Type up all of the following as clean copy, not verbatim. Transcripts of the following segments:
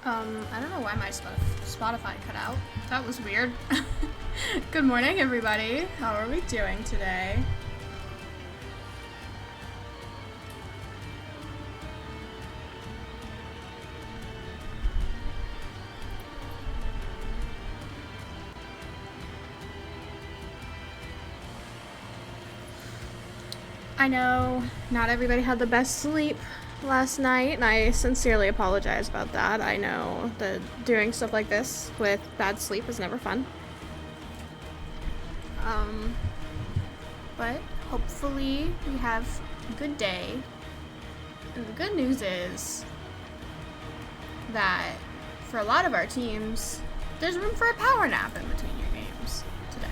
I don't know why my Spotify cut out. That was weird. Good morning, everybody. How are we doing today? I know not everybody had the best sleep last night, and I sincerely apologize about that. I know that doing stuff like this with bad sleep is never fun. But hopefully we have a good day. And the good news is that for a lot of our teams, there's room for a power nap in between your games today.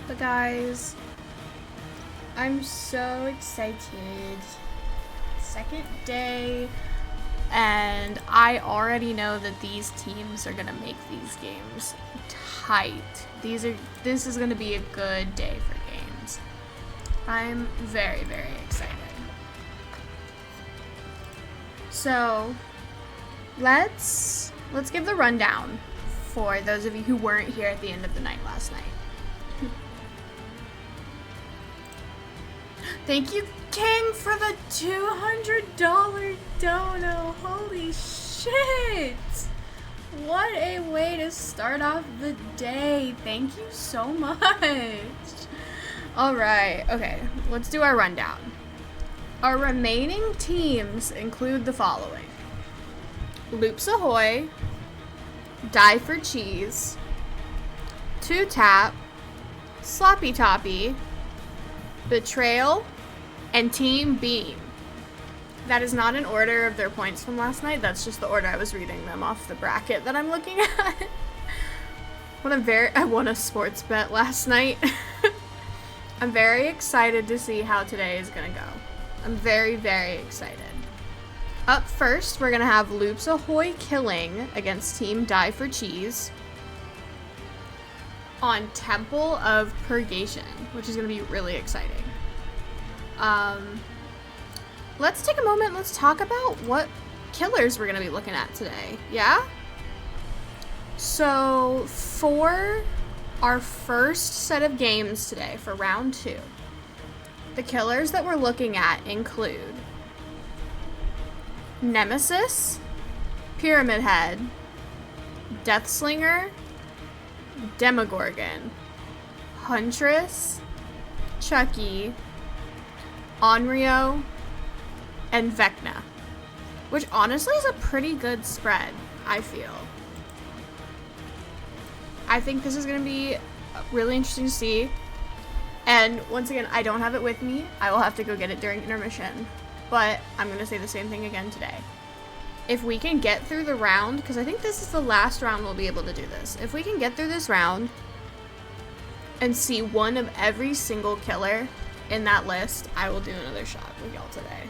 But guys, I'm so excited. Second day, and I already know that these teams are gonna make these games tight. This is gonna be a good day for games. I'm very, very excited. So let's give the rundown for those of you who weren't here at the end of the night last night. Thank you, King, for the $200 dono. Holy shit! What a way to start off the day. Thank you so much. Alright, okay, let's do our rundown. Our remaining teams include the following: Loops Ahoy, Die for Cheese, 2Tap, Sloppy Toppy, Betrayal, and Team Beam. That is not in order of their points from last night. That's just the order I was reading them off the bracket that I'm looking at. I won a sports bet last night. I'm very excited to see how today is gonna go. I'm very, very excited. Up first, we're gonna have Loops Ahoy Killing against Team Die for Cheese on Temple of Purgation, which is going to be really exciting. Let's take a moment, let's talk about what killers we're going to be looking at today, yeah? So, for our first set of games today, for round 2, the killers that we're looking at include Nemesis, Pyramid Head, Deathslinger, Demogorgon, Huntress, Chucky, Onryo, and Vecna, which honestly is a pretty good spread, I feel. I think this is going to be really interesting to see, and once again, I don't have it with me. I will have to go get it during intermission, but I'm going to say the same thing again today. If we can get through the round, because I think this is the last round we'll be able to do this. If we can get through this round and see one of every single killer in that list, I will do another shot with y'all today.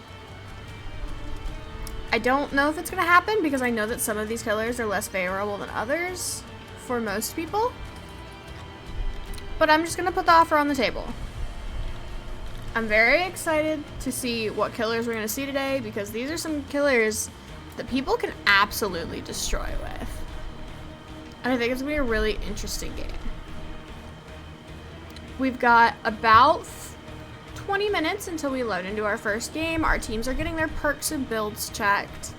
I don't know if it's going to happen because I know that some of these killers are less favorable than others for most people. But I'm just going to put the offer on the table. I'm very excited to see what killers we're going to see today because these are some killers that people can absolutely destroy with. And I think it's going to be a really interesting game. We've got about 20 minutes until we load into our first game. Our teams are getting their perks and builds checked.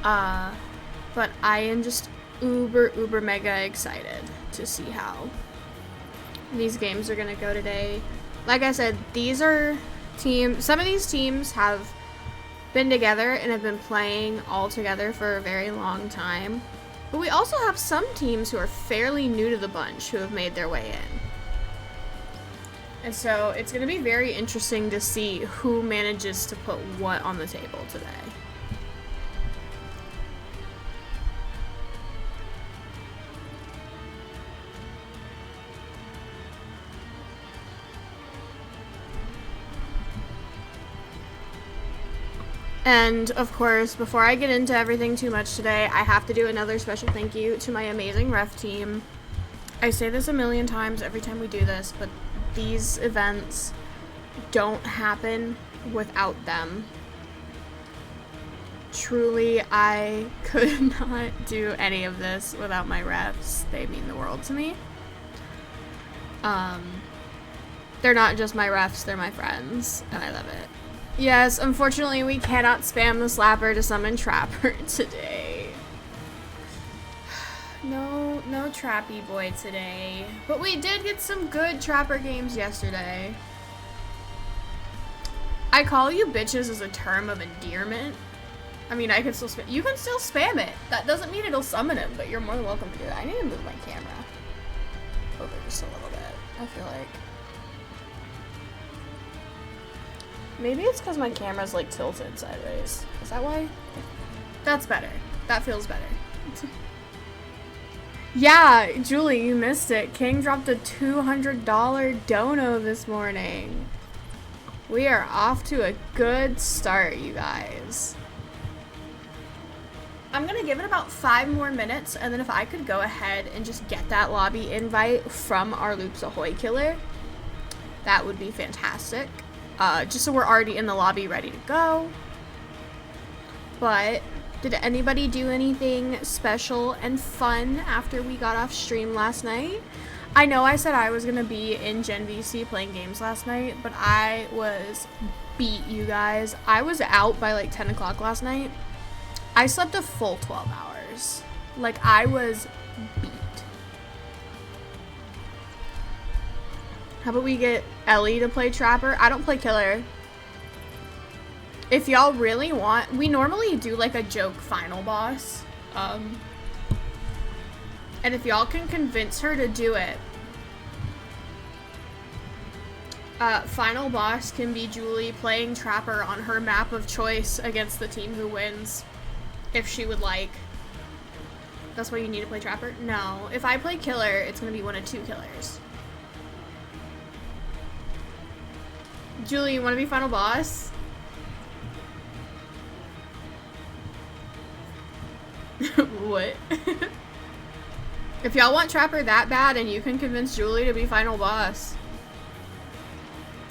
But I am just uber mega excited to see how these games are going to go today. Like I said, these are teams, some of these teams have been together and have been playing all together for a very long time. But we also have some teams who are fairly new to the bunch who have made their way in. And so it's going to be very interesting to see who manages to put what on the table today. And, of course, before I get into everything too much today, I have to do another special thank you to my amazing ref team. I say this a million times every time we do this, but these events don't happen without them. Truly, I could not do any of this without my refs. They mean the world to me. They're not just my refs, they're my friends, and I love it. Yes, unfortunately, we cannot spam the slapper to summon Trapper today. No Trappy Boy today. But we did get some good Trapper games yesterday. I call you bitches as a term of endearment. I mean, I can still spam. You can still spam it. That doesn't mean it'll summon him, but you're more than welcome to do it. I need to move my camera over just a little bit, I feel like. Maybe it's because my camera's like tilted sideways. Is that why? That's better. That feels better. Yeah, Julie, you missed it. King dropped a $200 dono this morning. We are off to a good start, you guys. I'm gonna give it about 5 more minutes, and then if I could go ahead and just get that lobby invite from our Loops Ahoy killer, that would be fantastic. Just so we're already in the lobby ready to go. But did anybody do anything special and fun after we got off stream last night? I know I said I was gonna be in Gen VC playing games last night, but I was beat, you guys. I was out by like 10 o'clock last night. I slept a full 12 hours. Like, I was beat. How about we get Ellie to play Trapper? I don't play Killer. If y'all really want, we normally do like a joke final boss. And if y'all can convince her to do it, final boss can be Julie playing Trapper on her map of choice against the team who wins. If she would like. That's why you need to play Trapper? No. If I play Killer, it's gonna be one of 2 killers. Julie, you wanna be final boss? What? If y'all want Trapper that bad and you can convince Julie to be final boss,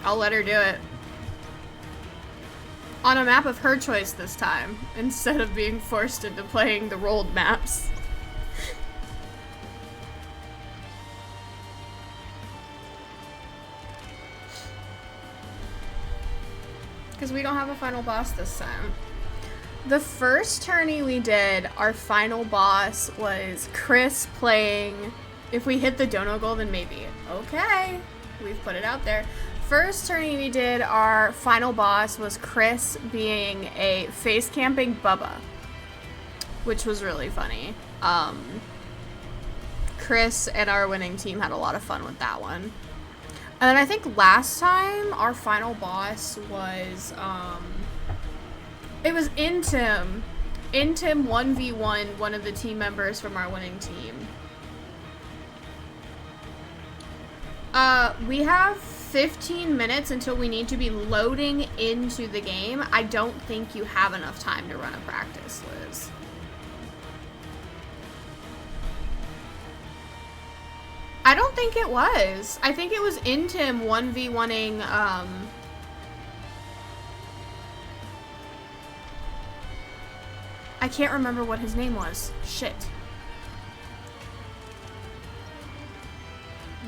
I'll let her do it. On a map of her choice this time, instead of being forced into playing the rolled maps. Because we don't have a final boss this time. The first tourney we did, our final boss was Chris playing, if we hit the dono goal, then maybe. Okay, we've put it out there. First tourney we did, our final boss was Chris being a face camping Bubba, which was really funny. Chris and our winning team had a lot of fun with that one. And then I think last time our final boss was, it was Intim. Intim 1v1 one of the team members from our winning team. We have 15 minutes until we need to be loading into the game. I don't think you have enough time to run a practice, Liz. I don't think it was. I think it was Intim 1v1ing, I can't remember what his name was. Shit.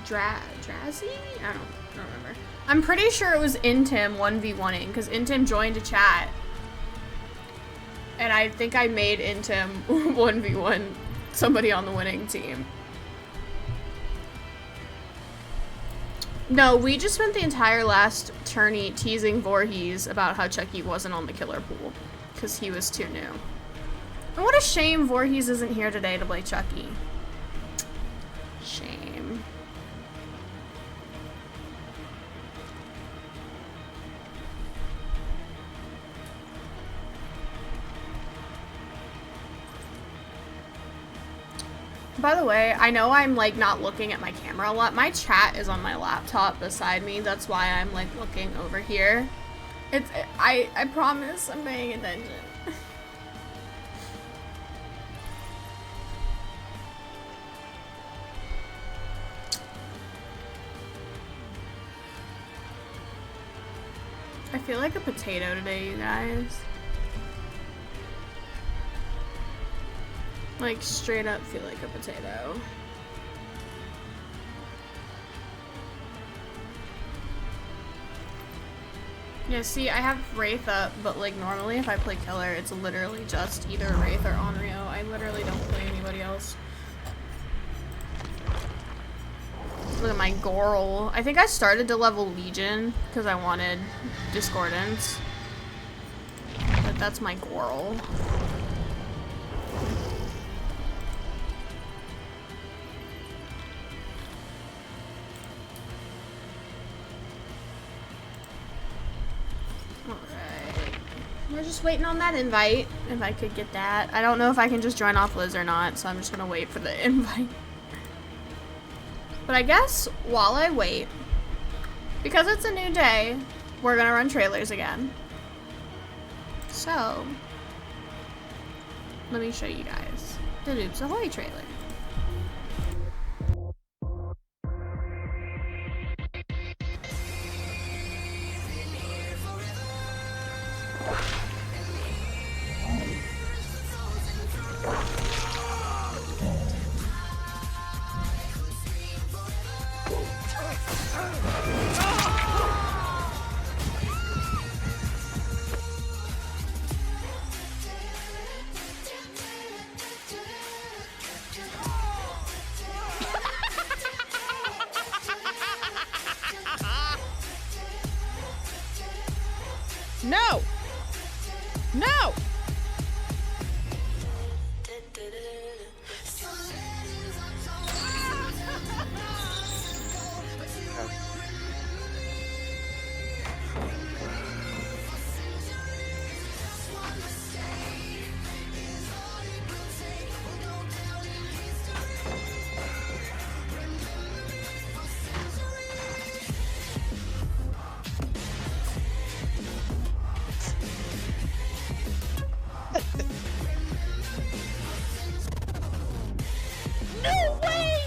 Drazzy? I don't remember. I'm pretty sure it was Intim 1v1ing, because Intim joined a chat. And I think I made Intim 1v1 somebody on the winning team. No, we just spent the entire last tourney teasing Voorhees about how Chucky wasn't on the killer pool, because he was too new. And what a shame Voorhees isn't here today to play Chucky. Shame. By the way, I know I'm like not looking at my camera a lot. My chat is on my laptop beside me. That's why I'm like looking over here. I promise I'm paying attention. I feel like a potato today, you guys. Like, straight up feel like a potato. Yeah, see, I have Wraith up, but like normally if I play Killer, it's literally just either Wraith or Onryo. I literally don't play anybody else. Look at my Goral. I think I started to level Legion because I wanted Discordance. But that's my Goral. We're just waiting on that invite, if I could get that. I don't know if I can just join off Liz or not, so I'm just gonna wait for the invite. But I guess while I wait, because it's a new day, we're gonna run trailers again. So, let me show you guys the Loops Ahoy trailer. No! No! No way!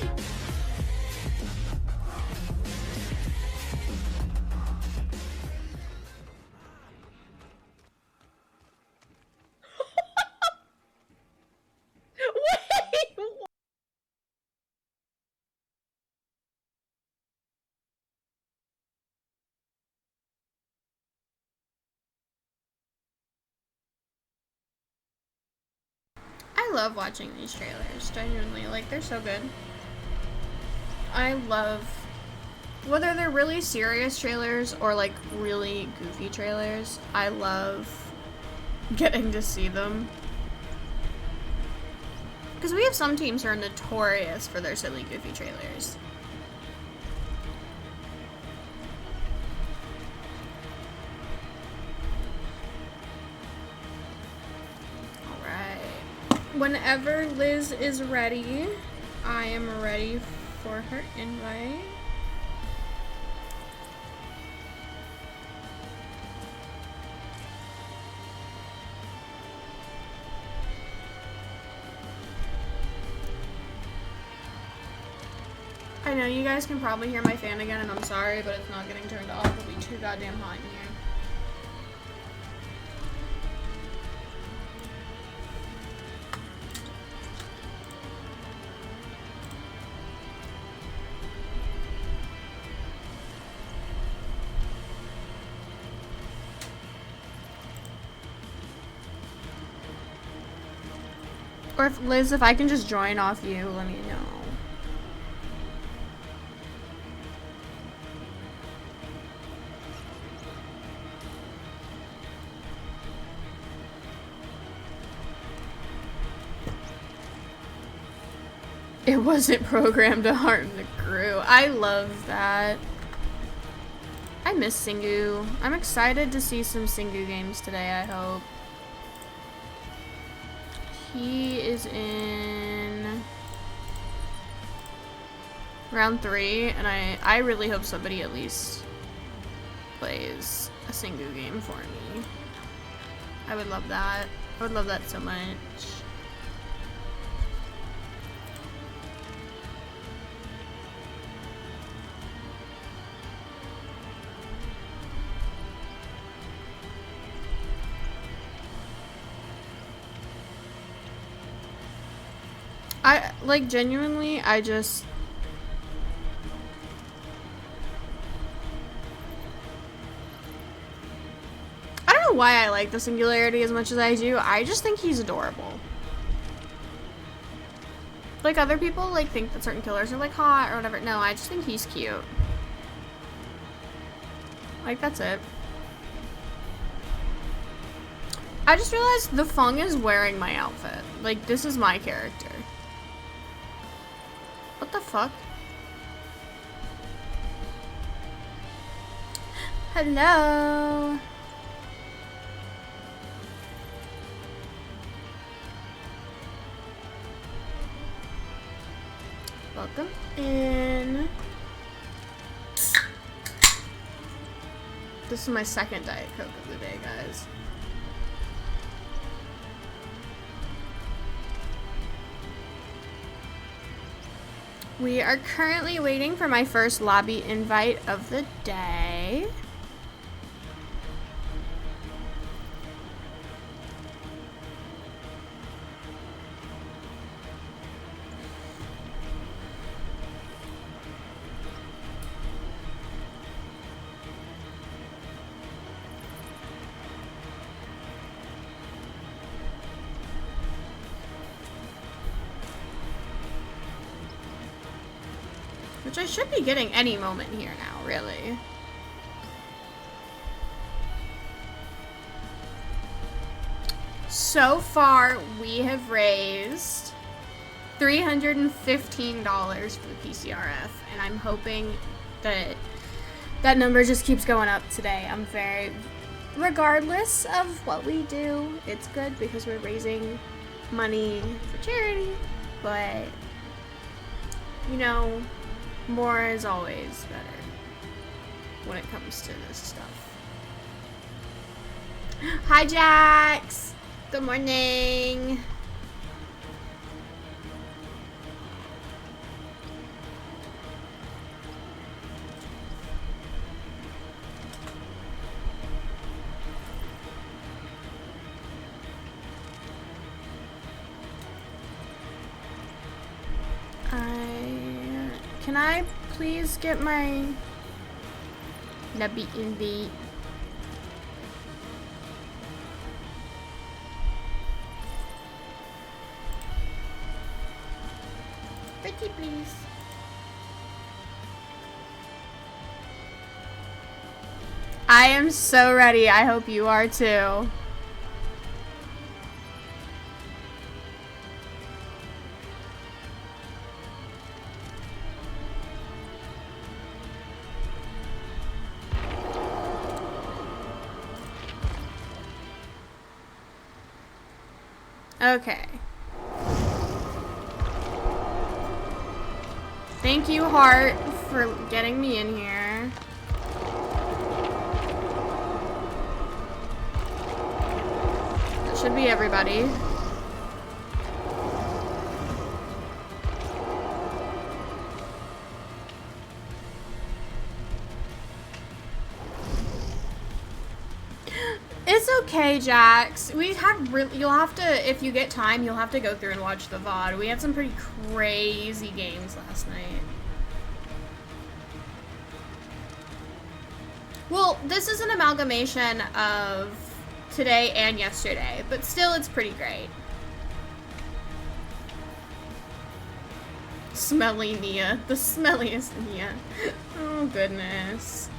Wait! I love watching these trailers, genuinely. Like, they're so good. I love, whether they're really serious trailers or like really goofy trailers, I love getting to see them. Because we have some teams who are notorious for their silly, goofy trailers. Alright. Whenever Liz is ready, I am ready for her invite. I know you guys can probably hear my fan again, and I'm sorry, but it's not getting turned off. It'll be too goddamn hot in here. Or if Liz, if I can just join off you, let me know. It wasn't programmed to harm the crew. I love that. I miss Singu. I'm excited to see some Singu games today, I hope. He is in round 3, and I really hope somebody at least plays a Singu game for me. I would love that. I would love that so much. I, like, genuinely, I don't know why I like the Singularity as much as I do. I just think he's adorable. Like, other people, like, think that certain killers are, like, hot or whatever. No, I just think he's cute. Like, that's it. I just realized the Fung is wearing my outfit. Like, this is my character. What the fuck? Hello. Welcome in. This is my second Diet Coke of the day, guys. We are currently waiting for my first lobby invite of the day. Which I should be getting any moment here now, really. So far, we have raised $315 for the PCRF, and I'm hoping that that number just keeps going up today. I'm very, regardless of what we do, it's good because we're raising money for charity, but, you know, more is always better when it comes to this stuff. Hi, Jax! Good morning! Can I please get my Nabi invite? Pretty please. I am so ready. I hope you are too. Okay. Thank you, Heart, for getting me in here. That should be everybody. It's okay, Jax. We had you'll have to, if you get time, you'll have to go through and watch the VOD. We had some pretty crazy games last night. Well, this is an amalgamation of today and yesterday, but still it's pretty great. Smelly Nia. The smelliest Nia. Oh, goodness.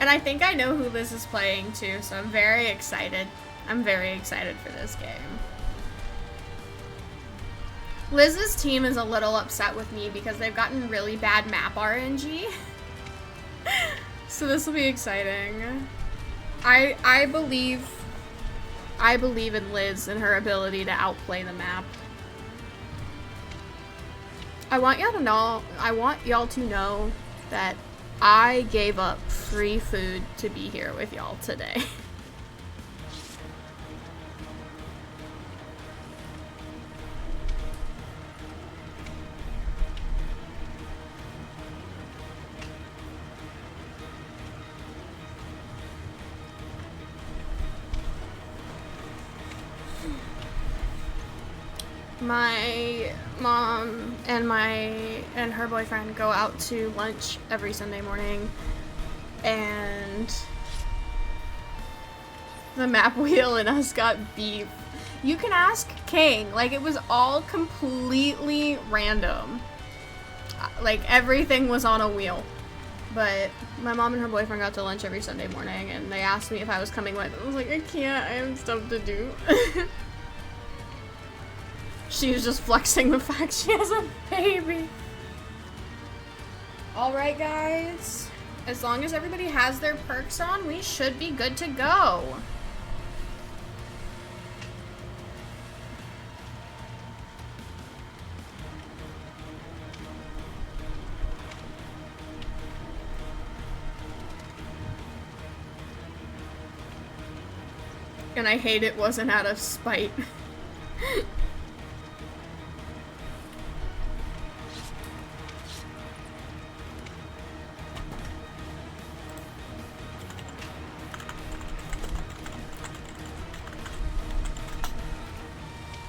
And I think I know who Liz is playing too, so I'm very excited. I'm very excited for this game. Liz's team is a little upset with me because they've gotten really bad map RNG. So this will be exciting. I believe in Liz and her ability to outplay the map. I want y'all to know that I gave up free food to be here with y'all today. My mom and her boyfriend go out to lunch every Sunday morning, and the map wheel and us got beef. You can ask King. Like, it was all completely random. Like, everything was on a wheel. But my mom and her boyfriend got to lunch every Sunday morning, and they asked me if I was coming with. I was like, I can't. I have stuff to do. She was just flexing the fact she has a baby. Alright, guys. As long as everybody has their perks on, we should be good to go. And I hate it wasn't out of spite.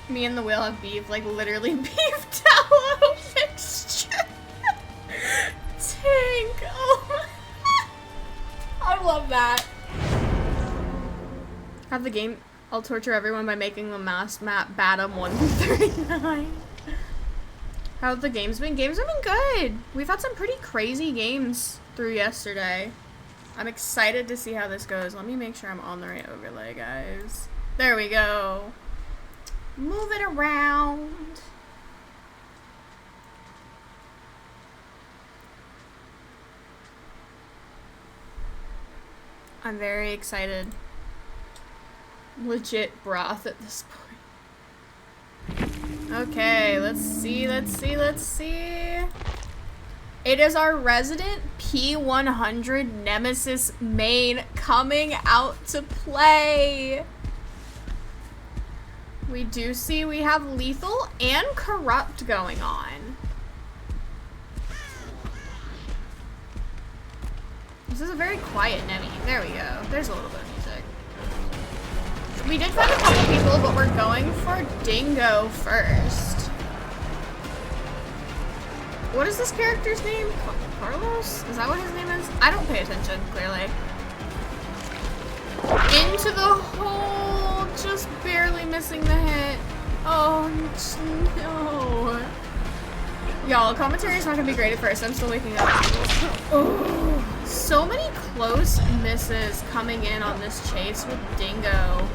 Me and the whale have beef, like literally beef tallow mixture. Tank. Oh. I love that. Have the game. I'll torture everyone by making the mass map Batum 139. How have the games been? Games have been good. We've had some pretty crazy games through yesterday. I'm excited to see how this goes. Let me make sure I'm on the right overlay, guys. There we go. Move it around. I'm very excited. Legit broth at this point. Okay, let's see. It is our resident P100 Nemesis main coming out to play. We do see we have lethal and corrupt going on. This is a very quiet Nemi. There we go. There's a little bit of music. We did find a couple people, but we're going for Dingo first. What is this character's name? Carlos? Is that what his name is? I don't pay attention, clearly. Into the hole, just barely missing the hit. Oh no. Y'all, commentary is not gonna be great at first. I'm still waking up. Oh, so many close misses coming in on this chase with Dingo.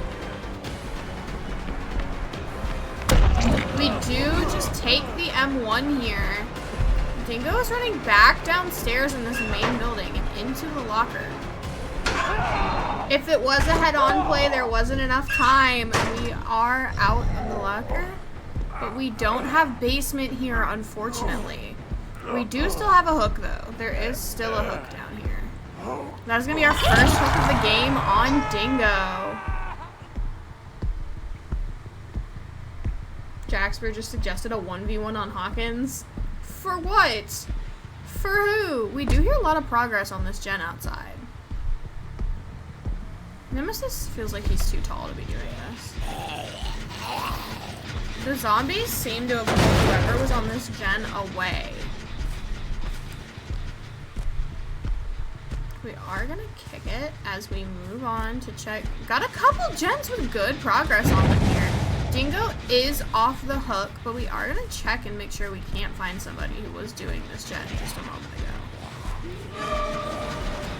We do just take the M1 here. Dingo is running back downstairs in this main building and into the locker. If it was a head-on play, there wasn't enough time. We are out of the locker, but we don't have basement here, unfortunately. We do still have a hook, though. There is still a hook down here. That is going to be our first hook of the game on Dingo. Jaxper just suggested a 1v1 on Hawkins. For what? For who? We do hear a lot of progress on this gen outside. Nemesis feels like he's too tall to be doing this. The zombies seem to have moved whoever was on this gen away. We are gonna kick it as we move on to check. Got a couple gens with good progress on them here. Dingo is off the hook, but we are gonna check and make sure we can't find somebody who was doing this gen just a moment ago.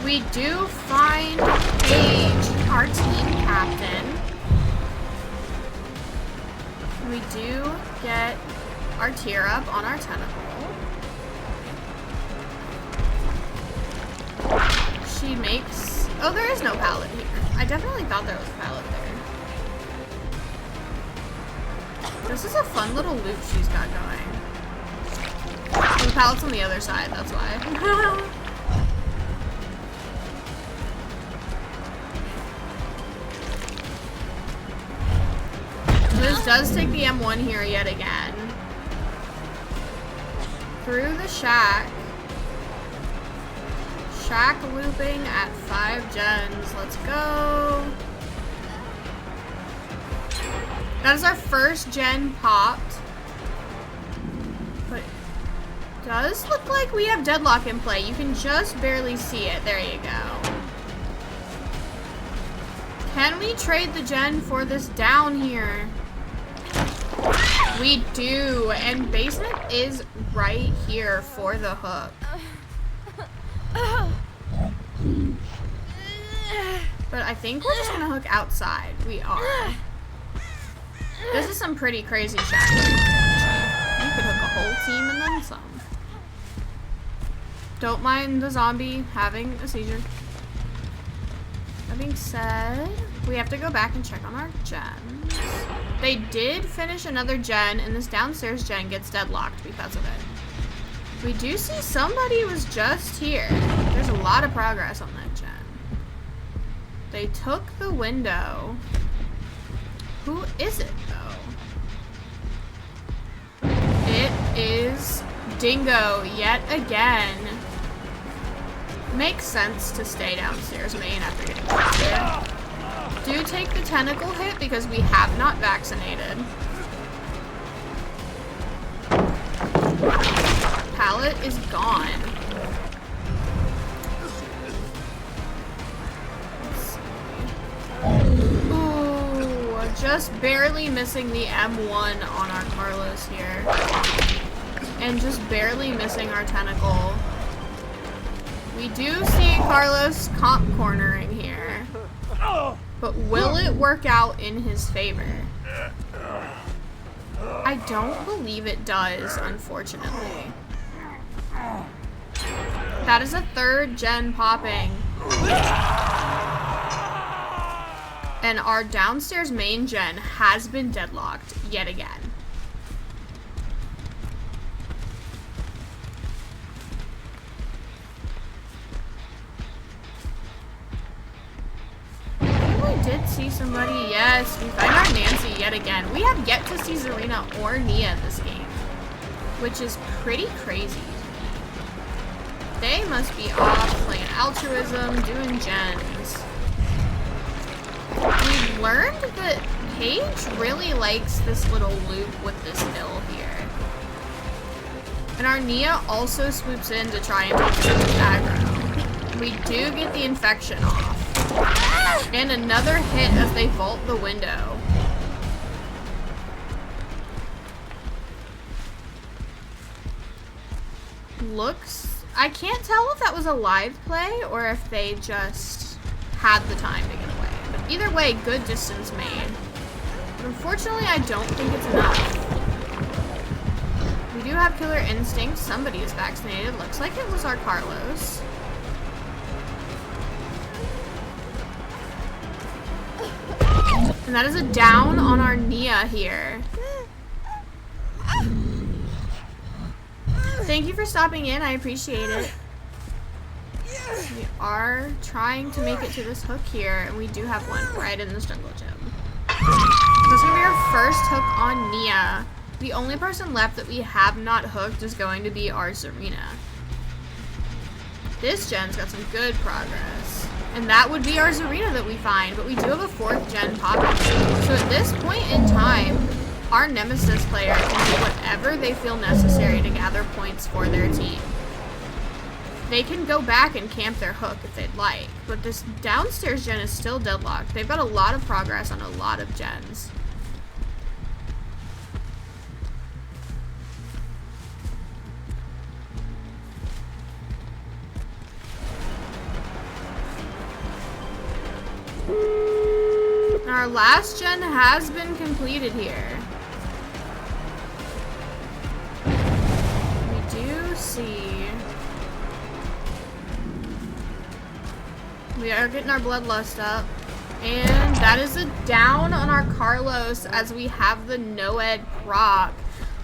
We do find Paige, our team captain. We do get our tier up on our tentacle. She makes... Oh, there is no pallet here. I definitely thought there was a pallet there. This is a fun little loop she's got going. The pallet's on the other side, that's why. Liz does take the M1 here yet again. Through the shack. Shack looping at 5 gens. Let's go. That is our first gen popped. Does look like we have deadlock in play. You can just barely see it. There you go. Can we trade the gen for this down here? We do, and basement is right here for the hook. But I think we're just gonna hook outside. We are. This is some pretty crazy shackling. You could hook a whole team and then some. Don't mind the zombie having a seizure. That being said, we have to go back and check on our gens. They did finish another gen, and this downstairs gen gets deadlocked because of it. We do see somebody was just here. There's a lot of progress on that gen. They took the window. Who is it, though? It is Dingo yet again. Makes sense to stay downstairs main after getting infected. Do take the tentacle hit because we have not vaccinated. Pallet is gone. Ooh, just barely missing the M1 on our Carlos here. And just barely missing our tentacle. We do see Carlos comp cornering here. But will it work out in his favor? I don't believe it does, unfortunately. That is a third gen popping. And our downstairs main gen has been deadlocked yet again. Did see somebody. Yes, we find our Nancy yet again. We have yet to see Zarina or Nia this game, which is pretty crazy. They must be off playing altruism, doing gens. We've learned that Paige really likes this little loop with this hill here. And our Nia also swoops in to try and take some aggro. We do get the infection off. And another hit as they vault the window. I can't tell if that was a live play or if they just had the time to get away. But either way, good distance made. But unfortunately, I don't think it's enough. We do have killer instinct. Somebody is vaccinated. Looks like it was our Carlos. And that is a down on our Nia here. Thank you for stopping in. I appreciate it. We are trying to make it to this hook here, and we do have one right in this jungle gym. This is going to be our first hook on Nia. The only person left that we have not hooked is going to be our Zarina. This gen's got some good progress. And that would be our Zarina that we find, but we do have a 4th gen popping. So at this point in time, our Nemesis player can do whatever they feel necessary to gather points for their team. They can go back and camp their hook if they'd like, but this downstairs gen is still deadlocked. They've got a lot of progress on a lot of gens. Our last gen has been completed here. We do see. We are getting our bloodlust up. And that is a down on our Carlos as we have the Noed proc.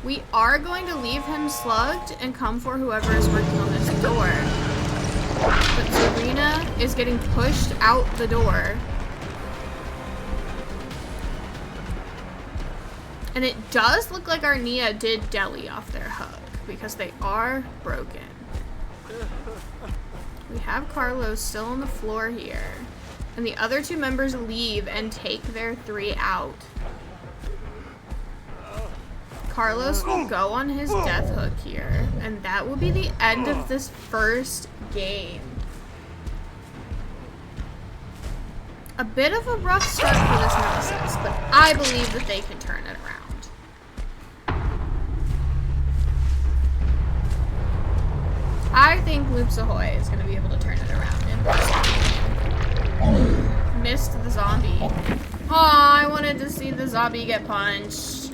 We are going to leave him slugged and come for whoever is working on this door. But Zarina is getting pushed out the door. And it does look like our Nia did deli off their hook because they are broken. We have Carlos still on the floor here. And the other 2 members leave and take their 3 out. Carlos will go on his death hook here, and that will be the end of this first game. A bit of a rough start for this Nemesis, but I believe that they can turn it around. I think Loops Ahoy is going to be able to turn it around in this. Missed the zombie. Aw, I wanted to see the zombie get punched.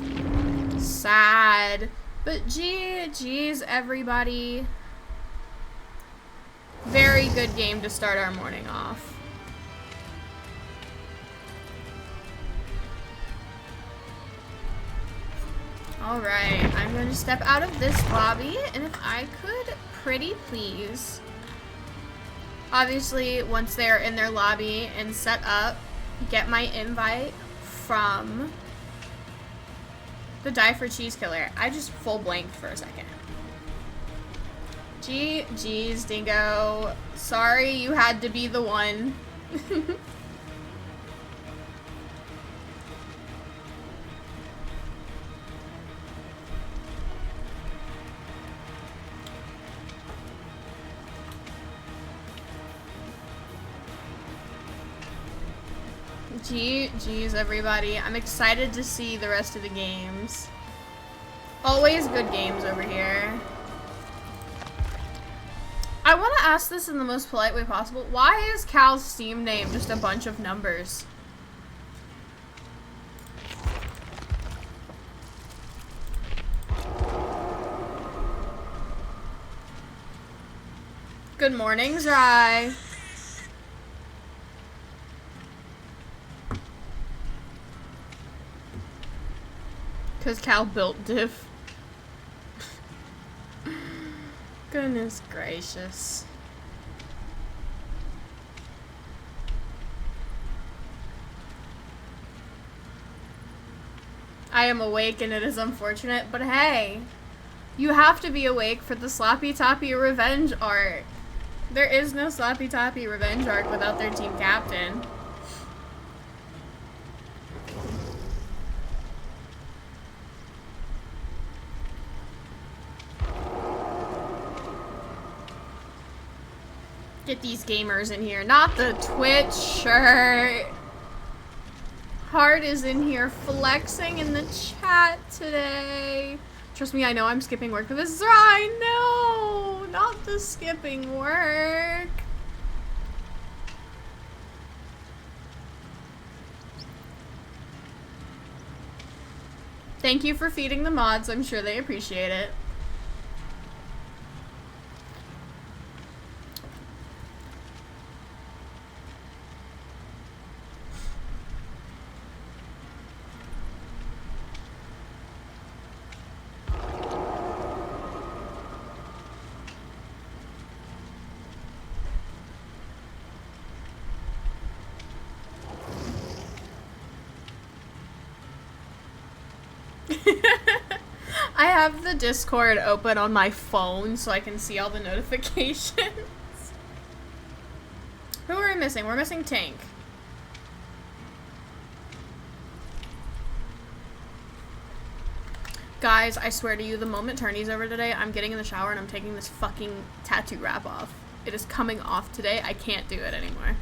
Sad. But GG's, everybody. Very good game to start our morning off. Alright, I'm going to step out of this lobby, and if I could, pretty please. Obviously, once they're in their lobby and set up, get my invite from the Die for Cheese Killer. I just full blanked for a second. GG's, Dingo. Sorry you had to be the one. GG's, everybody. I'm excited to see the rest of the games. Always good games over here. I want to ask this in the most polite way possible. Why is Cal's Steam name just a bunch of numbers? Good morning, Zrai. Because Cal built diff. Goodness gracious. I am awake and it is unfortunate, but hey, you have to be awake for the Sloppy Toppy Revenge arc. There is no Sloppy Toppy Revenge arc without their team captain. Get these gamers in here. Not the Twitch shirt. Heart is in here flexing in the chat today. Trust me, I know I'm skipping work for this. Zrai, no! Not the skipping work. Thank you for feeding the mods. I'm sure they appreciate it. I have the Discord open on my phone so I can see all the notifications. Who are we missing? We're missing Tank. Guys, I swear to you, the moment Turney's over today, I'm getting in the shower and I'm taking this fucking tattoo wrap off. It is coming off today. I can't do it anymore.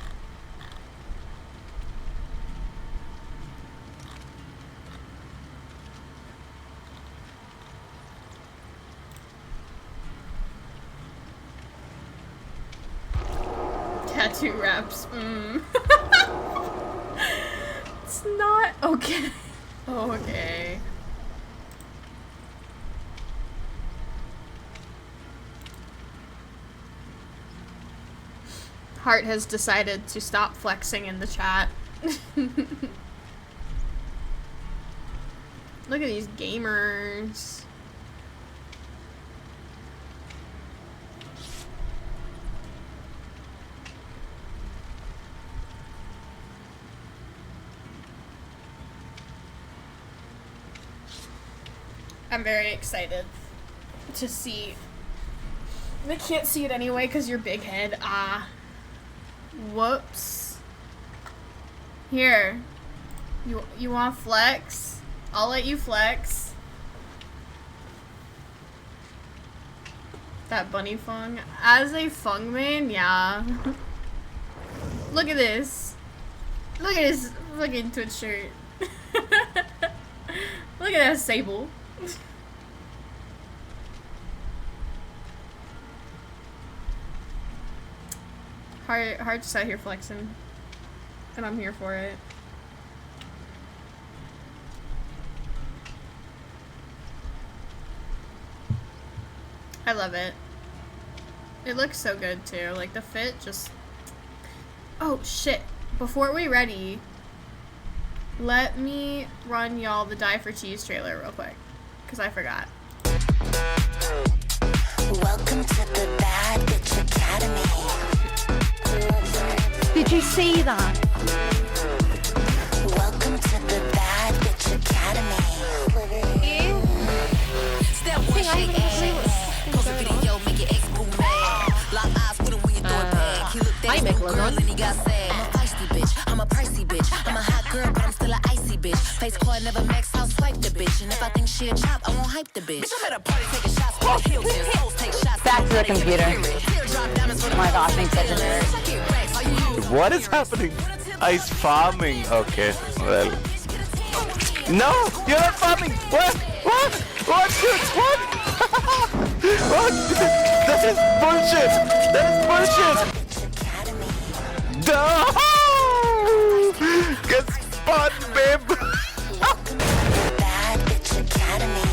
Tattoo wraps. It's not okay. Okay. Heart has decided to stop flexing in the chat. Look at these gamers. I'm very excited to see. They can't see it anyway because your big head. Ah. Whoops. Here. You want flex? I'll let you flex. That bunny fung. As a fung main, yeah. Look at this. Look at his fucking Twitch shirt. Look at that sable. Hard just out here flexing. And I'm here for it. I love it. It looks so good too. Like the fit just... Oh shit. Before we ready, let me run y'all the Die for Cheese trailer real quick. Because I forgot. Welcome to the Bad Bitch Academy. Did you see that? Welcome to the Bad Bitch Academy. Step one, shake ass. Post a video, make your ex boo mad. Lock eyes with him when you throw it back. He looked at his new girl and he got sad. I'm a feisty bitch, I'm a pricey bitch. I'm a hot girl, but I'm still an icy bitch. Face card never max, I'll swipe the bitch. And if I think she a chop, I won't hype the bitch. Bitch, I'm at a party taking shots with the Hilton. Hoes take shots. Back to the computer. Oh my gosh, I'm such a nerd. What is happening? Ice farming. Okay, well. No, you're not farming. What? What? What? What? What? That is bullshit. That is bullshit. No! Get spun, babe. Bad Bitch Academy.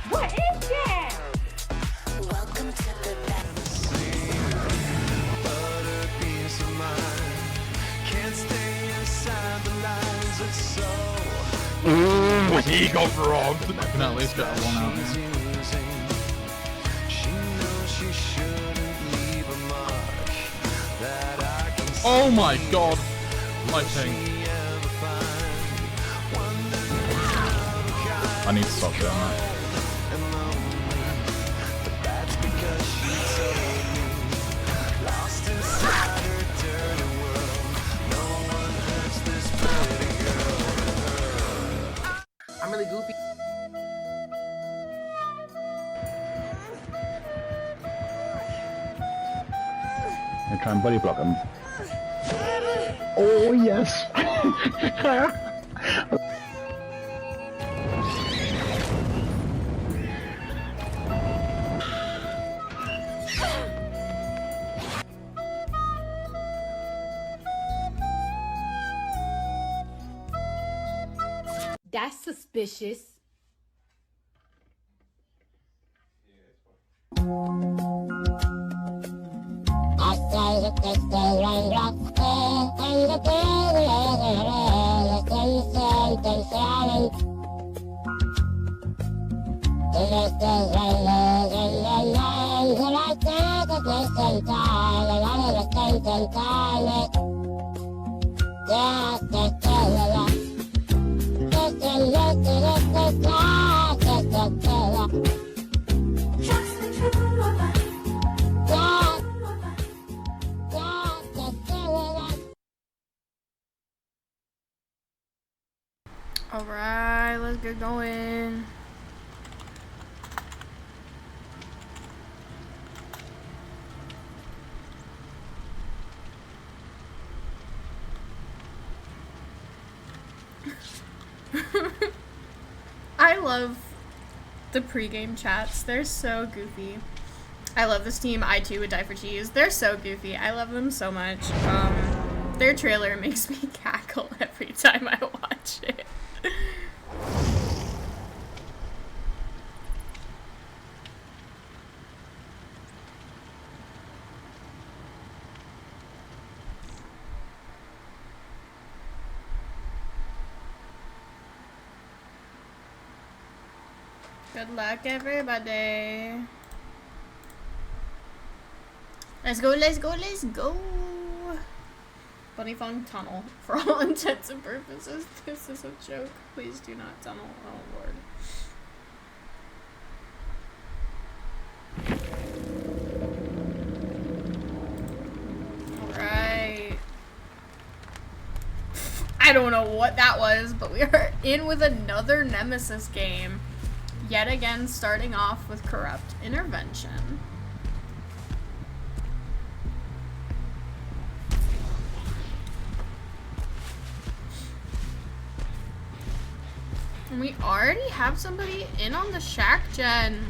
What is that? Welcome to the Bad. He got robbed. I can at least get a one out. Oh my god! My thing. I need to stop doing that. I'm really goofy. I try and buddy block him. Oh yes! That's suspicious. Alright, let's get going. I love the pregame chats. They're so goofy. I love this team. I too would die for cheese. They're so goofy. I love them so much. Their trailer makes me cackle every time I watch it. Good luck, everybody. Let's go, let's go, let's go. Bunny Fong tunnel. For all intents and purposes, this is a joke. Please do not tunnel. Oh, Lord. Alright. I don't know what that was, but we are in with another Nemesis game. Yet again, starting off with Corrupt Intervention. And we already have somebody in on the Shack Gen.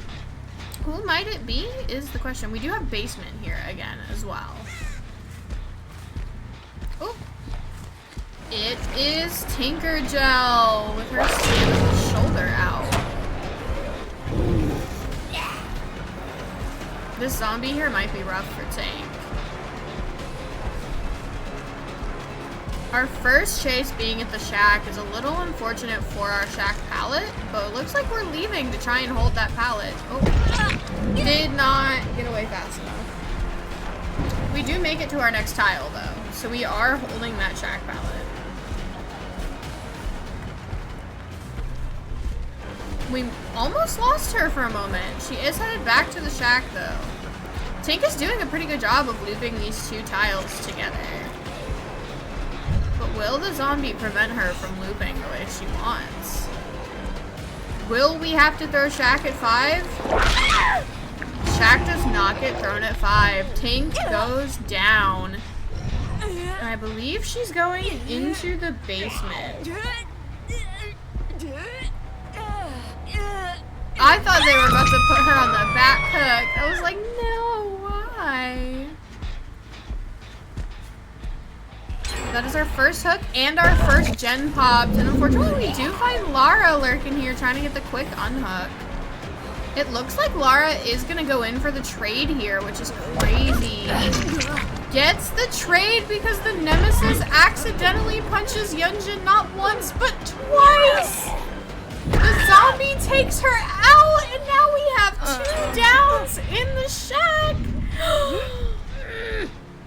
Who might it be is the question. We do have Basement here again as well. Oh. It is Tinker Gel with her shoulder out. This zombie here might be rough for Tank. Our first chase being at the Shack is a little unfortunate for our Shack pallet, but it looks like we're leaving to try and hold that pallet. Oh, did not get away fast enough. We do make it to our next tile though, so we are holding that Shack pallet. We almost lost her for a moment. She is headed back to the Shack though. Tank is doing a pretty good job of looping these two tiles together. But will the zombie prevent her from looping the way she wants? Will we have to throw Shack at 5? Shack does not get thrown at 5. Tank goes down. And I believe she's going into the basement. I thought they were about to put her on the back hook. I was like, no, why? That is our first hook and our first gen popped. And unfortunately, we do find Lara lurking here trying to get the quick unhook. It looks like Lara is going to go in for the trade here, which is crazy. Gets the trade because the Nemesis accidentally punches Yunjin not once, but twice. The zombie takes her out, and now we have 2 downs in the Shack.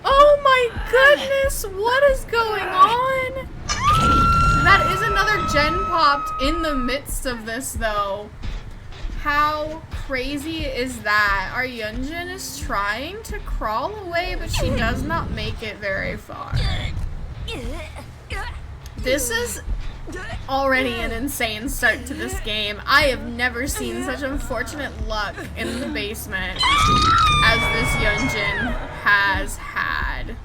Oh my goodness, what is going on? That is another gen popped in the midst of this though. How crazy is that? Our Yunjin is trying to crawl away, but she does not make it very far. This is already an insane start to this game. I have never seen such unfortunate luck in the basement as this Yunjin has had.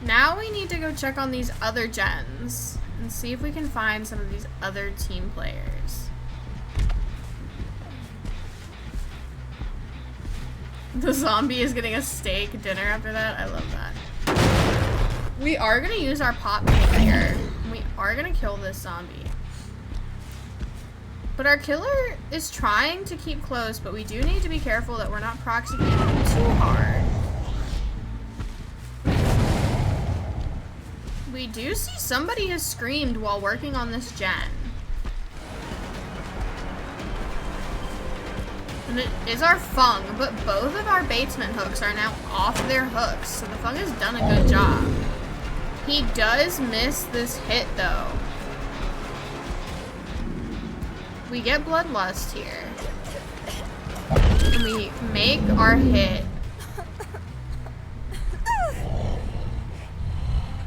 Now we need to go check on these other gens and see if we can find some of these other team players. The zombie is getting a steak dinner after that. I love that. We are going to use our pop kit here. We are going to kill this zombie. But our killer is trying to keep close, but we do need to be careful that we're not proxying him too hard. We do see somebody has screamed while working on this gen. And it is our Fung, but both of our basement hooks are now off their hooks, so the Fung has done a good job. He does miss this hit though. We get Bloodlust here. And we make our hit.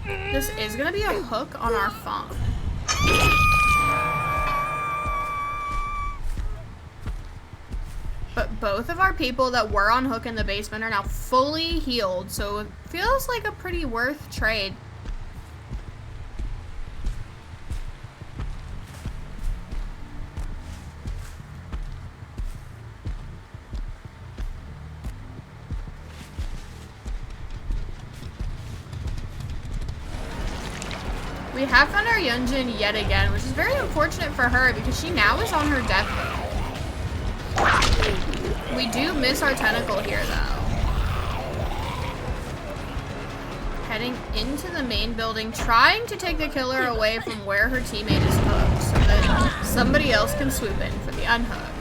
This is gonna be a hook on our Fung. But both of our people that were on hook in the basement are now fully healed, so it feels like a pretty worth trade. We have found our Yunjin yet again, which is very unfortunate for her because she now is on her death row. We do miss our tentacle here though. heading into the main building, trying to take the killer away from where her teammate is hooked so that somebody else can swoop in for the unhook.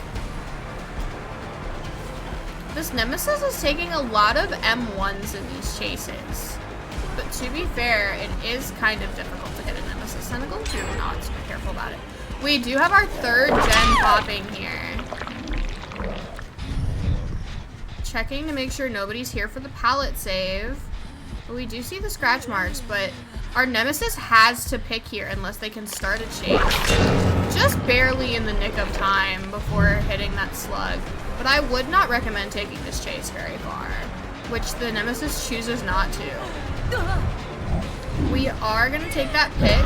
This Nemesis is taking a lot of M1s in these chases. But to be fair, it is kind of difficult to hit a Nemesis tentacle if you're not super careful about it. We do have our 3rd gen popping here. Checking to make sure nobody's here for the pallet save. But we do see the scratch marks, but our Nemesis has to pick here unless they can start a chase. Just barely in the nick of time before hitting that slug. But I would not recommend taking this chase very far, which the Nemesis chooses not to. We are going to take that pick.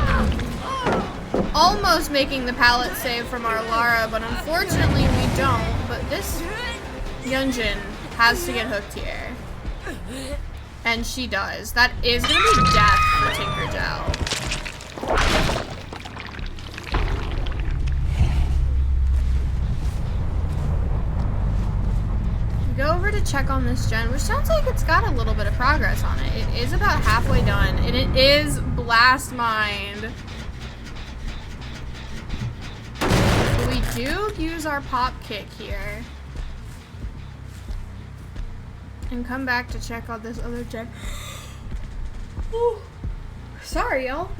Almost making the pallet save from our Lara, but unfortunately we don't. But this Yunjin has to get hooked here. And she does. That is going to be death for Tinkergel. Go over to check on this gen, which sounds like it's got a little bit of progress on it. It is about halfway done, and it is Blast Mind. We do use our pop kick here. And come back to check on this other gen. Ooh. Sorry, y'all.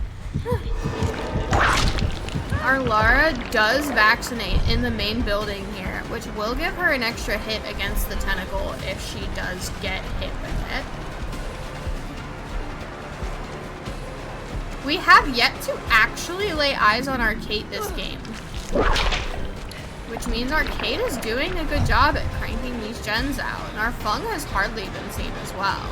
Our Lara does vaccinate in the main building here, which will give her an extra hit against the tentacle if she does get hit with it. We have yet to actually lay eyes on our Kate this game, which means our Kate is doing a good job at cranking these gens out, and our Fung has hardly been seen as well.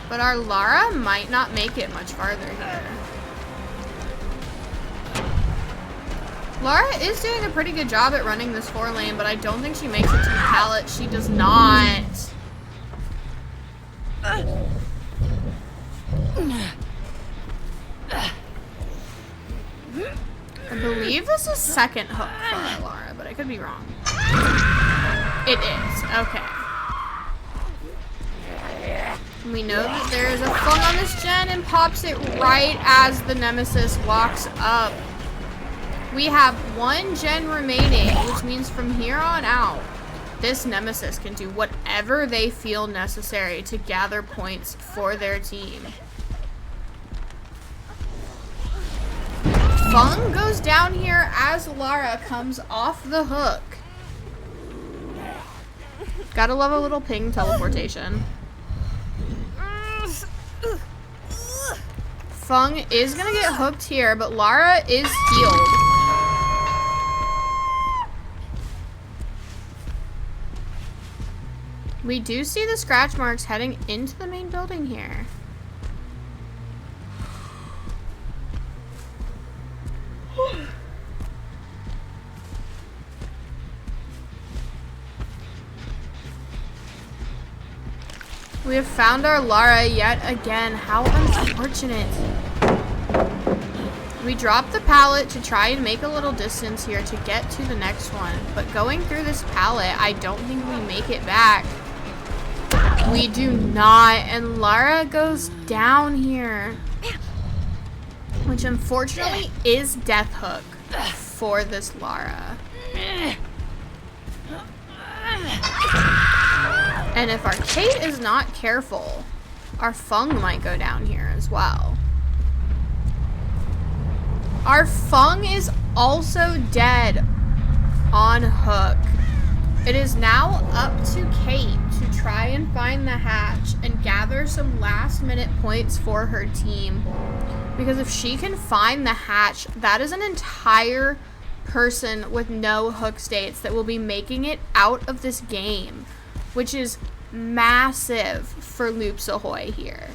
But our Lara might not make it much farther here. Lara is doing a pretty good job at running this 4-lane, but I don't think she makes it to the pallet. She does not. I believe this is second hook for our Lara, but I could be wrong. It is. Okay. We know that there is a Fung on this gen and pops it right as the Nemesis walks up. We have 1 gen remaining, which means from here on out, this Nemesis can do whatever they feel necessary to gather points for their team. Fung goes down here as Lara comes off the hook. Gotta love a little ping teleportation. Fung is gonna get hooked here, but Lara is healed. We do see the scratch marks heading into the main building here. We have found our Lara yet again. How unfortunate. We dropped the pallet to try and make a little distance here to get to the next one. But going through this pallet, I don't think we make it back. We do not. And Lara goes down here. Which unfortunately is death hook for this Lara. And if our Kate is not careful, our Fung might go down here as well. Our Fung is also dead on hook. It is now up to Kate to try and find the hatch and gather some last minute points for her team. Because if she can find the hatch, that is an entire person with no hook states that will be making it out of this game, which is massive for Loops Ahoy here.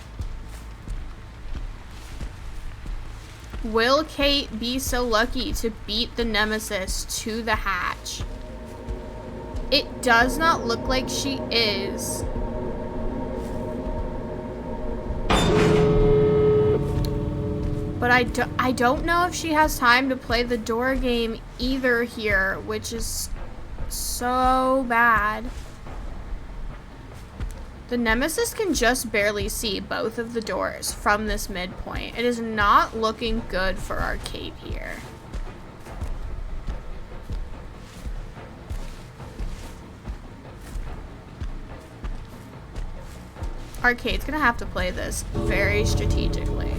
Will Kate be so lucky to beat the Nemesis to the hatch? It does not look like she is. But I don't know if she has time to play the door game either here, which is so bad. The Nemesis can just barely see both of the doors from this midpoint. It is not looking good for Arcade here. Arcade's gonna have to play this very strategically.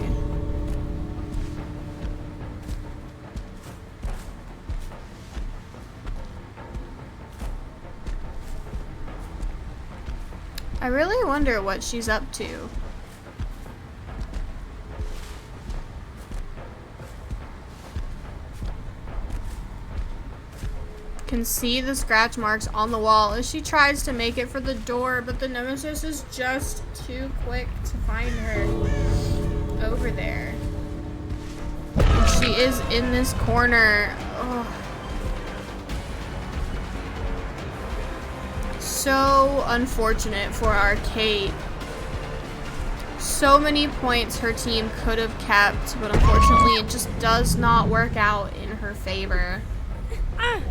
I really wonder what she's up to. Can see the scratch marks on the wall as she tries to make it for the door, but the Nemesis is just too quick to find her over there. And she is in this corner. Ugh. So unfortunate for Arcade. So many points her team could have kept, but unfortunately it just does not work out in her favor. And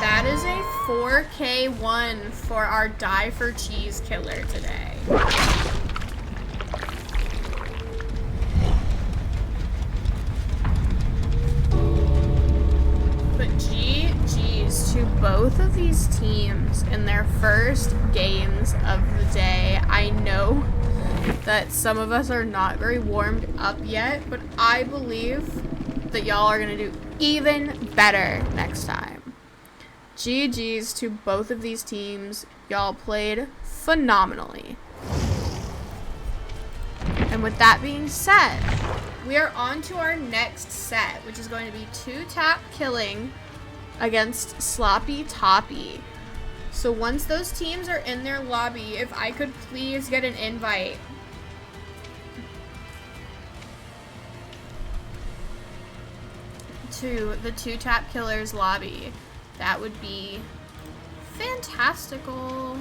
that is a 4K1 for our Die for Cheese killer today. GG's to both of these teams in their first games of the day. I know that some of us are not very warmed up yet, but I believe that y'all are going to do even better next time. GG's to both of these teams. Y'all played phenomenally. And with that being said, we are on to our next set, which is going to be 2-tap killing against Sloppy Toppy. So once those teams are in their lobby, if I could please get an invite. To the 2-tap killers lobby, that would be fantastical.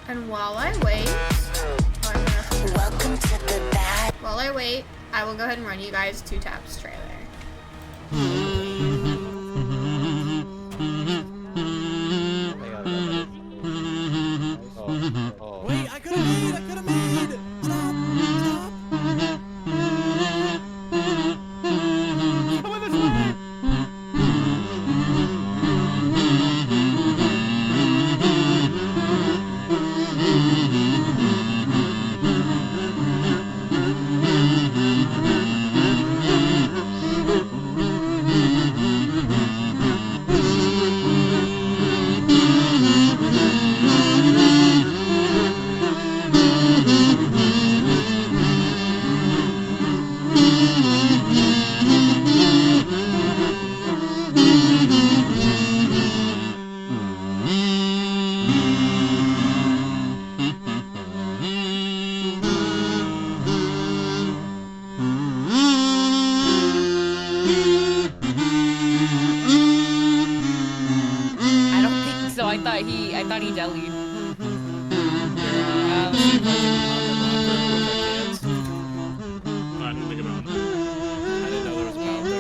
And while I wait, I will go ahead and run you guys 2-taps trailer. Wait, I could have made. Stop. I thought he jellied. I didn't think about that. I didn't know there was a power there.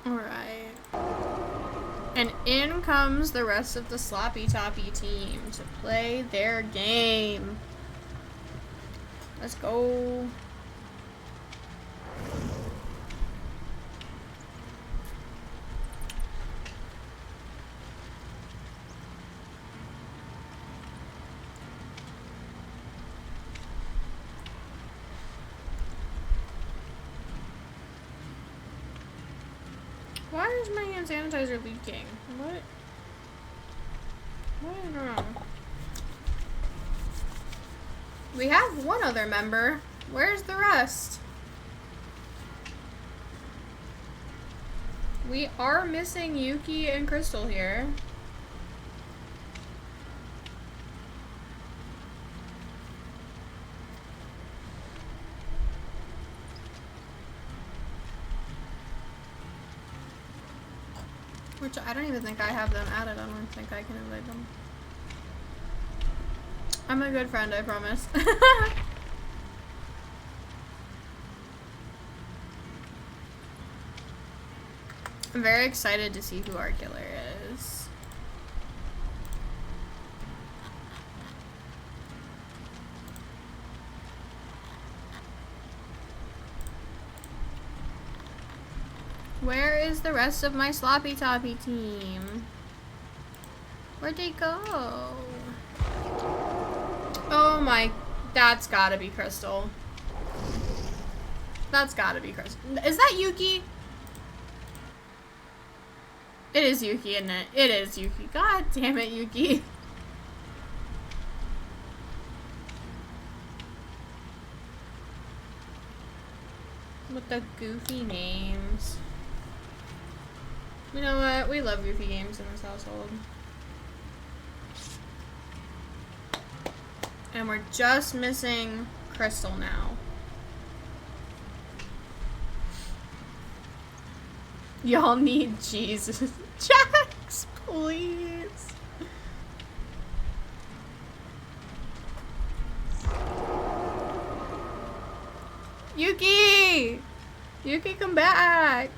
Alright. And in comes the rest of the Sloppy Toppy team to play their game. Let's go. Why is my hand sanitizer leaking? What? What is wrong? We have one other member. Where's the rest? We are missing Yuki and Crystal here. Which I don't even think I have them added. I don't think I can invite them. I'm a good friend, I promise. I'm very excited to see who our killer is. Where is the rest of my Sloppy Toppy team? Where'd they go? Oh my, that's gotta be Crystal. That's gotta be Crystal. Is that Yuki? It is Yuki, isn't it? It is Yuki. God damn it, Yuki. With the goofy names. You know what? We love goofy games in this household. And we're just missing Crystal now. Y'all need Jesus. Jax, please. Yuki! Yuki, come back.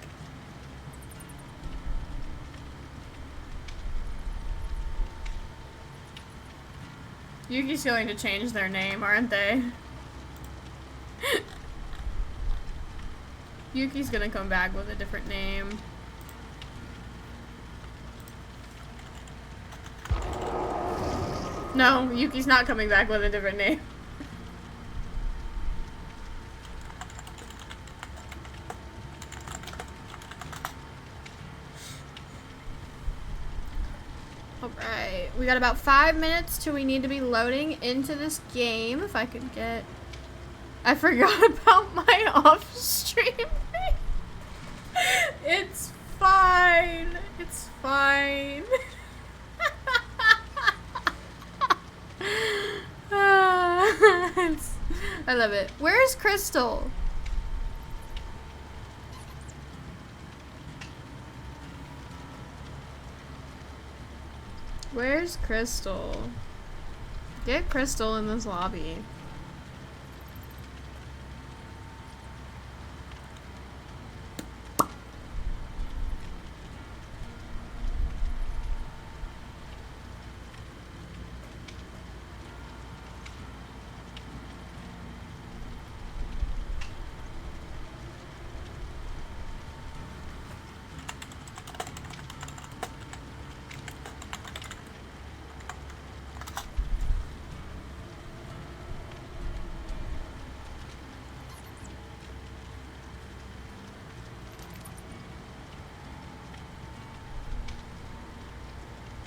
Yuki's going to change their name, aren't they? Yuki's gonna come back with a different name. No, Yuki's not coming back with a different name. Alright, we got about 5 minutes till we need to be loading into this game. If I could get... I forgot about my off-stream thing. It's fine. It's fine. I love it. Where's Crystal? Where's Crystal? Get Crystal in this lobby.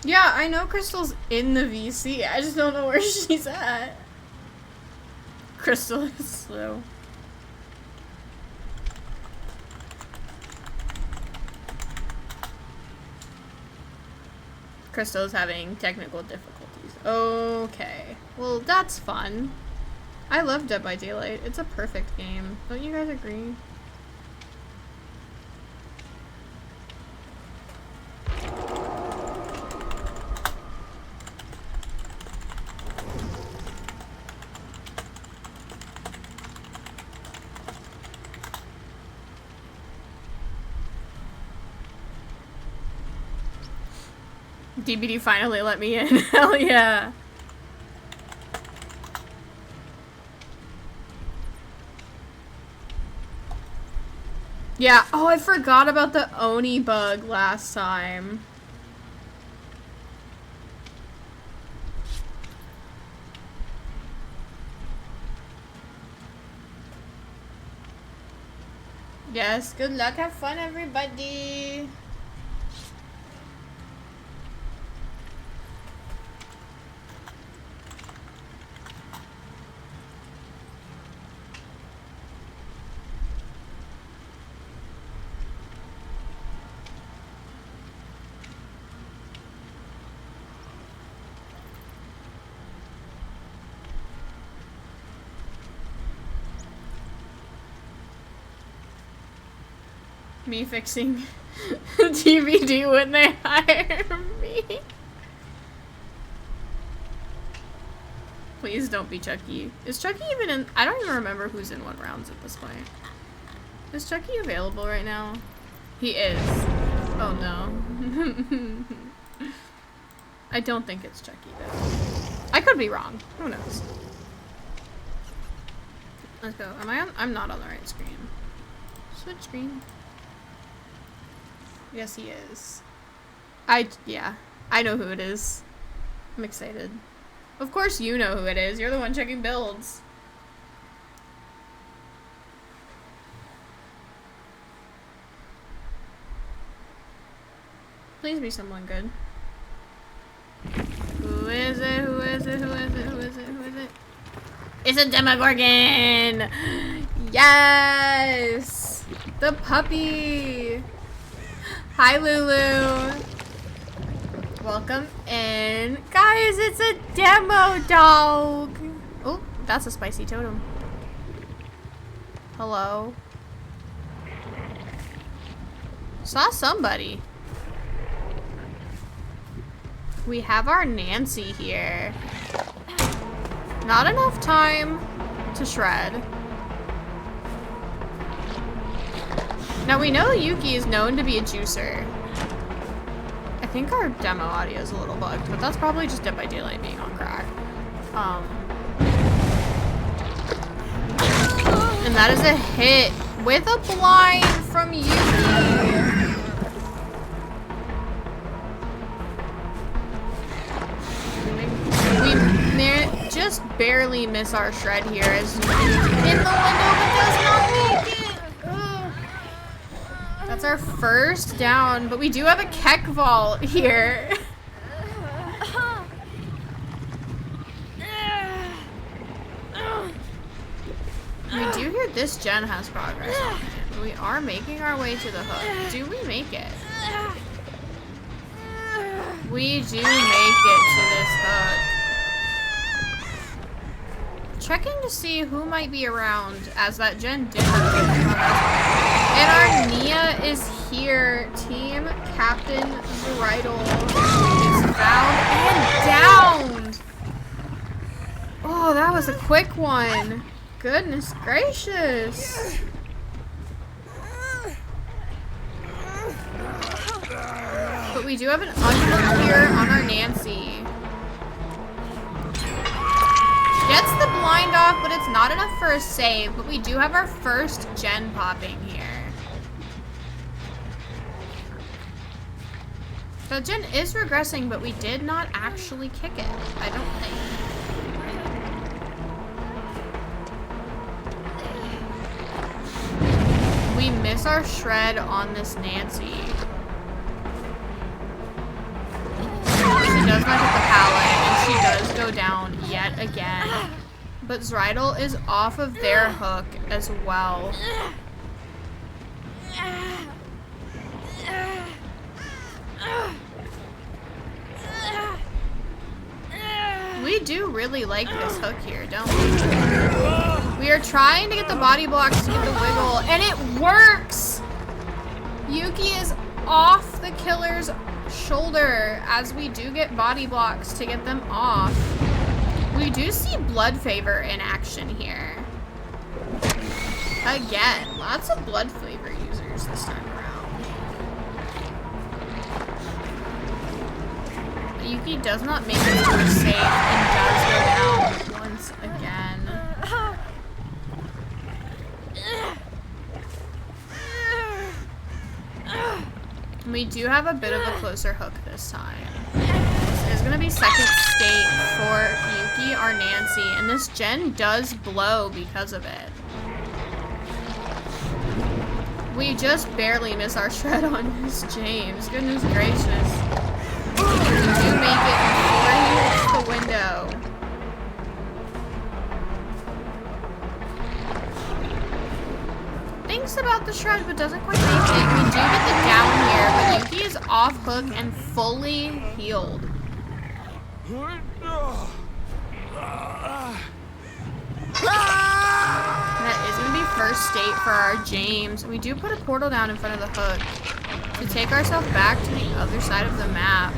Yeah, I know Crystal's in the VC. I just don't know where she's at. Crystal is slow. Crystal is having technical difficulties. Okay. Well, that's fun. I love Dead by Daylight. It's a perfect game. Don't you guys agree? DBD finally let me in. Hell yeah. Yeah, oh, I forgot about the Oni bug last time. Yes, good luck, have fun, everybody. Me fixing DVD when they hire me. Please don't be Chucky. Is Chucky even in? I don't even remember who's in what rounds at this point. Is Chucky available right now? He is. Oh no. I don't think it's Chucky though. I could be wrong. Who knows? Let's go. Am I on? I'm not on the right screen. Switch screen. Yes, he is. Yeah. I know who it is. I'm excited. Of course you know who it is. You're the one checking builds. Please be someone good. Who is it? Who is it? Who is it? Who is it? Who is it? It's a Demogorgon! Yes! The puppy! Hi, Lulu. Welcome in. Guys, it's a demo dog. Oh, that's a spicy totem. Hello. Saw somebody. We have our Nancy here. Not enough time to shred. Now we know Yuki is known to be a juicer. I think our demo audio is a little bugged, but that's probably just Dead by Daylight being on crack. And that is a hit with a blind from Yuki. We just barely miss our shred here as in the window, but does not make it. That's our first down, but we do have a Keck vault here. We do hear this gen has progress on it, but we are making our way to the hook. Do we make it? We do make it to this hook. Checking to see who might be around as that gen did have progress. And our Nia is here. Team Captain Zridle is found and downed. Oh, that was a quick one. Goodness gracious. But we do have an unhook here on our Nancy. Gets the blind off, but it's not enough for a save. But we do have our first gen popping here. The gen is regressing, but we did not actually kick it, I don't think. We miss our shred on this Nancy. She does not hit the pallet, and she does go down yet again. But Zridle is off of their hook as well. We do really like this hook here, don't we? We are trying to get the body blocks to get the wiggle, and it works! Yuki is off the killer's shoulder as we do get body blocks to get them off. We do see Blood Favor in action here. Again, lots of Blood Favor users this time around. Yuki does not make it to a safe and does go down once again. We do have a bit of a closer hook this time. This is going to be second state for Yuki or Nancy, and this gen does blow because of it. We just barely miss our shred on Miss James. Goodness gracious. We do make it before he hits the window. Thinks about the shred, but doesn't quite make it. We do get the down here, but Yuki is off hook and fully healed. That is going to be first state for our James. We do put a portal down in front of the hook to take ourselves back to the other side of the map.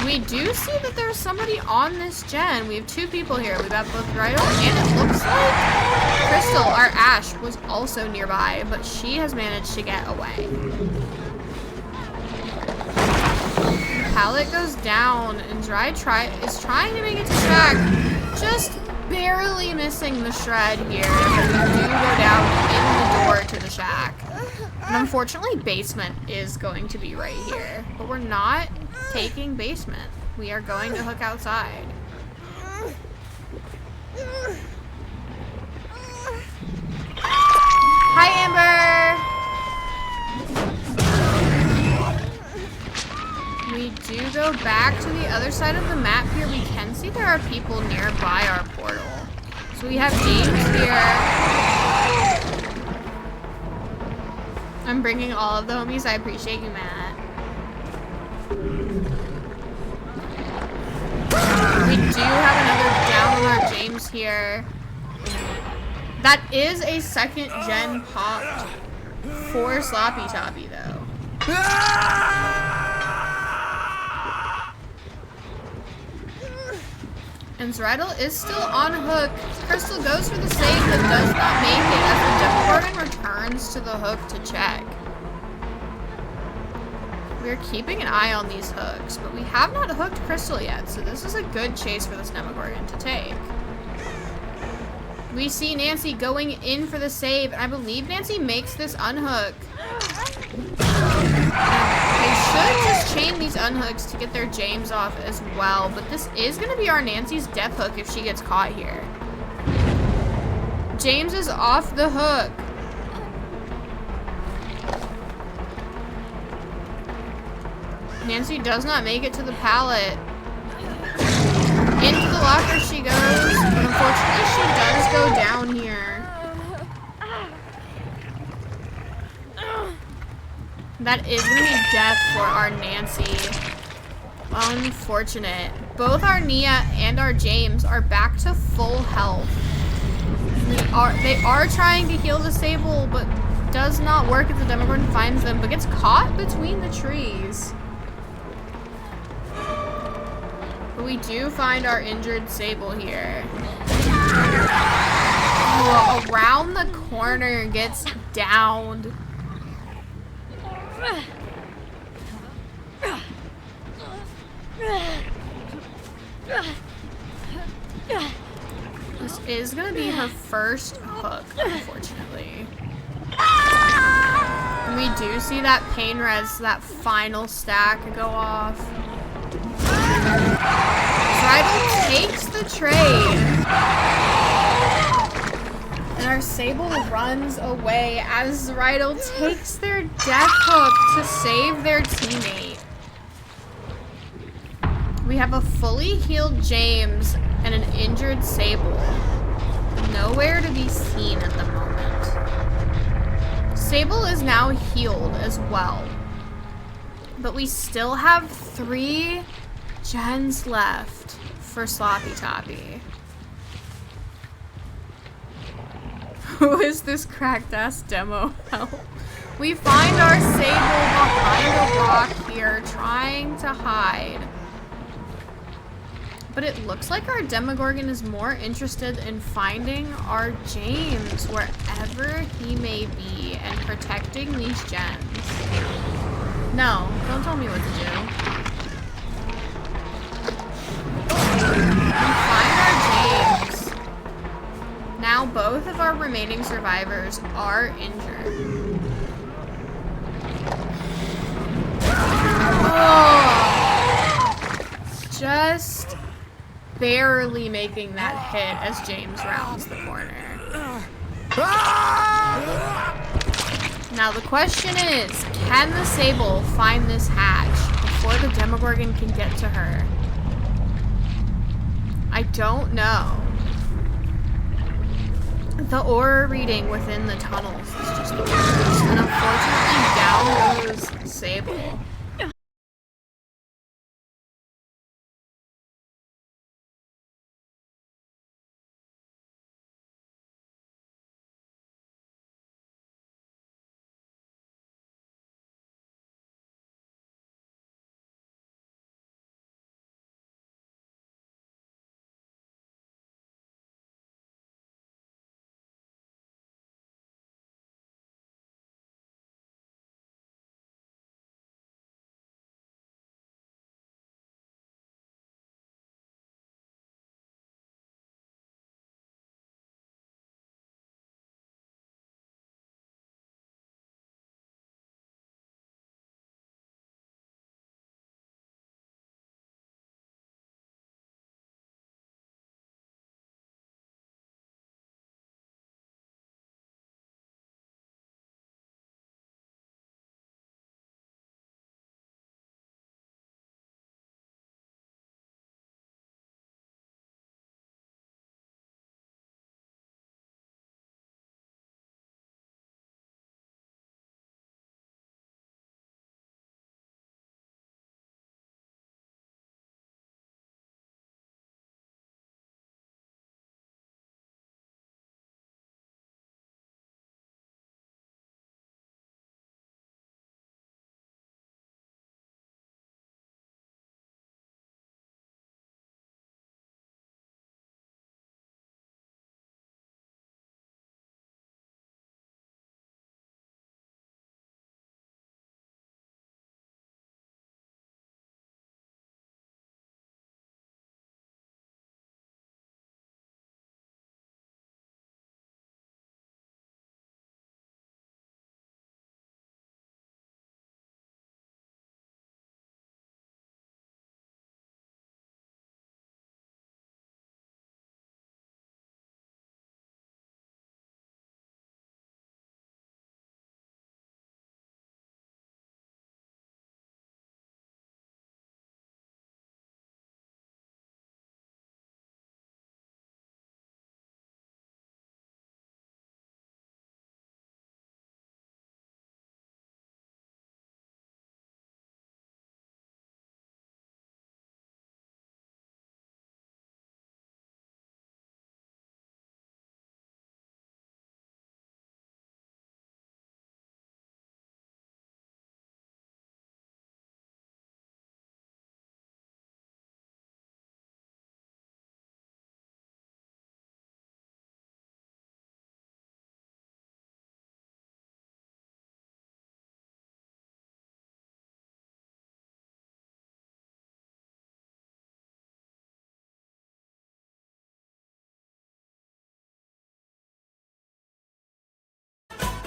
We do see that there's somebody on this gen. We have two people here. We've got both Rydell, and it looks like Crystal, our Ashe, was also nearby, but she has managed to get away. The pallet goes down, and Dry is trying to make it to Shack, just barely missing the shred here. But we do go down in the door to the Shack. And unfortunately, basement is going to be right here, but we're not taking basement. We are going to hook outside. Hi, Amber! We do go back to the other side of the map here. We can see there are people nearby our portal. So we have James here. I'm bringing all of the homies. I appreciate you, Matt. We do have another down on our James here. That is a second gen popped for Sloppy Toppy, though. And Zrydell is still on hook. Crystal goes for the save, but does not make it as the Demogorgon returns to the hook to check. We're keeping an eye on these hooks, but we have not hooked Crystal yet, so this is a good chase for this Demogorgon to take. We see Nancy going in for the save, and I believe Nancy makes this unhook. They should just chain these unhooks to get their James off as well, but this is going to be our Nancy's death hook if she gets caught here. James is off the hook. Nancy does not make it to the pallet. Into the locker she goes, but unfortunately she does go down here. That is going to be death for our Nancy. Unfortunate. Both our Nia and our James are back to full health. They are trying to heal the Sable, but does not work if the Demogorgon finds them, but gets caught between the trees. But we do find our injured Sable here. Oh, around the corner, gets downed. This is gonna be her first hook, unfortunately. And we do see that pain res, that final stack go off. Zrydell takes the trade. And our Sable runs away as Zrydell takes their death hook to save their teammate. We have a fully healed James and an injured Sable. Nowhere to be seen at the moment. Sable is now healed as well. But we still have 3 gens left for Sloppy Toppy. Who is this cracked ass demo? Help. We find our Sable behind a rock here, trying to hide. But it looks like our Demogorgon is more interested in finding our James wherever he may be and protecting these gens. No, don't tell me what to do. We find our James. Now both of our remaining survivors are injured. barely making that hit as James rounds the corner. Now the question is, can the Sable find this hatch before the Demogorgon can get to her? I don't know. The aura reading within the tunnels is just the worst. And unfortunately, down goes Sable.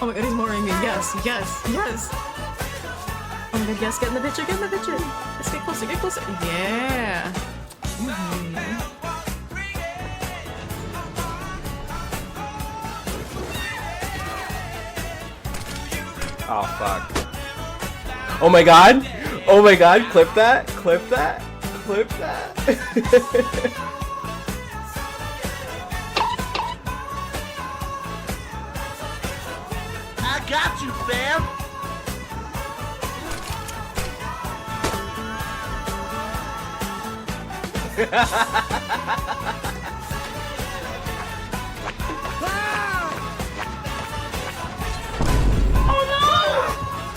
Oh my god, he's mooring me. Yes, yes, yes. Oh my god, yes, get in the picture, get in the picture. Let's get closer, get closer. Yeah. Oh fuck. Oh my god! Oh my god, clip that! Clip that! Clip that! I got you, fam!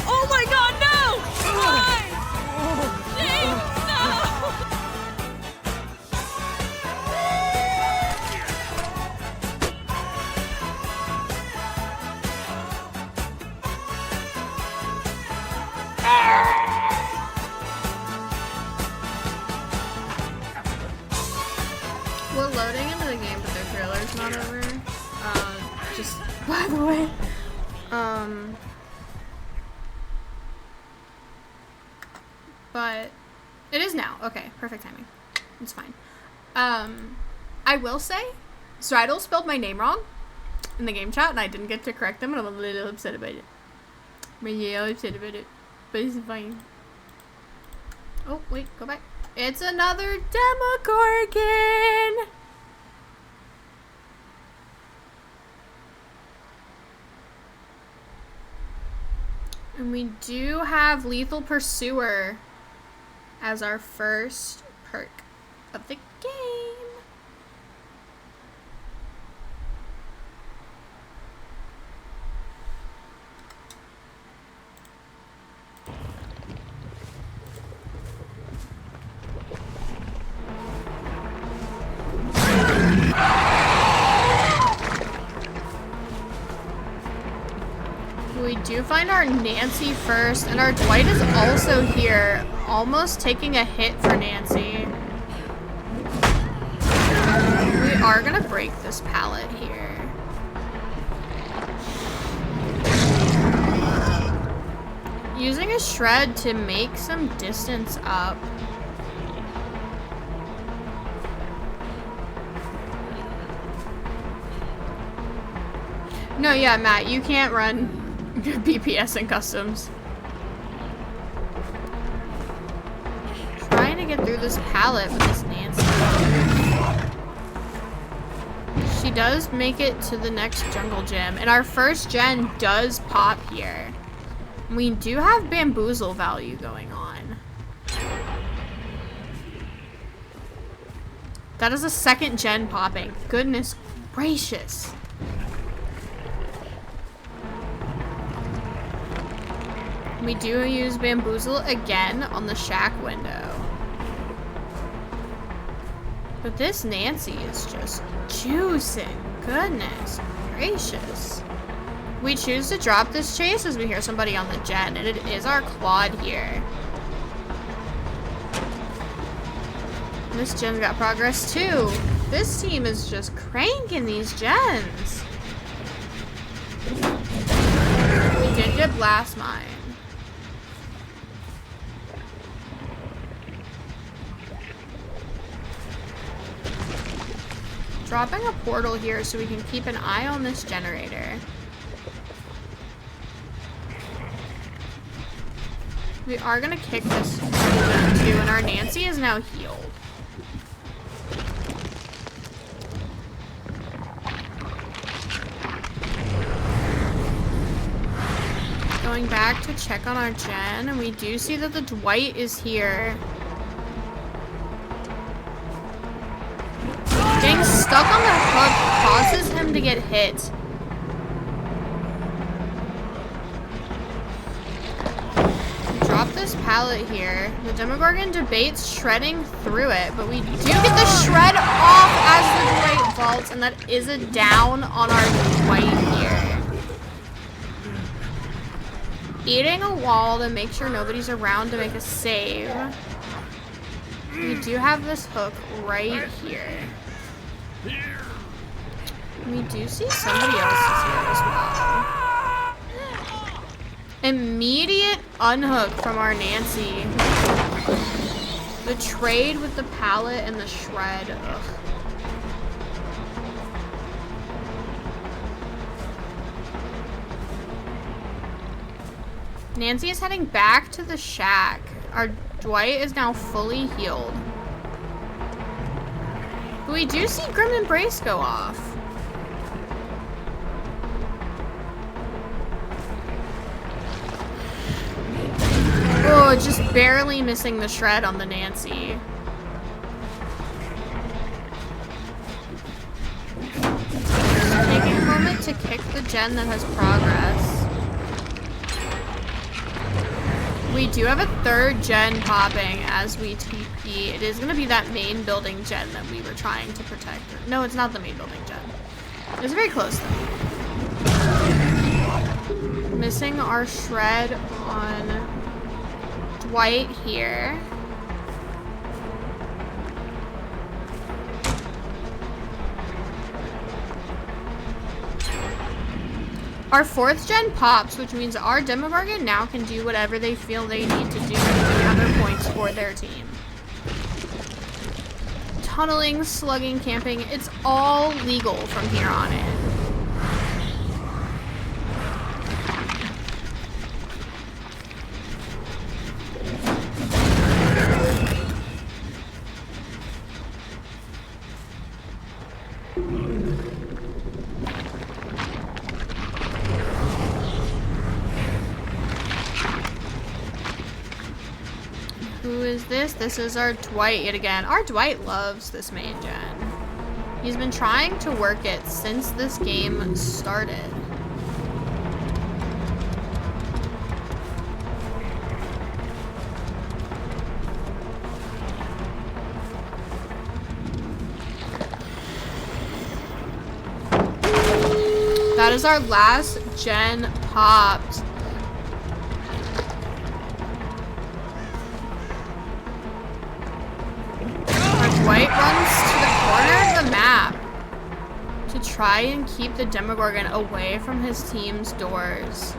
Oh my god, no! Why? James, no! We're loading into the game, but their trailer's not over. Just by the way. But it is now. Okay, perfect timing. It's fine. I will say, Stridle spelled my name wrong in the game chat, and I didn't get to correct them, and I'm a little upset about it. But it's fine. Oh, wait, go back. It's another Demogorgon! And we do have Lethal Pursuer as our first perk of the game. We do find our Nancy first, and our Dwight is also here, almost taking a hit for Nancy. We are gonna break this pallet here. Using a shred to make some distance up. No, yeah, Matt, you can't run BPS and customs. Trying to get through this pallet with this Nancy. She does make it to the next jungle gym, and our first gen does pop here. We do have bamboozle value going on. That is a second gen popping. Goodness gracious. We do use bamboozle again on the shack window. But this Nancy is just juicing. Goodness gracious. We choose to drop this chase as we hear somebody on the gen, and it is our Claude here. And this gen's got progress too. This team is just cranking these gens. We did get blast mine. Dropping a portal here so we can keep an eye on this generator. We are gonna kick this gen too, and our Nancy is now healed. Going back to check on our gen, and we do see that the Dwight is here. Getting stuck on the hook causes him to get hit. Drop this pallet here. The Demogorgon debates shredding through it, but we do get the shred off as the Dwight vaults, and that is a down on our Dwight here. Eating a wall to make sure nobody's around to make a save. We do have this hook right here. We do see somebody else is here as well. Immediate unhook from our Nancy. The trade with the pallet and the shred. Ugh. Nancy is heading back to the shack. Our Dwight is now fully healed. But we do see Grim Embrace go off. Oh, just barely missing the shred on the Nancy. Just taking a moment to kick the gen that has progress. We do have a third gen popping as we TP. It is going to be that main building gen that we were trying to protect. No, it's not the main building gen. It's very close though. Missing our shred on Dwight here. Our fourth gen pops, which means our Demogorgon now can do whatever they feel they need to do to gather points for their team. tunneling, slugging, camping. It's all legal from here on in. Who is this? This is our Dwight yet again. Our Dwight loves this main gen. He's been trying to work it since this game started. That is our last gen popped. Dwight runs to the corner of the map to try and keep the Demogorgon away from his team's doors.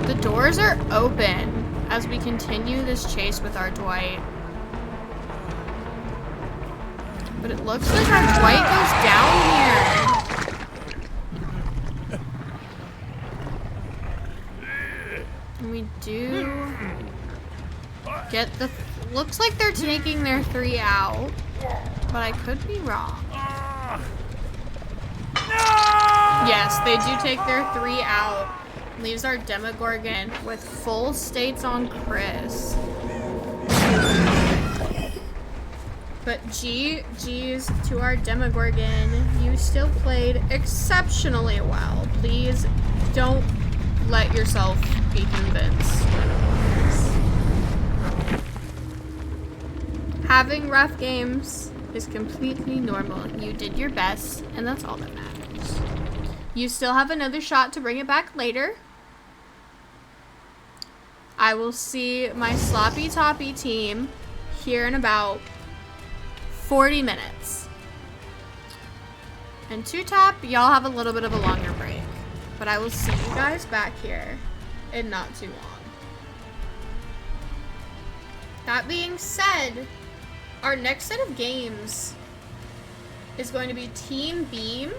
The doors are open as we continue this chase with our Dwight. But it looks like our Dwight goes down here. And we do get the... Looks like they're taking their 3 out, but I could be wrong. Yes, they do take their 3 out. Leaves our Demogorgon with full states on Chris. But GG's to our Demogorgon. You still played exceptionally well. Please don't let yourself be convinced. Having rough games is completely normal. You did your best, and that's all that matters. You still have another shot to bring it back later. I will see my Sloppy Toppy team here in about 40 minutes. And Two Top, y'all have a little bit of a longer break. But I will see you guys back here in not too long. That being said, our next set of games is going to be Team Beam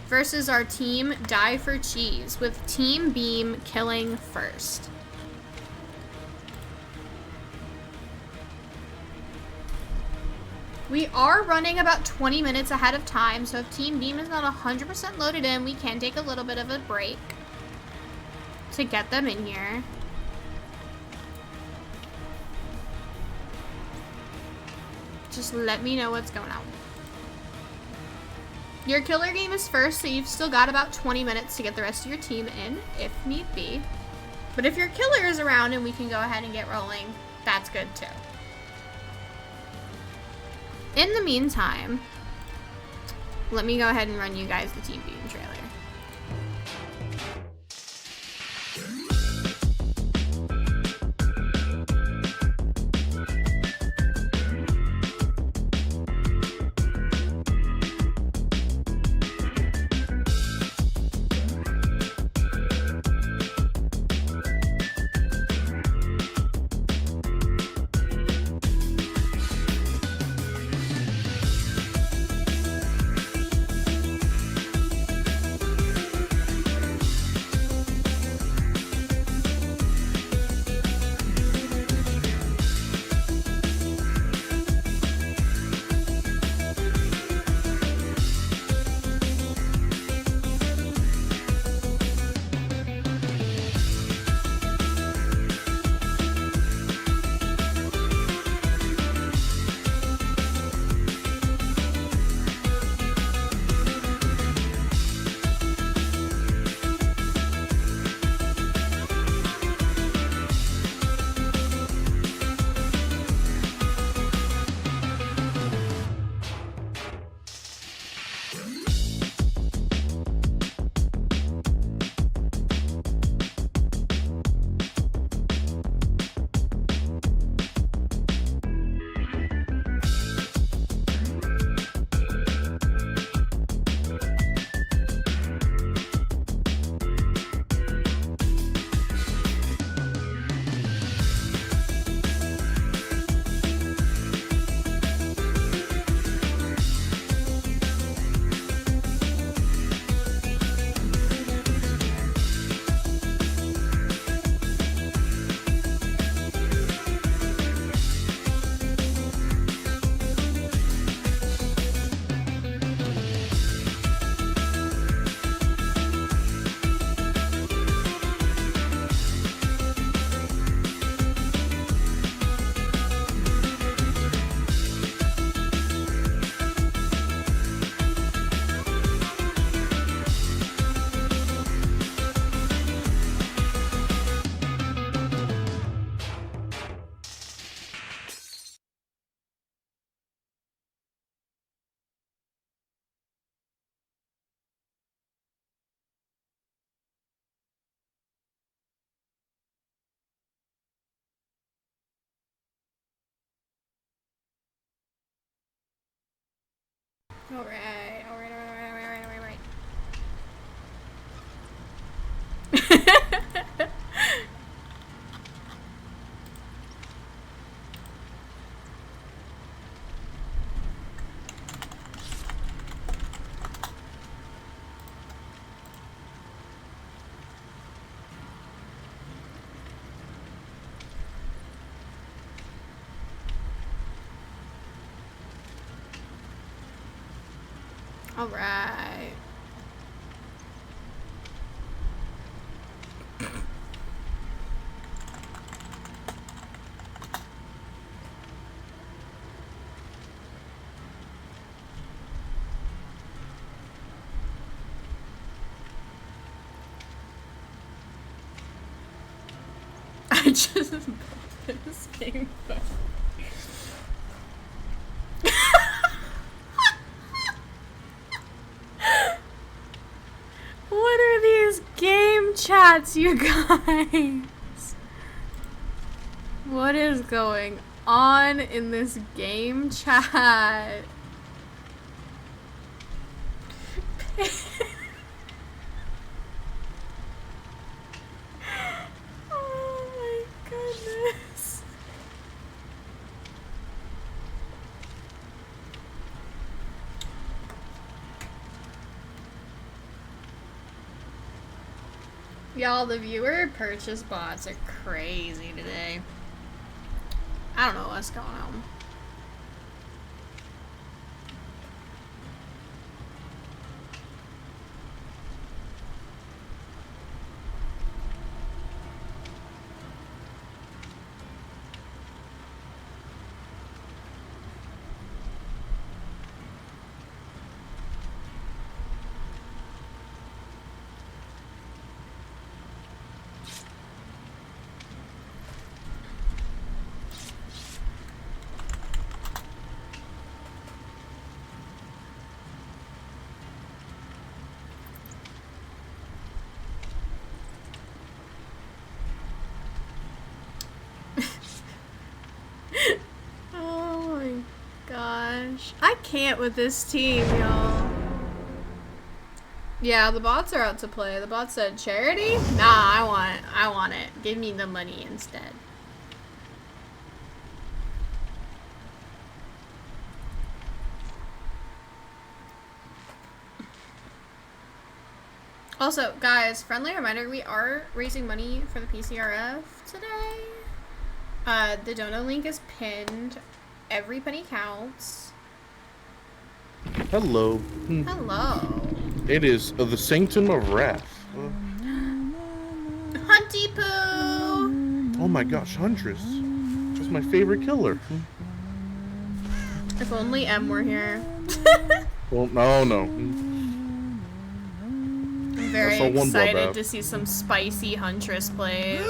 versus our Team Die for Cheese, with Team Beam killing first. We are running about 20 minutes ahead of time, so if Team Beam is not 100% loaded in, we can take a little bit of a break to get them in here. Just let me know what's going on. Your killer game is first, so you've still got about 20 minutes to get the rest of your team in, if need be. But if your killer is around and we can go ahead and get rolling, that's good too. In the meantime, let me go ahead and run you guys the Team Beam trailer. Alright. Alright. I just bought this game. What are these game chats, you guys? What is going on in this game chat? Oh my goodness. Y'all, the viewer purchase bots are crazy today. I don't know what's going on. Oh my gosh. I can't with this team, y'all. Yeah, the bots are out to play. The bot said charity? Nah, I want it. Give me the money instead. Also, guys, friendly reminder, we are raising money for the PCRF today. The dono link is pinned. Every penny counts. Hello. Hello. It is the Sanctum of Wrath. Hunty Poo! Oh my gosh, Huntress. That's my favorite killer. If only M were here. Well, no. I'm very excited to see some spicy Huntress plays.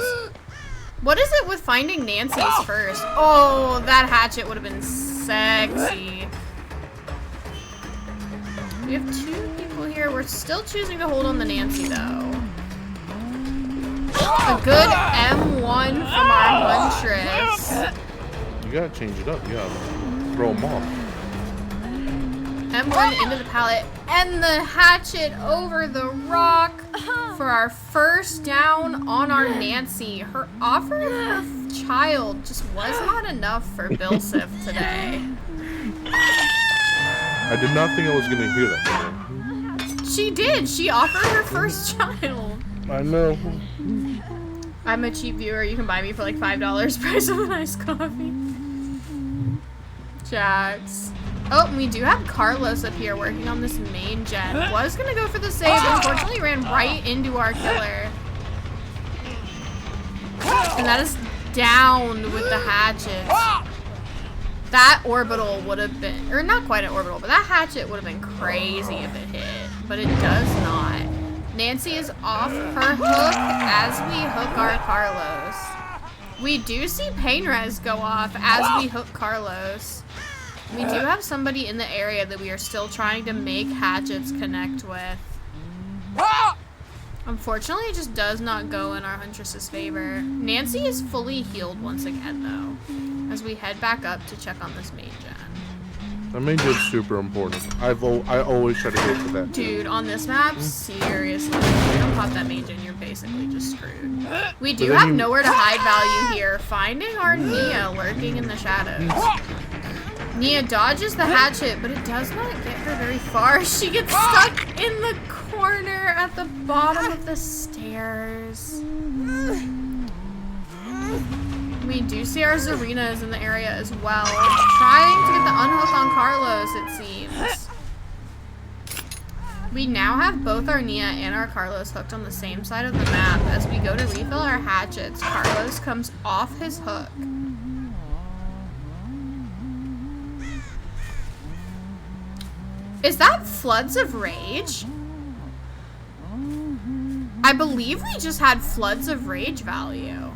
What is it with finding Nancy's first? Oh, that hatchet would have been sexy. We have 2 people here. We're still choosing to hold on the Nancy, though. A good M1 from our Huntress. You gotta change it up. You gotta throw them off. M1 into the pallet, and the hatchet over the rock for our first down on our Nancy. Her offer of her child just was not enough for Bilsif today. I did not think I was gonna hear that. She did. She offered her first child. I know. I'm a cheap viewer. You can buy me for like $5 price of an iced coffee. Jax. Oh, we do have Carlos up here working on this main gen. Was gonna go for the save, unfortunately ran right into our killer. And that is down with the hatchet. That orbital would have been, or not quite an orbital, but that hatchet would have been crazy if it hit, but it does not. Nancy is off her hook as we hook our Carlos. We do see pain res go off as we hook Carlos. We do have somebody in the area that we are still trying to make hatchets connect with. Unfortunately, it just does not go in our Huntress's favor. Nancy is fully healed once again, though, as we head back up to check on this main gen. That main gen's super important. I always try to go for that. Dude, on this map, seriously, if you don't pop that main gen, you're basically just screwed. We do have nowhere to hide value here. Finding our Nia lurking in the shadows. Nia dodges the hatchet, but it does not get her very far. She gets stuck in the corner at the bottom of the stairs. We do see our Zarina is in the area as well, trying to get the unhook on Carlos, it seems. We now have both our Nia and our Carlos hooked on the same side of the map. As we go to refill our hatchets, Carlos comes off his hook. Is that Floods of Rage? I believe we just had Floods of Rage value.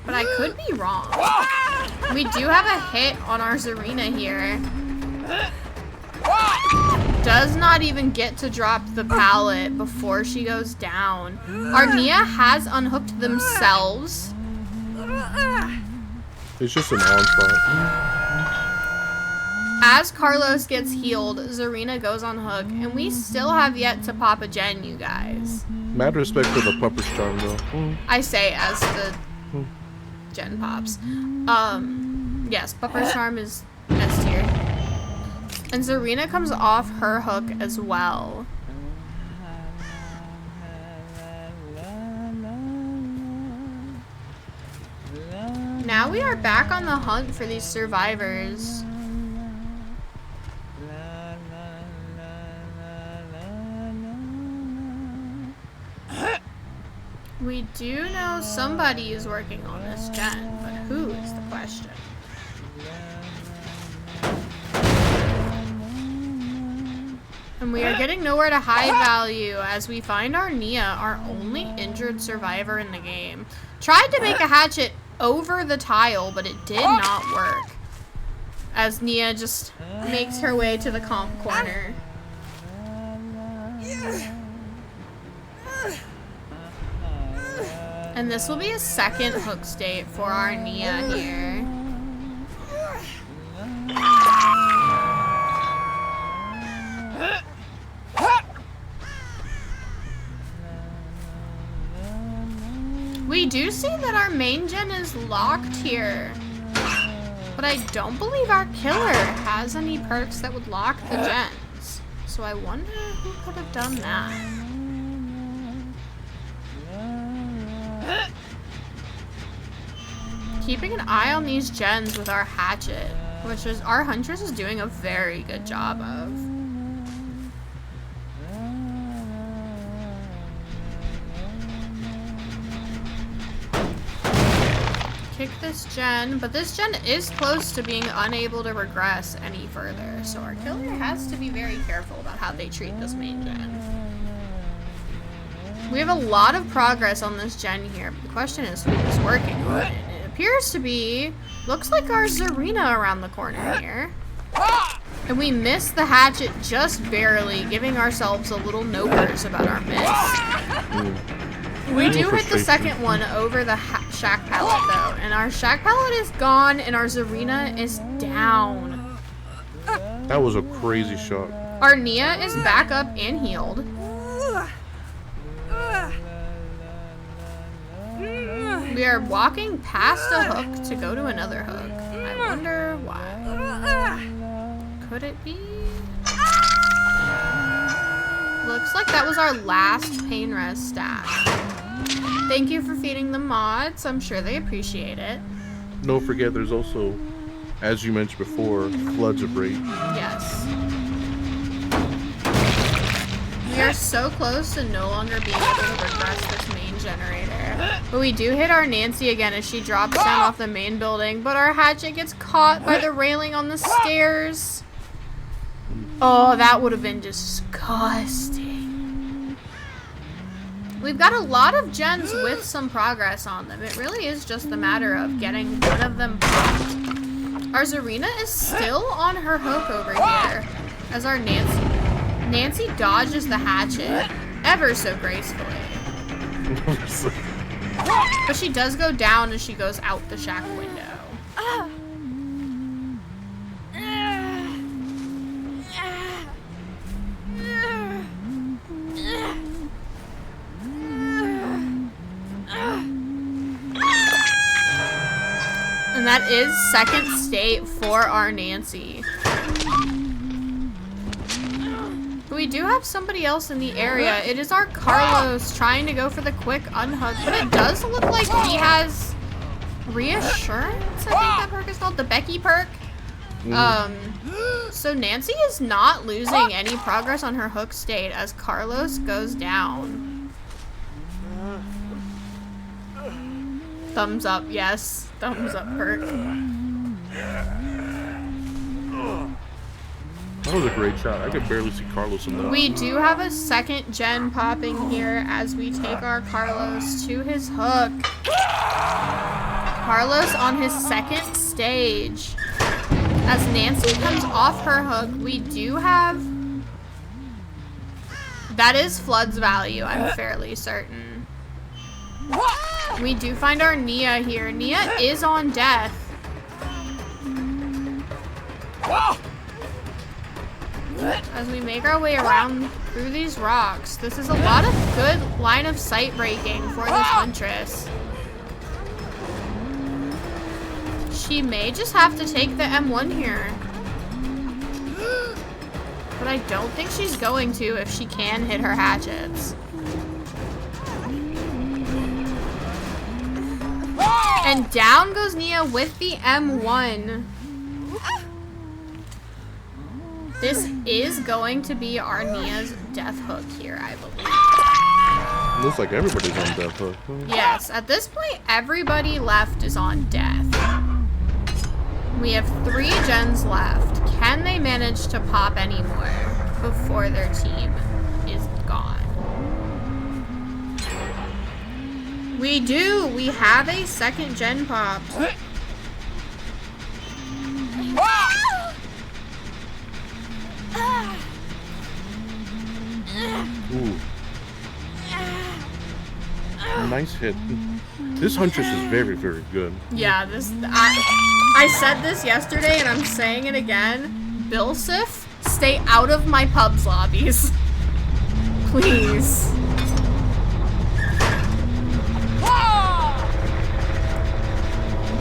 But I could be wrong. We do have a hit on our Zarina here. Does not even get to drop the pallet before she goes down. Our Nia has unhooked themselves. It's just an onslaught. As Carlos gets healed, Zarina goes on hook, and we still have yet to pop a gen, you guys. Mad respect for the Pupper's Charm, though. I say as the gen pops. Yes, Pupper's Charm is S tier. And Zarina comes off her hook as well. Now we are back on the hunt for these survivors. We do know somebody is working on this gen, but who is the question? And we are getting nowhere to hide value as we find our Nia, our only injured survivor in the game. Tried to make a hatchet over the tile, but it did not work. As Nia just makes her way to the comp corner. And this will be a second hook state for our Nia here. We do see that our main gen is locked here. But I don't believe our killer has any perks that would lock the gens. So I wonder who could have done that. Keeping an eye on these gens with our hatchet, which is our Huntress is doing a very good job of. Kick this gen, but this gen is close to being unable to regress any further, so our killer has to be very careful about how they treat this main gen. We have a lot of progress on this gen here, but the question is who is working on it. It appears to be, looks like our Zarina around the corner here. And we missed the hatchet just barely, giving ourselves a little nopers about our miss. We do hit the second one over the shack pallet though, and our shack pallet is gone and our Zarina is down. That was a crazy shot. Our Nia is back up and healed. We are walking past a hook to go to another hook. I wonder why. Could it be? Looks like that was our last pain res stack. Thank you for feeding the mods. I'm sure they appreciate it. Don't forget, there's also, as you mentioned before, Floods of Rage. Yes. We are so close to no longer being able to regress this main generator. But we do hit our Nancy again as she drops down off the main building, but our hatchet gets caught by the railing on the stairs. Oh, that would have been disgusting. We've got a lot of gens with some progress on them. It really is just a matter of getting one of them popped. Our Zarina is still on her hook over here as our Nancy dodges the hatchet ever so gracefully. But she does go down as she goes out the shack window. And that is second state for our Nancy. But we do have somebody else in the area. It is our Carlos trying to go for the quick unhook, but it does look like he has reassurance, I think that perk is called, the Becky perk. So Nancy is not losing any progress on her hook state as Carlos goes down. Thumbs up, yes. Thumbs up perk. That was a great shot. I could barely see Carlos in that. We do have a second gen popping here as we take our Carlos to his hook. Carlos on his second stage. As Nancy comes off her hook, we do have... That is Flood's value, I'm fairly certain. We do find our Nia here. Nia is on death. As we make our way around through these rocks, this is a lot of good line of sight breaking for this Huntress. She may just have to take the M1 here. But I don't think she's going to if she can hit her hatchets. And down goes Nia with the M1. This is going to be our Nia's death hook here, I believe. Looks like everybody's on death hook. Yes, at this point, everybody left is on death. We have 3 gens left. Can they manage to pop any more before their team is gone? We do! We have a second gen pop. Ooh. Nice hit. This Huntress is very, very good. Yeah, this... I said this yesterday and I'm saying it again. Bilsif, stay out of my pubs lobbies. Please.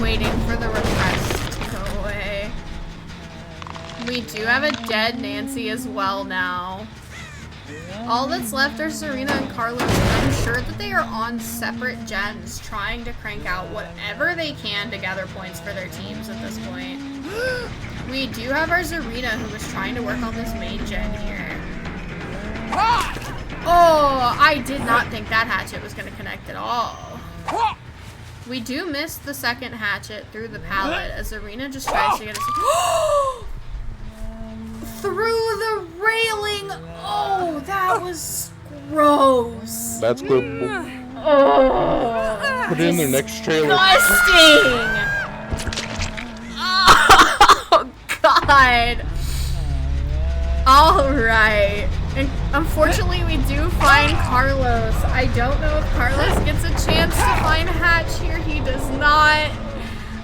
Waiting for the request to go away. We do have a dead Nancy as well now. All that's left are Serena and Carlos, and I'm sure that they are on separate gens trying to crank out whatever they can to gather points for their teams at this point. We do have our Zarina who was trying to work on this main gen here. Oh, I did not think that hatchet was going to connect at all. We do miss the second hatchet through the pallet as Zarina just tries to get us... Through the railing! Oh, that was gross. That's clippable. Oh, Put it in their next trailer. Disgusting! Oh, God. Alright. Unfortunately, we do find Carlos. I don't know if Carlos gets a chance to find Hatch here. He does not.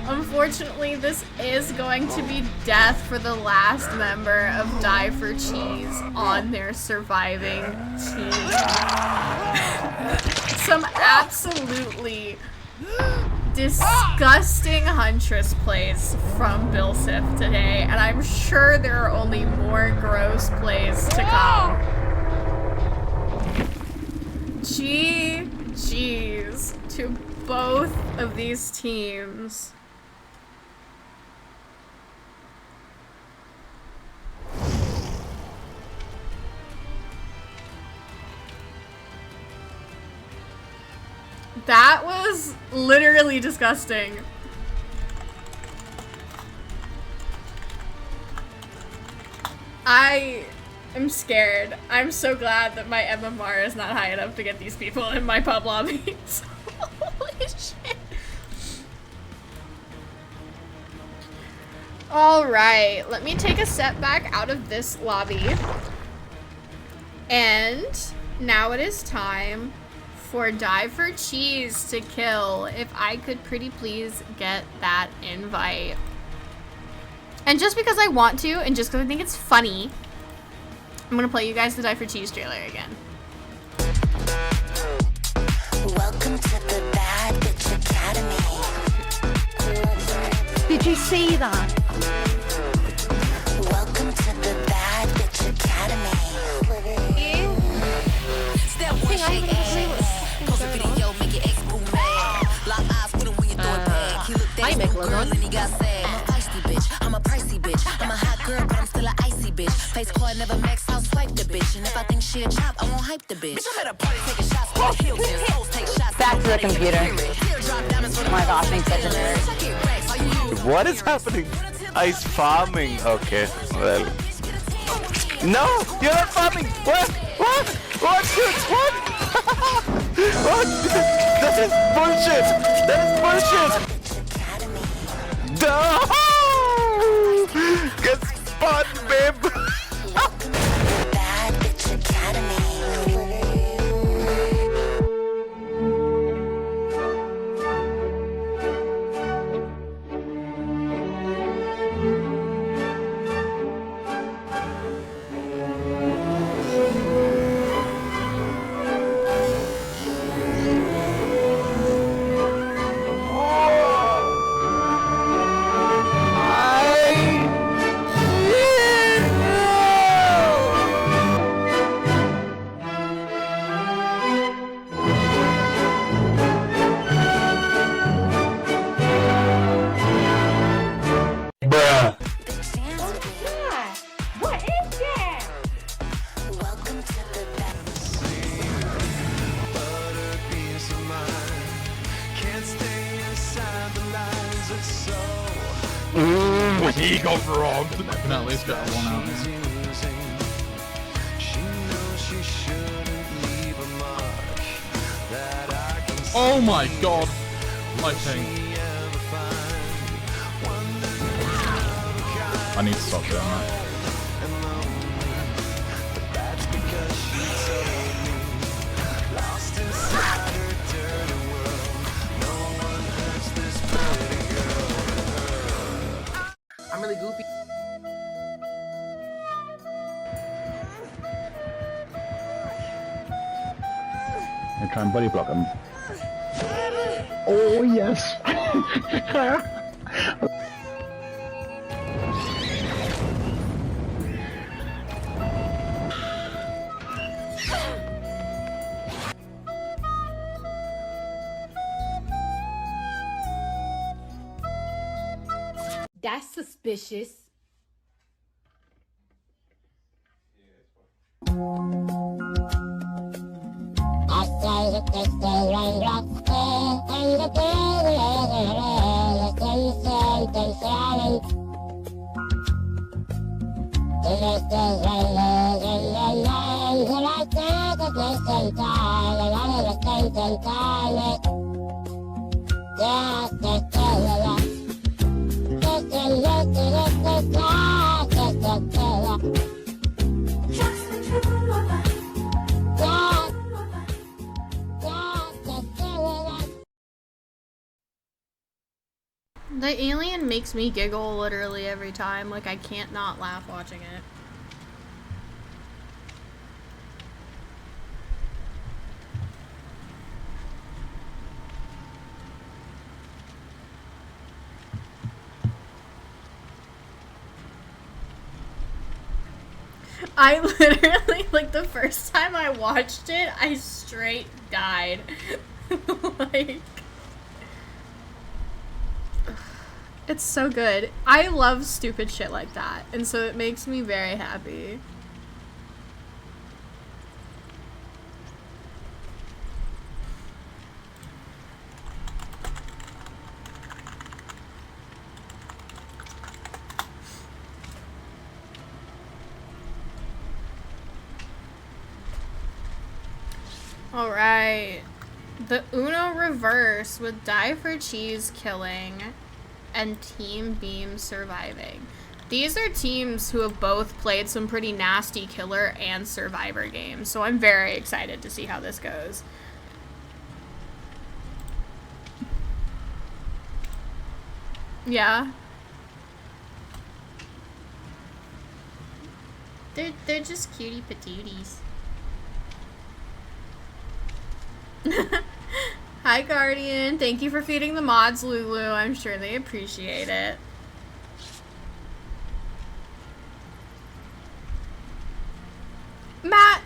Unfortunately, this is going to be death for the last member of Die for Cheese on their surviving team. Some absolutely disgusting Huntress plays from Bilsif today, and I'm sure there are only more gross plays to come. GG's to both of these teams. That was literally disgusting. I am scared. I'm so glad that my MMR is not high enough to get these people in my pub lobbies. Holy shit. Alright, let me take a step back out of this lobby. And now it is time for Die for Cheese to kill. If I could pretty please get that invite. And just because I want to, and just because I think it's funny, I'm gonna play you guys the Die for Cheese trailer again. Welcome to the Bad Bitch Academy. Did you see that? Welcome to the Bad Bitch Academy. Step one, shake ass. Post a video, make your ex boo mad. Lock eyes with him when you throw it back. He looked at his girl and he got sad. I'm a feisty bitch, I'm a pricey bitch. I'm a hot girl, but I'm still an icy bitch. Face card never max, I'll swipe the bitch. And if I think she a chop, I won't hype the bitch. Bitch, I'm at a party taking shots with the Hiltons. Hoes take shots. Back to the computer. Oh my gosh, I'm such a nerd. What is happening? Ice farming. Okay, well. No, you're not farming. What? What? What? What? What? That is bullshit. That is bullshit. No! Get spun, babe. Bad Bitch Academy. What is that? Welcome to the Bad. He got robbed. Definitely, it's got one out. Oh my god! Lighting. I need to stop doing that. I'm really goofy. And try and buddy block him. Oh yes! That's suspicious. The alien makes me giggle literally every time. Like, I can't not laugh watching it. I literally, like, the first time I watched it, I straight died. Like... It's so good. I love stupid shit like that, and so it makes me very happy. Alright. The Uno reverse with Die for Cheese killing and Team Beam surviving. These are teams who have both played some pretty nasty killer and survivor games, so I'm very excited to see how this goes. Yeah. They're just cutie patooties. Hi, Guardian. Thank you for feeding the mods, Lulu. I'm sure they appreciate it. Matt!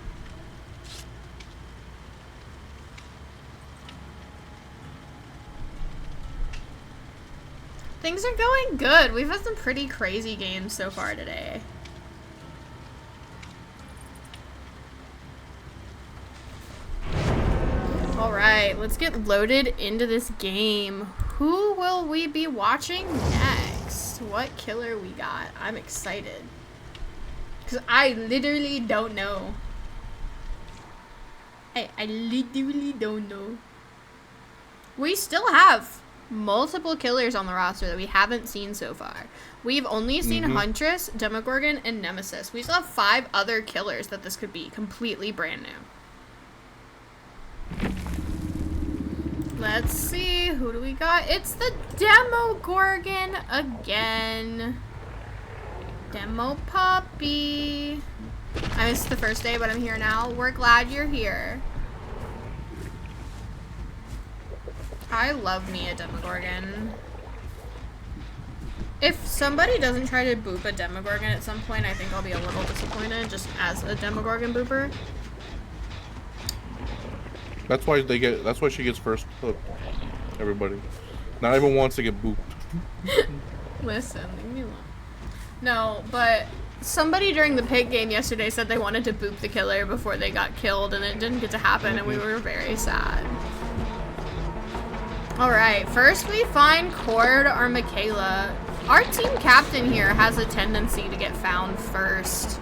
Things are going good. We've had some pretty crazy games so far today. Alright, let's get loaded into this game. Who will we be watching next? What killer we got? I'm excited. Because I literally don't know. I literally don't know. We still have multiple killers on the roster that we haven't seen so far. We've only seen Huntress, Demogorgon, and Nemesis. We still have 5 other killers that this could be completely brand new. Let's see, who do we got? It's the Demogorgon again. Demo puppy. I missed the first day, but I'm here now. We're glad you're here. I love me a Demogorgon. If somebody doesn't try to boop a Demogorgon at some point, I think I'll be a little disappointed just as a Demogorgon booper. That's why she gets first hooked. Everybody. Not even wants to get booped. Listen, leave me alone. No, but somebody during the pig game yesterday said they wanted to boop the killer before they got killed, and it didn't get to happen, and we were very sad. Alright, first we find Cord or Michaela. Our team captain here has a tendency to get found first.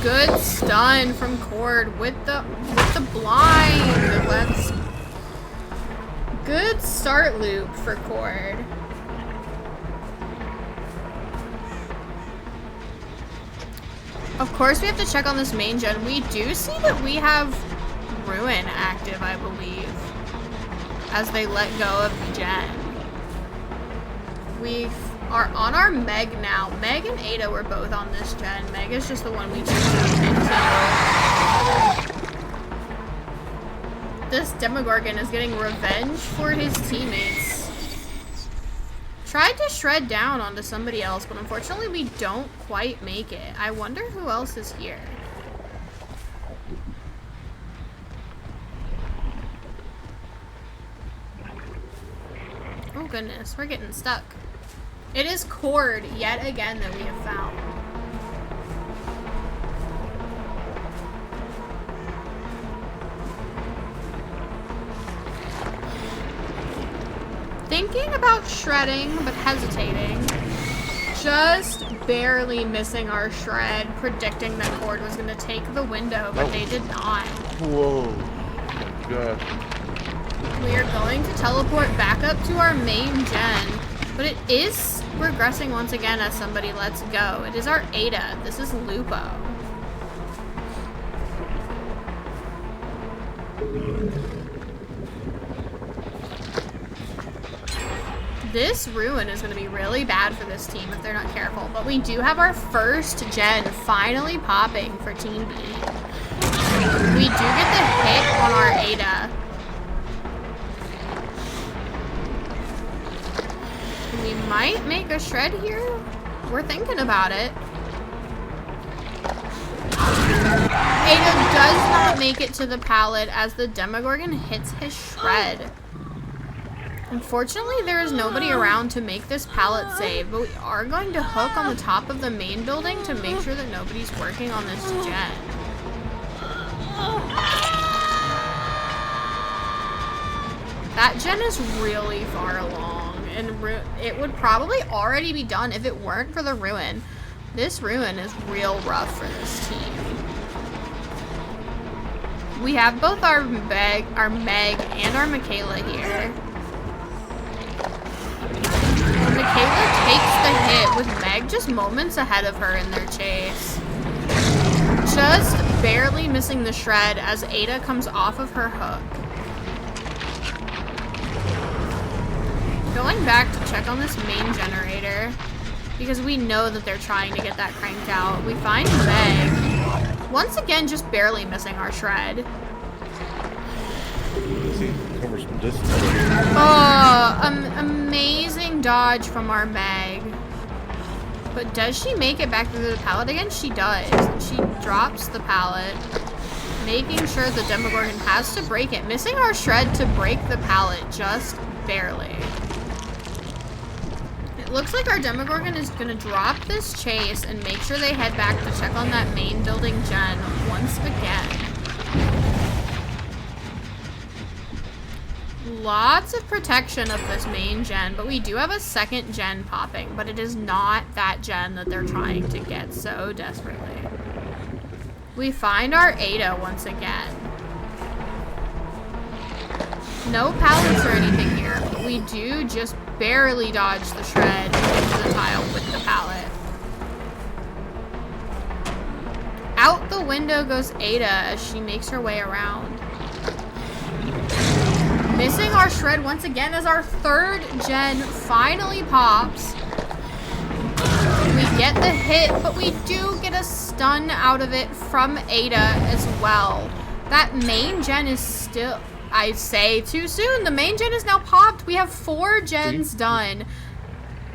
Good stun from Cord with the blind. Let's good start loop for Cord. Of course we have to check on this main gen. We do see that we have Ruin active, I believe, as they let go of Jen. We are on our Meg now. Meg and Ada were both on this gen. Meg is just the one we choose to. This Demogorgon is getting revenge for his teammates. Tried to shred down onto somebody else, but unfortunately we don't quite make it. I wonder who else is here. Oh goodness, we're getting stuck. It is Cord yet again that we have found. Thinking about shredding, but hesitating. Just barely missing our shred, predicting that Cord was going to take the window, but they did not. Whoa. God. We are going to teleport back up to our main gen, but it is regressing once again as somebody lets go. It is our Ada. This is Lupo. This Ruin is going to be really bad for this team if they're not careful, but we do have our first gen finally popping for Team B. We do get the hit on our Ada. We might make a shred here. We're thinking about it. Ada does not make it to the pallet as the Demogorgon hits his shred. Unfortunately, there is nobody around to make this pallet save, but we are going to hook on the top of the main building to make sure that nobody's working on this gen. That gen is really far along, and it would probably already be done if it weren't for the Ruin. This Ruin is real rough for this team. We have both our Meg and our Michaela here. Michaela takes the hit with Meg just moments ahead of her in their chase. Just barely missing the shred as Ada comes off of her hook. Going back to check on this main generator, because we know that they're trying to get that cranked out. We find Meg, once again just barely missing our shred. Oh, amazing dodge from our Meg. But does she make it back through the pallet again? She does. She drops the pallet, making sure the Demogorgon has to break it, missing our shred to break the pallet just barely. It looks like our Demogorgon is gonna drop this chase and make sure they head back to check on that main building gen once again. Lots of protection of this main gen, but we do have a second gen popping, but it is not that gen that they're trying to get so desperately. We find our Ada once again. No pallets or anything here, but we do just barely dodge the shred into the tile with the pallet. Out the window goes Ada as she makes her way around. Missing our shred once again as our third gen finally pops. We get the hit, but we do get a stun out of it from Ada as well. That main gen is still, I say too soon. The main gen is now popped. We have 4 gens done.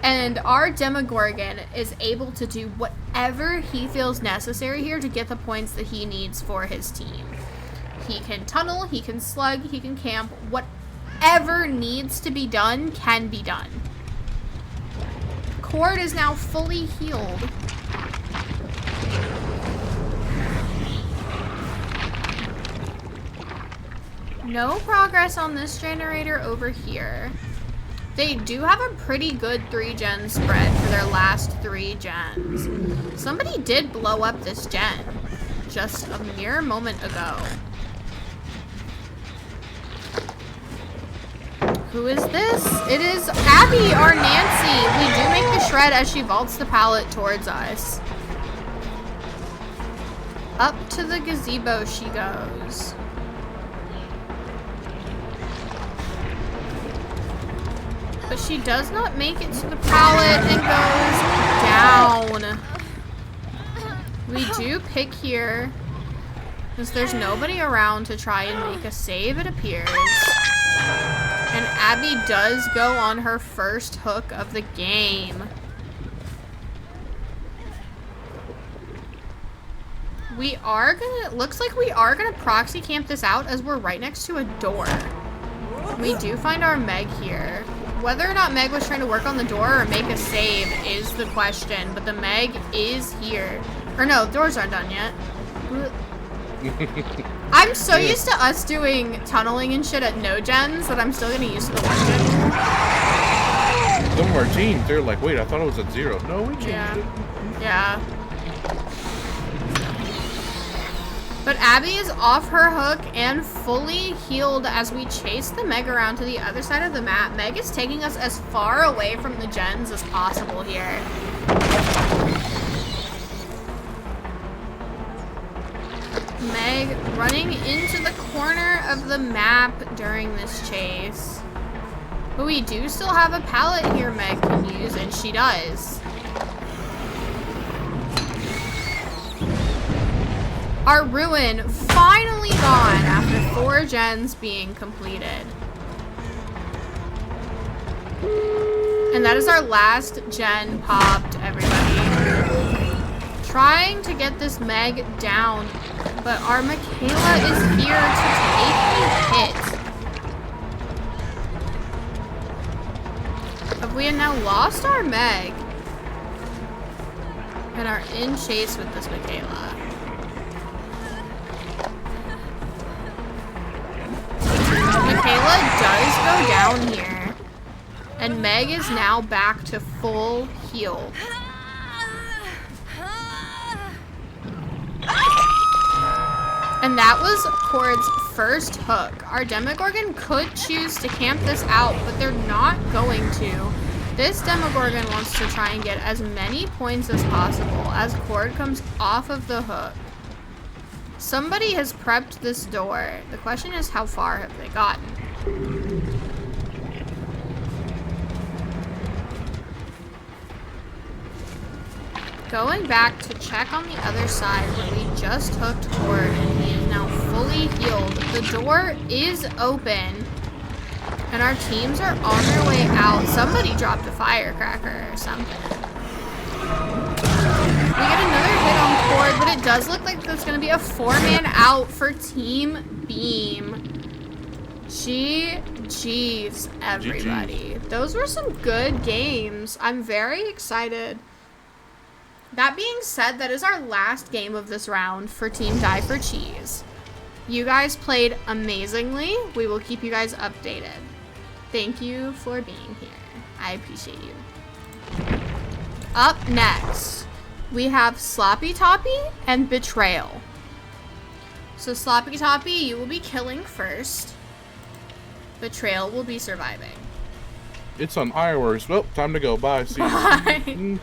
And our Demogorgon is able to do whatever he feels necessary here to get the points that he needs for his team. He can tunnel, he can slug, he can camp. Whatever needs to be done can be done. Cord is now fully healed. No progress on this generator over here. They do have a pretty good 3-gen spread for their last 3 gens. Somebody did blow up this gen just a mere moment ago. Who is this? It is Abby, our Nancy. We do make the shred as she vaults the pallet towards us. Up to the gazebo she goes. But she does not make it to the pallet and goes down. We do pick here, because there's nobody around to try and make a save, it appears. And Abby does go on her first hook of the game. We are gonna, looks like we are gonna proxy camp this out as we're right next to a door. We do find our Meg here. Whether or not Meg was trying to work on the door or make a save is the question, but the Meg is here. Or no, doors aren't done yet. I'm so used to us doing tunneling and shit at no gens that I'm still getting used to the 1 gen. Some of our teams, they're like, wait, I thought it was at 0. No, we changed it. Yeah. But Abby is off her hook and fully healed as we chase the Meg around to the other side of the map. Meg is taking us as far away from the gens as possible here. Meg running into the corner of the map during this chase. But we do still have a pallet here Meg can use, and she does. Our ruin finally gone after 4 gens being completed. And that is our last gen popped, everybody. Trying to get this Meg down, but our Michaela is here to take a hit. But we have now lost our Meg and are in chase with this Michaela. Michaela does go down here, and Meg is now back to full heal. And that was Cord's first hook. Our Demogorgon could choose to camp this out, but they're not going to. This Demogorgon wants to try and get as many points as possible as Cord comes off of the hook. Somebody has prepped this door. The question is, how far have they gotten? going back to check on the other side where we just hooked Cord and he is now fully healed. The door is open and our teams are on their way out. Somebody dropped a firecracker or something. We get another hit on Cord, but it does look like there's going to be a 4-man out for Team Beam. GG's, everybody. GG. Those were some good games. I'm very excited. That being said, that is our last game of this round for Team Die for Cheese. You guys played amazingly. We will keep you guys updated. Thank you for being here. I appreciate you. Up next, we have Sloppy Toppy and Betrayal. So Sloppy Toppy, you will be killing first. Betrayal will be surviving. It's on iWorks. Well, time to go. Bye. See you. Bye.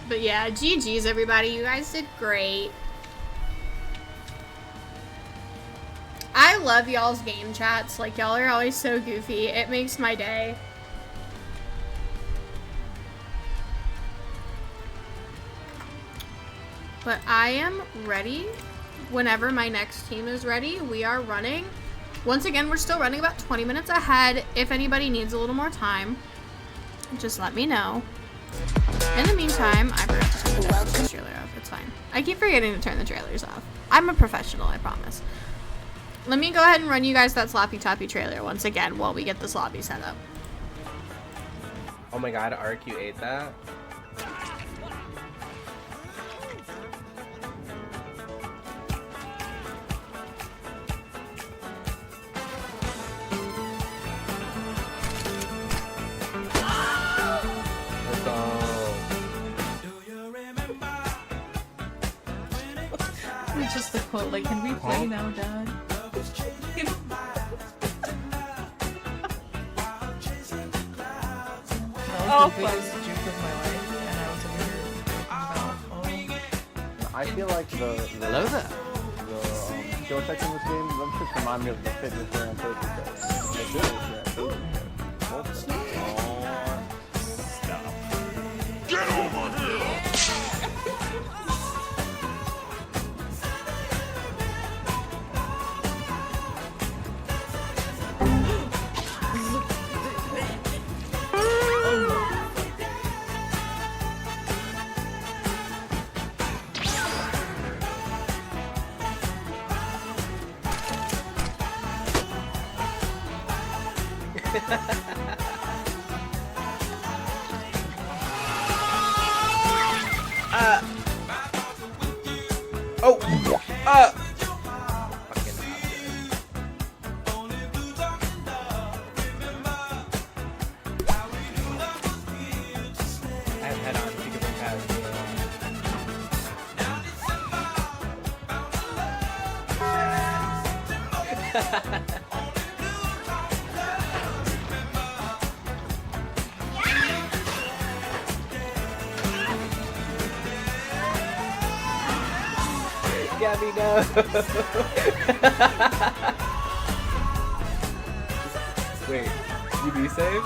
But yeah, GG's everybody. You guys did great. I love y'all's game chats. Like, y'all are always so goofy. It makes my day. But I am ready whenever my next team is ready. We are running. Once again, we're still running about 20 minutes ahead. If anybody needs a little more time, just let me know. In the meantime, I forgot to turn the trailer off. It's fine. I keep forgetting to turn the trailers off. I'm a professional, I promise. Let me go ahead and run you guys that Sloppy Toppy trailer once again while we get this lobby set up. Oh my god, RQ ate that? Just the quote, like, can we play now, Dad? That was the biggest juke of my life, and I was over here thinking about, I feel like the skill checks in this game, them just remind me of the fitness there and safety checks. Get over here! Gabby, no. Wait, you be safe?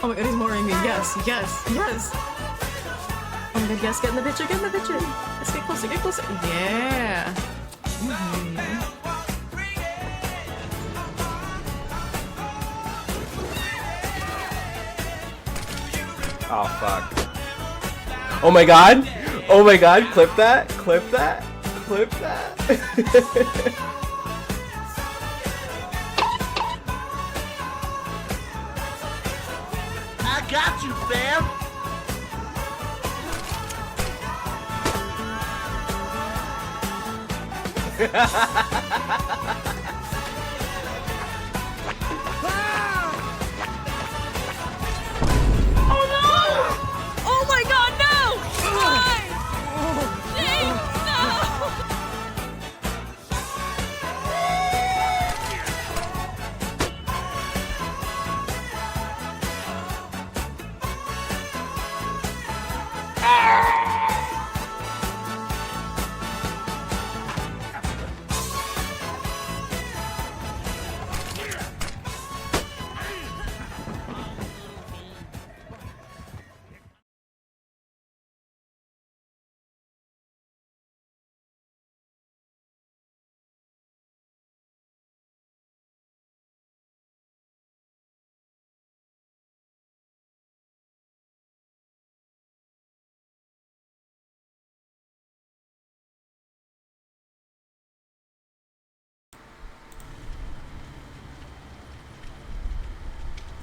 oh my god, he's mooring me. Yes, yes, yes. Oh my god, yes, get in the picture, get in the picture. Let's get closer, get closer. Yeah. Oh fuck. Oh my god! Oh my god, clip that! Clip that! Clip that! I got you, fam!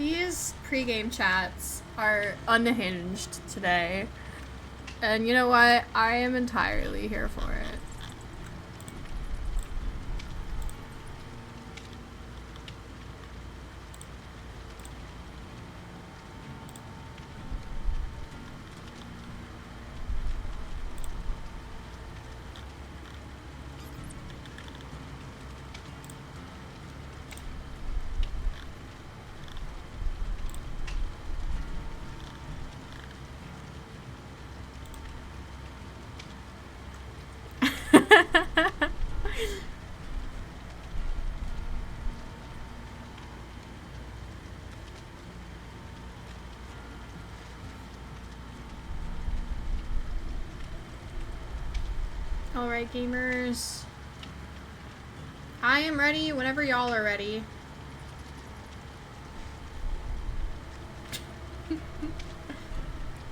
These pregame chats are unhinged today. And you know what? I am entirely here for it. Alright, gamers. I am ready whenever y'all are ready.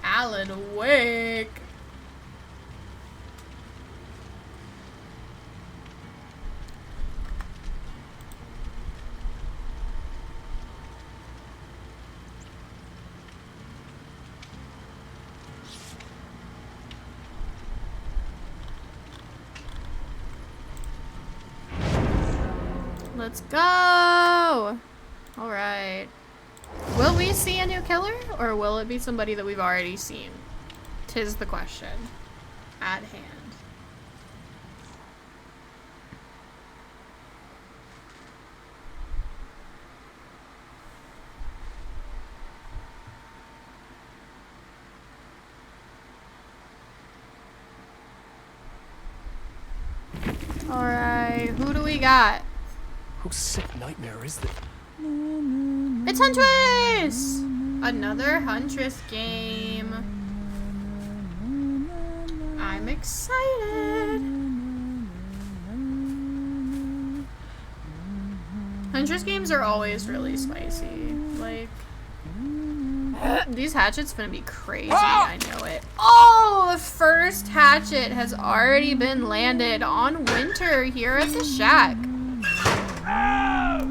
Alan Wake. Let's go! Alright. Will we see a new killer, or will it be somebody that we've already seen? 'Tis the question at hand. Alright, who do we got? Whose sick nightmare is this? It's Huntress! Another Huntress game. I'm excited. Huntress games are always really spicy. Like, these hatchets gonna be crazy, I know it. Oh, the first hatchet has already been landed on Winter here at the shack.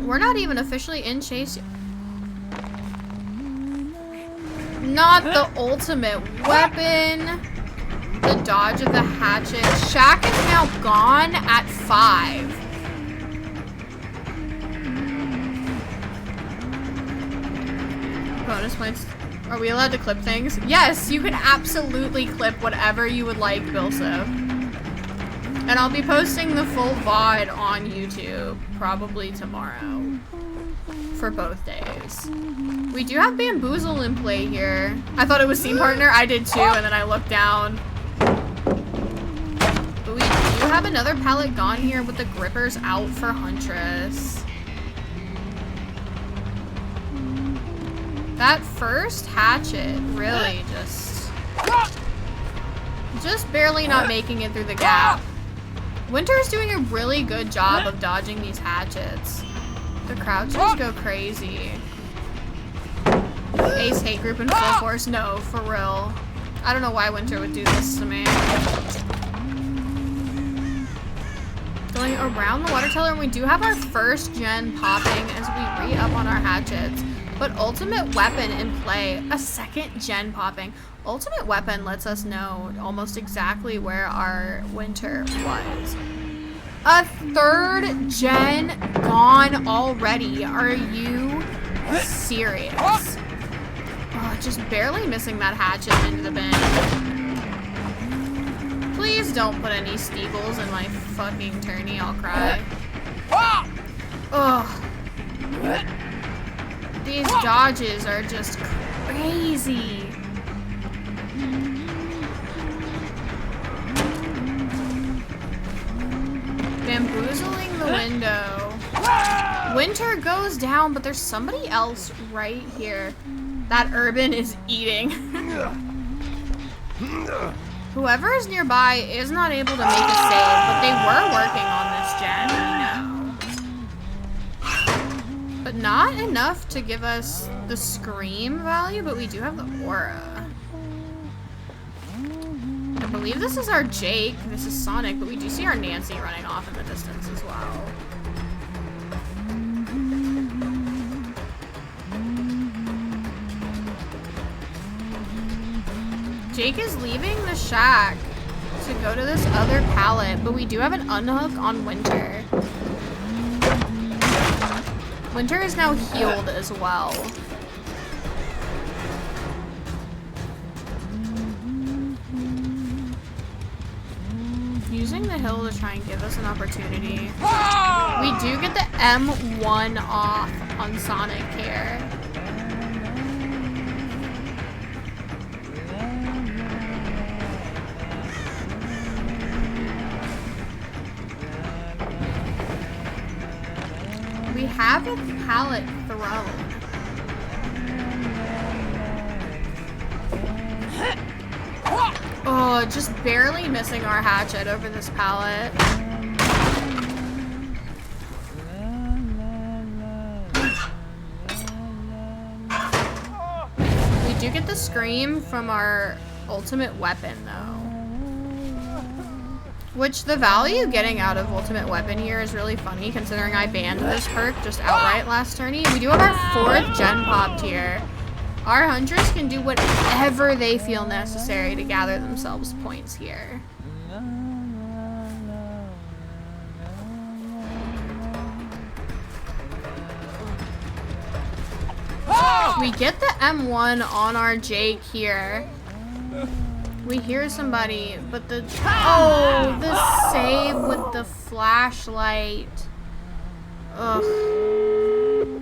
We're not even officially in chase yet. Not the ultimate weapon. The dodge of the hatchet. Shack is now gone at 5. Bonus points. Are we allowed to clip things? Yes, you can absolutely clip whatever you would like, Bilso. And I'll be posting the full VOD on YouTube probably tomorrow for both days. We do have Bamboozle in play here. I thought it was Scene Partner. I did too, and then I looked down. But we do have another pallet gone here with the grippers out for Huntress. That first hatchet really just barely not making it through the gap. Winter's doing a really good job of dodging these hatchets. The crouches go crazy. Ace hate group in full force? No, for real. I don't know why Winter would do this to me. Going around the water tower, and we do have our first gen popping as we re-up on our hatchets. But ultimate weapon in play, a second gen popping. Ultimate weapon lets us know almost exactly where our Winter was. A third gen gone already. Are you serious? Oh, just barely missing that hatchet into the bin. Please don't put any Steagles in my fucking tourney, I'll cry. Ugh. These dodges are just crazy. Bamboozling the window. Winter goes down, but there's somebody else right here. That Urban is eating. Whoever is nearby is not able to make a save, but they were working on this gen, we know. But not enough to give us the scream value, but we do have the aura. I believe this is our Jake, this is Sonic, but we do see our Nancy running off in the distance as well. Jake is leaving the shack to go to this other pallet, but we do have an unhook on Winter. Winter is now healed as well. Using the hill to try and give us an opportunity. We do get the M1 off on Sonic here. We have a pallet thrown. Oh, just barely missing our hatchet over this pallet. We do get the scream from our ultimate weapon though. Which the value getting out of ultimate weapon here is really funny considering I banned this perk just outright last tourney. We do have our 4th gen popped here. Our hunters can do whatever they feel necessary to gather themselves points here. We get the M1 on our Jake here. We hear somebody, but the save with the flashlight. Ugh.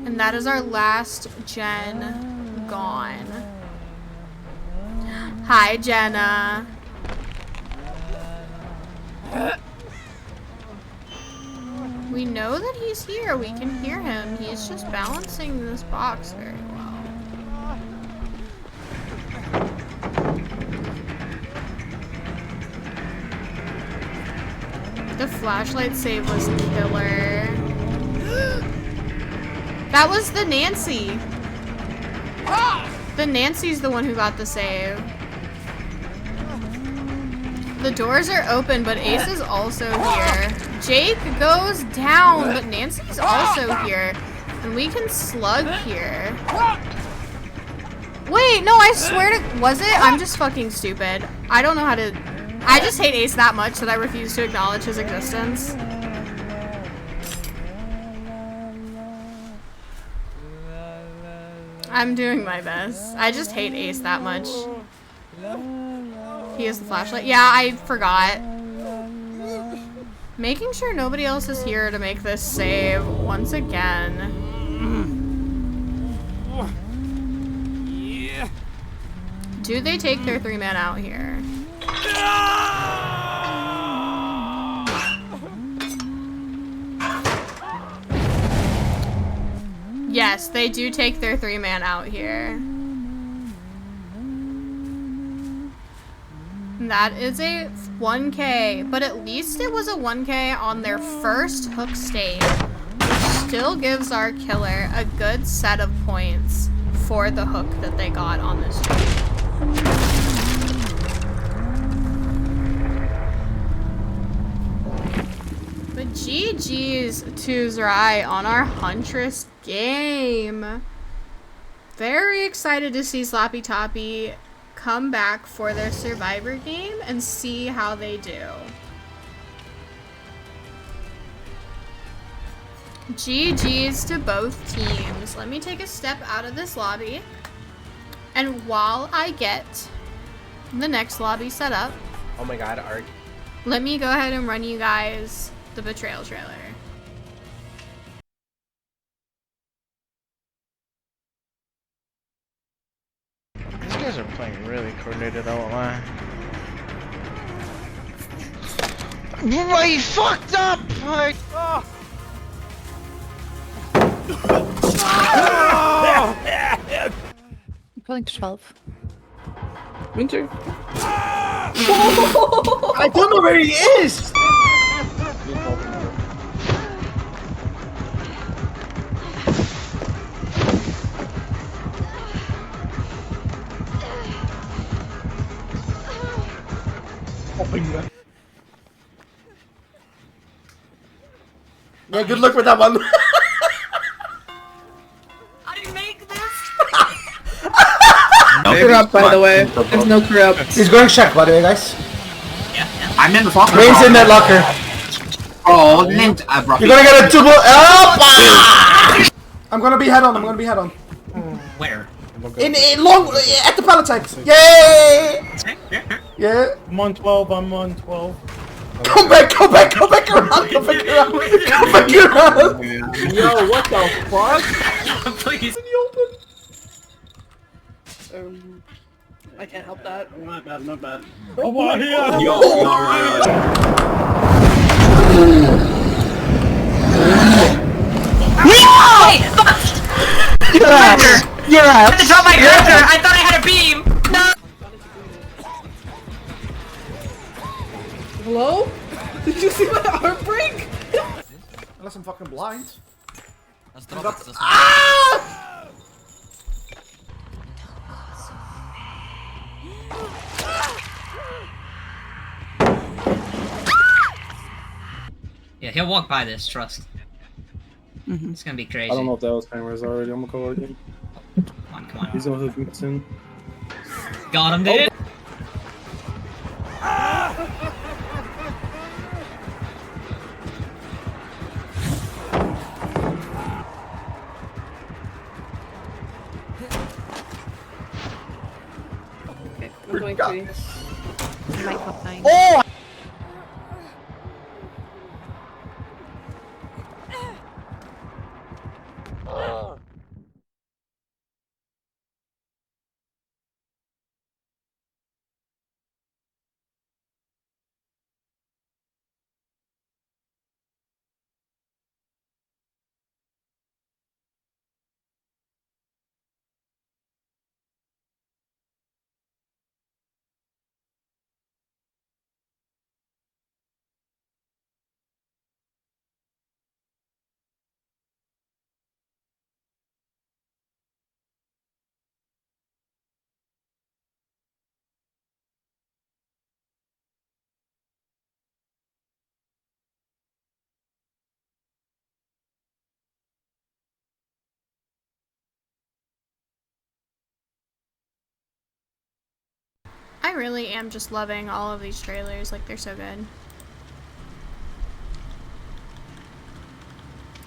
And that is our last gen gone. Hi, Jenna. We know that he's here. We can hear him. He's just balancing this box very well. The flashlight save was killer. That was the Nancy. The Nancy's the one who got the save. The doors are open, but Ace is also here. Jake goes down, but Nancy's also here. And we can slug here. Wait, no, I swear to... Was it? I'm just fucking stupid. I don't know how to... I just hate Ace that much that I refuse to acknowledge his existence. I'm doing my best. I just hate Ace that much. He has the flashlight. Yeah, I forgot. Making sure nobody else is here to make this save once again. Yeah. Do they take their 3-man out here? Yes, they do take their 3-man out here. That is a 1K, but at least it was a 1K on their first hook stage, which still gives our killer a good set of points for the hook that they got on this stream. But GG's to Zrai on our Huntress game. Very excited to see Sloppy Toppy come back for their Survivor game and see how they do. GG's to both teams. Let me take a step out of this lobby. And while I get the next lobby set up, Oh my god, Ark. let me go ahead and run you guys the Betrayal trailer. These guys are playing really coordinated, I won't lie. Bro, you fucked up! Like, oh. I'm pulling to 12. Winter. I don't know where he is! Yeah, good luck with that one. I didn't make this. Clear up, by the way. There's no clear up. He's going check, by the way, guys. I'm in the locker. Rain's in that locker. Oh, Lint, I brought You're gonna get a double. Oh! I'm gonna be head on. I'm gonna be head on. Where? In long at the pallet tanks. Yay! Yeah. I'm on 12. I'm on 12. Come back around. Come back around. Come back around. Yo, what the fuck? Please. I can't help that. Not bad, not bad. Oh, wow, here! Yo, You're I had to drop my character! I thought I had a beam! No! Hello? Did you see my arm break? Unless I'm fucking blind. Yeah, he'll walk by this, trust. It's gonna be crazy. I don't know if that was cameras already. I'm gonna call it again. Come on. He's gonna hook me soon. Got him, dude! Okay, I'm going to. Oh! I really am just loving all of these trailers, like they're so good.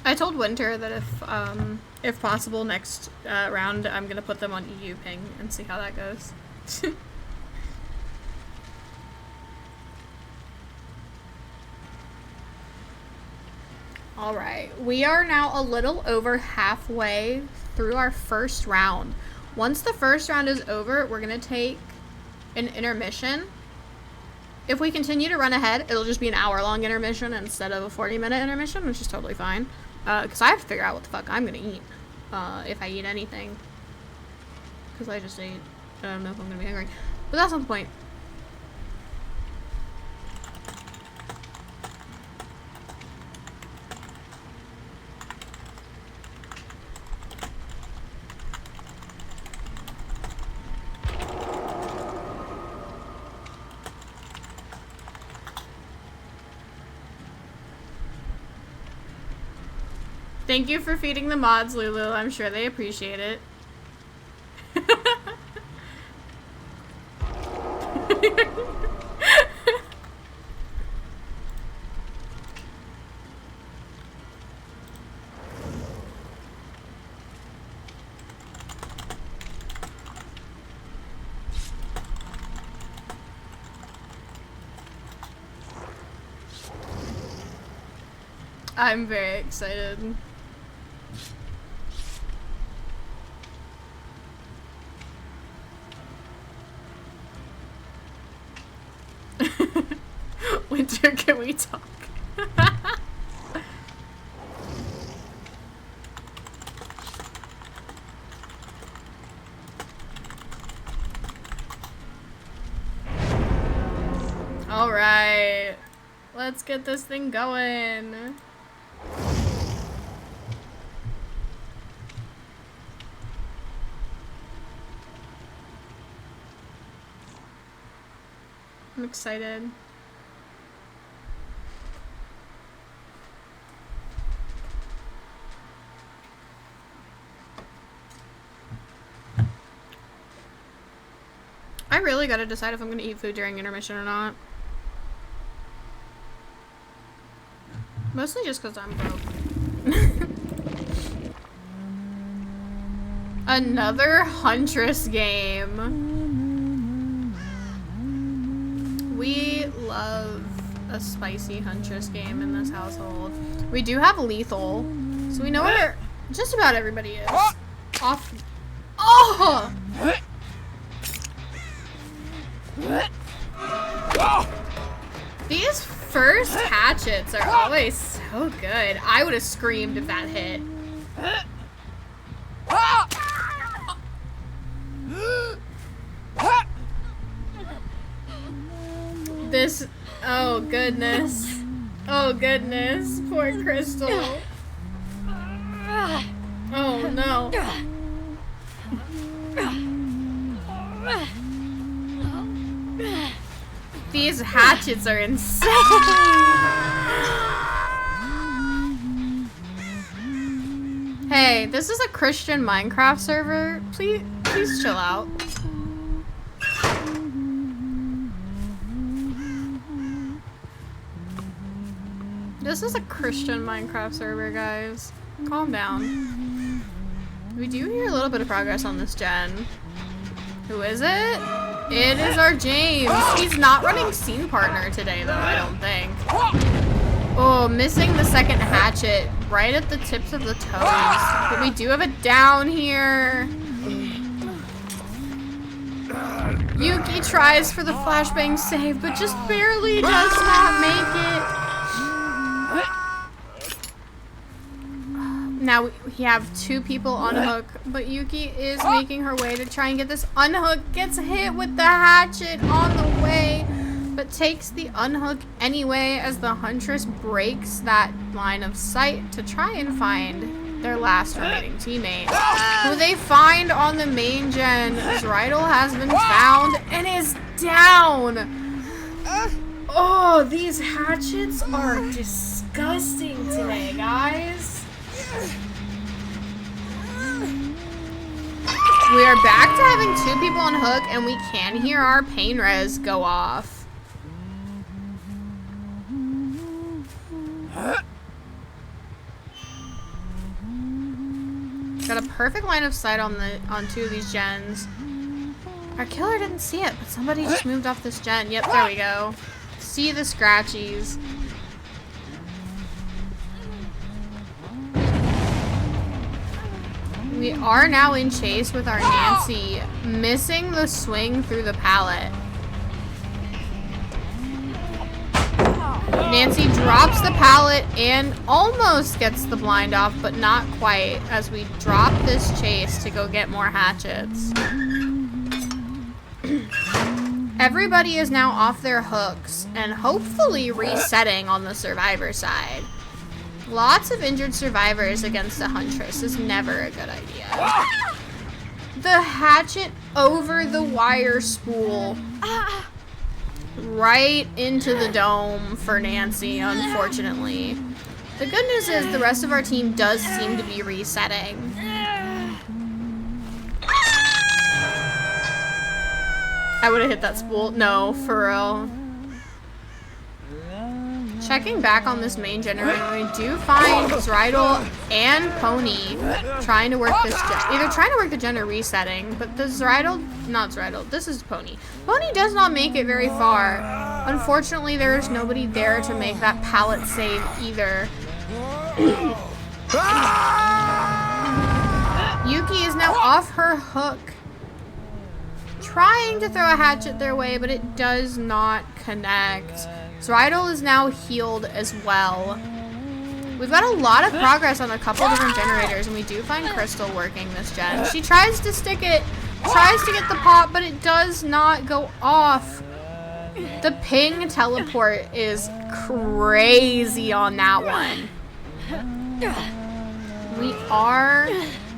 I told Winter that if possible next round I'm gonna put them on EU ping and see how that goes. Alright, we are now a little over halfway through our first round. Once the first round is over, we're gonna take an intermission. If we continue to run ahead, it'll just be an hour-long intermission instead of a 40-minute intermission, which is totally fine. Because I have to figure out what the fuck I'm gonna eat. If I eat anything. Because I just ate. I don't know if I'm gonna be hungry. But that's not the point. Thank you for feeding the mods, Lulu. I'm sure they appreciate it. I'm very excited. Winter, can we talk? All right, let's get this thing going. I'm excited. really gotta decide if I'm gonna eat food during intermission or not. Mostly just because I'm broke. Another Huntress game. We love a spicy Huntress game in this household. We do have lethal, so we know where just about everybody is. Off. Oh! These first hatchets are always so good. I would have screamed if that hit. This, oh goodness. Oh goodness, poor Crystal. Oh no. These hatchets are insane. Hey, this is a Christian Minecraft server. Please chill out. This is a Christian Minecraft server, guys. Calm down. We do hear a little bit of progress on this gen. Who is it? It is our James. He's not running scene partner today, though, I don't think. Oh, missing the second hatchet right at the tips of the toes. But we do have it down here. Yuki tries for the flashbang save, but just barely does not make it. Now we have two people on hook, but Yuki is making her way to try and get this unhook. Gets hit with the hatchet on the way, but takes the unhook anyway as the Huntress breaks that line of sight to try and find their last remaining teammate, who they find on the main gen. Zrydle has been found and is down. Oh, these hatchets are disgusting today, guys. We are back to having two people on hook, and we can hear our pain res go off. Got a perfect line of sight on two of these gens. Our killer didn't see it, but somebody just moved off this gen. Yep, there we go. See the scratchies. We are now in chase with our Nancy, missing the swing through the pallet. Nancy drops the pallet and almost gets the blind off, but not quite, as we drop this chase to go get more hatchets. Everybody is now off their hooks and hopefully resetting on the survivor side. Lots of injured survivors against a Huntress is never a good idea. The hatchet over the wire spool. Right into the dome for Nancy, unfortunately. The good news is the rest of our team does seem to be resetting. I would have hit that spool. No, for real. Checking back on this main generator, we do find Zrydle and Pony trying to work this gen. Either trying to work the gen or resetting, but the not Zrydle, this is Pony. Pony does not make it very far. Unfortunately, there is nobody there to make that pallet save either. Yuki is now off her hook. Trying to throw a hatchet their way, but it does not connect. Zrydle is now healed as well. We've got a lot of progress on a couple different generators, and we do find Crystal working this gen. She tries to stick it, tries to get the pop, but it does not go off. The ping teleport is crazy on that one. We are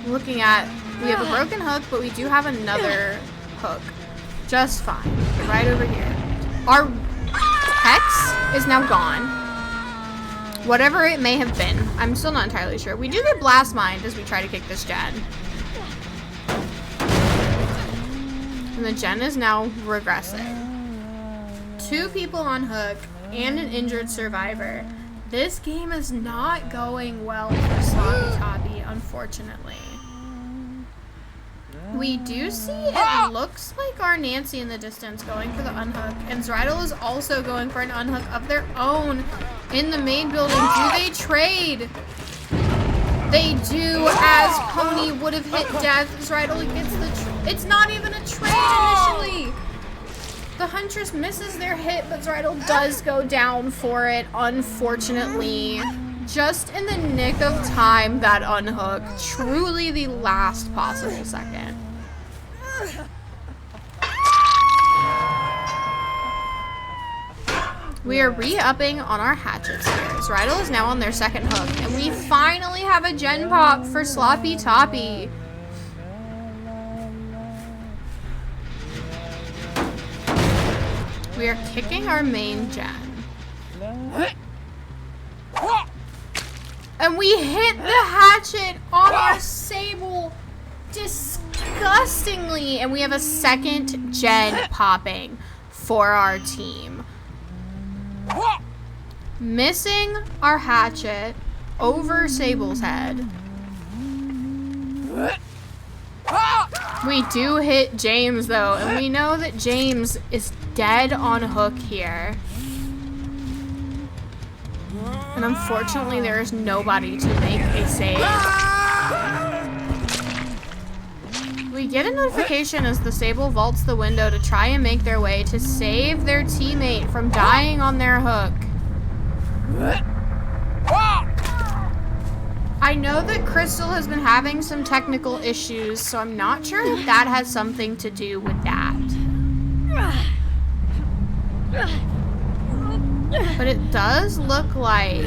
looking at, we have a broken hook, but we do have another hook. Just fine. Right over here. Our Hex is now gone. Whatever it may have been. I'm still not entirely sure. We do get Blast Mind as we try to kick this gen. and the gen is now regressing. 2 people on hook and an injured survivor. This game is not going well for Sloppy Toppy, unfortunately. We do see it looks like our Nancy in the distance going for the unhook, and Zrydle is also going for an unhook of their own in the main building. Do they trade? They do, as Pony would have hit death. Zrydle gets the it's not even a trade initially. The Huntress misses their hit, but Zrydle does go down for it, unfortunately. Just in the nick of time, that unhook. Truly the last possible second. We are re-upping on our hatchets here. Zrydle is now on their second hook, and we finally have a gen pop for Sloppy Toppy. We are kicking our main gen. And we hit the hatchet on our Sable disgustingly. And we have a second gen popping for our team. Missing our hatchet over Sable's head. We do hit James though, and we know that James is dead on hook here. And unfortunately there is nobody to make a save. We get a notification as the Sable vaults the window to try and make their way to save their teammate from dying on their hook. I know that Crystal has been having some technical issues, so I'm not sure if that has something to do with that. But it does look like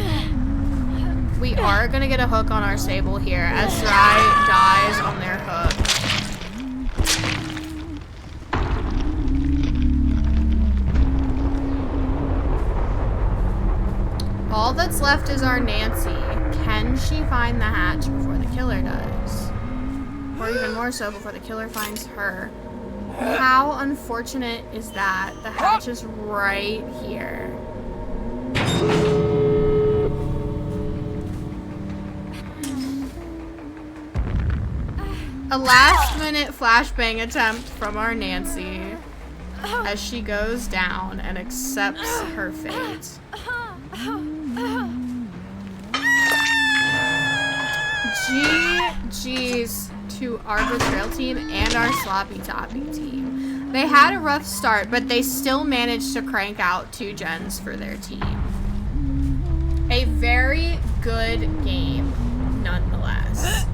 we are gonna get a hook on our Sable here as Zry dies on their hook. All that's left is our Nancy. Can she find the hatch before the killer does? Or even more so, before the killer finds her. How unfortunate is that? The hatch is right here. A last-minute flashbang attempt from our Nancy as she goes down and accepts her fate. GG's to our Betrayal team and our Sloppy Toppy team. They had a rough start, but they still managed to crank out 2 gens for their team. A very good game, nonetheless.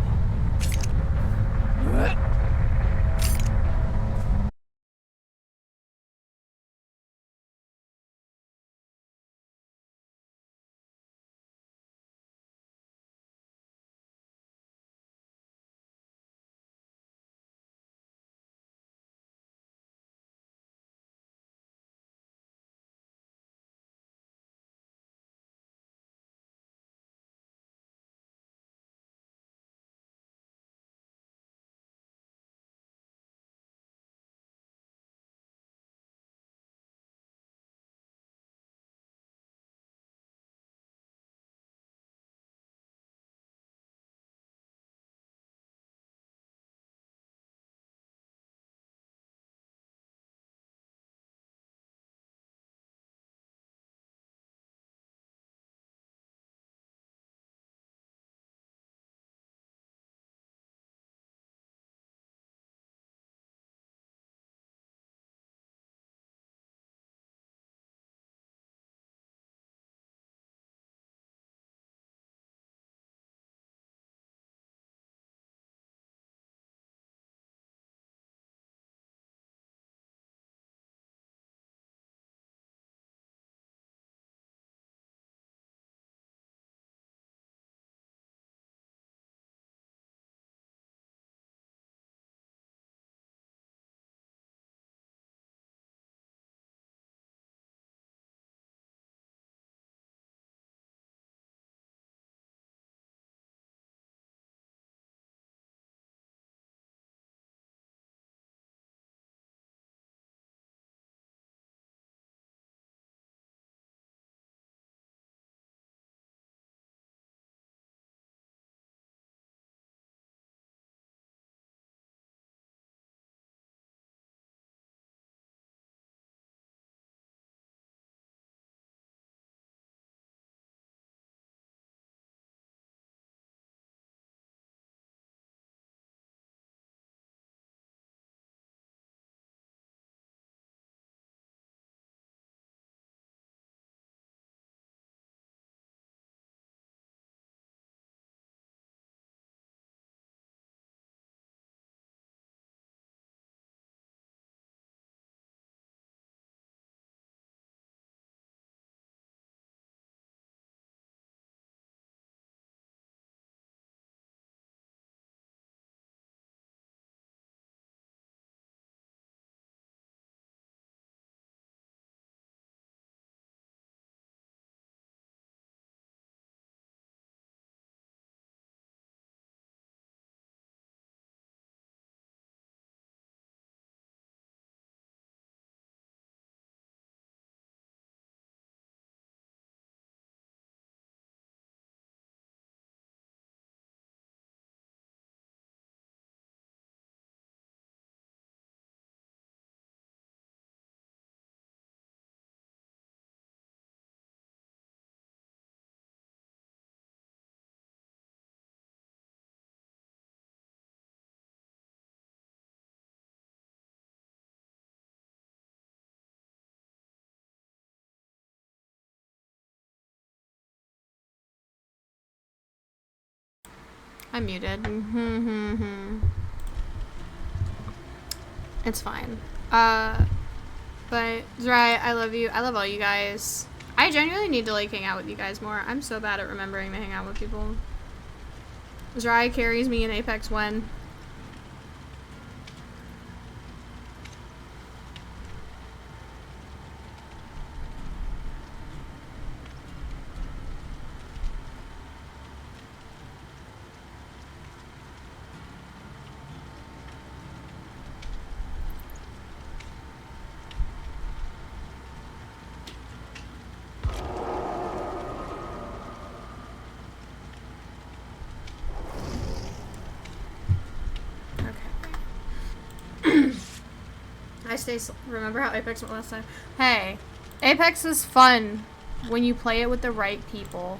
I'm muted. It's fine. But Zerai, I love you. I love all you guys. I genuinely need to like hang out with you guys more. I'm so bad at remembering to hang out with people. Zerai carries me in Apex when. Remember how Apex went last time? Hey, Apex is fun when you play it with the right people.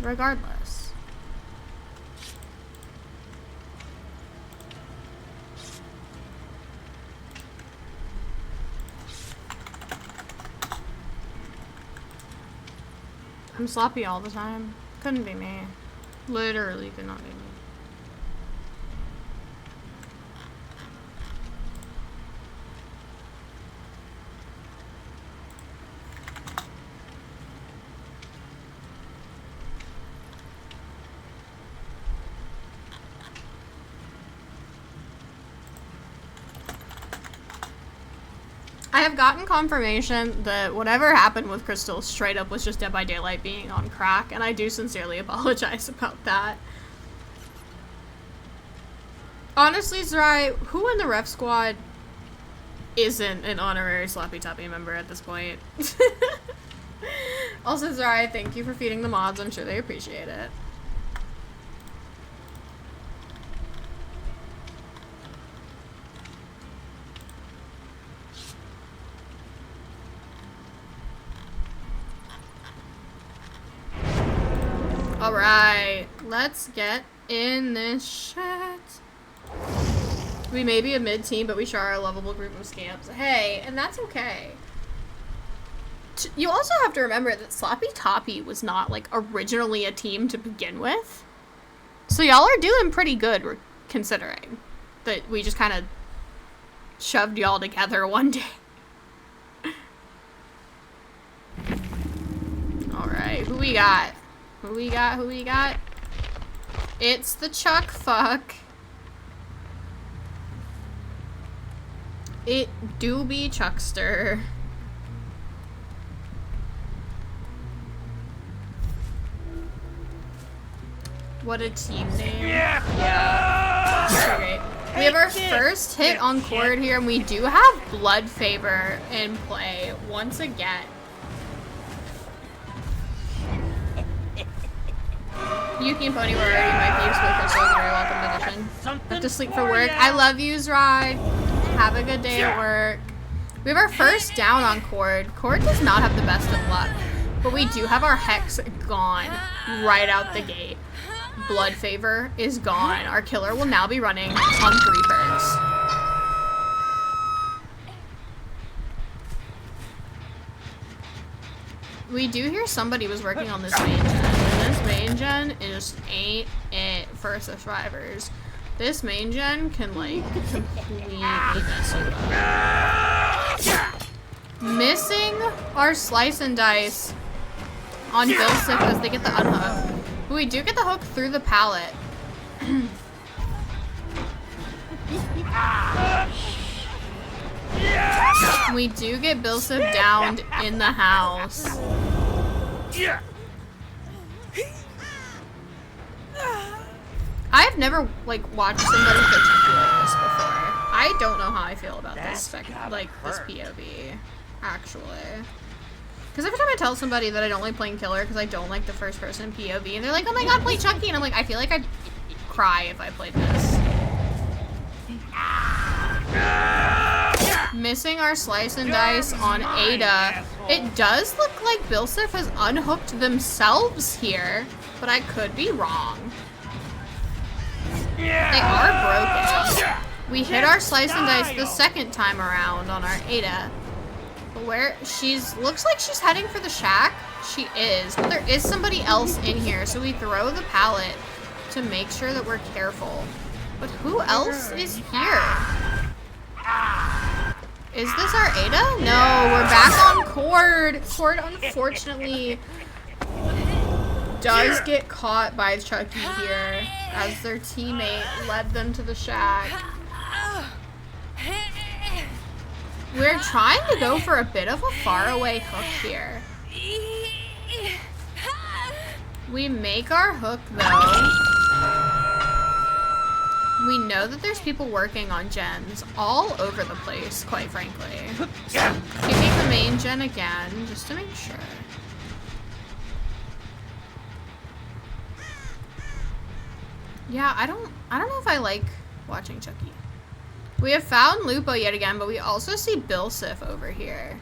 Regardless. I'm sloppy all the time. Couldn't be me. Literally could not be me. I have gotten confirmation that whatever happened with Crystal straight up was just Dead by Daylight being on crack, and I do sincerely apologize about that. Honestly, Zerai, who in the ref squad isn't an honorary Sloppy Toppy member at this point? Also, Zerai, thank you for feeding the mods. I'm sure they appreciate it. Alright, let's get in this shit. We may be a mid-team, but we sure are a lovable group of scamps. Hey, and that's okay. You also have to remember that Sloppy Toppy was not, like, originally a team to begin with. So y'all are doing pretty good, considering that we just kind of shoved y'all together one day. Alright, who we got? Who we got? Who we got? It's the Chuck Fuck. It do be Chuckster. What a team name. Yeah. So great. We have our first hit on Cord here, and we do have Blood Favor in play once again. Yuki and Pony were already my peeps, but Crystal is a very welcome addition. Have to sleep for work. I love you, Zerai. Have a good day at work. We have our first down on Cord. Cord does not have the best of luck, but we do have our Hex gone right out the gate. Blood Favor is gone. Our killer will now be running on 3 perks. We do hear somebody was working on this main gen, and this main gen just ain't it for survivors. This main gen can, like, completely mess you up. Missing our Slice and Dice on Billsif as they get the unhook. But we do get the hook through the pallet. We do get Billsif downed in the house. I've never, like, watched somebody pitch like this before. I don't know how I feel about this POV, actually. Because every time I tell somebody that I don't like playing killer because I don't like the first person POV, and they're like, oh my god, play Chucky, and I'm like, I feel like I'd cry if I played this. Missing our Slice and Dice on Ada. It does look like Billsif has unhooked themselves here, but I could be wrong. They are broken. We hit our Slice and Dice the second time around on our Ada. But where looks like she's heading for the shack. She is, but there is somebody else in here, so we throw the pallet to make sure that we're careful. But who else is here? Is this our Ada? No, we're back on Cord. Cord, unfortunately, does get caught by Chucky here as their teammate led them to the shack. We're trying to go for a bit of a faraway hook here. We make our hook though. We know that there's people working on gens all over the place, quite frankly. Kicking the main gen again, just to make sure. Yeah, I don't know if I like watching Chucky. We have found Lupo yet again, but we also see Bilsif over here.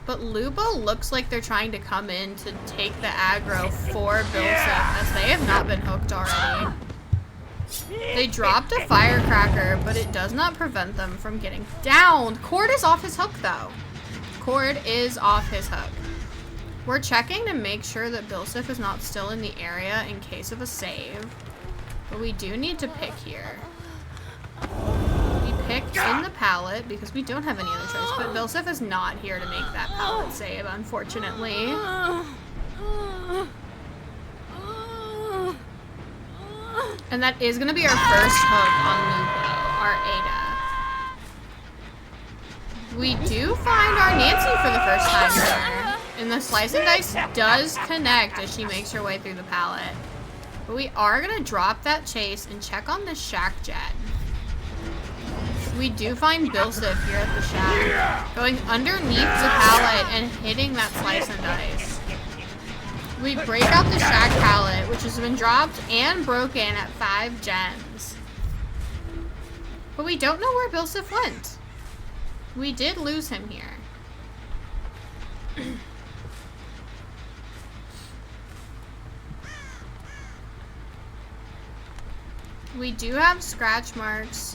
But Lupo looks like they're trying to come in to take the aggro for Bilsif, as they have not been hooked already. They dropped a firecracker, but it does not prevent them from getting down. Cord is off his hook, though. Cord is off his hook. We're checking to make sure that Bilsif is not still in the area in case of a save. But we do need to pick here. We picked in the pallet because we don't have any other choice, but Bilsif is not here to make that pallet save, unfortunately. And that is going to be our first hook on Lupo, our Ada. We do find our Nancy for the first time here. And the slice and dice does connect as she makes her way through the pallet. But we are going to drop that chase and check on the shack jet. We do find Bilsif here at the shack, going underneath the pallet and hitting that slice and dice. We break out the shack pallet, which has been dropped and broken at 5 gens. But we don't know where Bilsif went. We did lose him here. We do have scratch marks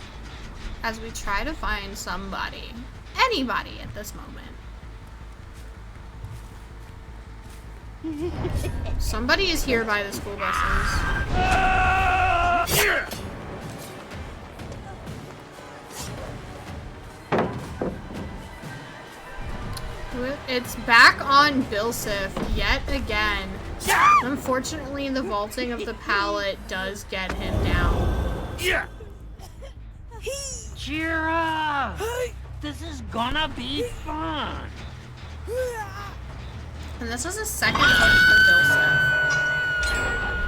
as we try to find somebody, anybody at this moment. Somebody is here by the school buses. It's back on Bilsif yet again. Unfortunately, the vaulting of the pallet does get him down. Cheer up! This is gonna be fun! And this is a second hook for Bilsif.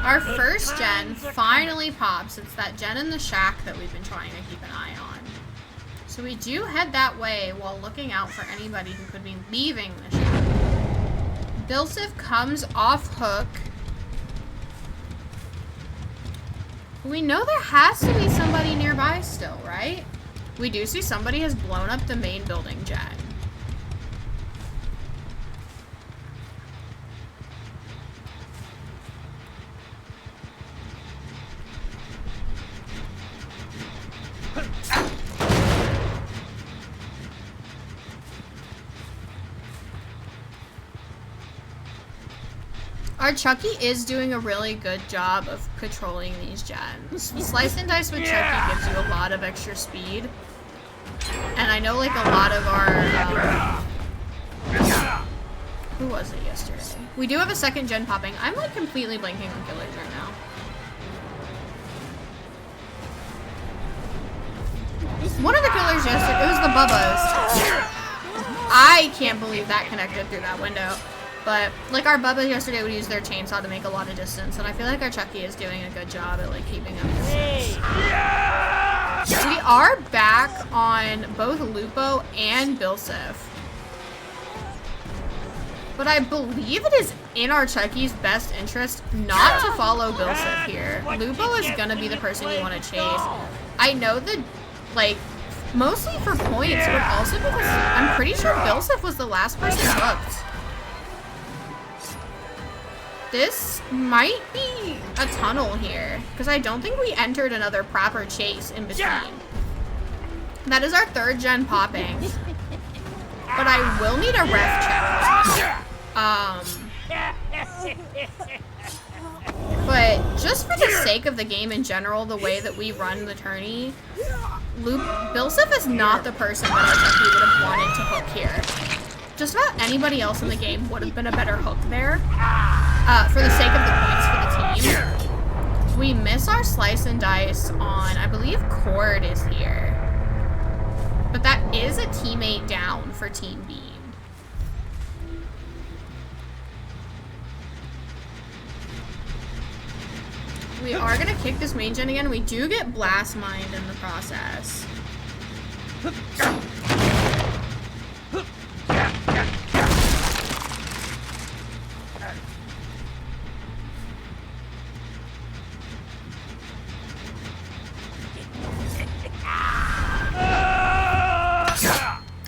Our first gen finally pops. It's that gen in the shack that we've been trying to keep an eye on. So we do head that way while looking out for anybody who could be leaving the shack. Bilsif comes off hook. We know there has to be somebody nearby still, right? We do see somebody has blown up the main building gen. Our Chucky is doing a really good job of controlling these gens. Slice and dice with Chucky gives you a lot of extra speed. And I know like a lot of our, who was it yesterday? We do have a second gen popping. I'm like completely blanking on killers right now. One of the killers yesterday, it was the Bubbas. I can't believe that connected through that window. But, like, our Bubba yesterday would use their chainsaw to make a lot of distance, and I feel like our Chucky is doing a good job at, like, keeping up distance. We are back on both Lupo and Bilsif. But I believe it is in our Chucky's best interest not to follow Bilsif here. Lupo is gonna be the person you want to chase. I know that, like, mostly for points, but also because I'm pretty sure Bilsif was the last person hooked. This might be a tunnel here, because I don't think we entered another proper chase in between. That is our third gen popping. But I will need a ref check. But just for the sake of the game in general, the way that we run the tourney, Bilsif is not the person that I think we would have wanted to hook here. Just about anybody else in the game would have been a better hook there. For the sake of the points for the team. We miss our slice and dice on, I believe Cord is here. But that is a teammate down for Team Beam. We are gonna kick this main gen again. We do get Blast Mind in the process.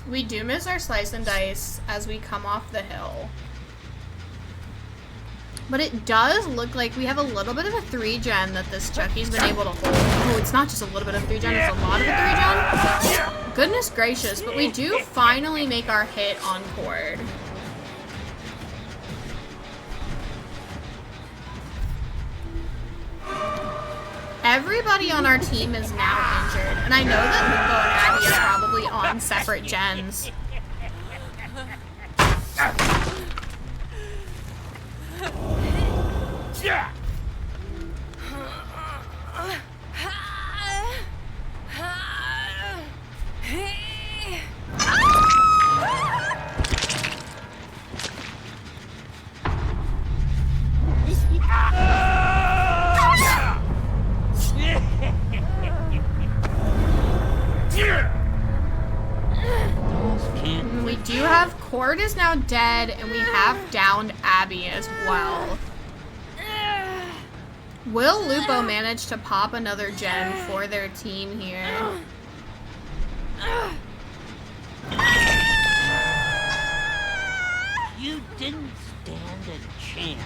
We do miss our slice and dice as we come off the hill. But it does look like we have a little bit of a 3-gen that this Chucky's been able to hold. Oh, it's not just a little bit of 3-gen, it's a lot of a 3-gen. Goodness gracious, but we do finally make our hit on Cord. Everybody on our team is now injured, and I know that Lupo and Abby are probably on separate gens. We do have Cord is now dead, and we have downed Abby as well. Will Lupo manage to pop another gen for their team here? You didn't stand a chance.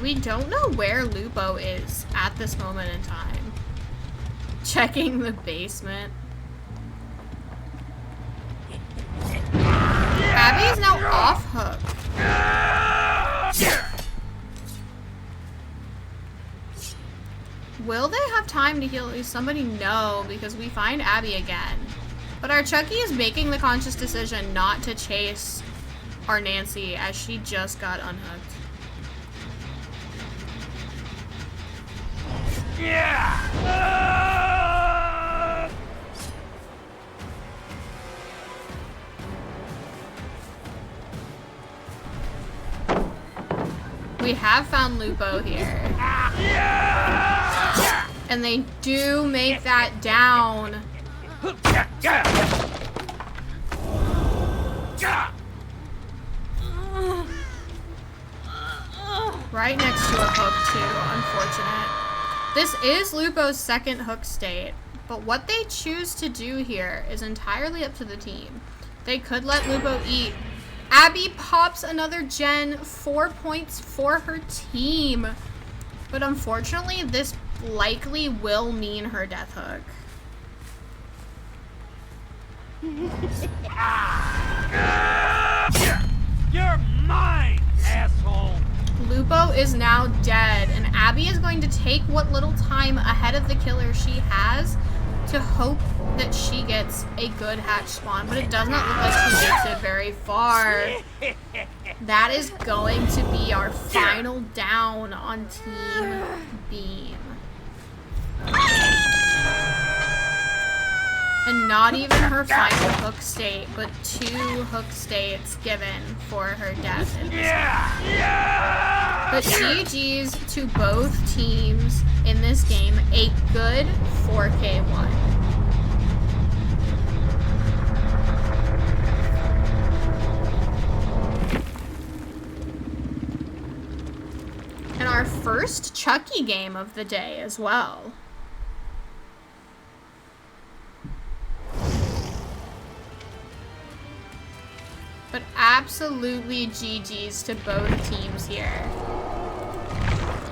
We don't know where Lupo is at this moment in time. Checking the basement. Abby is now off hook. Will they have time to heal somebody? No, because we find Abby again. But our Chucky is making the conscious decision not to chase our Nancy as she just got unhooked. We have found Lupo here. And they do make that down. Right next to a hook too, unfortunate. This is Lupo's second hook state, but what they choose to do here is entirely up to the team. They could let Lupo eat. Abby pops another gen, 4 points for her team. But unfortunately, this likely will mean her death hook. You're mine, asshole! Lupo is now dead, and Abby is going to take what little time ahead of the killer she has to hope that she gets a good hatch spawn, but it does not look like she makes it very far. That is going to be our final down on Team Beam. And not even her final hook state, but 2 hook states given for her death in this game. But GG's to both teams in this game, a good 4K1. And our first Chucky game of the day as well. absolutely GG's to both teams here.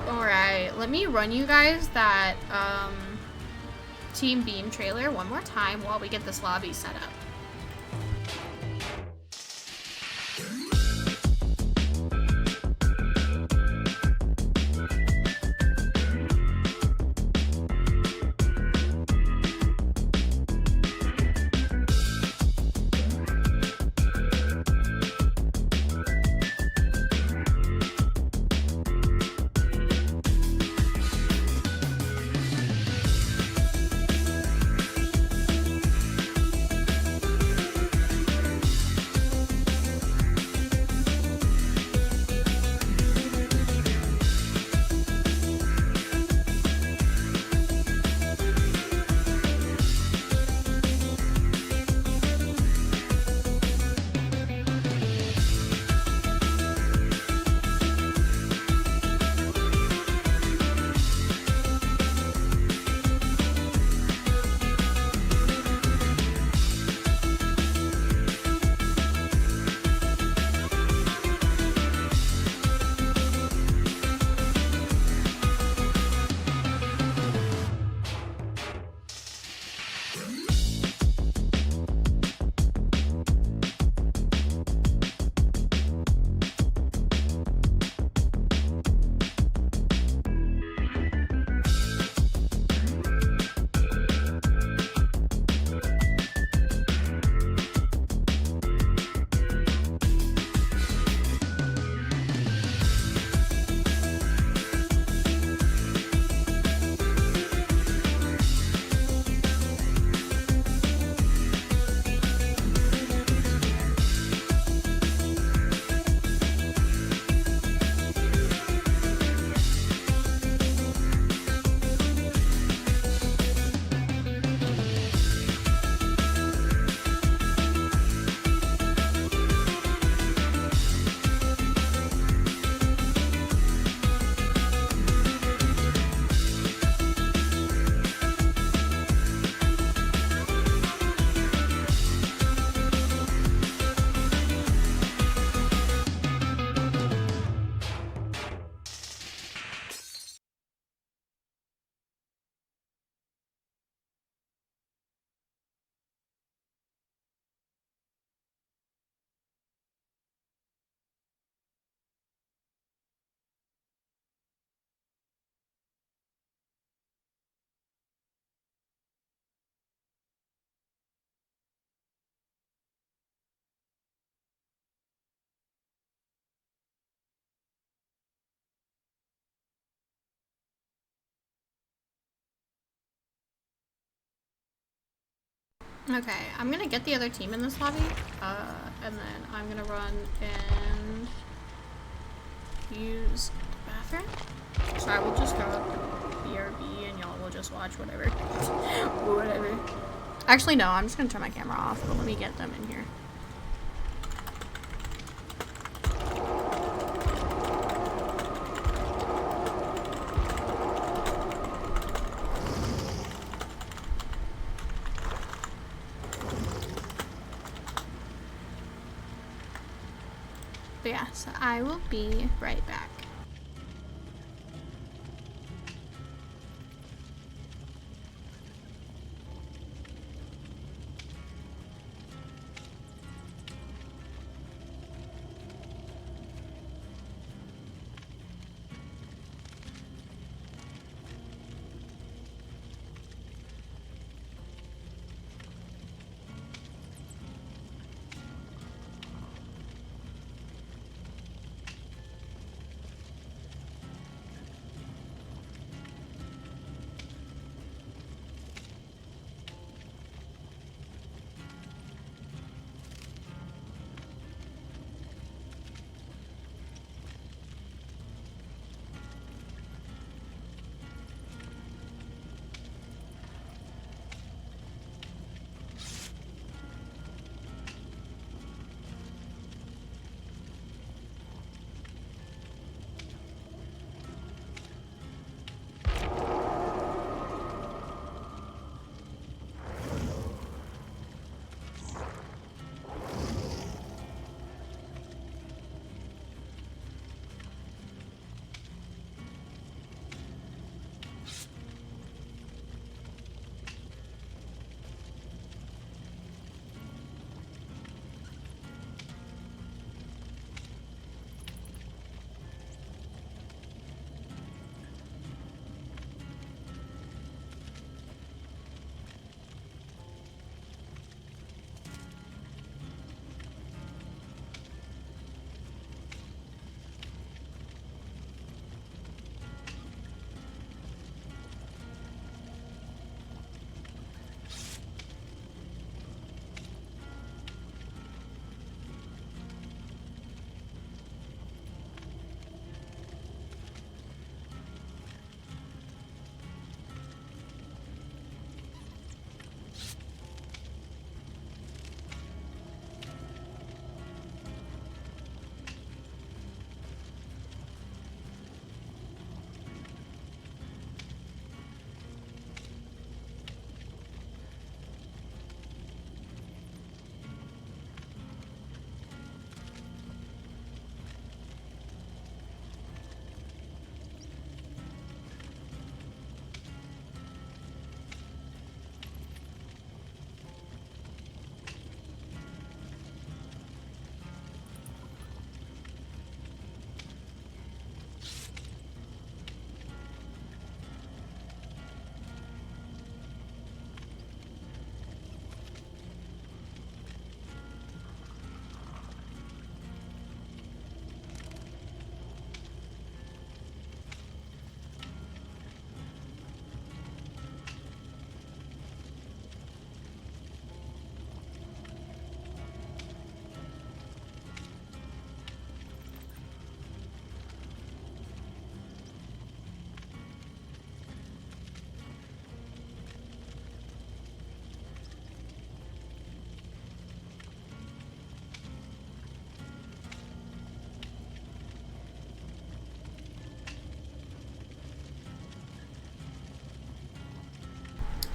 Alright, let me run you guys that Team Beam trailer one more time while we get this lobby set up. Okay, I'm gonna get the other team in this lobby, and then I'm gonna run and use the bathroom. So I will just go BRB and y'all will just watch whatever. Whatever. Actually, no, I'm just gonna turn my camera off, but let me get them in here. But yeah, so I will be right back.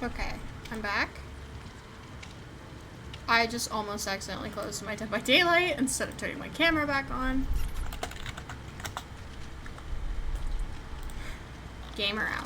Okay, I'm back. I just almost accidentally closed my Dead by Daylight instead of turning my camera back on. Gamer hour.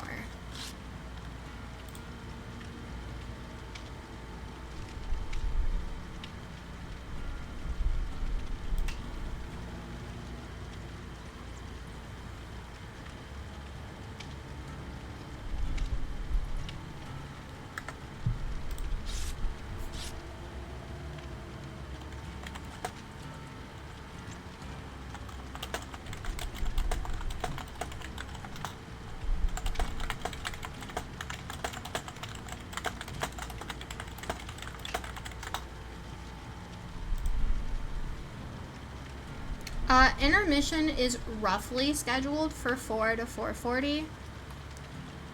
Intermission is roughly scheduled for 4 to 4:40,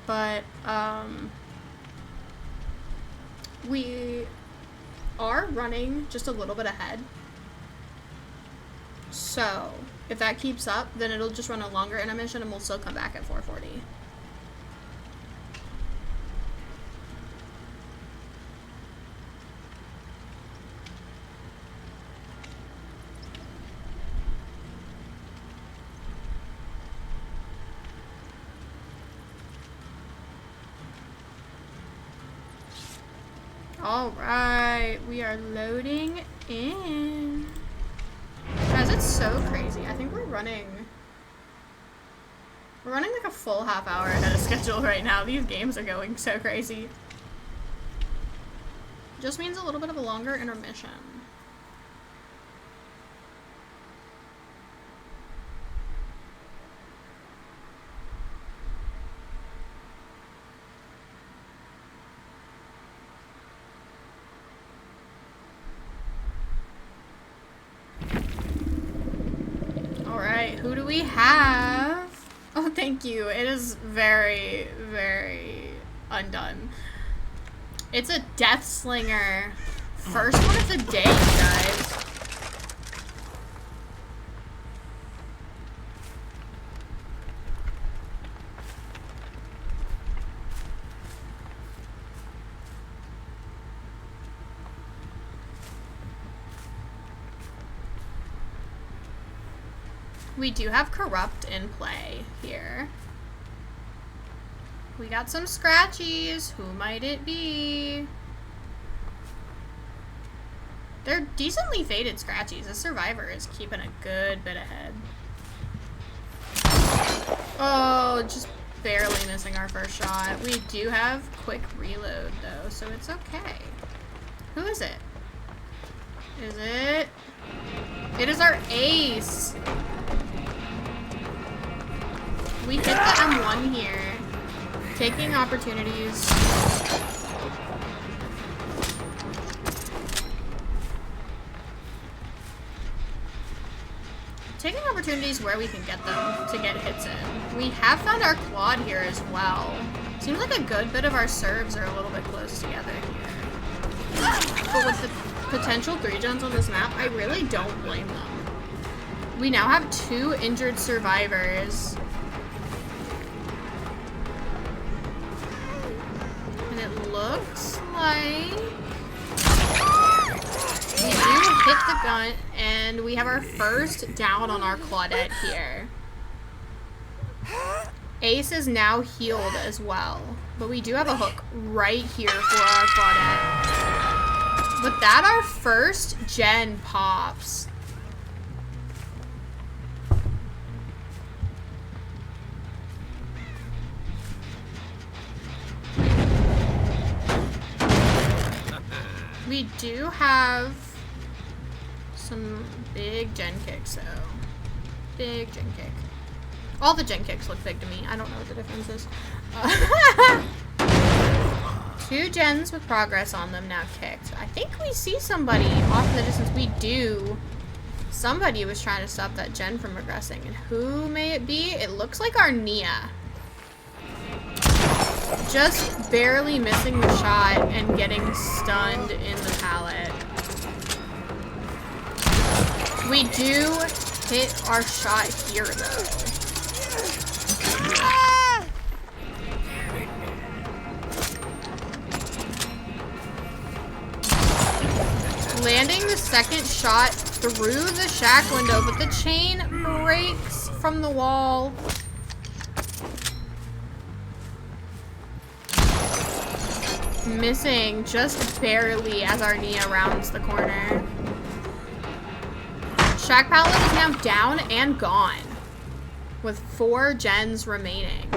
but we are running just a little bit ahead. So if that keeps up, then it'll just run a longer intermission and we'll still come back at 4:40. Alright, we are loading in. Guys, it's so crazy. I think we're running like a full half hour ahead of schedule right now. These games are going so crazy. Just means a little bit of a longer intermission. Who do we have? Oh, thank you. It is very, very undone. It's a Death Slinger. First one of the day, guys. We do have Corrupt in play here. We got some scratchies. Who might it be? They're decently faded scratchies. The Survivor is keeping a good bit ahead. Oh, just barely missing our first shot. We do have quick reload though, so it's okay. Who is it? Is it? It is our ace. We hit the M1 here, taking opportunities. Taking opportunities where we can get them to get hits in. We have found our quad here as well. Seems like a good bit of our serves are a little bit close together here. But with the potential 3-gens on this map, I really don't blame them. We now have 2 injured survivors. It looks like we do hit the gun, and we have our first down on our Claudette here. Ace is now healed as well, but we do have a hook right here for our Claudette. With that, our first gen pops. We do have some big gen kicks though. Big gen kick. All the gen kicks look big to me. I don't know what the difference is. 2 gens with progress on them now kicked. I think we see somebody off in the distance. We do. Somebody was trying to stop that gen from regressing. And who may it be? It looks like our Nia. Just barely missing the shot and getting stunned in the pallet. We do hit our shot here though. Landing the second shot through the shack window, but the chain breaks from the wall. Missing just barely as our Nia rounds the corner. Shack pallet is now down and gone, with 4 gens remaining.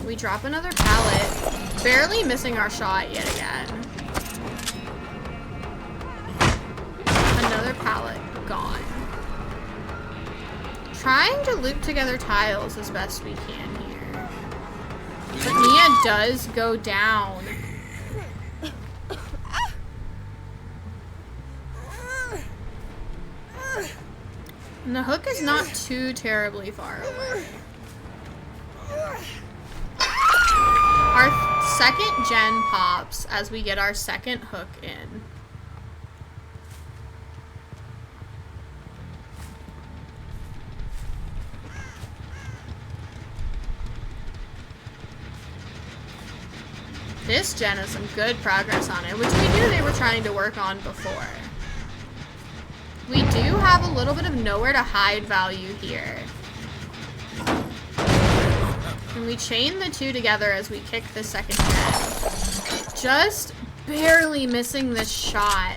We drop another pallet, barely missing our shot yet again. Another pallet gone. Trying to loop together tiles as best we can here. But Nia does go down. And the hook is not too terribly far away. Our second gen pops as we get our second hook in. This gen has some good progress on it, which we knew they were trying to work on before. We do have a little bit of nowhere to hide value here. And we chain the 2 together as we kick the second gen. Just barely missing this shot.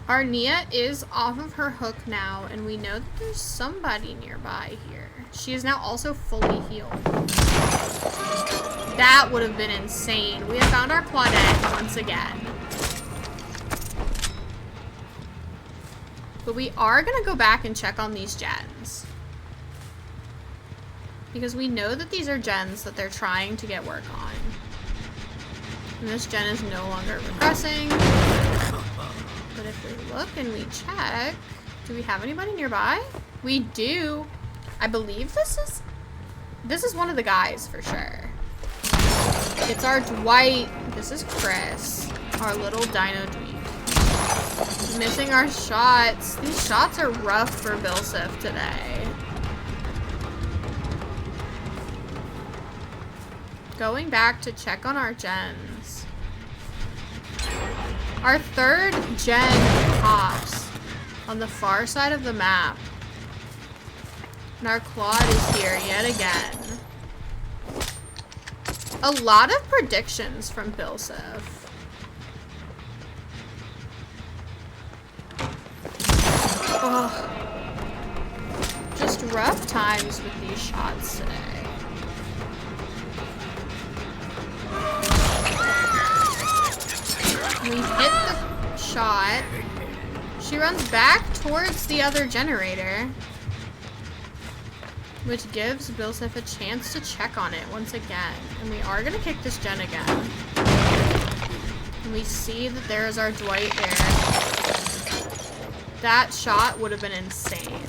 Our Nia is off of her hook now, and we know that there's somebody nearby here. She is now also fully healed. That would have been insane. We have found our Claudette once again. But we are going to go back and check on these gens. Because we know that these are gens that they're trying to get work on. And this gen is no longer regressing. But if we look and we check, do we have anybody nearby? We do. I believe this is one of the guys for sure. It's our Dwight. This is Chris, our little dino dweeb. Missing our shots. These shots are rough for Bilsif today. Going back to check on our gens. Our third gen pops on the far side of the map. And our Claude is here yet again. A lot of predictions from Bilsif. Ugh. Just rough times with these shots today. We hit the shot. She runs back towards the other generator, which gives Bilsif a chance to check on it once again. And we are gonna kick this gen again. And we see that there is our Dwight there. That shot would have been insane.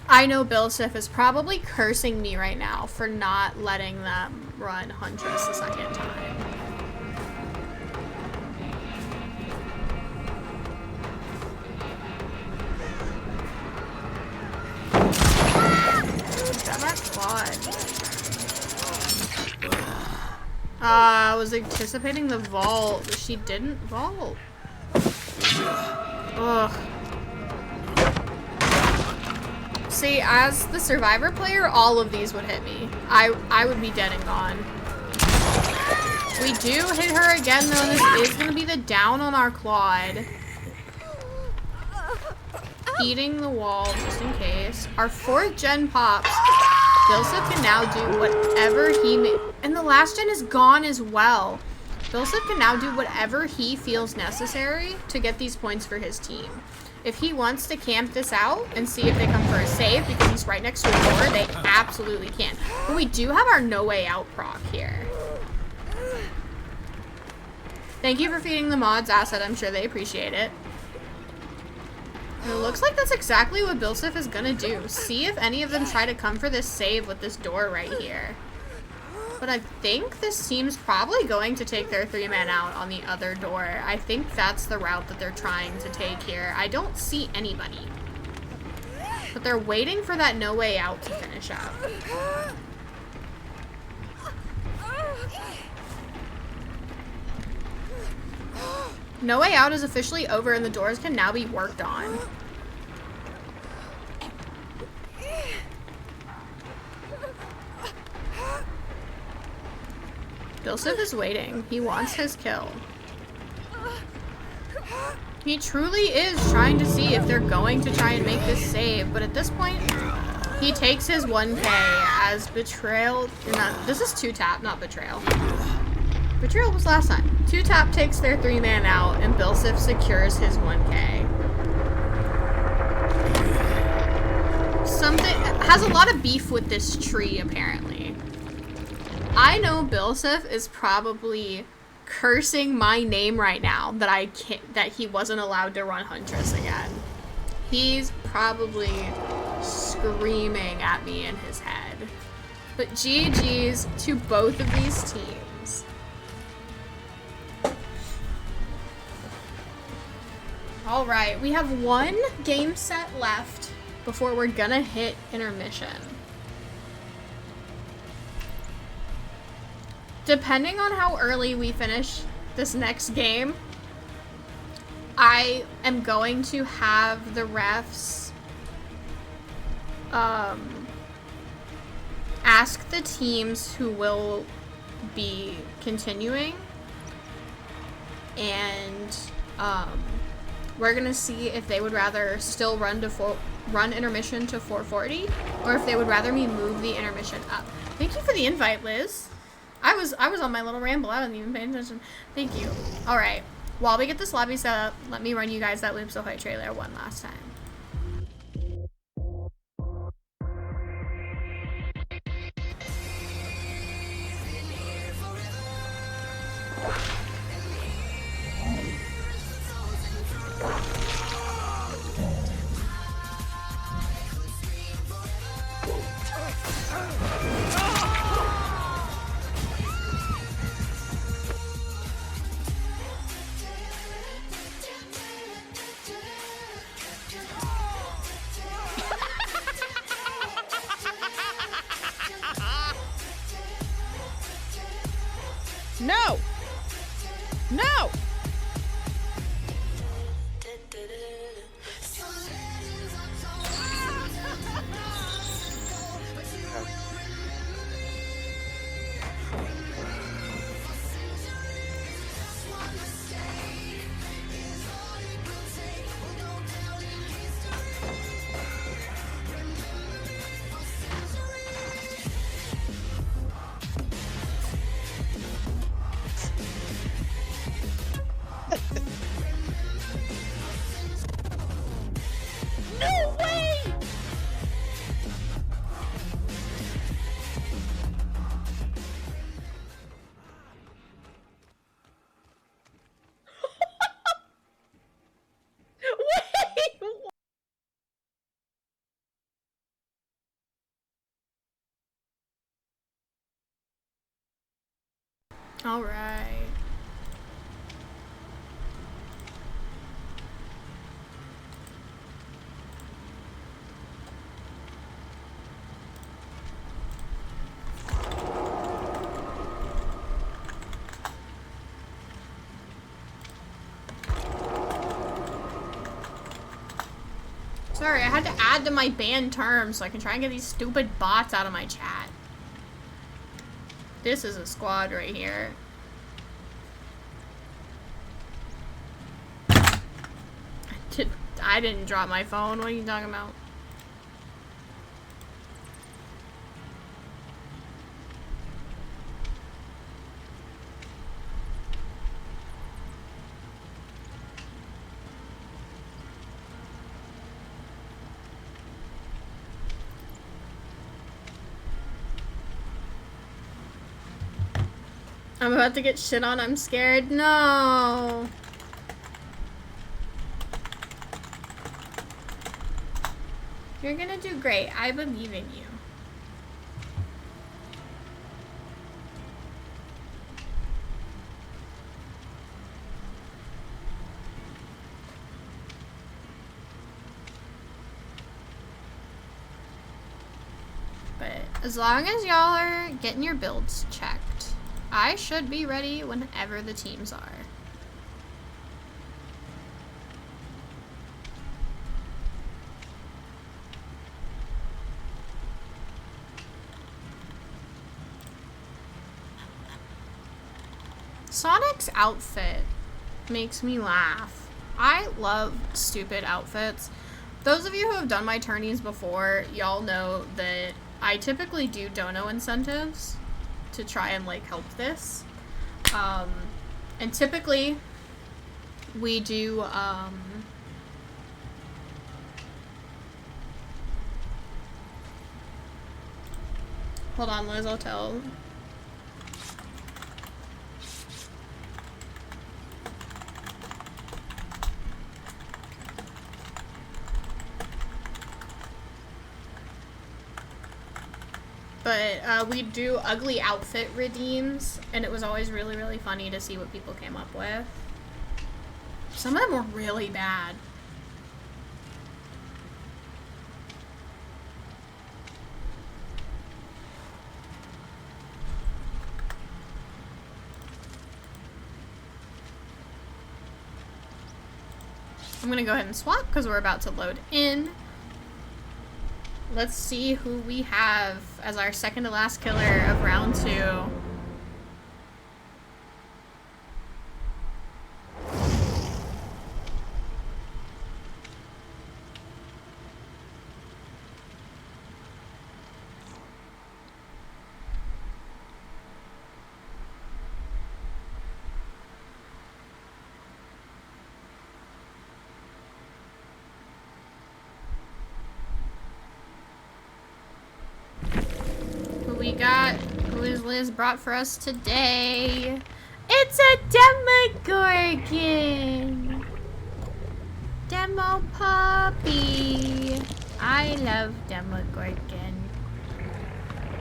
I know Bilsif is probably cursing me right now for not letting them run Huntress a second time. Grab that Claude. I was anticipating the vault, but she didn't vault. Ugh. See, as the survivor player, all of these would hit me. I would be dead and gone. We do hit her again, though, and this is going to be the down on our Claude. Eating the wall, just in case. Our 4th gen pops. Bilsif can now do whatever he and the last gen is gone as well. Bilsif can now do whatever he feels necessary to get these points for his team. If he wants to camp this out and see if they come for a save because he's right next to a door, they absolutely can. But we do have our no way out proc here. Thank you for feeding the mods asset. I'm sure they appreciate it. And it looks like that's exactly what Bilsif is gonna do. See if any of them try to come for this save with this door right here. But I think this team's probably going to take their 3-man out on the other door. I think that's the route that they're trying to take here. I don't see anybody. But they're waiting for that no way out to finish up. No Way Out is officially over and the doors can now be worked on. Bilsif is waiting. He wants his kill. He truly is trying to see if they're going to try and make this save, but at this point, he takes his 1k as Betrayal. This is 2-tap, not Betrayal. Betrayal was last time. 2-tap takes their 3-man out, and Bilsif secures his 1k. Something has a lot of beef with this tree, apparently. I know Bilsif is probably cursing my name right now that he wasn't allowed to run Huntress again. He's probably screaming at me in his head. But GG's to both of these teams. Alright, we have one game set left before we're gonna hit intermission. Depending on how early we finish this next game, I am going to have the refs ask the teams who will be continuing, and we're gonna see if they would rather still run intermission to 4:40, or if they would rather me move the intermission up. Thank you for the invite, Liz. I was on my little ramble. I wasn't even paying attention. Thank you. All right. While we get this lobby set up, let me run you guys that Loops Ahoy trailer one last time. No! No! No way! Wait! All right. Sorry, I had to add to my banned terms so I can try and get these stupid bots out of my chat. This is a squad right here. I didn't drop my phone. What are you talking about? I'm about to get shit on. I'm scared. No. You're gonna do great. I believe in you. But as long as y'all are getting your builds checked, I should be ready whenever the teams are. Sonic's outfit makes me laugh. I love stupid outfits. Those of you who have done my tourneys before, y'all know that I typically do dono incentives to try and like help this. And typically we do hold on, Liz, I'll tell. But we do ugly outfit redeems, and it was always really, really funny to see what people came up with. Some of them were really bad. I'm gonna go ahead and swap because we're about to load in. Let's see who we have as our second to last killer of round 2. We got, who is Liz brought for us today? It's a Demogorgon! Demo puppy! I love Demogorgon.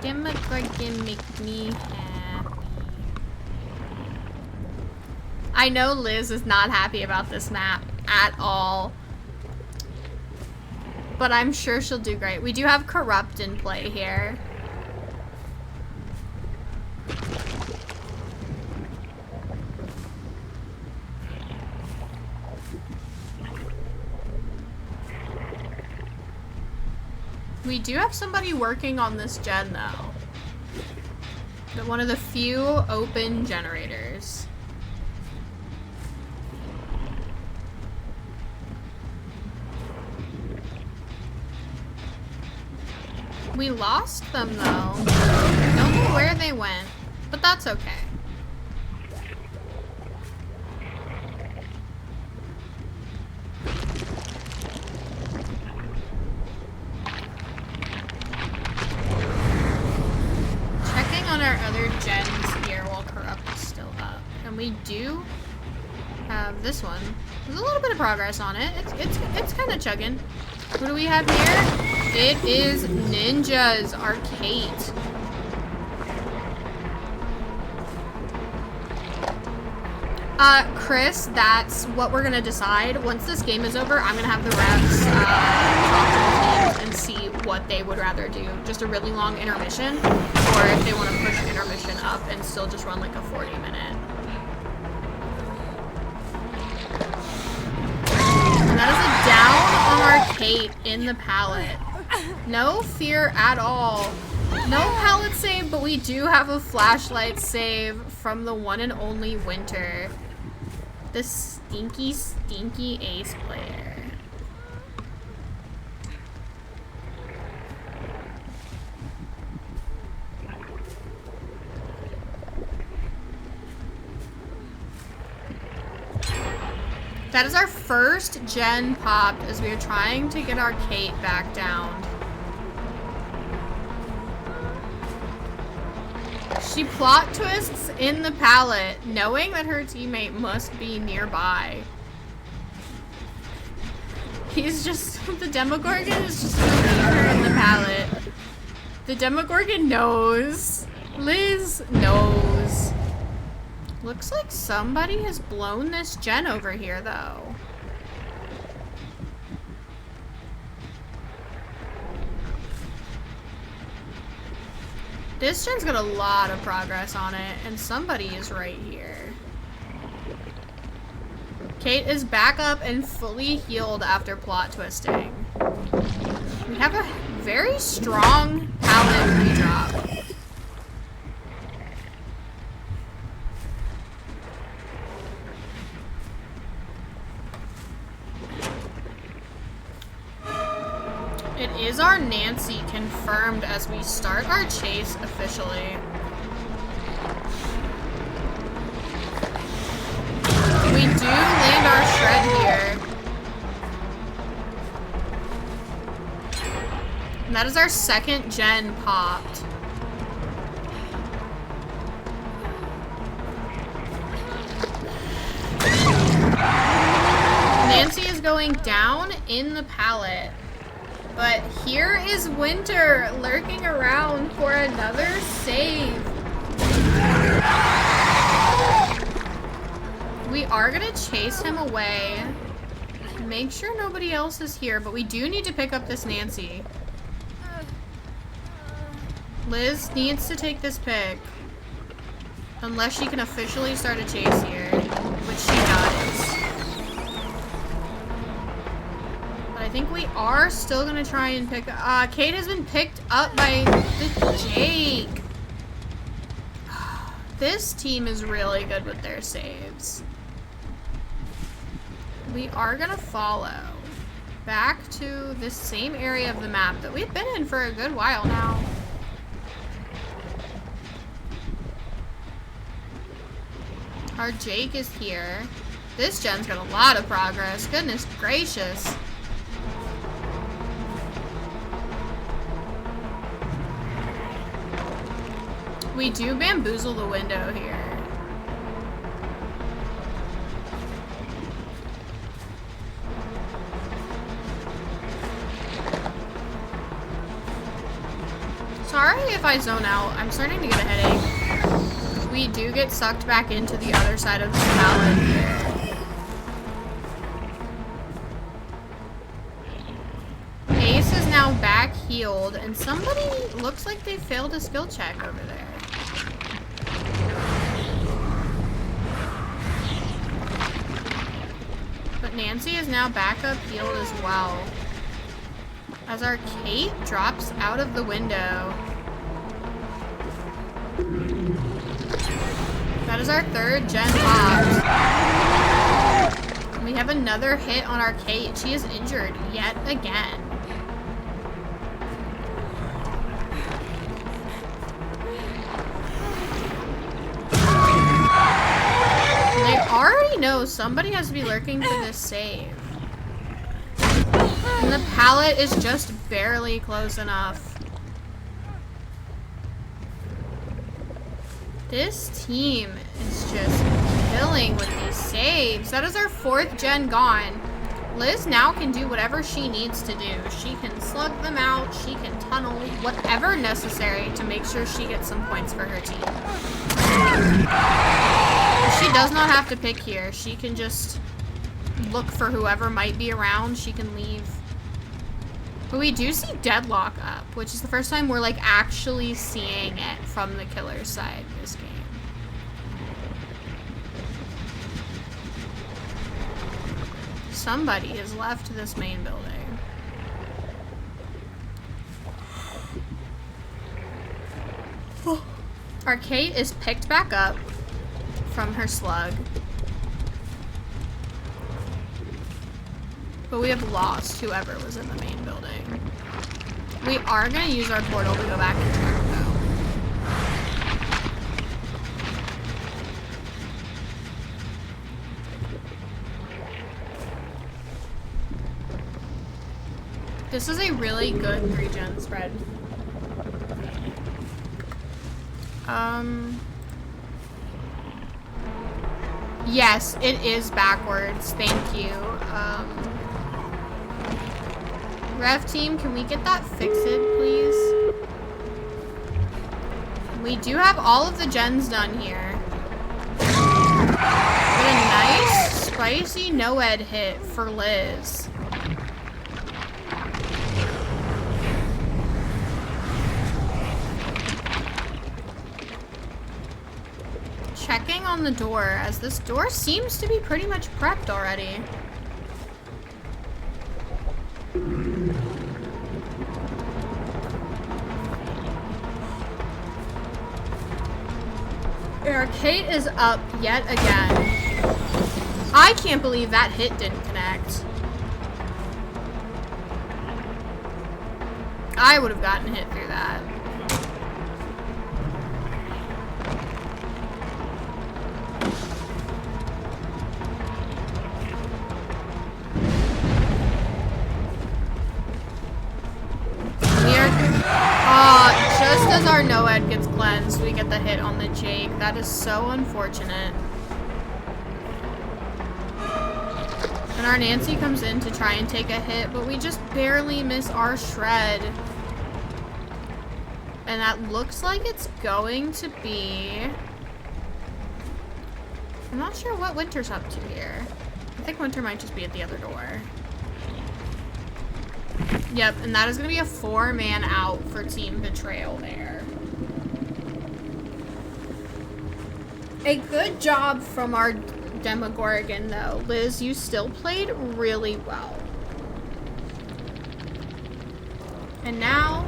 Demogorgon make me happy. I know Liz is not happy about this map at all. But I'm sure she'll do great. We do have Corrupt in play here. We do have somebody working on this gen, though. One of the few open generators. We lost them, though. Don't know where they went, but that's okay. Our other gens here while Corrupt is still up, and we do have this one. There's a little bit of progress on it. It's kind of chugging. Who do we have here? It is Ninja's Arcade. Chris, that's what we're gonna decide. Once this game is over, I'm gonna have the refs talk to the teams and see what they would rather do. Just a really long intermission, or if they want to push intermission up and still just run like a 40-minute. And that is a down on Arcade in the pallet. No fear at all. No pallet save, but we do have a flashlight save from the one and only Winter. The stinky, stinky ace player. That is our first gen popped as we are trying to get our Kate back down. She plot twists in the pallet, knowing that her teammate must be nearby. He's just, the Demogorgon is just gonna leave her in the pallet. The Demogorgon knows. Liz knows. Looks like somebody has blown this gen over here, though. This gen's got a lot of progress on it, and somebody is right here. Kate is back up and fully healed after plot twisting. We have a very strong pallet redrop. It is our Nancy confirmed as we start our chase officially. We do land our shred here. And that is our second gen popped. Nancy is going down in the pallet. But here is Winter lurking around for another save. We are gonna chase him away. Make sure nobody else is here, but we do need to pick up this Nancy. Liz needs to take this pick. Unless she can officially start a chase here, which she does. But I think we are still gonna try and pick up. Kate has been picked up by the Jake. This team is really good with their saves. We are gonna follow back to this same area of the map that we've been in for a good while now. Our Jake is here. This gen's got a lot of progress. Goodness gracious. We do bamboozle the window here. Sorry if I zone out. I'm starting to get a headache. We do get sucked back into the other side of the pallet here. Ace is now back healed, and somebody looks like they failed a skill check over there. But Nancy is now back up healed as well. As our Kate drops out of the window. That is our third gen pop. We have another hit on our Kate. She is injured yet again. They already know somebody has to be lurking for this save. And the pallet is just barely close enough. This team is just killing with these saves. That is our fourth gen gone. Liz now can do whatever she needs to do. She can slug them out, she can tunnel, whatever necessary to make sure she gets some points for her team. She does not have to pick here. She can just look for whoever might be around. She can leave. But we do see Deadlock up, which is the first time we're like actually seeing it from the killer's side this game. Somebody has left this main building. Our Kate is picked back up from her slug. But we have lost whoever was in the main building. We are going to use our portal to go back into Turbo. This is a really good 3-gen spread. Yes, it is backwards. Thank you. Rev team, can we get that fixed, please? We do have all of the gens done here. But a nice, spicy no-ed hit for Liz. Checking on the door, as this door seems to be pretty much prepped already. Our Kate is up yet again. I can't believe that hit didn't connect. I would have gotten hit through that. Just as our Noed gets cleansed, we get the hit on the Jake. That is so unfortunate. And our Nancy comes in to try and take a hit, but we just barely miss our shred. And that looks like it's going to be... I'm not sure what Winter's up to here. I think Winter might just be at the other door. Yep, and that is going to be a 4-man out for Team Betrayal there. A good job from our Demogorgon, though. Liz, you still played really well. And now,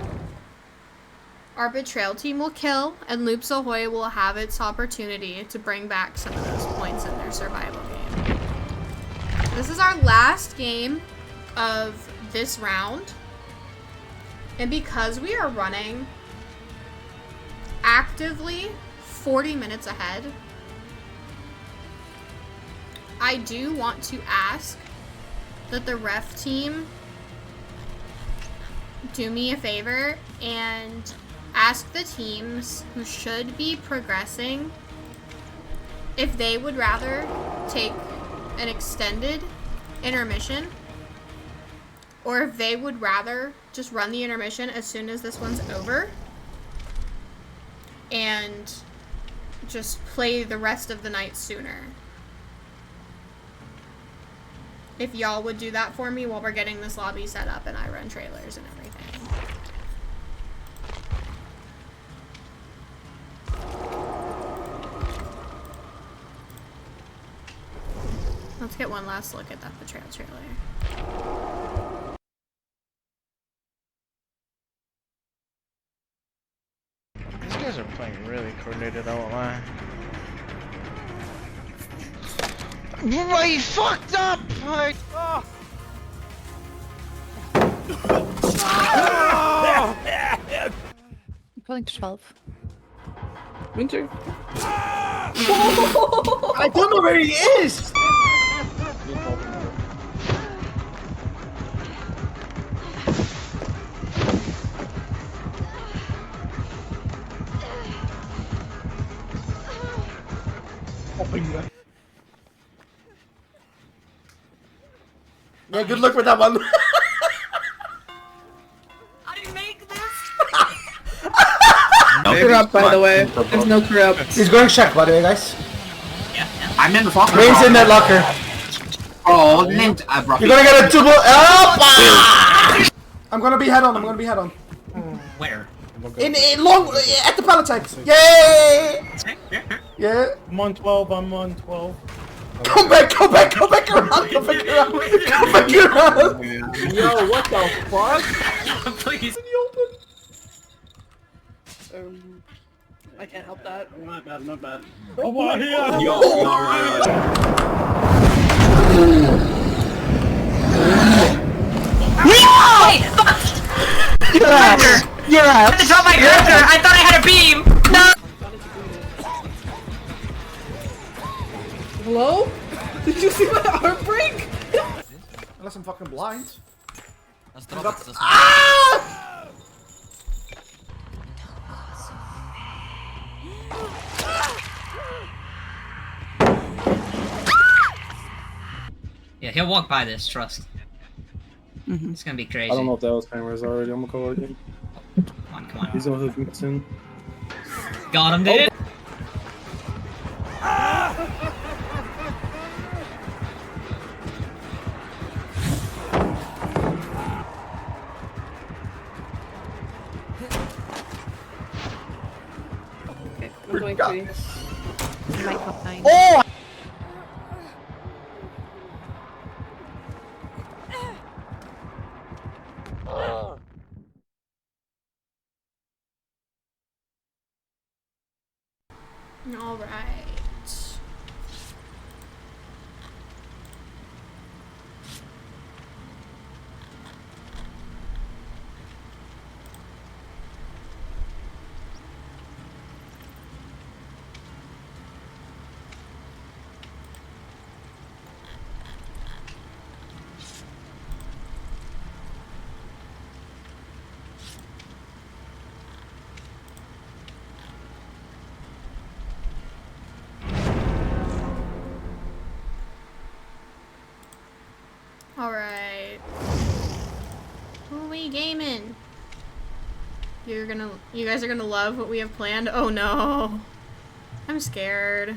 our Betrayal team will kill, and Loops Ahoy will have its opportunity to bring back some of those points in their survival game. This is our last game of this round, and because we are running actively 40 minutes ahead, I do want to ask that the ref team do me a favor and ask the teams who should be progressing if they would rather take an extended intermission, or if they would rather just run the intermission as soon as this one's over and just play the rest of the night sooner. If y'all would do that for me while we're getting this lobby set up and I run trailers and everything. Let's get one last look at that Betrayal trailer. These guys are playing really coordinated, I won't lie. Why you fucked up! Like, oh. I'm pulling to 12. Winter. I don't know where he is! Yeah, good luck with that one. No corrupt, by the way. There's no corrupt. He's going check, by the way, guys. Yeah. I'm in the fucking Rain's in that locker. Oh, Lint, I brought You're gonna get a double. Oh, I'm gonna be head on. I'm gonna be head on. Where? In long at the pallet tank. Yay! Yeah. I'm on 12. I'm on 12. Come back around, come back around, come back around. Yo, what the fuck? Please. I can't help that. Not bad, not bad. Oh, my God. Yo, Wait! Fuck! You're out. I had to drop my character. I thought I had a beam. No. Hello? Did you see my arm break? Unless I'm fucking blind. Yeah, he'll walk by this, trust. It's gonna be crazy. I don't know if that was cameras already. I'm gonna call it again. Come on. He's gonna hook me soon. Got him, dude. Okay, I'm going to. My top 9. Oh! All right. me gaming. You guys are gonna love what we have planned. Oh no. I'm scared.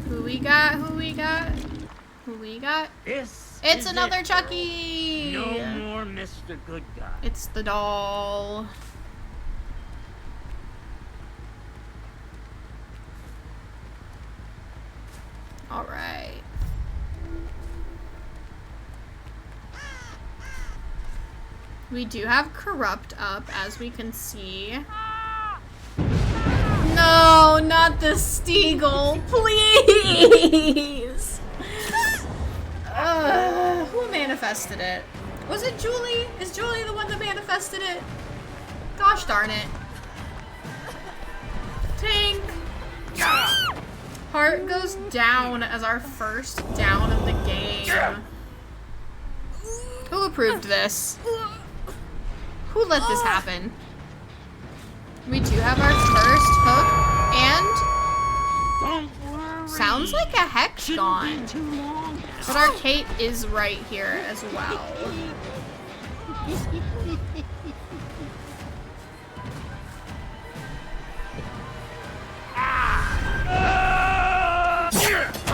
Who we got? Who we got? Who we got? This It's is another it. Chucky! No more Mr. Good Guy. It's the doll. Alright. We do have Corrupt up, as we can see. No, not the Steagle, please! Who manifested it? Was it Julie? Is Julie the one that manifested it? Gosh darn it. Tank! Heart goes down as our first down of the game. Who approved this? Who let this happen? We do have our first hook, and sounds like a hex gone. But our Kate is right here as well.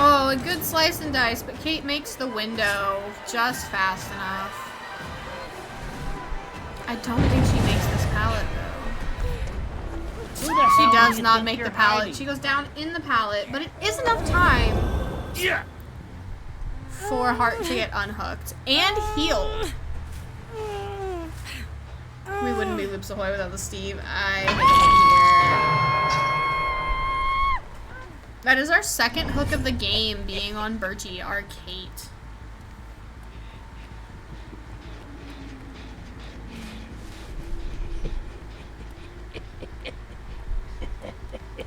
Oh, a good slice and dice, but Kate makes the window just fast enough. I don't think she makes this pallet though. She does not make the pallet. She goes down in the pallet, but it is enough time for Heart to get unhooked and healed. We wouldn't be Loops Ahoy without the Steve. I hate it here. That is our second hook of the game, being on Birchie, our Kate.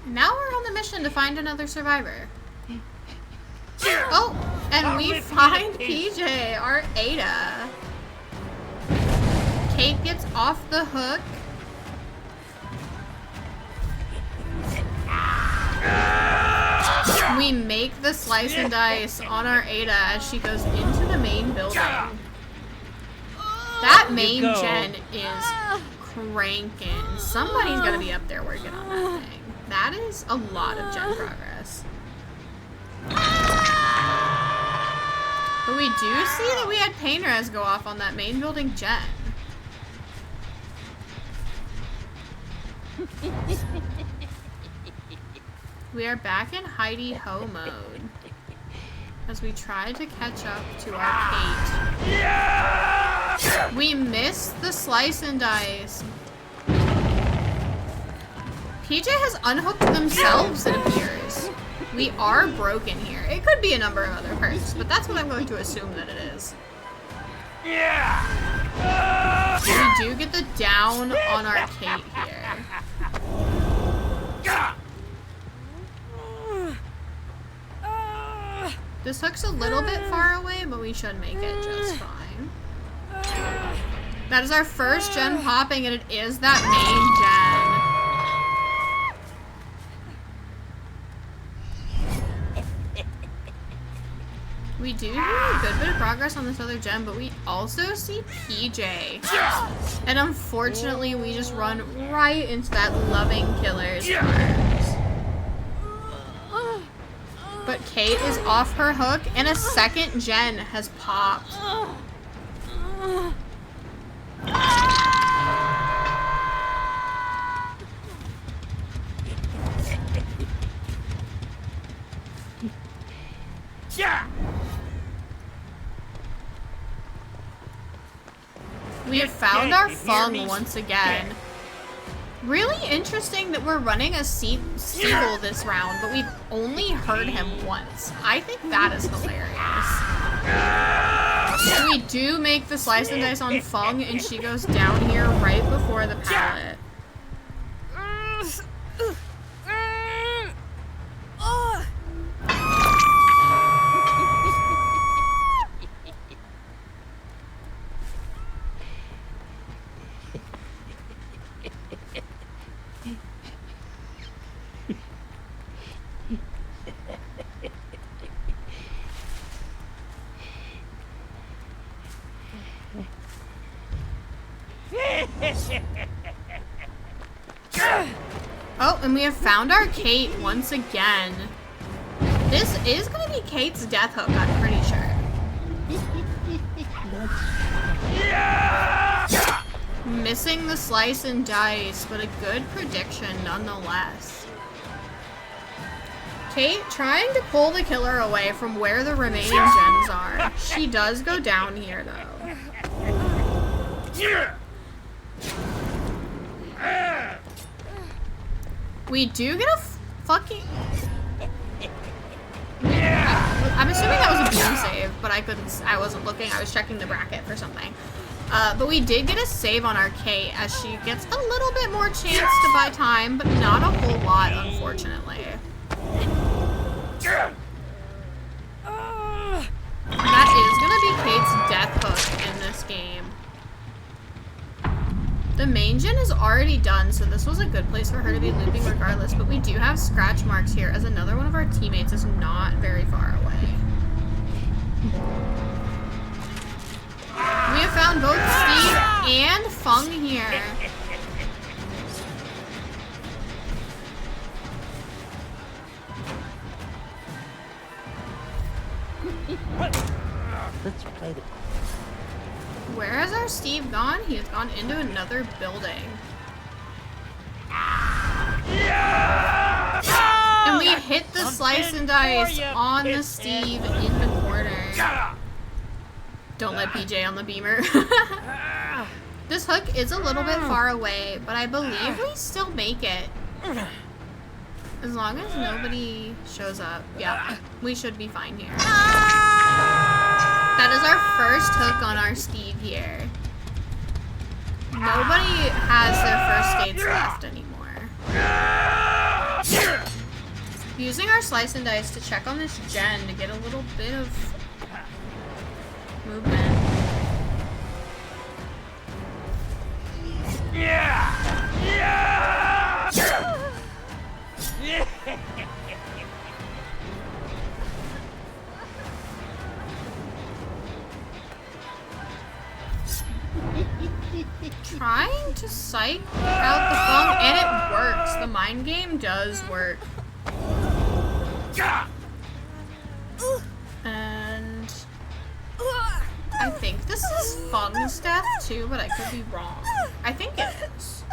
Now we're on the mission to find another survivor. Oh, and we find PJ, our Ada. Kate gets off the hook. We make the slice and dice on our Ada as she goes into the main building. That main gen is cranking. Somebody's gonna be up there working on that thing. That is a lot of gen progress. But we do see that we had Painterez go off on that main building gen. We are back in Heidi Ho mode as we try to catch up to our Kate. We missed the slice and dice. PJ has unhooked themselves, it appears. We are broken here. It could be a number of other perks, but that's what I'm going to assume that it is. We do get the down on our Kate here. This hook's a little bit far away, but we should make it just fine. That is our first gen popping, and it is that main gen. We do have a good bit of progress on this other gen, but we also see PJ. And unfortunately, we just run right into that loving killer's arms. But Kate is off her hook, and a second gen has popped. We have found our Fung once again. Really interesting that we're running a Seagull this round, but we've only heard him once. I think that is hilarious. We do make the slice and dice on Fung, and she goes down here right before the pallet. Oh, and we have found our Kate once again. This is gonna be Kate's death hook, I'm pretty sure. Missing the slice and dice, but a good prediction nonetheless. Kate trying to pull the killer away from where the remaining gems are. She does go down here though. We do get a fucking... I'm assuming that was a beam save, but I wasn't looking. I was checking the bracket for something. But we did get a save on our Kate as she gets a little bit more chance to buy time, but not a whole lot, unfortunately. That is gonna be Kate's death hook in this game. The main gen is already done, so this was a good place for her to be looping regardless, but we do have scratch marks here as another one of our teammates is not very far away. We have found both Steve and Fung here. Let's play it. Where has our Steve gone? He has gone into another building. And we hit the slice and dice on the Steve in the corner. Don't let PJ on the beamer. This hook is a little bit far away, but I believe we still make it. As long as nobody shows up. Yeah, we should be fine here. That is our first hook on our Steve here. Nobody has their first states left anymore. Using our slice and dice to check on this gen to get a little bit of movement. Trying to psych out the Fung, and it works. The mind game does work. And I think this is Fung's death too, but I could be wrong. I think it is.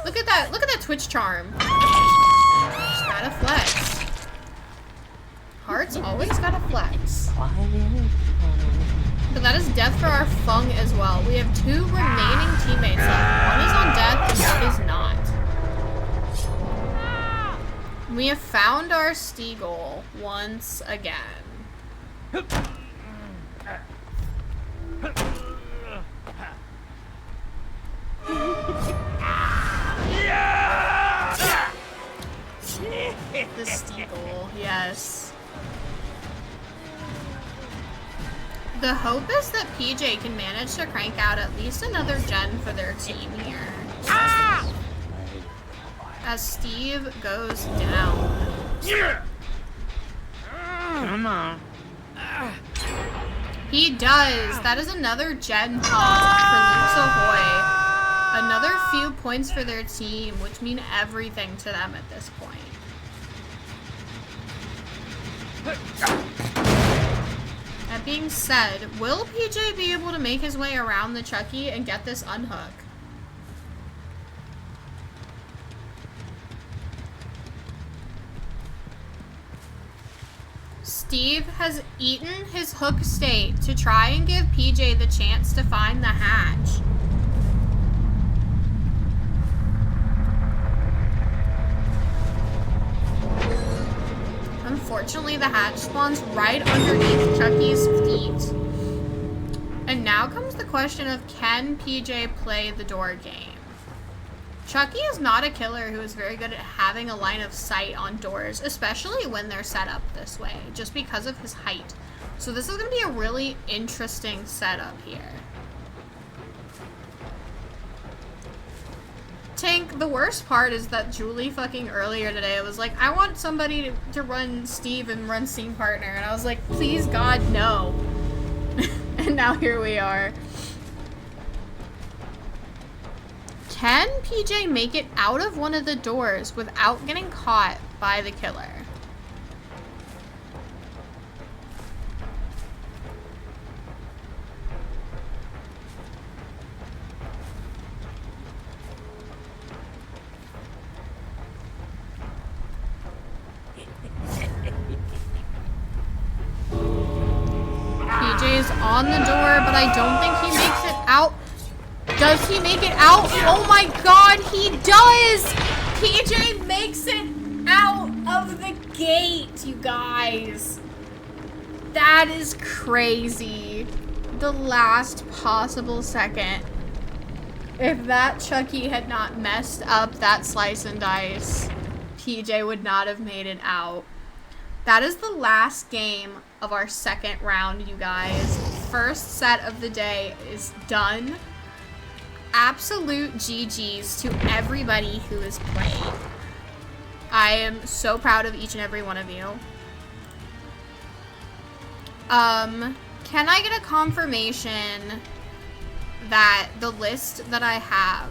Look at that! Look at that Twitch charm. Just gotta flex. Heart's always gotta flex. But that is death for our Fung as well. We have 2 remaining teammates left. One is on death and one is not. We have found our Steagle once again. The Steagle, yes. The hope is that PJ can manage to crank out at least another gen for their team here. As Steve goes down. Come on. He does. That is another gen pump for Luke's Ahoy. Another few points for their team, which mean everything to them at this point. That being said, will PJ be able to make his way around the Chucky and get this unhook? Steve has eaten his hook state to try and give PJ the chance to find the hatch. Unfortunately, the hatch spawns right underneath Chucky's feet. And now comes the question of, can PJ play the door game? Chucky is not a killer who is very good at having a line of sight on doors, especially when they're set up this way, just because of his height. So this is going to be a really interesting setup here. Tank, the worst part is that Julie fucking earlier today was like, I want somebody to run Steve and run Scene Partner. And I was like, please God, no. And now here we are. Can PJ make it out of one of the doors without getting caught by the killer? PJ's on the door, but I don't think he makes it out. Does he make it out? Oh my god, he does! PJ makes it out of the gate, you guys. That is crazy. The last possible second. If that Chucky had not messed up that slice and dice, PJ would not have made it out. That is the last game of our second round, you guys. First set of the day is done. Absolute GG's to everybody who has played. I am so proud of each and every one of you. Can I get a confirmation that the list that I have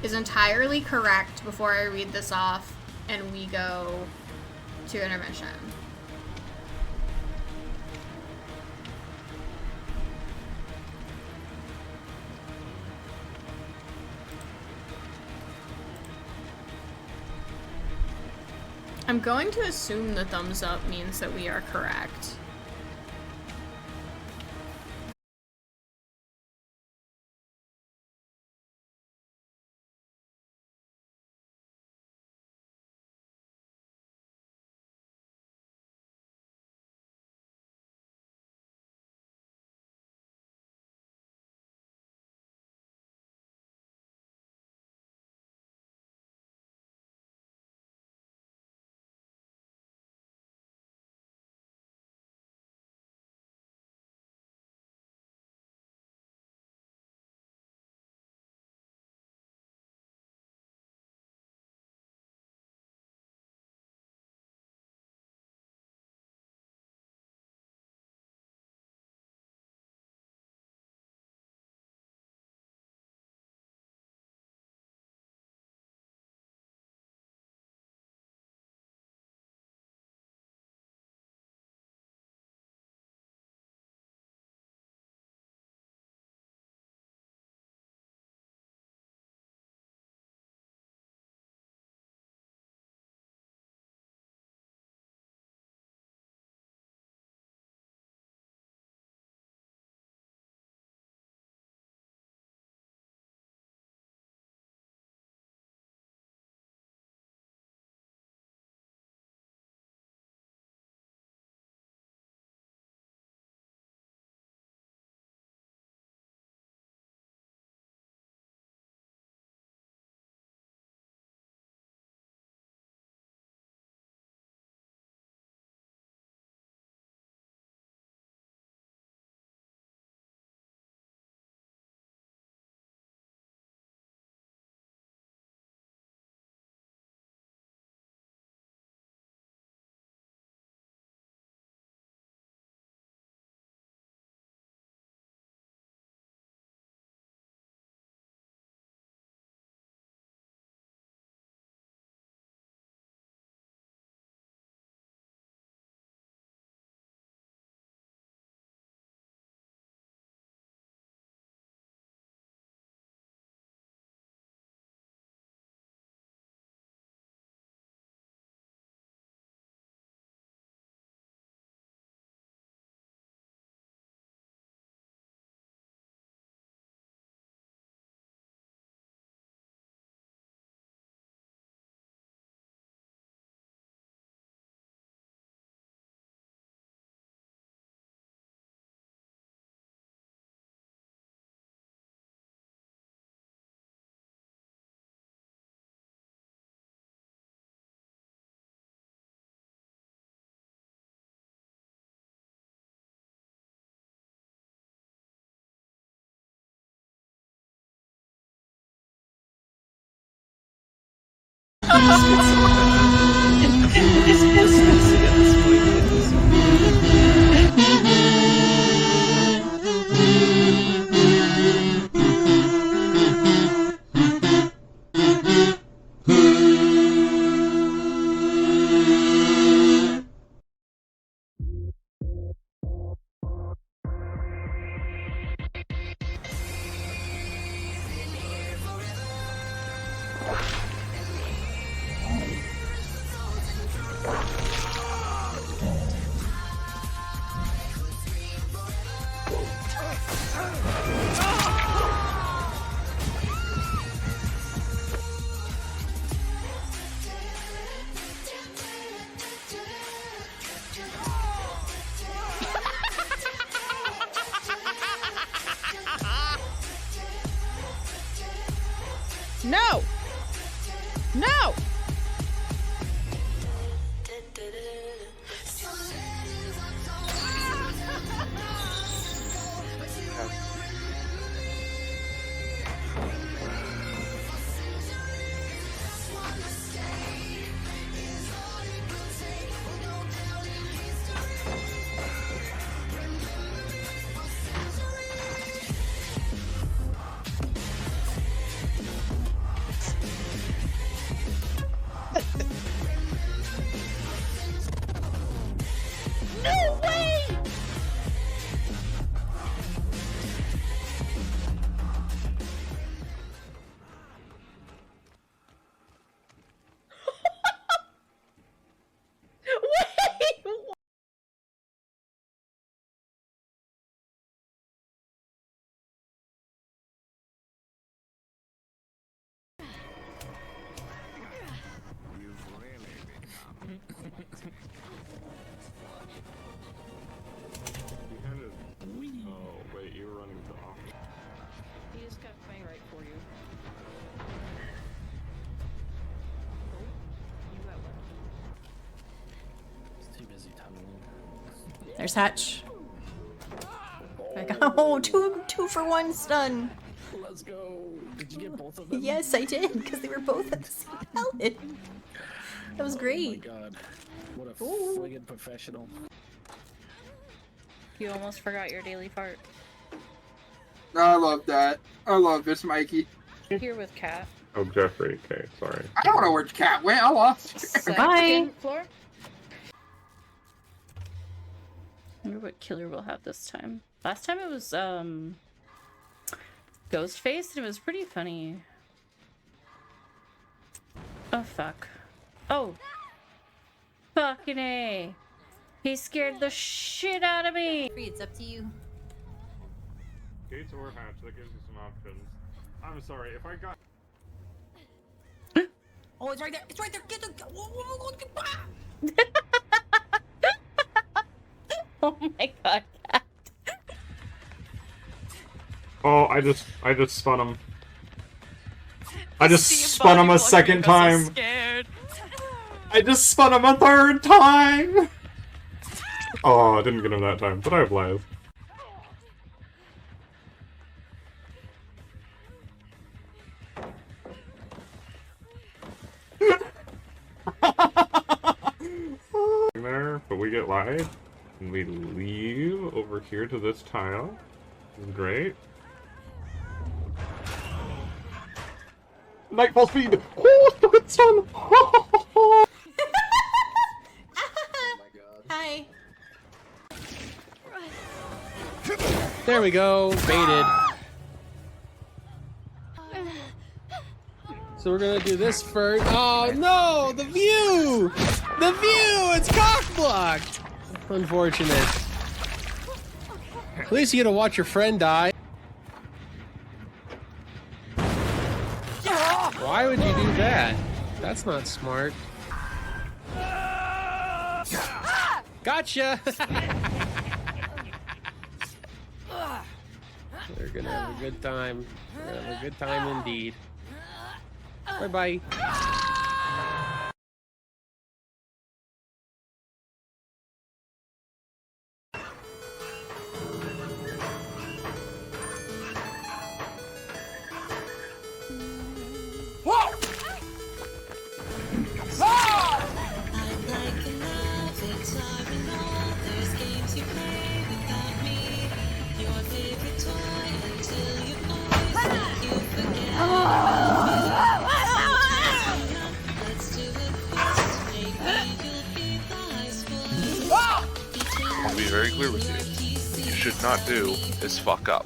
is entirely correct before I read this off and we go to intermission? I'm going to assume the thumbs up means that we are correct. No! No! No way! Wait! Oh, wait, you were running to office. He just got playing right for you. You got lucky. It's too busy tunneling. There's Hatch. Like, oh, two for one stun. Let's go. Did you get both of them? Yes, I did, because they were both at the same pallet. That was great. Oh my god. What a friggin' professional. You almost forgot your daily fart. I love that. I love this, Mikey. Here with Cat. Oh, Jeffrey. Okay, sorry. I don't know where Cat went. I lost. Second floor. I wonder what killer we'll have this time. Last time it was Ghostface, and it was pretty funny. Oh fuck. Oh. Fucking A. He scared the shit out of me. It's up to you. Gates or hatch, that gives you some options. I'm sorry, if I got... Oh, it's right there. It's right there. Get the. Oh my god. Oh, I just spun him. I just spun him a second time. I just spun him a third time. Oh, I didn't get him that time, but I have live. There, but we get live, and we leave over here to this tile. This is great. Nightfall speed! Oh, look at stun! Hi. There we go. Baited. So we're gonna do this first. Oh no! The view! The view! It's cock blocked! Unfortunate. At least you get to watch your friend die. Why would you do that? That's not smart. Gotcha! We're gonna have a good time. We're gonna have a good time indeed. Bye-bye. I'll be very clear with you. What you should not do is fuck up.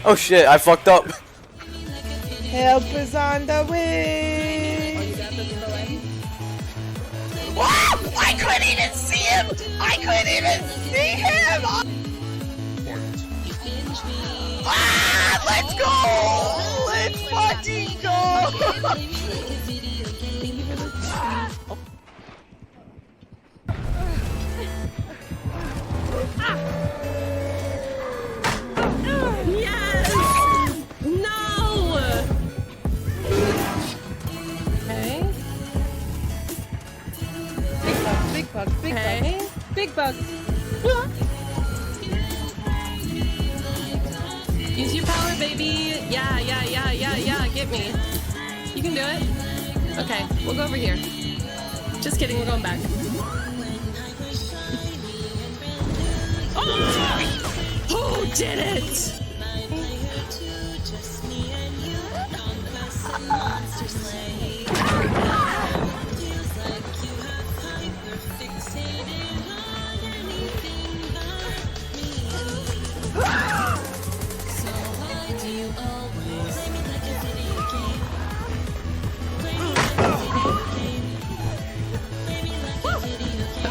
Oh shit, I fucked up. Help is on the way. Whoa! I couldn't even see him! I couldn't even see him! Ah, let's go! Let's fucking go! Yes! No! Okay. Big bug, big bug, big bug. Use your power, baby. Yeah. Get me. You can do it. Okay, we'll go over here. Just kidding, we're going back. Oh! Who did it?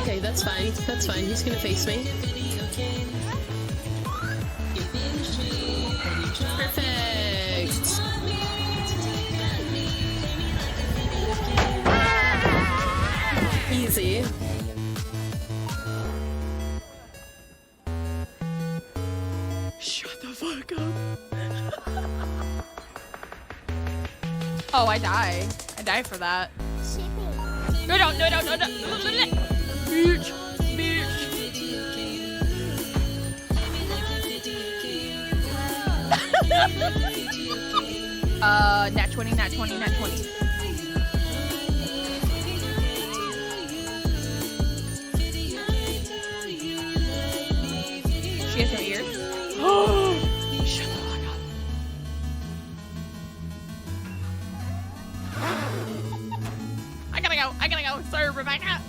Okay, that's fine. That's fine. He's gonna face me. Perfect. Easy. Shut the fuck up. Oh, I die. I die for that. No. Bitch. Nat 20. She has no ears. Shut the fuck up. I gotta go. Sorry, Rebecca.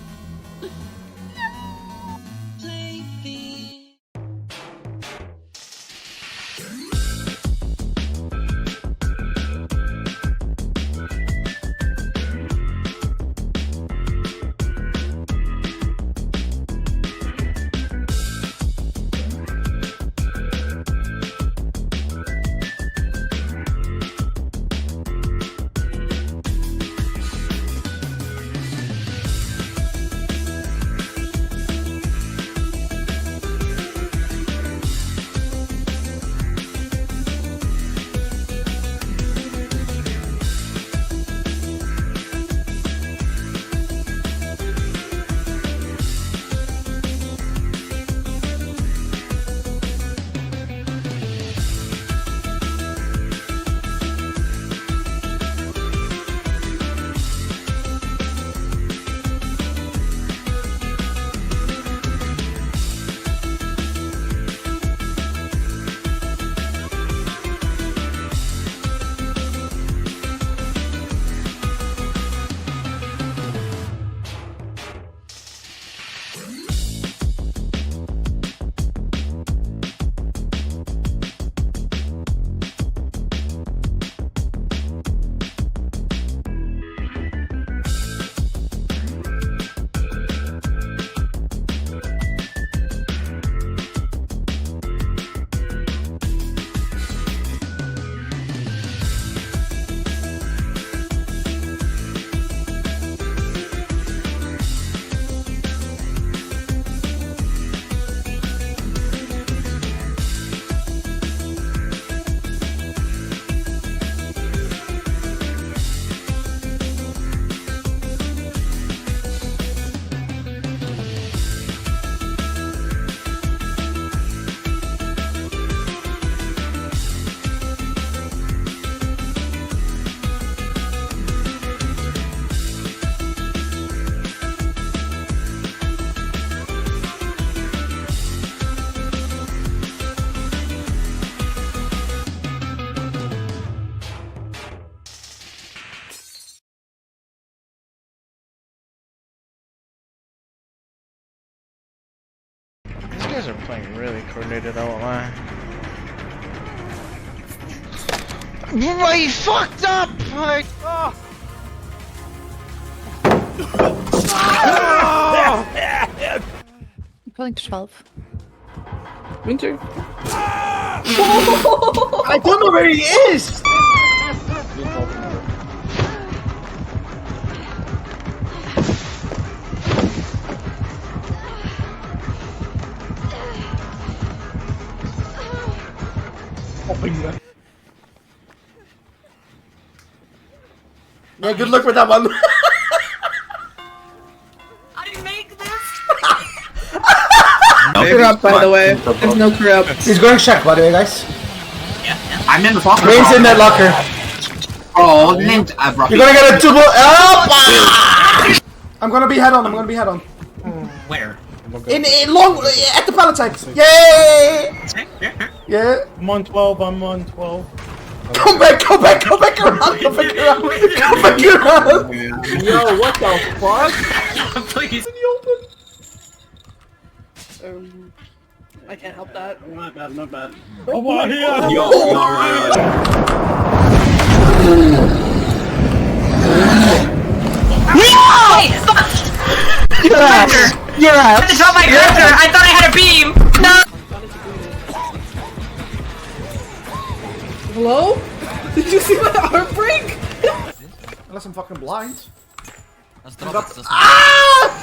You guys are playing really coordinated, I won't lie. Well, you fucked up! Like, oh. I'm pulling to 12. Me too. I don't know where he is! Yeah, good luck with that one. Corrupt, by the way. There's no corrupt. He's going check, by the way, guys. I'm in the Falcon. Rain's in that locker. Oh, Lint, I brought You're gonna get a double. Oh! I'm gonna be head on. I'm gonna be head on. Where? In long at the pallet side. Yay! Yeah. I'm on 12. I'm on 12. Come back around. Come back around. Come back around. Yo, what the fuck? Please. I can't help that. Not bad, not bad. Oh my god! You're out! You're out! I had to drop my character! I thought I had a beam! No! Hello? Did you see my arm break? Unless I'm fucking blind. Let's drop it. Ah!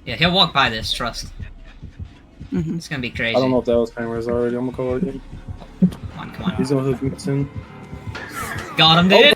Yeah, he'll walk by this, trust. It's gonna be crazy. I don't know if that was cameras already. I'm gonna call it again. Come on. He's gonna hook me soon. Got him, dude!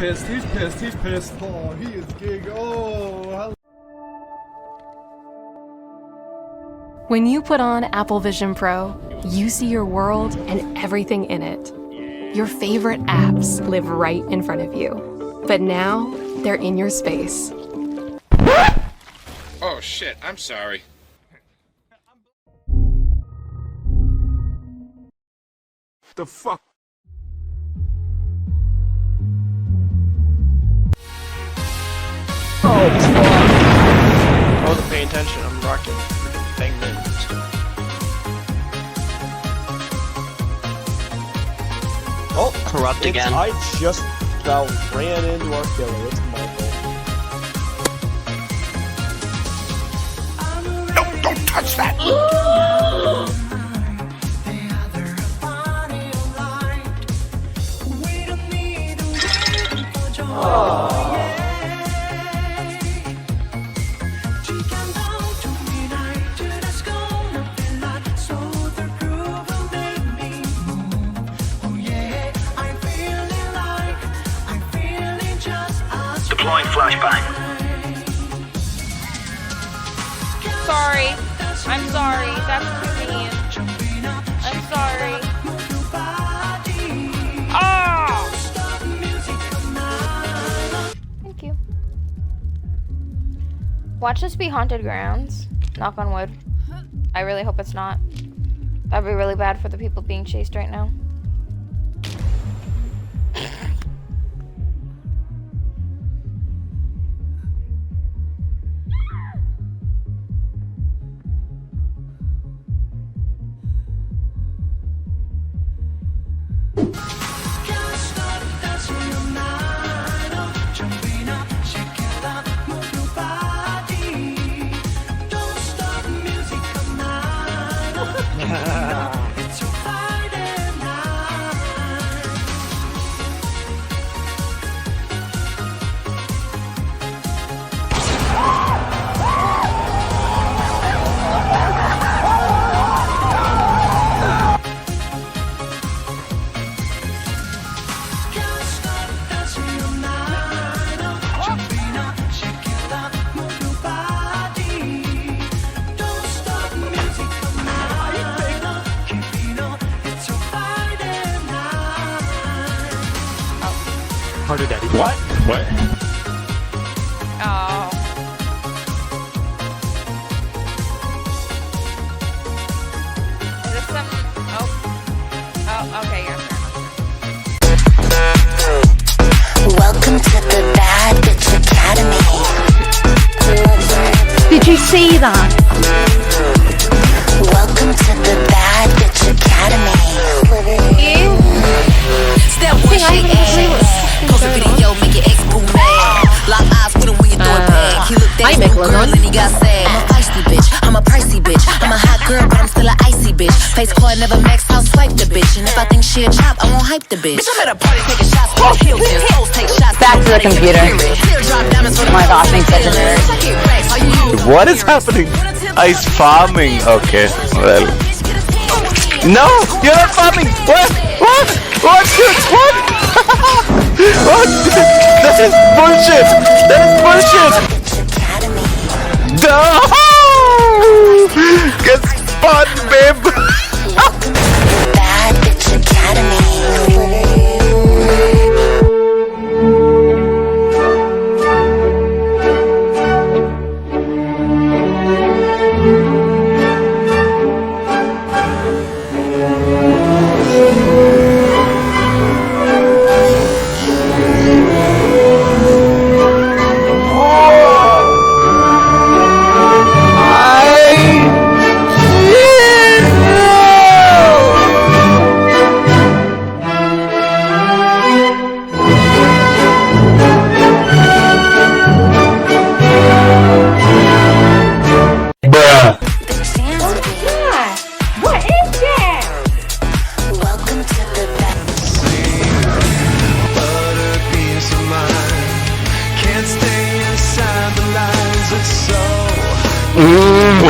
pissed. He's pissed. He's pissed. Oh, he is gig. Oh. When you put on Apple Vision Pro, you see your world and everything in it. Your favorite apps live right in front of you. But now, they're in your space. Oh shit, I'm sorry. The fuck? Oh, fuck. I wasn't paying attention. I'm rocking bang moves. Oh, corrupt again. I just about ran into our killer. It's Michael. No, don't touch that! Deploying flashbang. Sorry. I'm sorry. That's too mean. I'm sorry. Ah! Thank you. Watch this be haunted grounds. Knock on wood. I really hope it's not. That'd be really bad for the people being chased right now. Harder daddy. What? What? Oh. Is this some... Oh. Oh, okay, yeah. Welcome to the Bad Bitch Academy. Did you see that? Welcome to the Bad Bitch Academy. Step one, shake ass. Post a video, make your ex boo mad. Lock eyes with him when you throw it back. He looked at his new girl and he got sad. I'm a feisty bitch, I'm a pricey bitch. I'm a hot girl, but I'm still an icy bitch. Face card never max, I'll swipe the bitch. And if I think she a chop, I won't hype the bitch. Bitch, I'm at a party taking shots with the Hilton. Hoes take shots. Back to the computer. Oh my gosh, I'm such a nerd. What is happening? Ice farming. Okay, well. No, you're not farming. What? What? What? What? What? That is bullshit. That is bullshit. No! Get spun, babe. Bad Bitch Academy.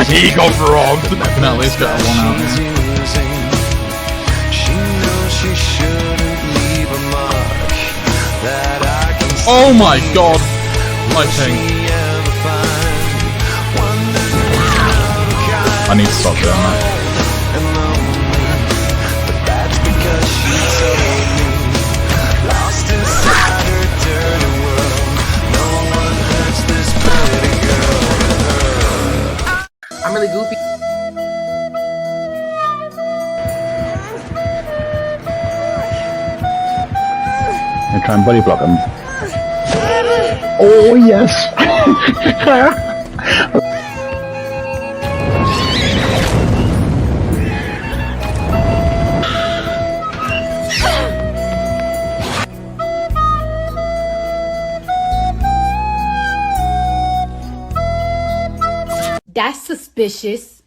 He got robbed. Definitely, he's got one out. She knows she shouldn't leave a mark that I can Oh my god! Lighting. I need to stop doing that. I'm really goofy. And try and body block him. Oh yes! That's suspicious.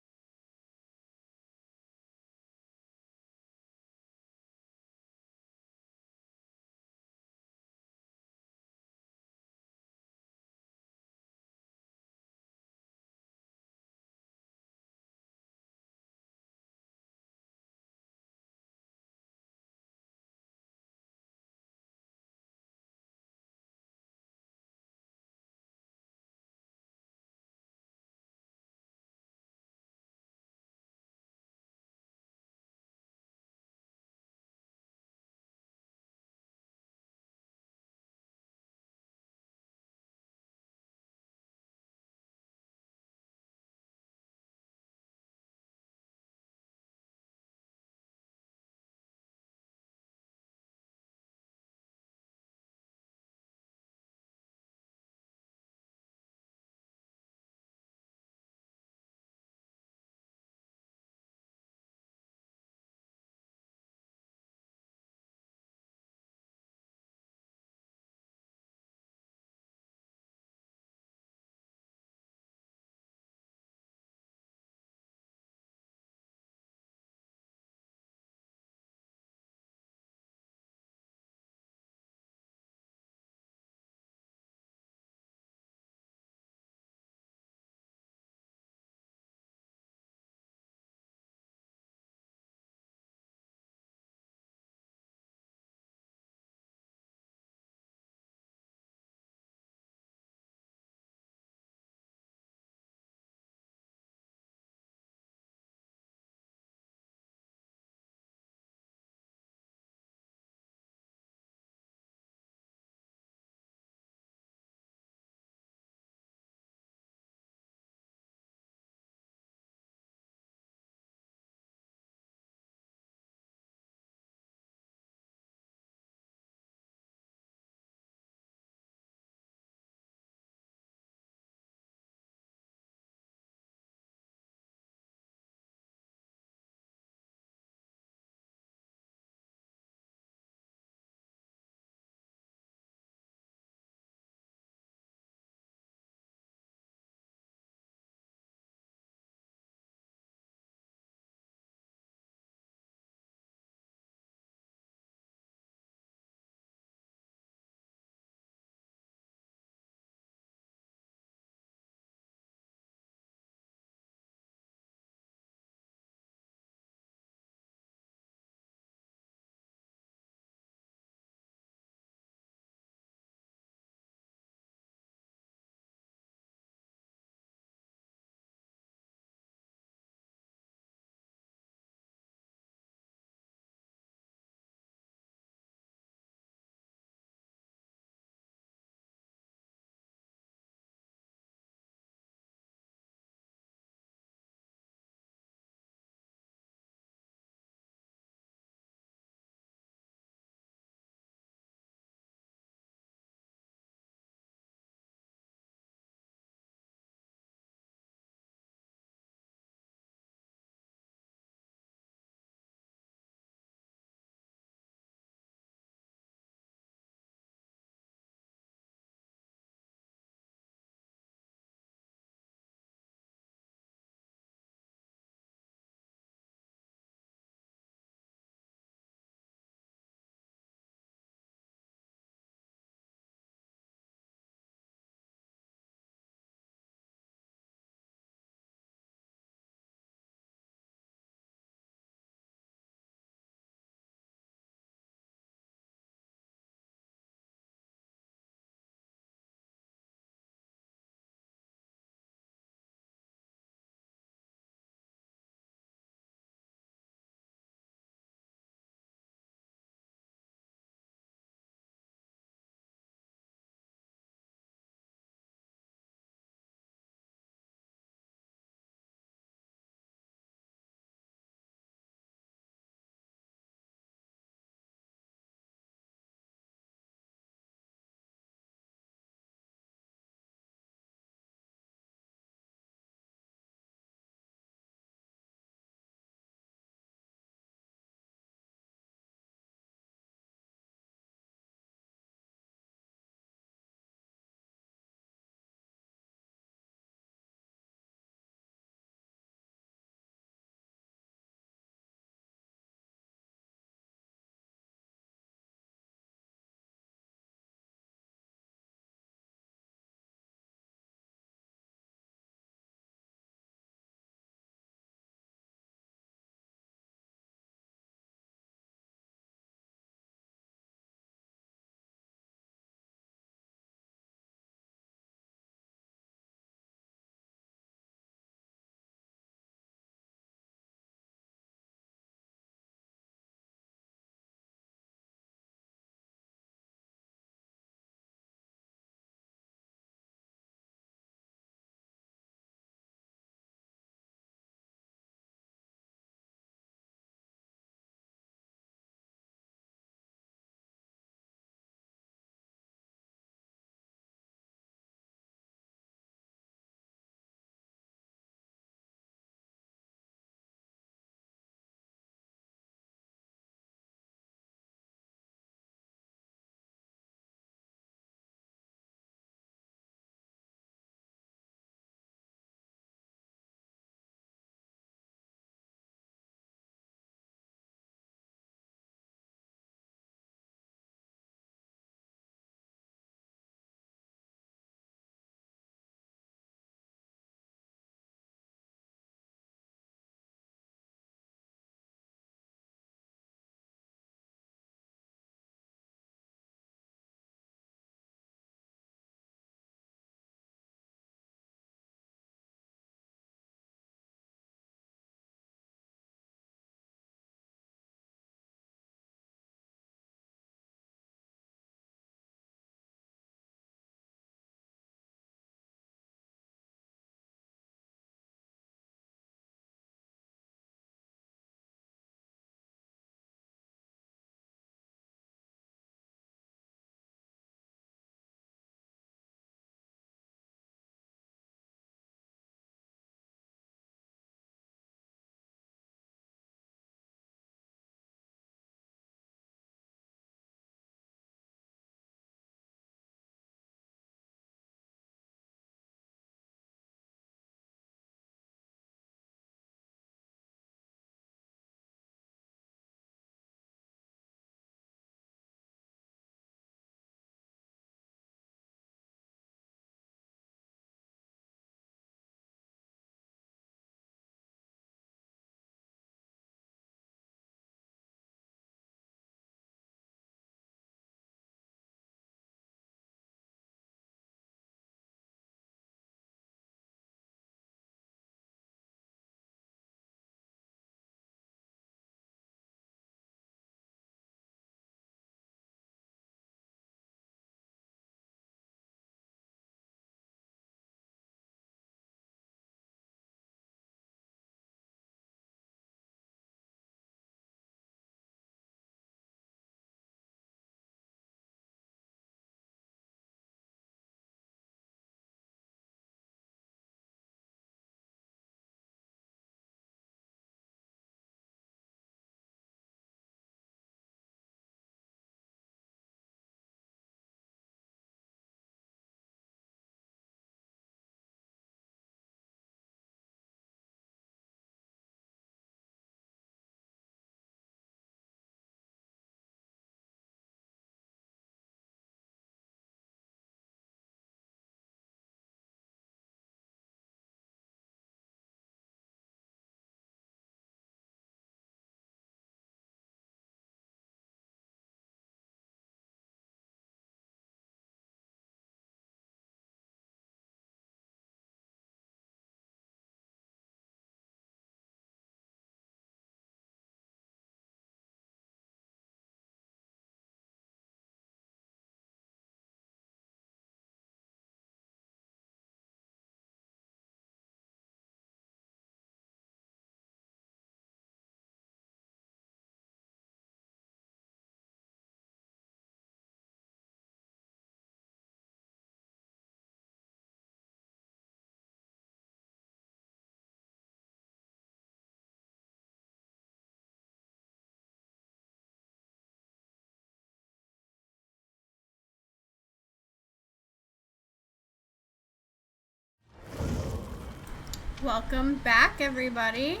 Welcome back, everybody.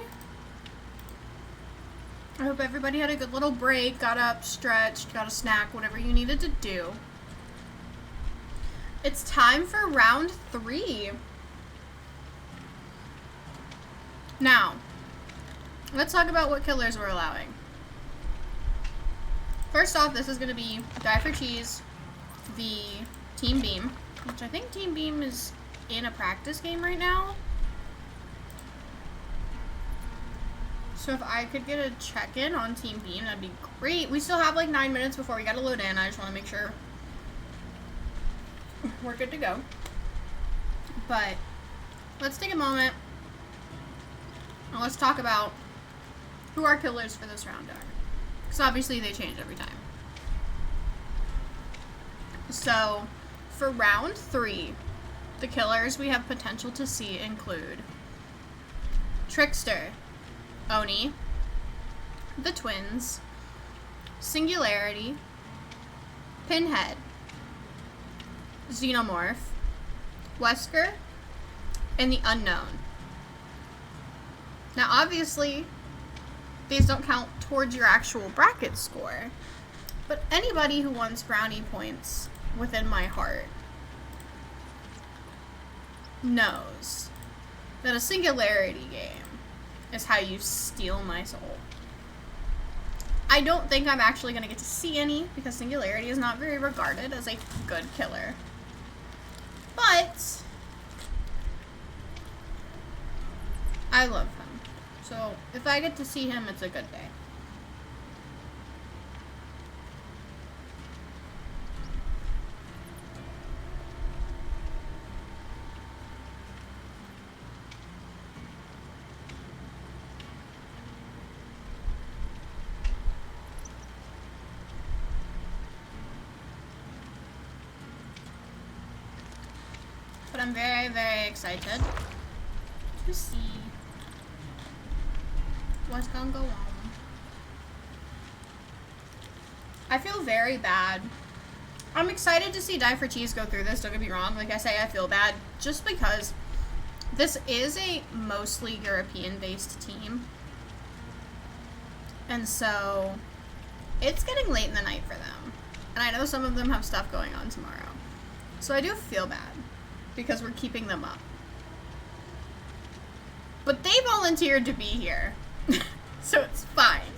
I hope everybody had a good little break, got up, stretched, got a snack, whatever you needed to do. It's time for round 3. Now, let's talk about what killers we're allowing. First off, this is going to be Die for Cheese, the Team Beam, which I think Team Beam is in a practice game right now. So if I could get a check-in on Team Beam, that'd be great. We still have like 9 minutes before we gotta load in. I just want to make sure we're good to go. But let's take a moment and let's talk about who our killers for this round are. Because obviously they change every time. So for round 3, the killers we have potential to see include Trickster, Oni, the Twins, Singularity, Pinhead, Xenomorph, Wesker, and the Unknown. Now obviously, these don't count towards your actual bracket score, but anybody who wants brownie points within my heart knows that a Singularity game is how you steal my soul. I don't think I'm actually going to get to see any because Singularity is not very regarded as a good killer. But I love him. So if I get to see him, it's a good day. But I'm very, very excited to see what's gonna go on. I feel very bad. I'm excited to see Die for Cheese go through this, don't get me wrong. Like I say, I feel bad just because this is a mostly European-based team. And so it's getting late in the night for them. And I know some of them have stuff going on tomorrow. So I do feel bad because we're keeping them up. But they volunteered to be here, so it's fine.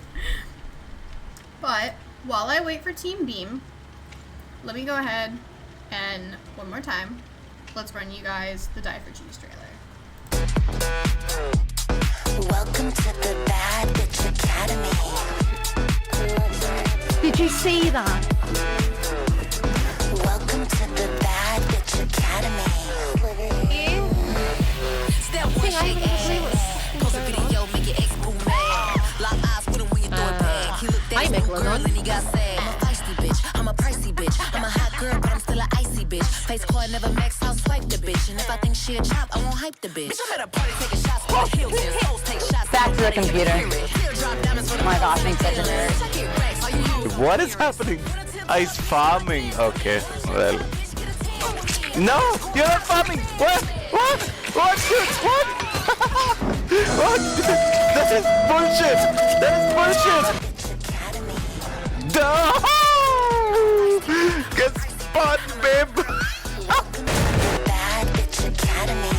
But while I wait for Team Beam, let me go ahead and one more time, let's run you guys the Die for Cheese trailer. Welcome to the Bad Bitch Academy. Did you see that? Welcome to the Bad Bitch Academy. Step one, shake ass. Post a video, make your ex boo mad. Lock eyes with him when you throw it back. He looked at his girl and he got sad. I'm a feisty bitch, I'm a pricey bitch. I'm a hot girl, but I'm still an icy bitch. Face card never max, I'll swipe the bitch. And if I think she a chop, I won't hype the bitch. Bitch, I'm at a party taking shots with the Hiltons. Hoes take shots. Back to the computer. Oh my gosh, I'm such a nerd. What is happening? Ice farming. Okay, well. No, you're not farming. What? What? What? That is bullshit. That is bullshit. No! Get spot, babe. Bad Bitch Academy.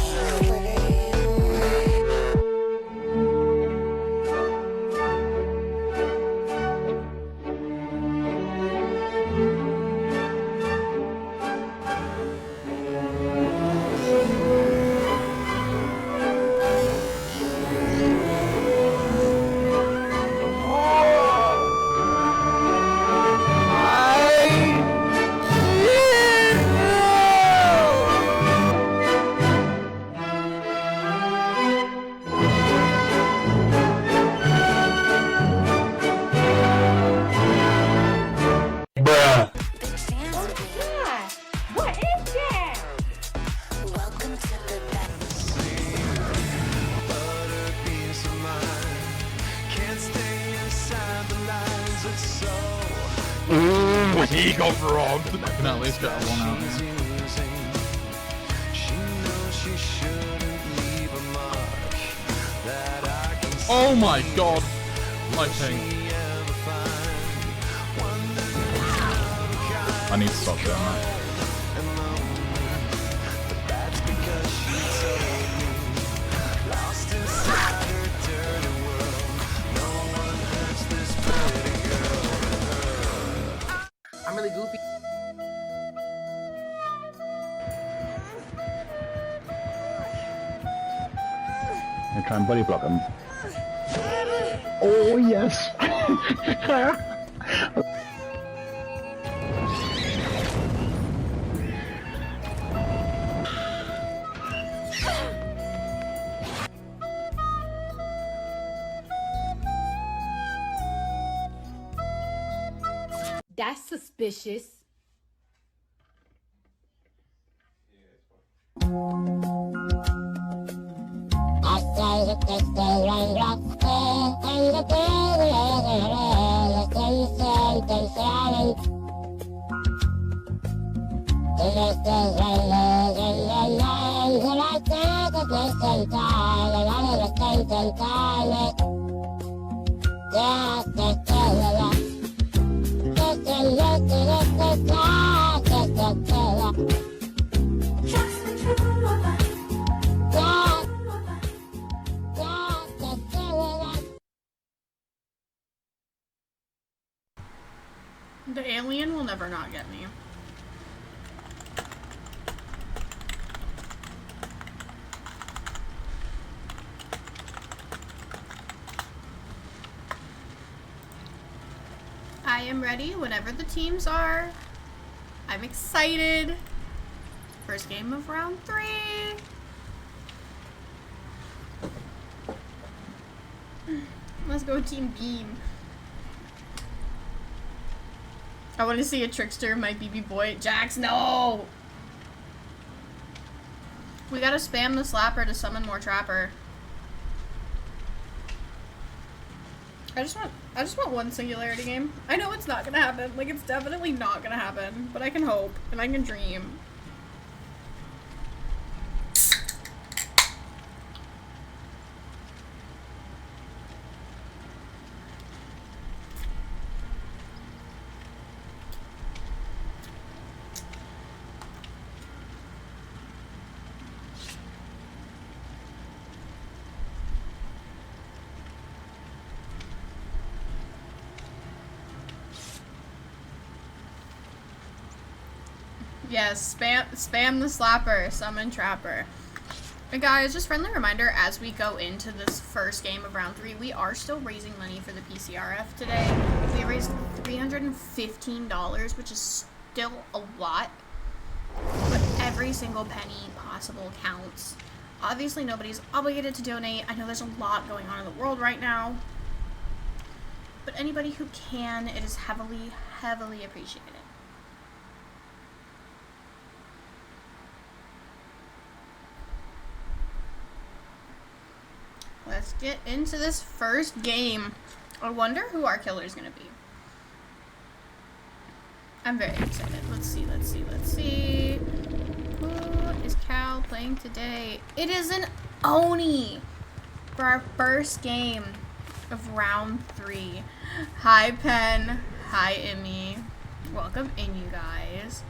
He got robbed. I can at least get one out here. Oh my god. My thing. I need to stop doing that. I'm really goofy. I try and body block him. Oh yes! That's suspicious. The alien will never not get me. I am ready whenever the teams are. I'm excited. First game of round 3. Let's go Team Beam. I want to see a trickster, my BB boy. Jax, no! We gotta spam the slapper to summon more trapper. I just want one singularity game. I know it's not gonna happen. Like, it's definitely not gonna happen. But I can hope, and I can dream. Yes, spam the slapper, summon trapper. And guys, just friendly reminder, as we go into this first game of round 3, we are still raising money for the PCRF today. We raised $315, which is still a lot, but every single penny possible counts. Obviously, nobody's obligated to donate. I know there's a lot going on in the world right now, but anybody who can, it is heavily, heavily appreciated. Let's get into this first game. I wonder who our killer is going to be. I'm very excited. Let's see. Who is Cal playing today? It is an Oni for our first game of round 3. Hi, Pen. Hi, Emmy. Welcome in, you guys.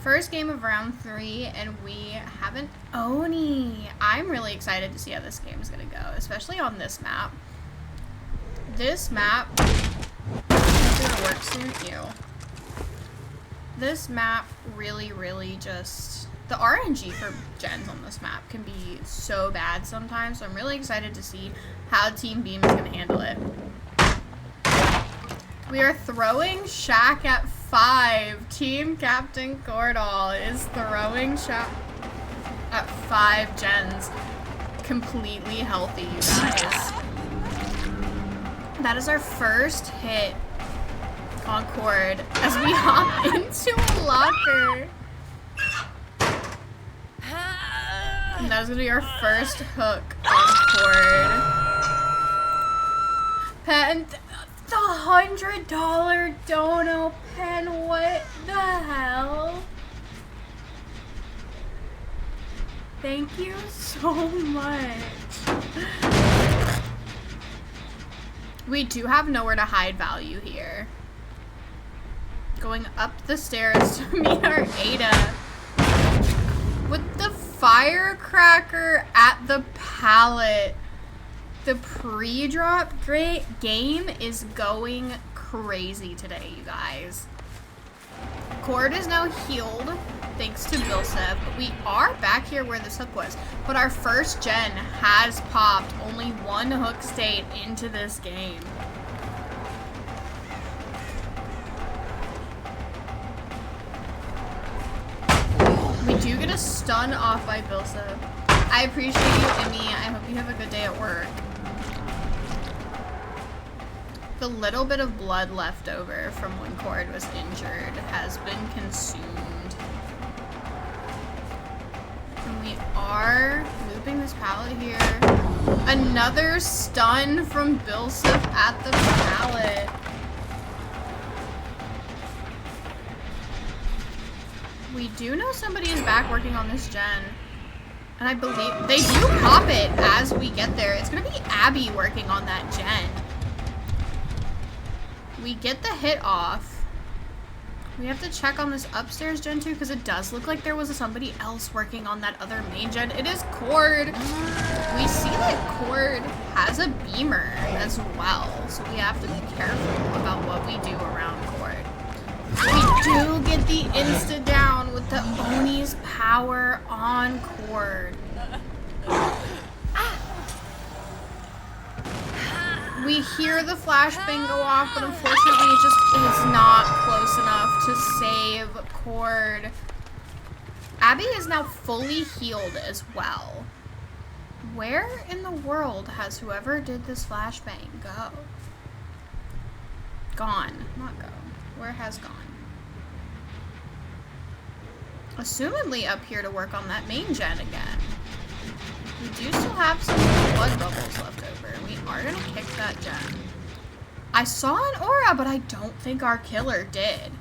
First game of round 3, and we have an Oni. I'm really excited to see how this game is going to go, especially on this map. This map is going to work soon. Ew. This map really just... The RNG for gens on this map can be so bad sometimes, so I'm really excited to see how Team Beam is going to handle it. We are throwing Shaq at 5. Team Captain Cordal is throwing Shaq at 5 gens. Completely healthy, you guys. That is our first hit on Cord as we hop into a locker. And that is going to be our first hook on Cord. Pen, the $100 dono, Pen, what the hell? Thank you so much. We do have nowhere to hide value here. Going up the stairs to meet our Ada. With the firecracker at the pallet. The pre-drop game is going crazy today, you guys. Cord is now healed, thanks to Bilsev, but we are back here where this hook was. But our first gen has popped. Only one hook stayed into this game. We do get a stun off by Bilsev. I appreciate you, Emmy. I hope you have a good day at work. The little bit of blood left over from when Cord was injured has been consumed. And we are looping this pallet here. Another stun from Bilsev at the pallet. We do know somebody is back working on this gen. And I believe they do pop it as we get there. It's gonna be Abby working on that gen. We get the hit off. We have to check on this upstairs gen too, because it does look like there was somebody else working on that other main gen. It is Cord. We see that Cord has a beamer as well, so we have to be careful about what we do around Cord. We do get the insta down with the Oni's power on Cord. We hear the flashbang go off, but unfortunately it just is not close enough to save Cord. Abby is now fully healed as well. Where in the world has whoever did this flashbang go? Gone. Not go. Where has gone? Assumedly up here to work on that main gen again. We do still have some blood bubbles left over. We are going to kick that gen. I saw an aura, but I don't think our killer did.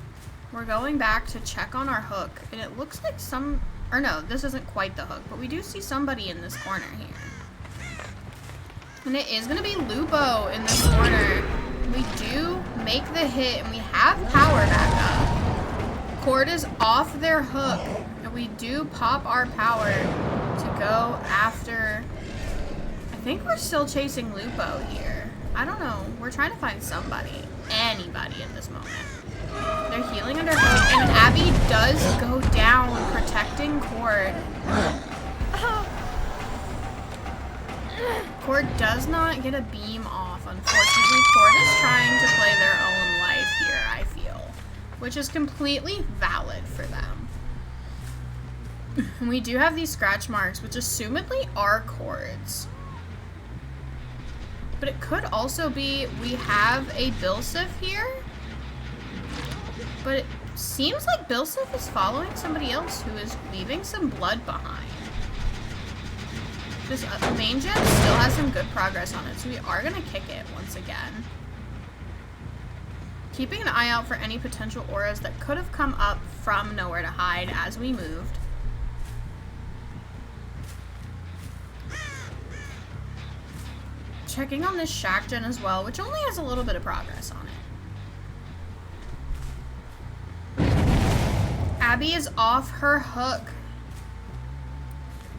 We're going back to check on our hook, and it looks like some... Or no, this isn't quite the hook, but we do see somebody in this corner here. And it is going to be Lupo in this corner. We do make the hit, and we have power back up. Cord is off their hook, and we do pop our power to go after... I think we're still chasing Lupo here. I don't know. We're trying to find somebody. Anybody in this moment. They're healing under hook, and Abby does go down, protecting Cord. Cord does not get a beam off, unfortunately. Cord is trying to play their own life here, I feel. Which is completely valid for them. And we do have these scratch marks, which assumedly are Cord's. But it could also be we have a Bilsev here. But it seems like Bilsev is following somebody else who is leaving some blood behind. This main gen still has some good progress on it, so we are going to kick it once again. Keeping an eye out for any potential auras that could have come up from nowhere to hide as we moved. Checking on this shack gen as well, which only has a little bit of progress on it. Abby is off her hook.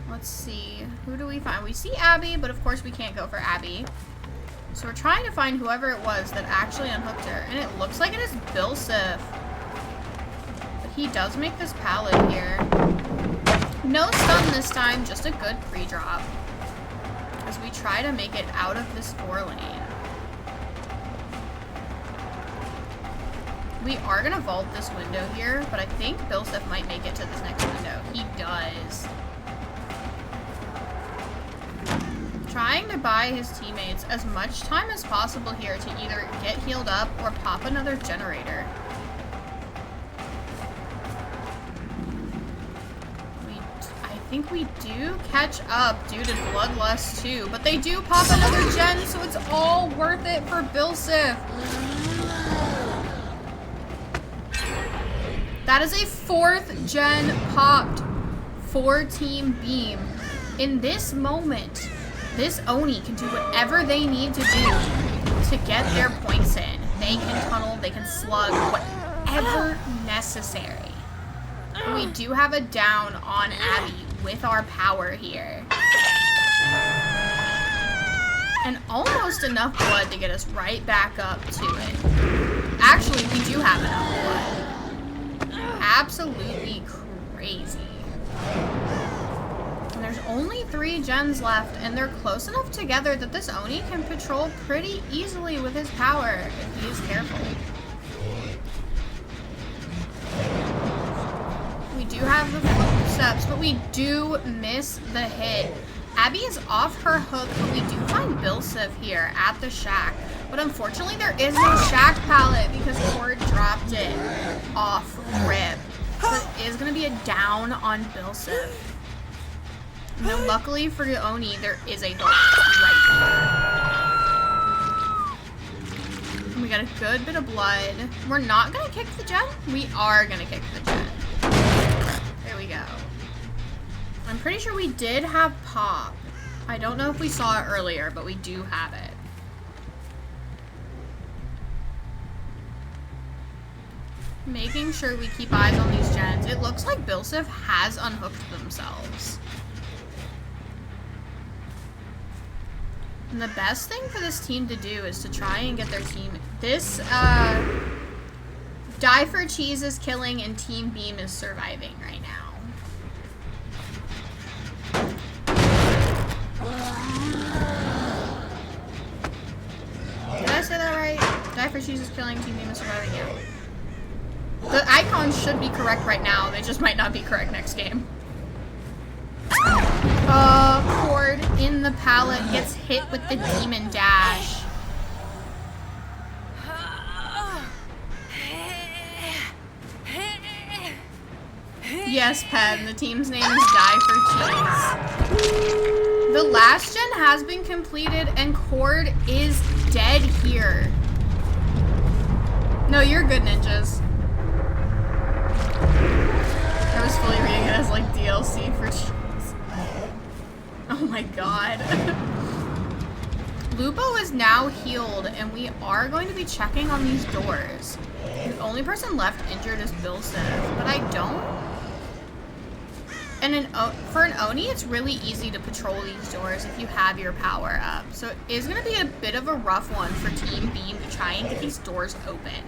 Let's see. Who do we find? We see Abby, but of course we can't go for Abby. So we're trying to find whoever it was that actually unhooked her. And it looks like it is Bilsev. But he does make this pallet here. No stun this time, just a good pre-drop. As we try to make it out of this 4-lane. We are going to vault this window here, but I think Bilsev might make it to this next window. He does. Trying to buy his teammates as much time as possible here to either get healed up or pop another generator. I think we do catch up due to Bloodlust too, but they do pop another gen, so it's all worth it for Bilsev. That is a 4th gen popped 4-team beam. In this moment, this Oni can do whatever they need to do to get their points in. They can tunnel, they can slug, whatever necessary. We do have a down on Abby with our power here. And almost enough blood to get us right back up to it. Actually, we do have enough blood. Absolutely crazy. And there's only 3 gens left, and they're close enough together that this Oni can patrol pretty easily with his power if he is careful. We do have the footsteps, but we do miss the hit. Abby is off her hook, but we do find Bilsif here at the shack. But unfortunately, there is no shack pallet because Cord dropped it off rip. So it is going to be a down on Bilsif. Now, luckily for Oni, there is a hook right there. We got a good bit of blood. We're not going to kick the gen. We are going to kick the gen. There we go. I'm pretty sure we did have pop. I don't know if we saw it earlier, but we do have it. Making sure we keep eyes on these gens. It looks like Bilsif has unhooked themselves. And the best thing for this team to do is to try and get their team... This, Die for Cheese is killing and Team Beam is surviving right now. Did I say that right? Die for Cheese is killing, Team Beam is surviving, yeah. The icons should be correct right now, they just might not be correct next game. Cord in the pallet gets hit with the Demon Dash. Yes, Pen, the team's name is Die for Cheese. The last gen has been completed and Cord is dead here. No, you're good, ninjas. I was fully reading it as like DLC for Cheese. Oh my god. Lupo is now healed and we are going to be checking on these doors. The only person left injured is Bilsif, but I don't. And for an Oni, it's really easy to patrol these doors if you have your power up. So it is going to be a bit of a rough one for Team Beam to try and get these doors open.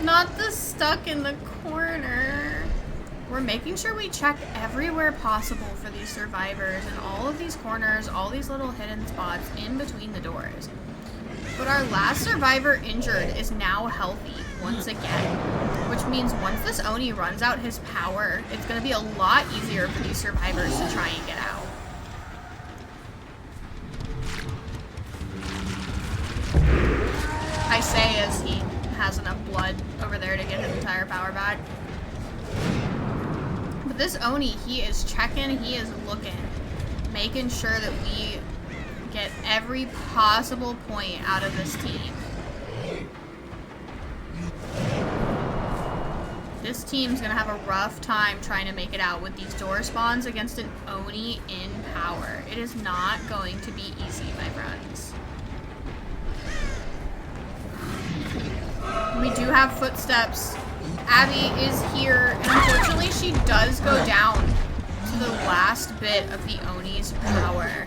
Not the stuck in the corner. We're making sure we check everywhere possible for these survivors and all of these corners, all these little hidden spots in between the doors. But our last survivor injured is now healthy once again, which means once this Oni runs out his power, it's going to be a lot easier for these survivors to try and get out. I say as he has enough blood over there to get his entire power back. But this Oni, he is checking, he is looking, making sure that we get every possible point out of this team. This team's gonna have a rough time trying to make it out with these door spawns against an Oni in power. It is not going to be easy, my friends. We do have footsteps. Abby is here, and unfortunately she does go down to the last bit of the Oni's power.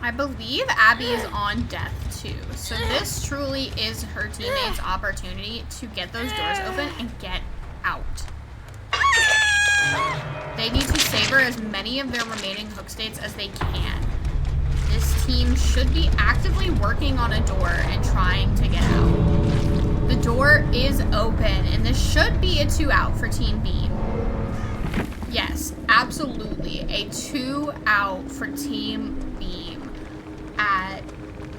I believe Abby is on death too, so this truly is her teammates' opportunity to get those doors open and get out. They need to savor as many of their remaining hook states as they can. This team should be actively working on a door and trying to get out. The door is open, and this should be a 2-out for Team Beam. Yes, absolutely, a 2-out for Team Beam at,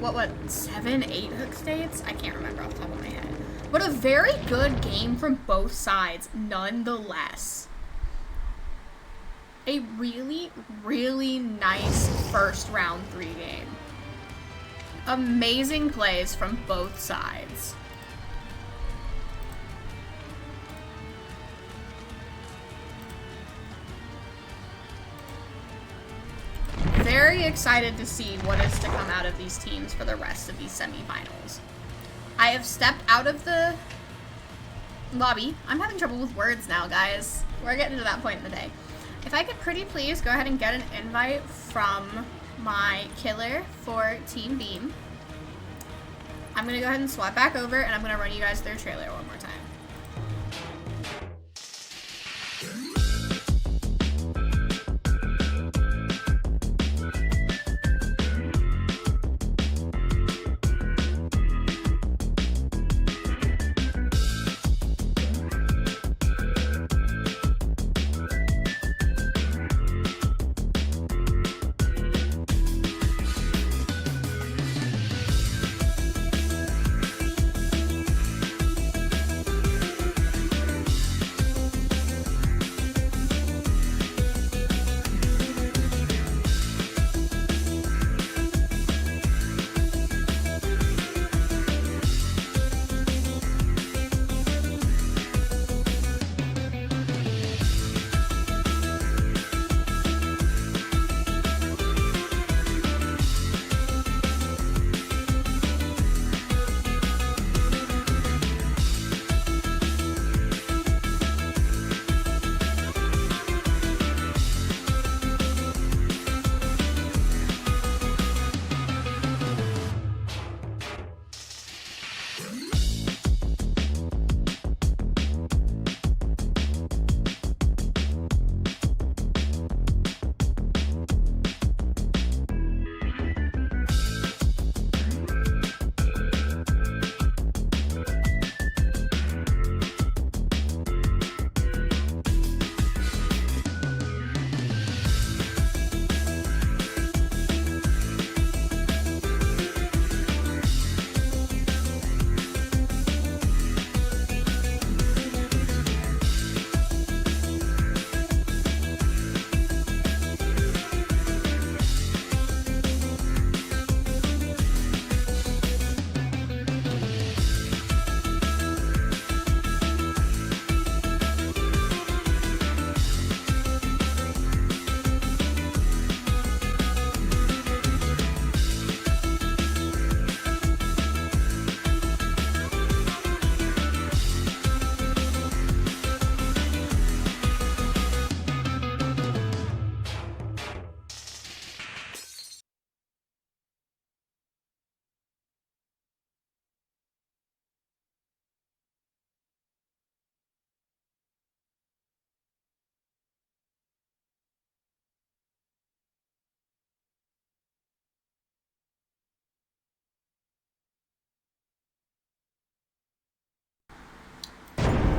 what, 7, 8 hook states? I can't remember off the top of my head. But a very good game from both sides, nonetheless. A really, really nice first round 3 game. Amazing plays from both sides. very excited to see what is to come out of these teams for the rest of these semifinals. I have stepped out of the lobby. I'm having trouble with words now, guys. We're getting to that point in the day. If I could pretty please go ahead and get an invite from my killer for Team Beam. I'm gonna go ahead and swap back over and I'm gonna run you guys their trailer one more time.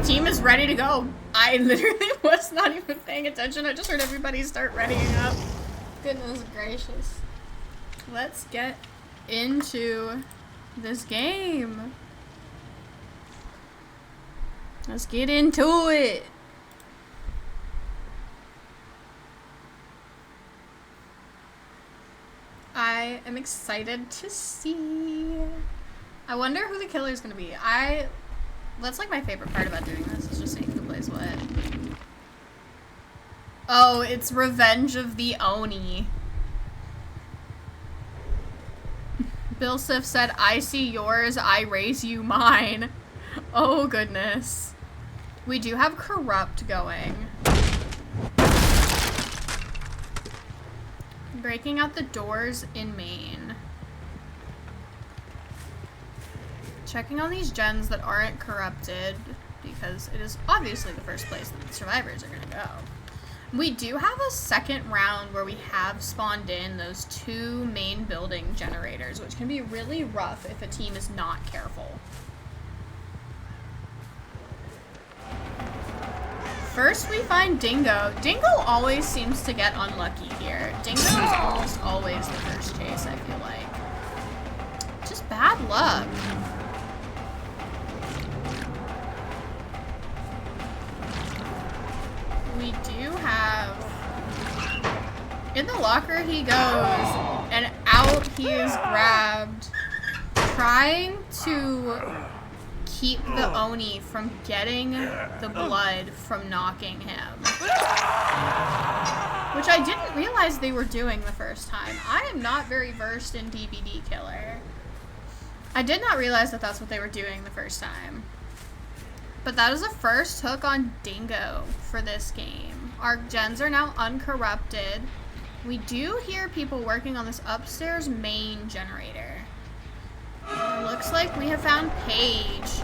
Team is ready to go. I literally was not even paying attention. I just heard everybody start readying up. Goodness gracious. Let's get into this game. Let's get into it. I am excited to see. I wonder who the killer is going to be. That's like my favorite part about doing this, is just seeing who plays what. Oh, it's Revenge of the Oni. Bill Sif said, I see yours, I raise you mine. Oh goodness. We do have Corrupt going. Breaking out the doors in Maine. Checking on these gens that aren't corrupted, because it is obviously the first place that the survivors are going to go. We do have a second round where we have spawned in those 2 main building generators, which can be really rough if a team is not careful. First we find Dingo. Dingo always seems to get unlucky here. Dingo is almost always the first chase, I feel like. Just bad luck. We do have... In the locker he goes, and out he is grabbed, trying to keep the Oni from getting the blood from knocking him. which I didn't realize they were doing the first time. I am not very versed in DBD Killer. I did not realize that that's what they were doing the first time. But that is the first hook on Dingo for this game. Our gens are now uncorrupted. We do hear people working on this upstairs main generator. It looks like we have found Paige.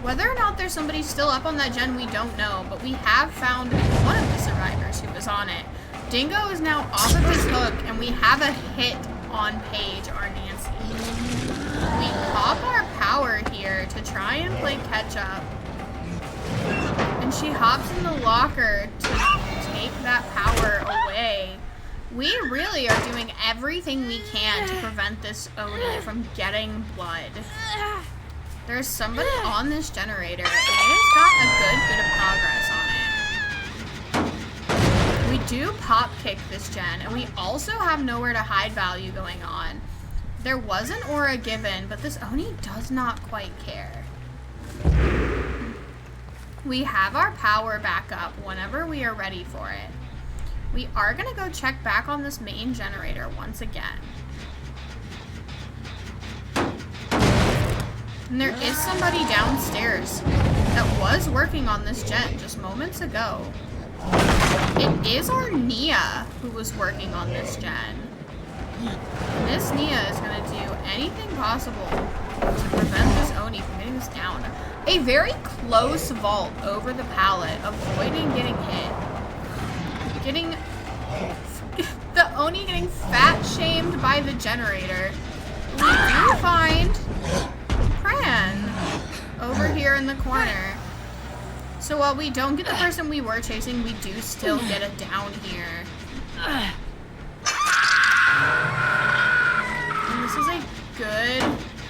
Whether or not there's somebody still up on that gen, we don't know, but we have found one of the survivors who was on it. Dingo is now off of his hook, and we have a hit on Paige, our Nancy. We pop our power here to try and play catch up. And she hops in the locker to take that power away. We really are doing everything we can to prevent this Oni from getting blood. There's somebody on this generator, and it has got a good bit of progress on it. We do pop kick this gen, and we also have nowhere to hide value going on. There was an aura given, but this Oni does not quite care. We have our power back up whenever we are ready for it. We are gonna go check back on this main generator once again. And there is somebody downstairs that was working on this gen just moments ago. It is our Nia who was working on this gen. And this Nia is going to do anything possible to prevent this Oni from getting this down. A very close vault over the pallet, avoiding getting hit. The Oni getting fat-shamed by the generator. We do find Pran over here in the corner. So while we don't get the person we were chasing, we do still get it down here. And this is a good...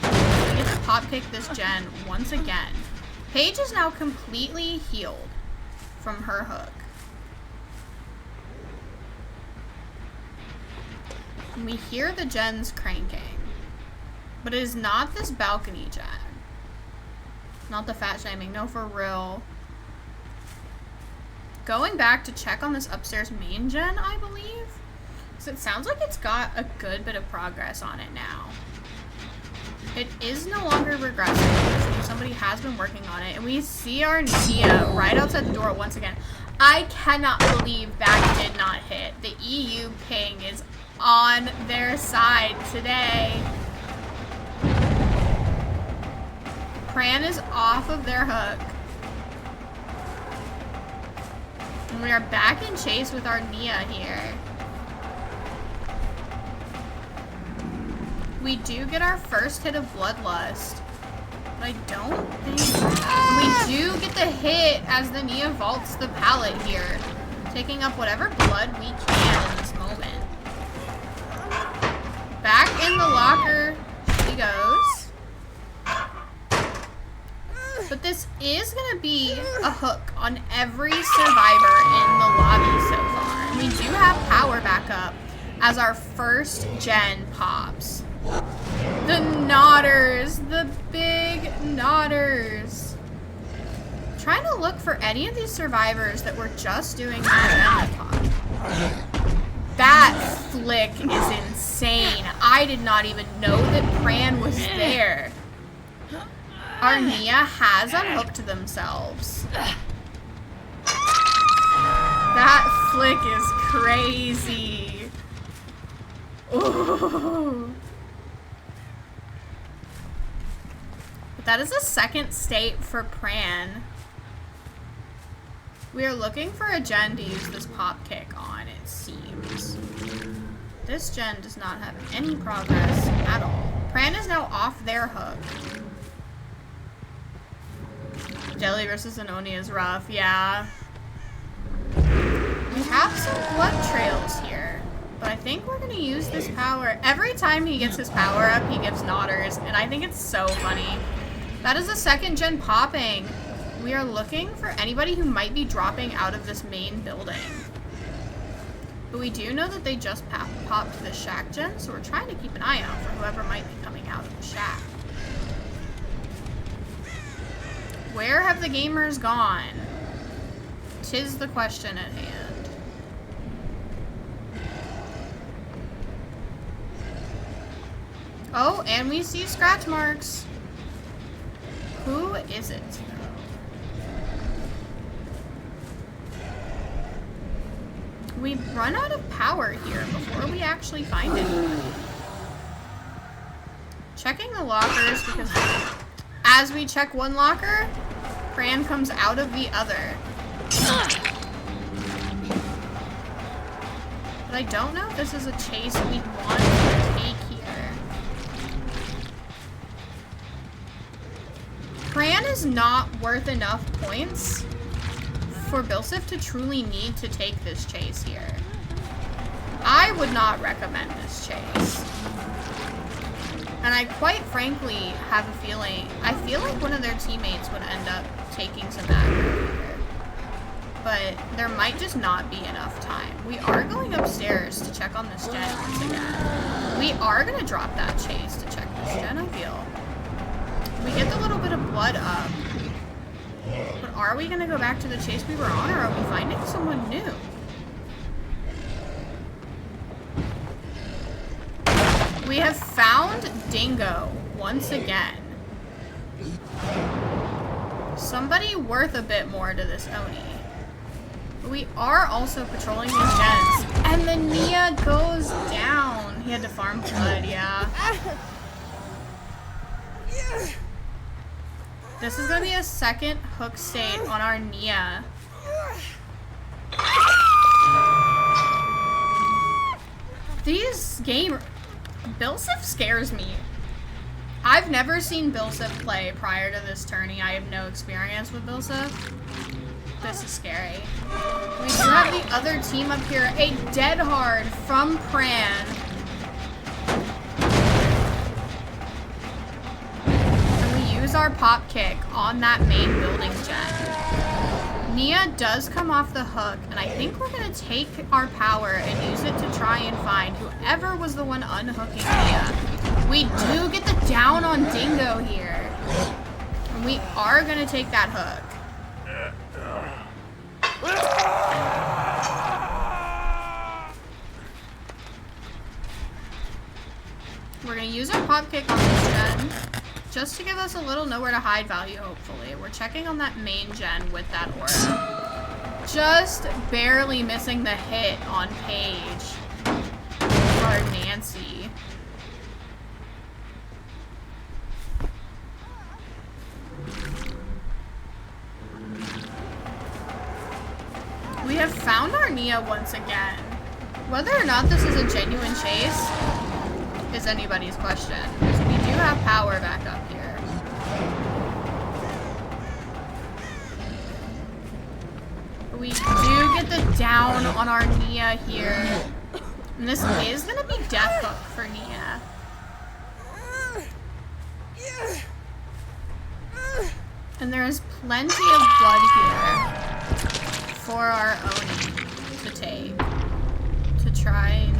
We get to pop kick this gen once again. Paige is now completely healed from her hook. And we hear the gens cranking. But it is not this balcony gen. Not the fat shaming. No, for real. Going back to check on this upstairs main gen, I believe. So it sounds like it's got a good bit of progress on it now. It is no longer regressing. Somebody has been working on it. And we see our Nia right outside the door once again. I cannot believe that did not hit. The EU ping is on their side today. Pran is off of their hook. And we are back in chase with our Nia here. We do get our first hit of Bloodlust. But I don't think... We do get the hit as the Nia vaults the pallet here. Taking up whatever blood we can in this moment. Back in the locker she goes. But this is going to be a hook on every survivor in the lobby so far. And we do have power back up as our first gen pops. The Nodders, the big Nodders. Trying to look for any of these survivors that were just doing the gen pop. That flick is insane. I did not even know that Pran was there. Our Nia has unhooked themselves. That flick is crazy. Ooh. But that is a second state for Pran. We are looking for a gen to use this pop kick on, it seems. This gen does not have any progress at all. Pran is now off their hook. Jelly versus an Oni is rough, yeah. We have some blood trails here, but I think we're gonna use this power. Every time he gets his power up, he gives Nodders, and I think it's so funny. That is a second gen popping. We are looking for anybody who might be dropping out of this main building. But we do know that they just popped the shack gen, so we're trying to keep an eye out for whoever might be coming out of the shack. Where have the gamers gone? 'tis the question at hand. Oh, and we see scratch marks. Who is it? We've run out of power here before we actually find it. Checking the lockers because as we check one locker, Pran comes out of the other. But I don't know if this is a chase we want to take here. Pran is not worth enough points for Bilsif to truly need to take this chase here. I would not recommend this chase. And I quite frankly have a feeling, I feel like one of their teammates would end up taking some aggro here. But there might just not be enough time. We are going upstairs to check on this gen once again. We are going to drop that chase to check this gen, I feel. We get the little bit of blood up. But are we going to go back to the chase we were on, or are we finding someone new? We have found Dingo once again. Somebody worth a bit more to this Oni. But we are also patrolling these gens. And the Nia goes down. He had to farm blood, yeah. This is going to be a second hook state on our Nia. These game... Bilsif scares me. I've never seen Bilsif play prior to this tourney. I have no experience with Bilsif. This is scary. We do have the other team up here. A Dead Hard from Pran. And we use our pop kick on that main building gen. Nia does come off the hook, and I think we're going to take our power and use it to try and find whoever was the one unhooking Nia. We do get the down on Dingo here. And we are going to take that hook. We're going to use our pop kick on this gen. Just to give us a little nowhere to hide value, hopefully. We're checking on that main gen with that aura. Just barely missing the hit on Paige. Or Nancy. We have found our Nia once again. Whether or not this is a genuine chase is anybody's question. We do have power back up here. We do get the down on our Nia here. And this is going to be death hook for Nia. And there is plenty of blood here for our Oni to take. To try and...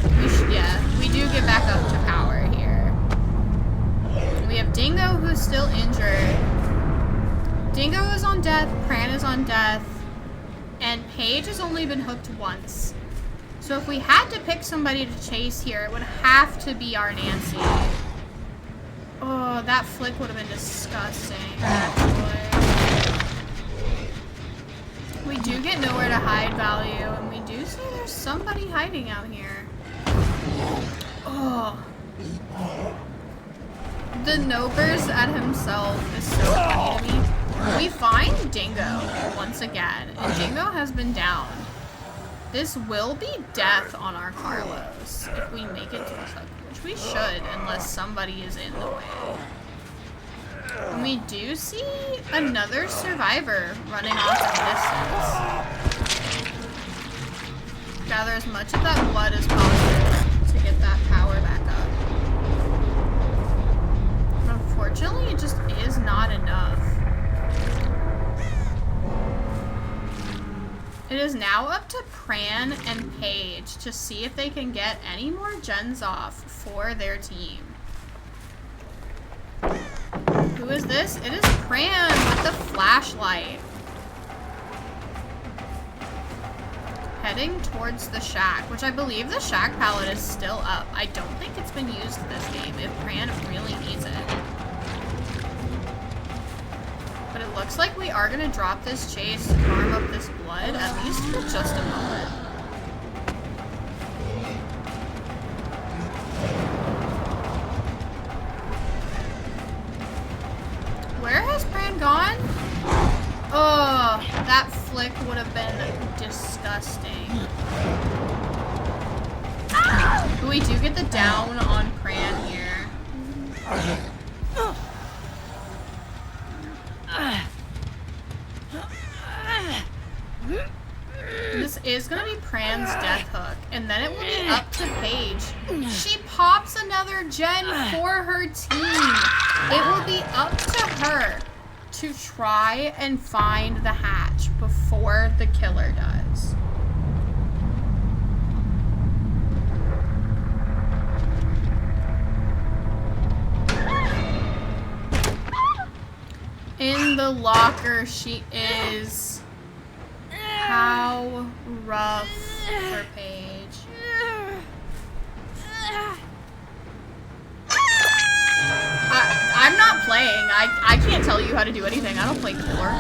we do get back up to power here. And we have Dingo, who's still injured. Dingo is on death, Pran is on death, and Paige has only been hooked once. So if we had to pick somebody to chase here, it would have to be our Nancy. Oh, that flick would have been disgusting, actually. We do get nowhere to hide value, and we do see there's somebody hiding out here. Oh. The Nobers at himself is so funny to me. We find Dingo once again, and Dingo has been down. This will be death on our Carlos if we make it to the hook, which we should unless somebody is in the way. And we do see another survivor running off in the distance. Gather as much of that blood as possible to get that power back up. But unfortunately, it just is not enough. It is now up to Pran and Paige to see if they can get any more gens off for their team. Who is this? It is Pran with the flashlight. heading towards the shack, which I believe the shack pallet is still up. I don't think it's been used this game if Pran really needs it. But it looks like we are gonna drop this chase to farm up this blood, at least for just a moment. Where has Pran gone? Oh, that flick would have been disgusting. But we do get the down on Pran here. This is gonna be Pran's death hook, and then it will be up to Paige. She pops another gen for her team. It will be up to her to try and find the hatch before the killer does. In the locker she is. How rough for Paige. I'm not playing. I can't tell you how to do anything. I don't play killer.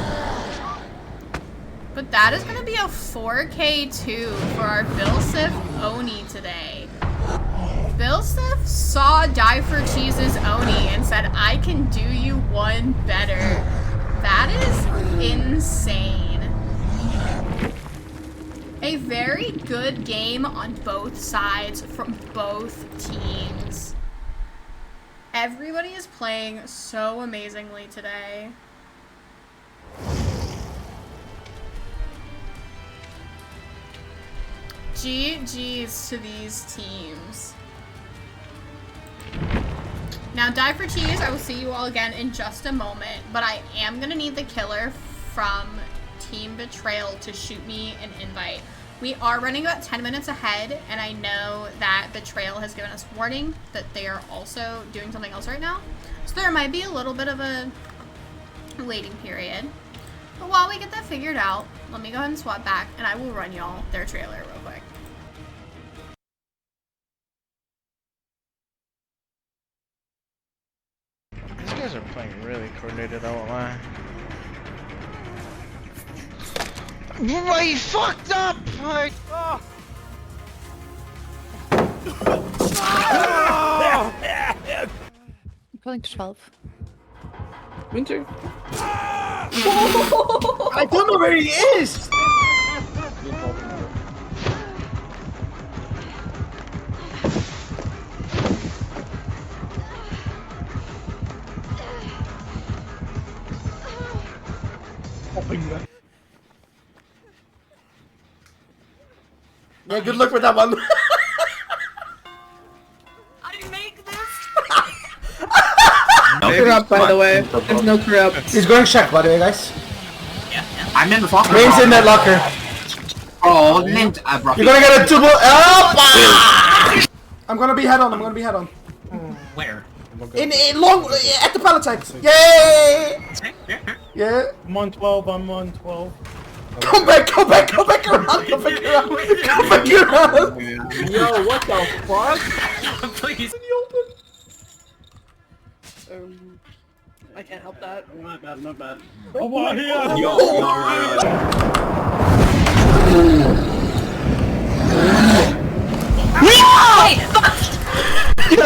But that is going to be a 4K2 for our Bilsif Oni today. Bilsif saw Die for Cheese's Oni and said, I can do you one better. That is insane. A very good game on both sides from both teams. Everybody is playing so amazingly today. GG's to these teams. Now, Die for Cheese, I will see you all again in just a moment, but I am gonna need the killer from Team Betrayal to shoot me an invite. We are running about 10 minutes ahead, and I know that Betrayal has given us warning that they are also doing something else right now. So there might be a little bit of a waiting period. But while we get that figured out, let me go ahead and swap back, and I will run y'all their trailer real quick. These guys are playing really coordinated, I won't lie. I fucked up! Like, oh. I'm pulling to 12. Winter. I don't know where he is! Yeah, good luck with that one. I didn't make this. No corrupt, by the way. There's no corrupt. He's going shack, by the way, guys. Yeah. I'm in the locker. Rain's in that locker. Oh, Lint, I brought. You're gonna get a double. Oh, I'm gonna be head on. I'm gonna be head on. Where? In long at the pallet side. Yay! Yeah. I'm on 12. I'm on 12. Come back around, come back around. Yo, what the fuck? Please. I can't help that. Not bad, not bad. Over here! You're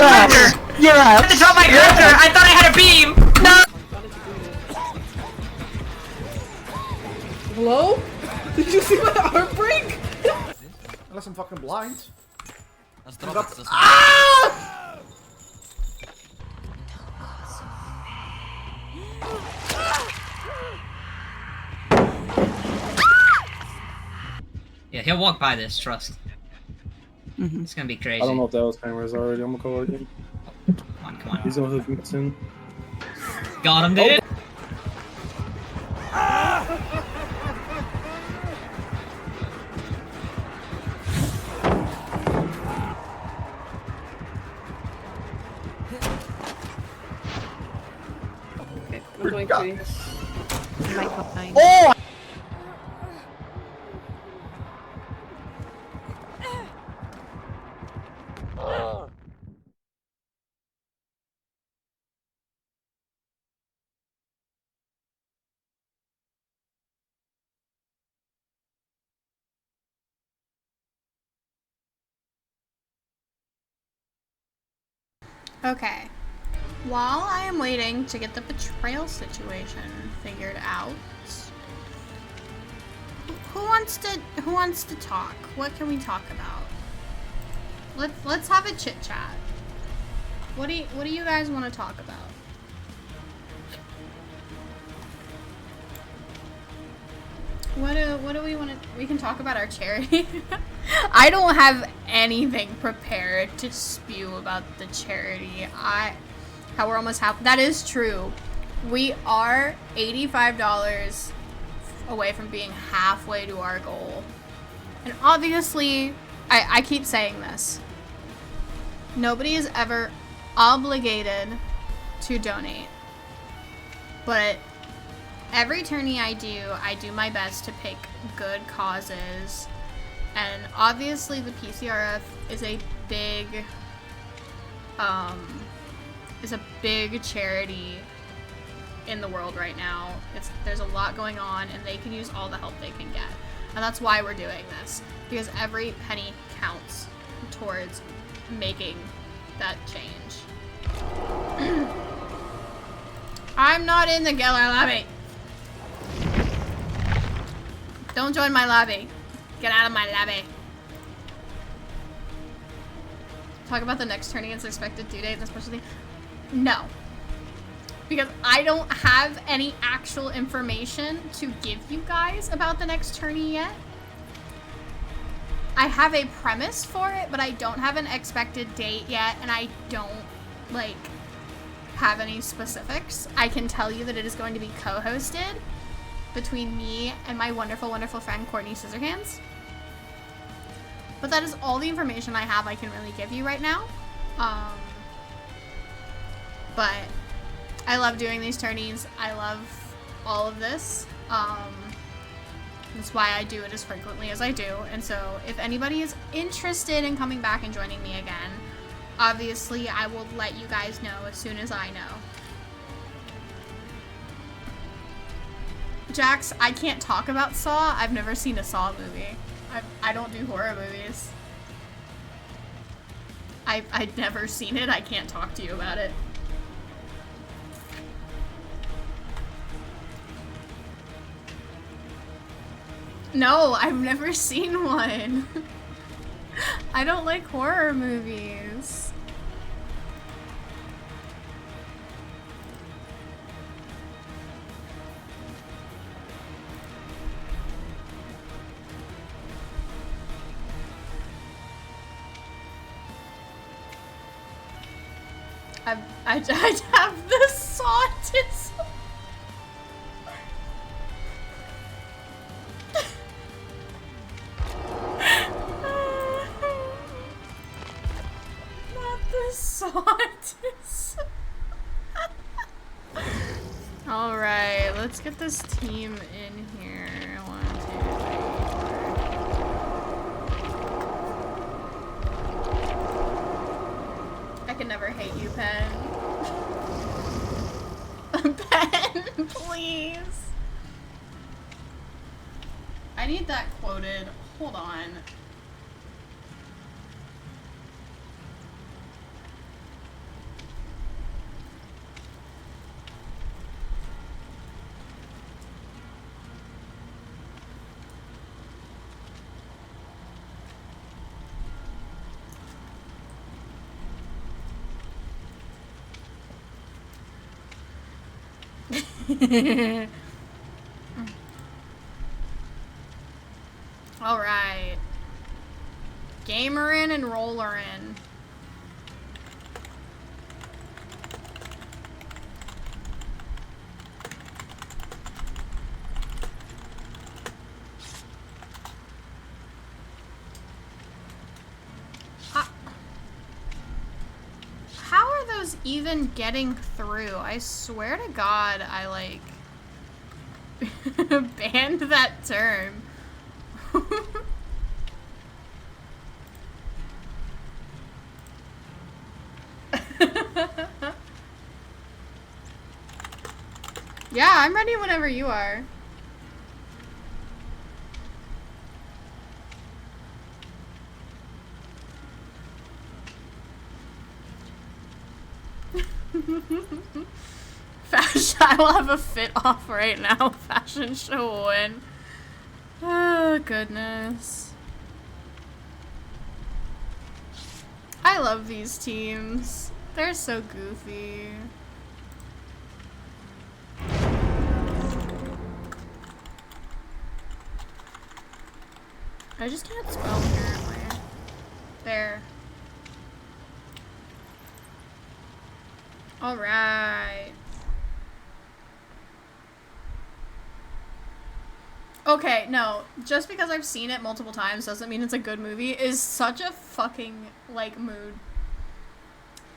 out. I had to drop my character. I thought I had a beam. No. Hello? Did you see my arm break? Unless I'm fucking blind. Yeah, he'll walk by this, trust. It's gonna be crazy. I don't know if that was cameras already. I'm gonna call it again. Come on, come on. He's gonna hook me soon. Got him, dude. Okay, I'm going to. Might have 9. Oh! Okay. While I am waiting to get the betrayal situation figured out, who wants to talk? What can we talk about? Let's have a chit chat. What do you guys want to talk about? What do we want to? We can talk about our charity. I don't have anything prepared to spew about the charity. How we're almost half. That is true. We are $85 away from being halfway to our goal. And obviously, I keep saying this. Nobody is ever obligated to donate. But every tourney I do my best to pick good causes. And obviously the PCRF is a big charity in the world right now. There's a lot going on and they can use all the help they can get. And that's why we're doing this. Because every penny counts towards making that change. I'm not in the Geller lobby. Don't join my lobby. Get out of my lobby. Talk about the next tourney and its expected due date and special thing. No. Because I don't have any actual information to give you guys about the next tourney yet. I have a premise for it, but I don't have an expected date yet, and I don't, like, have any specifics. I can tell you that it is going to be co-hosted between me and my wonderful, wonderful friend Courtney Scissorhands. But that is all the information I have I can really give you right now. But I love doing these tourneys. I love all of this. That's why I do it as frequently as I do. And so if anybody is interested in coming back and joining me again, obviously I will let you guys know as soon as I know. Jax, I can't talk about Saw. I've never seen a Saw movie. I don't do horror movies. I've never seen it. I can't talk to you about it. No, I've never seen one. I don't like horror movies. I'd have the sautis. Not the sautis. Alright, let's get this team in here. 1, 2, 3, 4. I can never hate you, Pen. Pen, please. I need that quoted. Hold on. Alright. Gamerin and Rollerin. How are those even getting through? I swear to God, I like banned that term. Yeah, I'm ready whenever you are. Fashion, I will have a fit off right now. Fashion show win. Oh, goodness. I love these teams. They're so goofy. I just can't spell apparently. There. Alright. Okay, no. Just because I've seen it multiple times doesn't mean it's a good movie. It is such a fucking, like, mood.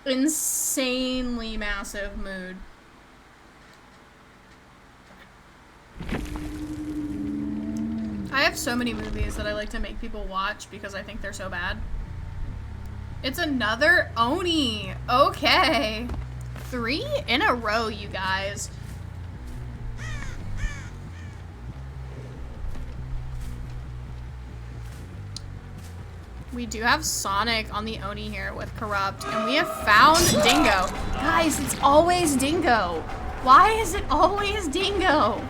Insanely massive mood. I have so many movies that I like to make people watch because I think they're so bad. It's another Oni. Okay. 3 in a row, you guys. We do have Sonic on the Oni here with Corrupt, and we have found Dingo. Guys, it's always Dingo. Why is it always Dingo?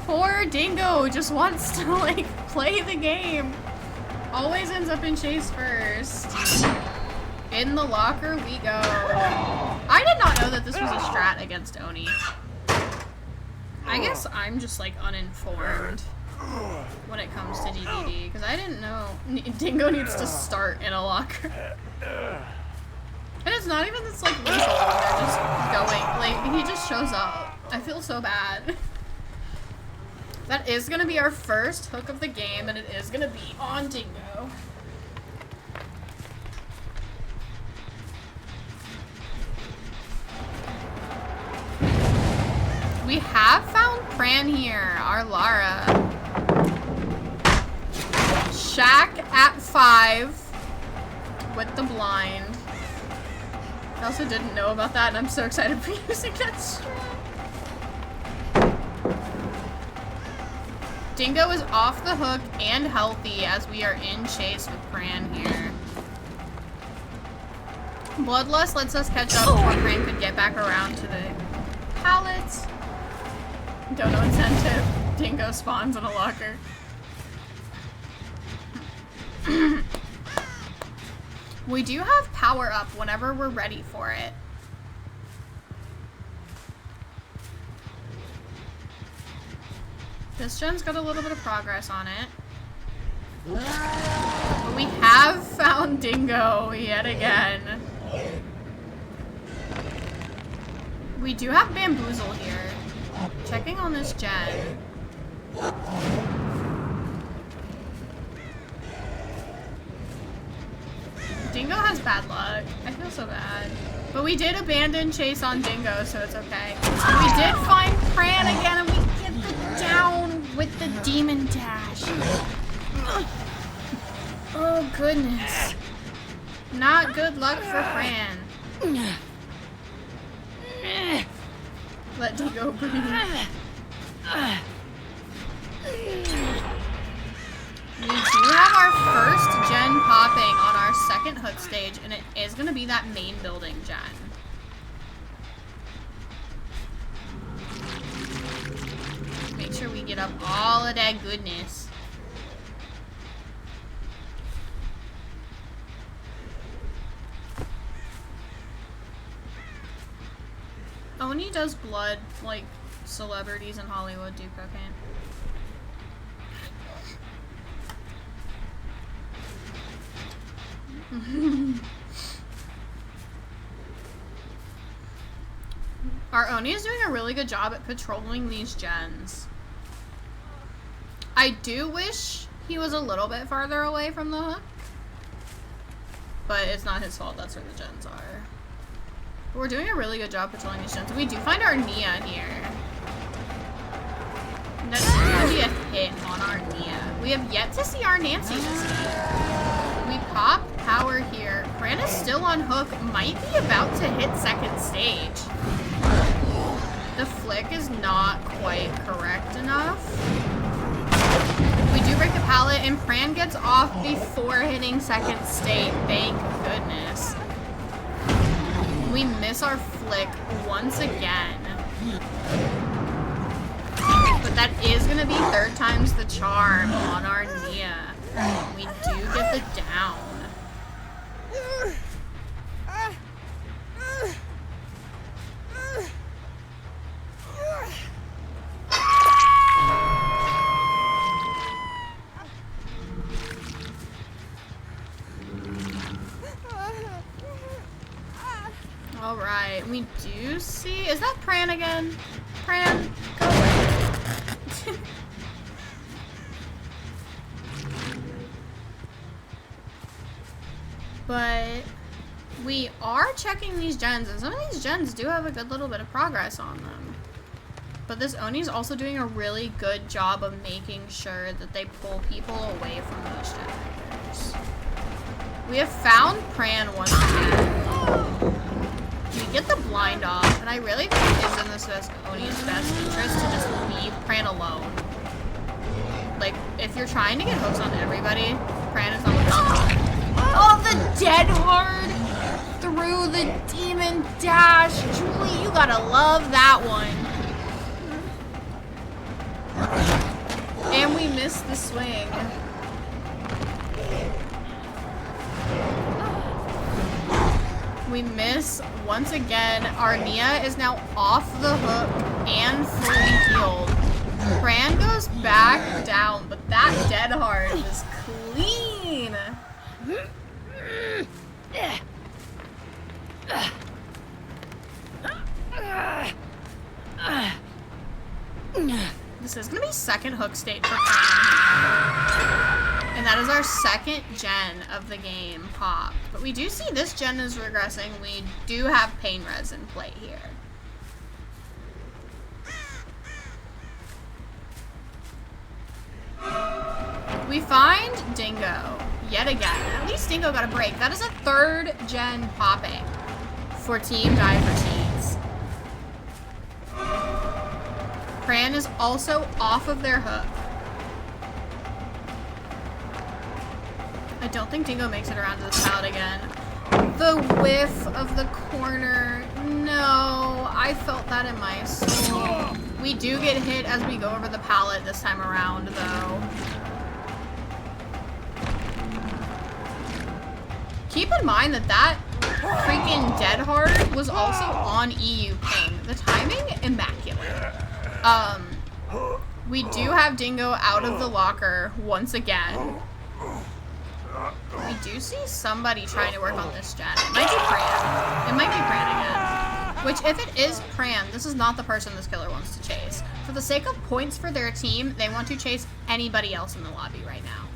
Poor Dingo just wants to, like, play the game. Always ends up in chase first. In the locker we go. I did not know that this was a strat against Oni. I guess I'm just, like, uninformed when it comes to DDD, because I didn't know Dingo needs to start in a locker. And it's not even this, like, lethal when they're just going. Like, he just shows up. I feel so bad. That is going to be our first hook of the game, and it is going to be on Dingo. We have found Pran here, our Lara. Shaq at 5 with the blind. I also didn't know about that, and I'm so excited for using that strat. Dingo is off the hook and healthy as we are in chase with Pran here. Bloodlust lets us catch up before Pran could get back around to the pallets. Dono incentive. Dingo spawns in a locker. We do have power up whenever we're ready for it. This gen's got a little bit of progress on it. But we have found Dingo yet again. We do have Bamboozle here. Checking on this gen. Dingo has bad luck. I feel so bad. But we did abandon chase on Dingo, so it's okay. We did find Pran again, and we get the down with the demon dash. Oh, goodness. Not good luck for Pran. Let Dingo breathe. We do have our first gen popping on our second hook stage, and it is going to be that main building gen. Make sure we get up all of that goodness. Oni does blood like celebrities in Hollywood do cocaine. Our Oni is doing a really good job at patrolling these gens. I do wish he was a little bit farther away from the hook. But it's not his fault, that's where the gens are. But we're doing a really good job patrolling these gens. We do find our Nia here. And that's going to be a hit on our Nia. We have yet to see our Nancy this game. We pop power here. Pran is still on hook. Might be about to hit second stage. The flick is not quite correct enough. We do break the pallet, and Pran gets off before hitting second state. Thank goodness. We miss our flick once again. But that is gonna be 3rd time's the charm on our Nia. We do get the down. Alright, we do see... Is that Pran again? Pran, go away. But we are checking these gens, and some of these gens do have a good little bit of progress on them. But this Oni's also doing a really good job of making sure that they pull people away from those generators. We have found Pran once again. We get the blind off, and I really think it is in this Oni's best interest to just leave Pran alone. Like, if you're trying to get hooks on everybody, Pran is not the best. Oh, the dead hard through the demon dash. Julie, you gotta love that one. And we missed the swing. We miss once again. Our Nia is now off the hook and fully healed. Pran goes back down, but that dead hard is clean. This is gonna be 2nd hook state for Pran. And that is our 2nd gen of the game pop. But we do see this gen is regressing. We do have pain res in play here. We find Dingo yet again. At least Dingo got a break. That is a 3rd gen popping for Team Die for Teens. Pran is also off of their hook. I don't think Dingo makes it around to the pallet again. The whiff of the corner. No, I felt that in my soul. We do get hit as we go over the pallet this time around, though. Keep in mind that that freaking dead hard was also on EU ping. The timing, immaculate. We do have Dingo out of the locker once again. We do see somebody trying to work on this gen. It might be Pran. It might be Pran again. Which, if it is Pran, this is not the person this killer wants to chase. For the sake of points for their team, they want to chase anybody else in the lobby right now.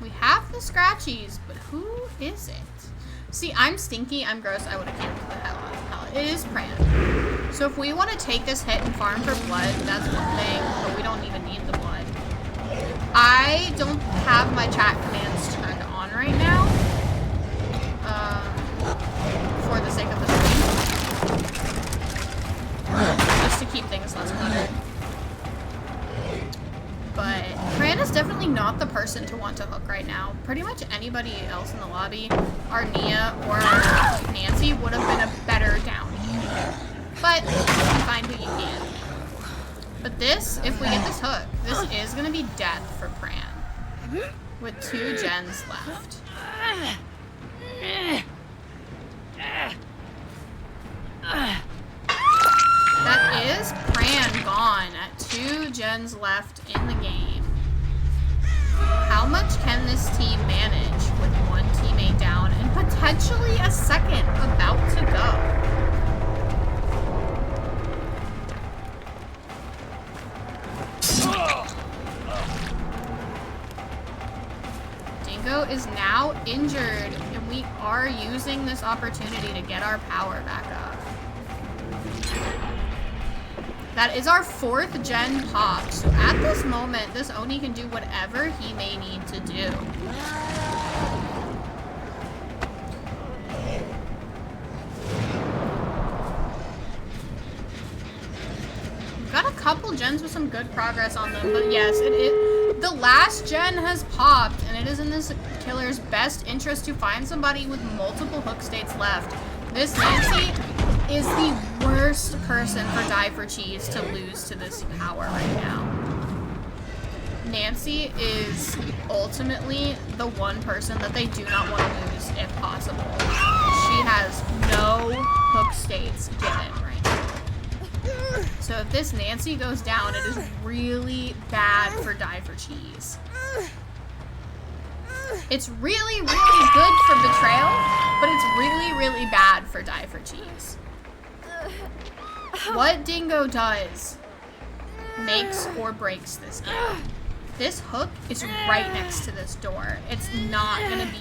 We have the scratchies, but who is it? See, I'm stinky, I'm gross, I would have cancelled the hell out of the pallet. It is Pran. So if we want to take this hit and farm for blood, that's one thing, but we don't even need the blood. I don't have my chat commands turned on right now. For the sake of the stream. Just to keep things less cluttered. But Pran is definitely not the person to want to hook right now. Pretty much anybody else in the lobby, our Nia or our Nancy, would have been a better down here. But you can find who you can. But this, if we get this hook, this is going to be death for Pran. With 2 gens left. That is Pran gone at 2 gens left in the game. How much can this team manage with 1 teammate down and potentially a 2nd about to go? Dingo is now injured, and we are using this opportunity to get our power back up. That is our 4th gen pop, so at this moment, this Oni can do whatever he may need to do. We've got a couple gens with some good progress on them, but yes, the last gen has popped, and it is in this killer's best interest to find somebody with multiple hook states left. This Nancy is the worst person for Die for Cheese to lose to this power right now. Nancy is ultimately the one person that they do not want to lose if possible. She has no hook states given right now. So if this Nancy goes down, it is really bad for Die for Cheese. It's really, really good for Betrayal, but it's really, really bad for Die for Cheese. What Dingo does makes or breaks this game. This hook is right next to this door. It's not gonna be.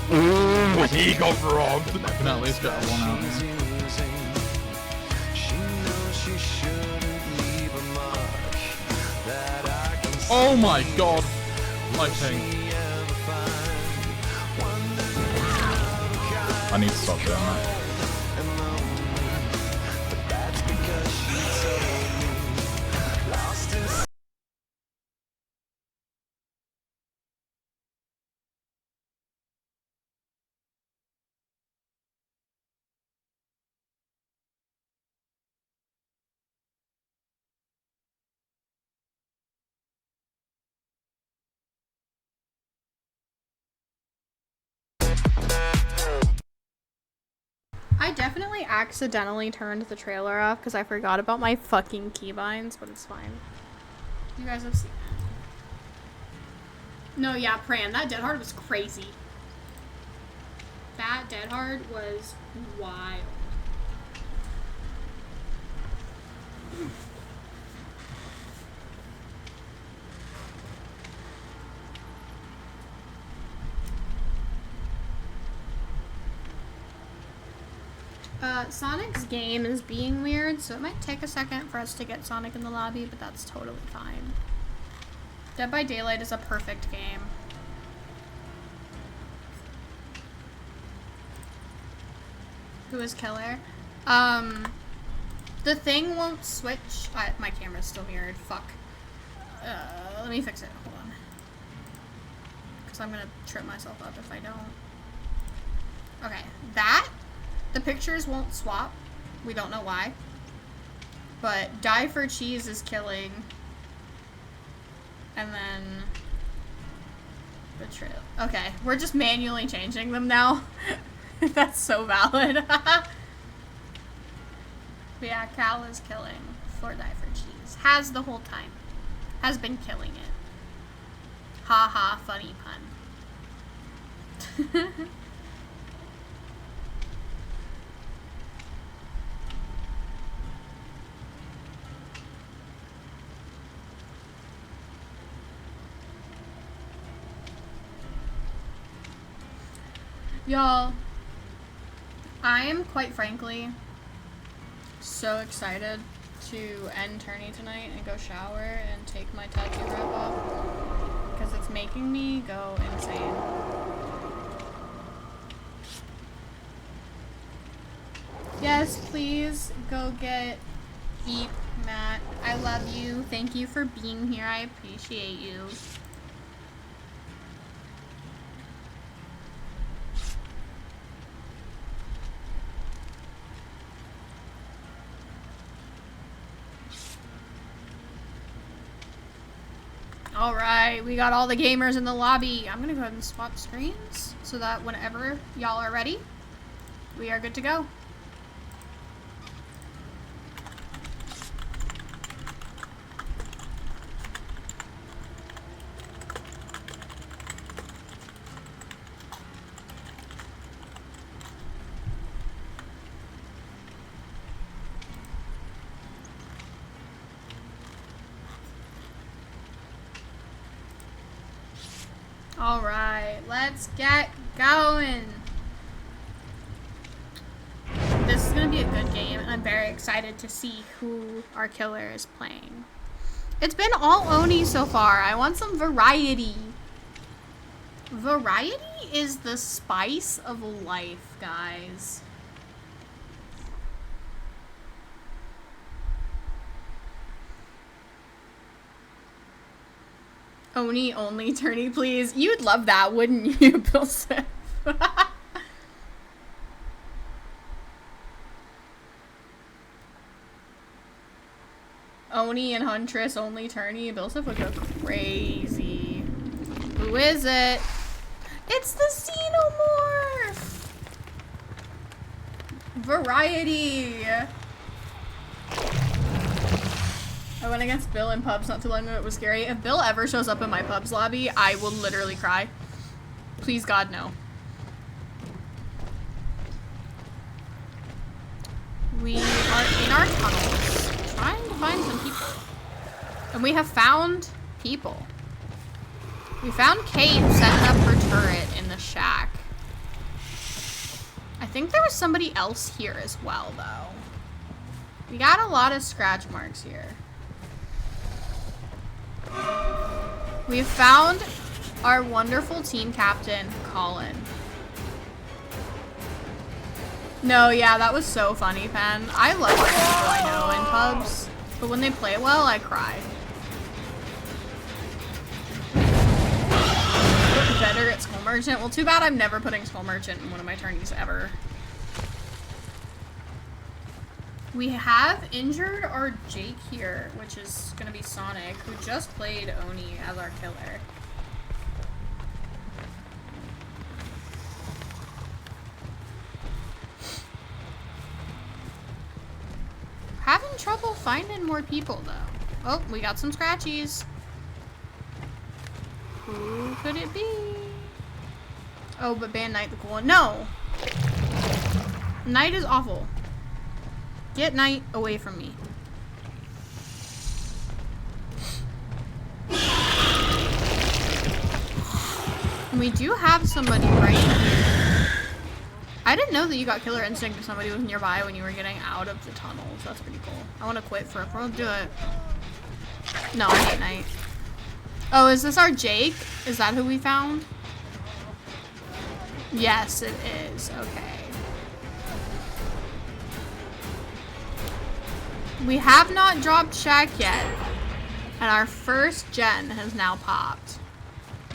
Ooh, he got robbed. I can at least get a one out. Oh my god! My ping. I need to stop doing that. I definitely accidentally turned the trailer off because I forgot about my fucking keybinds, but it's fine. You guys have seen it. No, yeah, Pran, that Dead Hard was crazy. That Dead Hard was wild. Sonic's game is being weird, so it might take a second for us to get Sonic in the lobby, but that's totally fine. Dead by Daylight is a perfect game. Who is killer? The thing won't switch. My camera's still mirrored. Fuck. Let me fix it. Hold on. Because I'm gonna trip myself up if I don't. Okay, the pictures won't swap. We don't know why. But Die for Cheese is killing. And then Betrayal. Okay, we're just manually changing them now. That's so valid. But yeah, Cal is killing for Die for Cheese. Has the whole time. Has been killing it. Ha ha, funny pun. Y'all, I am quite frankly so excited to end tourney tonight and go shower and take my tattoo wrap off because it's making me go insane. Yes, please go get Eep, Matt. I love you. Thank you for being here. I appreciate you. Alright, we got all the gamers in the lobby. I'm gonna go ahead and swap screens so that whenever y'all are ready, we are good to go. Alright, let's get going. This is gonna be a good game, and I'm very excited to see who our killer is playing. It's been all Oni so far. I want some variety. Variety is the spice of life, guys. Oni only tourney, please. You'd love that, wouldn't you, Bilsif? Oni and Huntress only tourney. Bilsif would go crazy. Who is it? It's the Xenomorph! Variety! I went against Bill in pubs not too long ago. It was scary. If Bill ever shows up in my pubs lobby, I will literally cry. Please, God, no. We are in our tunnels, trying to find some people. And we have found people. We found Kate setting up her turret in the shack. I think there was somebody else here as well, though. We got a lot of scratch marks here. We've found our wonderful team captain, Colin. No, yeah, that was so funny, Pen. I love the people I know in pubs, but when they play well, I cry. Better at Skull Merchant. Well, too bad I'm never putting Skull Merchant in one of my tourneys ever. We have injured our Jake here, which is going to be Sonic, who just played Oni as our killer. Having trouble finding more people, though. Oh, we got some scratchies. Who could it be? Oh, but ban Knight the cool one. No! Knight is awful. Get Knight away from me. We do have somebody right here. I didn't know that you got Killer Instinct if somebody was nearby when you were getting out of the tunnels. That's pretty cool. I want to quit for a pro. Do it. No, I hate Knight. Oh, is this our Jake? Is that who we found? Yes, it is. Okay. We have not dropped Shaq yet. And our first gen has now popped.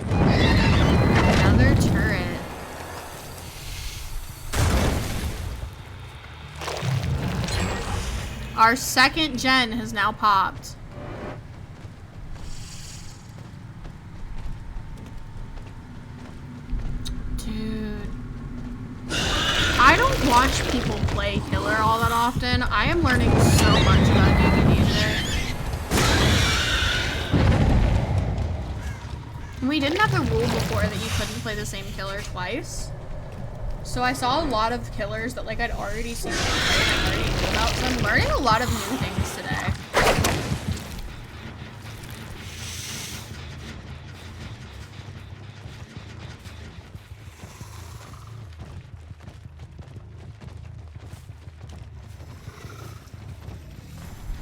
Another turret. Our second gen has now popped. Dude. I don't watch people play Killer all that often. I am learning so much about DPD today. We didn't have the rule before that you couldn't play the same Killer twice. So I saw a lot of Killers that like I'd already seen play and I already knew about. So I'm learning a lot of new things today.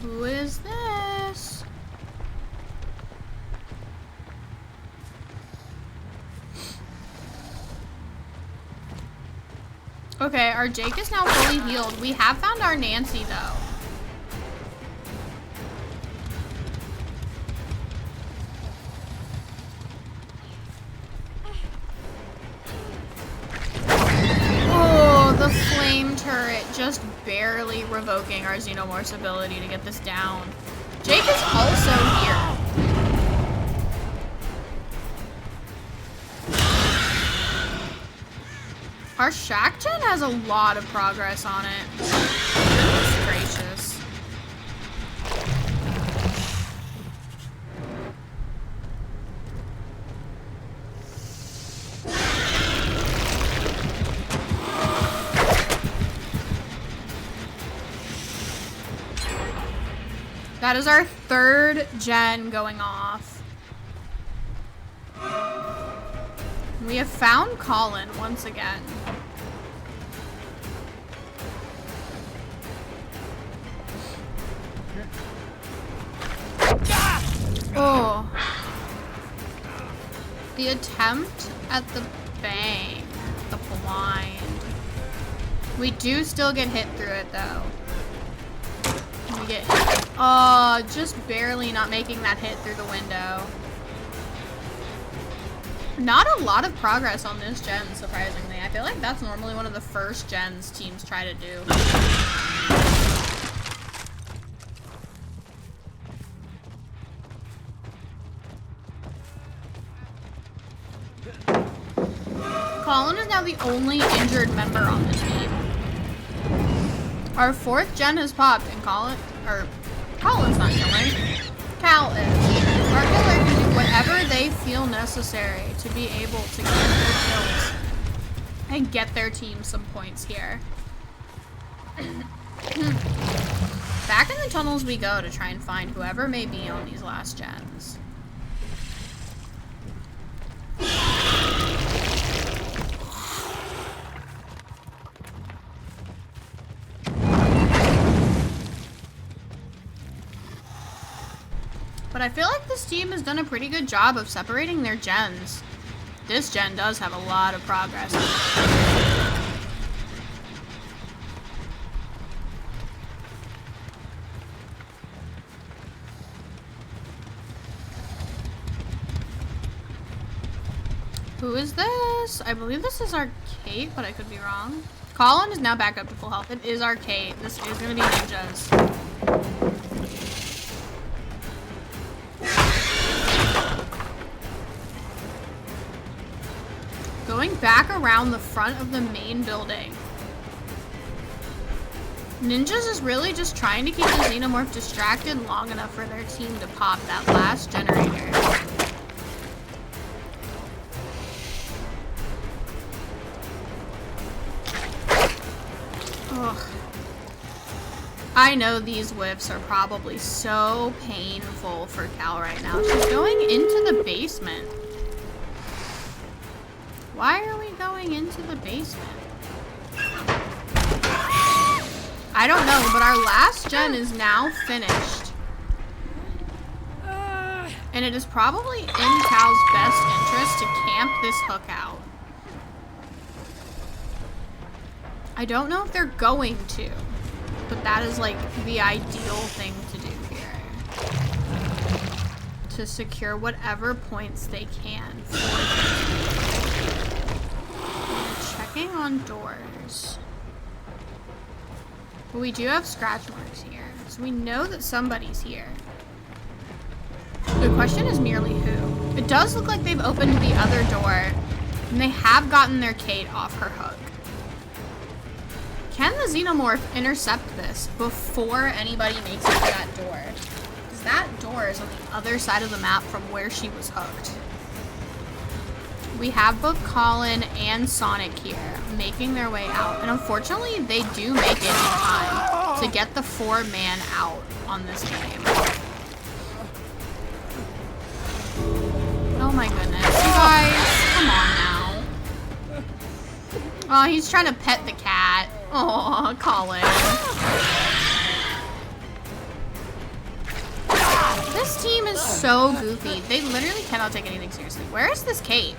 Who is this? Okay, our Jake is now fully healed. We have found our Nancy, though. Oh, the flame turret just barely revoking our Xenomorph's ability to get this down. Jake is also here. Our Shaq gen has a lot of progress on it. Goodness gracious. That is our third gen going off. We have found Colin once again. Oh. The attempt at the bang. The blind. We do still get hit through it though. We get hit. Oh, just barely not making that hit through the window. Not a lot of progress on this gen, surprisingly. I feel like that's normally one of the first gens teams try to do. Colin is now the only injured member on the team. Our fourth gen has popped, and Colin's not killing. Cal is. Our killer can do whatever they feel necessary to be able to get their kills and get their team some points here. Back in the tunnels we go to try and find whoever may be on these last gens. But I feel like this team has done a pretty good job of separating their gens. This gen does have a lot of progress. Who is this? I believe this is our Kate, but I could be wrong. Colin is now back up to full health. It is our Kate. This is going to be ninjas. Going back around the front of the main building. Ninjas is really just trying to keep the Xenomorph distracted long enough for their team to pop that last generator. Ugh. I know these whiffs are probably so painful for Cal right now. She's going into the basement. Why are we going into the basement? I don't know, but our last gen is now finished. And it is probably in Cal's best interest to camp this hook out. I don't know if they're going to, but that is like the ideal thing to do here. To secure whatever points they can for them. Checking on doors. But we do have scratch marks here, so we know that somebody's here. The question is merely who. It does look like they've opened the other door, and they have gotten their Kate off her hook. Can the Xenomorph intercept this before anybody makes it to that door? Because that door is on the other side of the map from where she was hooked. We have both Colin and Sonic here, making their way out. And unfortunately, they do make it in time to get the 4-man out on this game. Oh my goodness, you guys, come on now. Oh, he's trying to pet the cat. Oh, Colin. This team is so goofy. They literally cannot take anything seriously. Where is this Kate?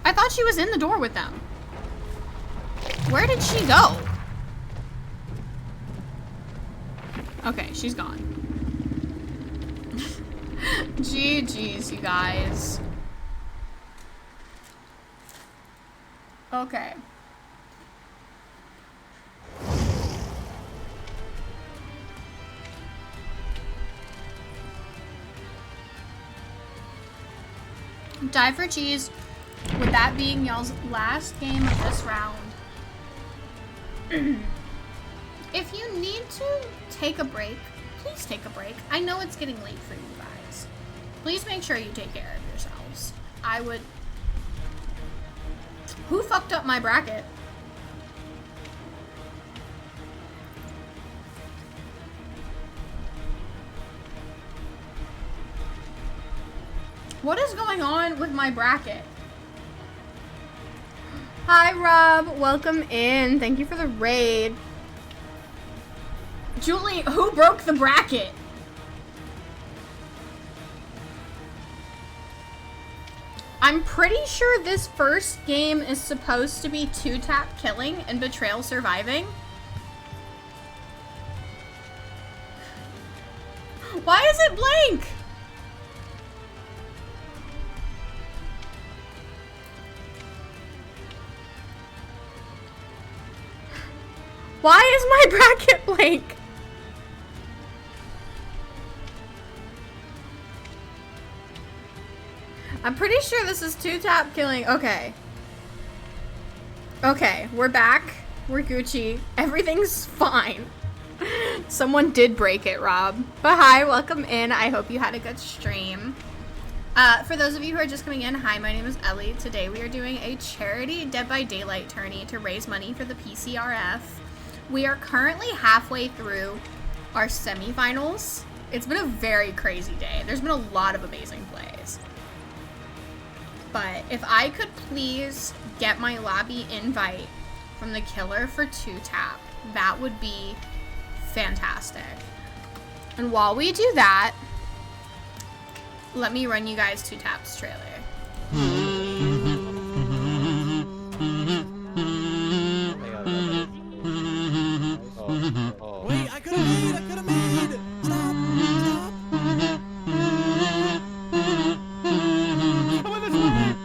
I thought she was in the door with them. Where did she go? Okay, she's gone. GG's, you guys. Okay. Die for cheese. With that being y'all's last game of this round. If you need to take a break, please take a break. I know it's getting late for you guys. Please make sure you take care of yourselves. I would... Who fucked up my bracket? What is going on with my bracket? Hi, Rob. Welcome in. Thank you for the raid. Julie, who broke the bracket? I'm pretty sure this first game is supposed to be 2-tap killing and betrayal surviving. Why is it blank? Why is my bracket blank? I'm pretty sure this is 2-tap killing. Okay. Okay, we're back. We're Gucci. Everything's fine. Someone did break it, Rob. But hi, welcome in. I hope you had a good stream. For those of you who are just coming in, hi, my name is Ellie. Today we are doing a charity Dead by Daylight tourney to raise money for the PCRF. We are currently halfway through our semifinals. It's been a very crazy day. There's been a lot of amazing plays. But if I could please get my lobby invite from the killer for 2-tap, that would be fantastic. And while we do that, let me run you guys 2-tap's trailer. Wait, I could've made! Stop! Come on, this way!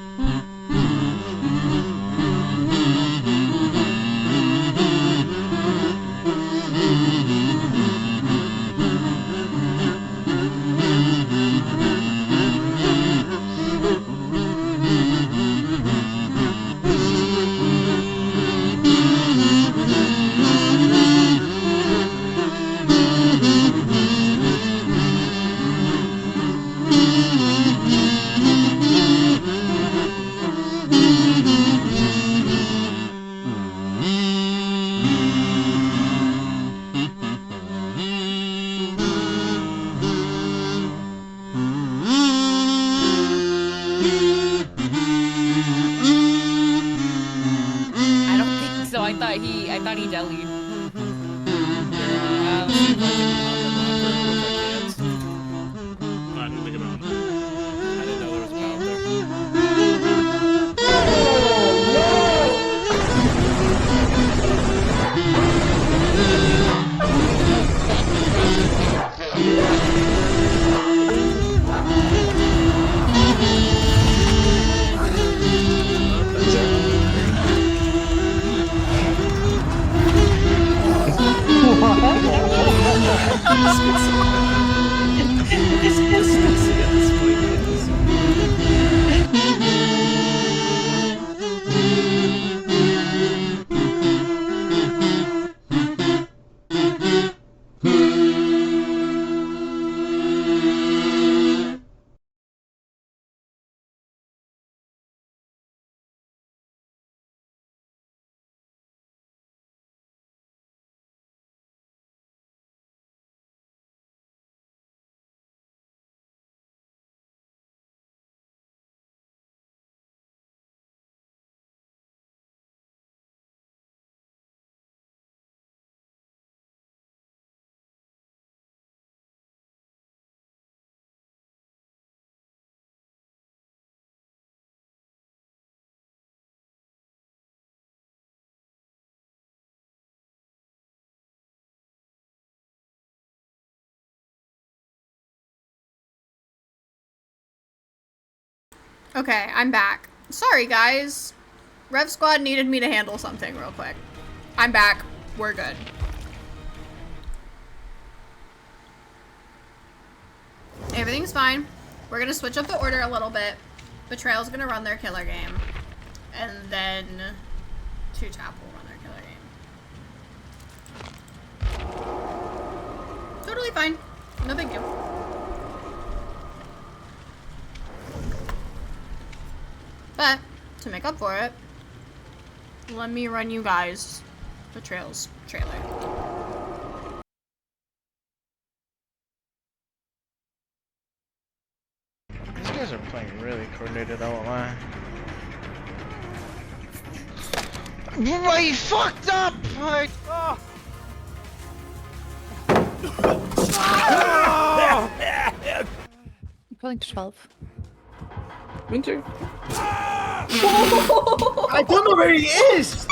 I don't think so. I thought he jellied. I didn't think about it. I didn't know there was a power there. Okay, I'm back. Sorry, guys. Rev Squad needed me to handle something real quick. I'm back. We're good. Everything's fine. We're gonna switch up the order a little bit. Betrayal's gonna run their killer game. And then Two Tap will run their killer game. Totally fine. No big deal. But, to make up for it, let me run you guys Betrayal's trailer. These guys are playing really coordinated, I won't lie. Well, you fucked up! Like, oh. I'm pulling to 12. Winter. I don't know where he is!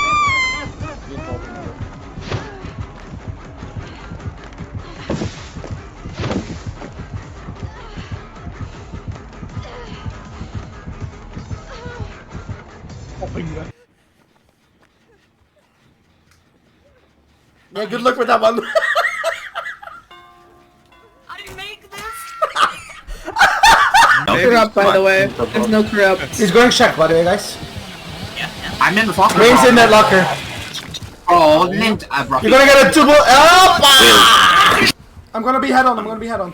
Yeah, good luck with that one. No corrupt, by the way. There's no corrupt. He's going check, by the way, guys. I'm in the locker. Rain's in that locker. Oh, Lint, Rocky. You're gonna get a double. Oh, I'm gonna be head on. I'm gonna be head on.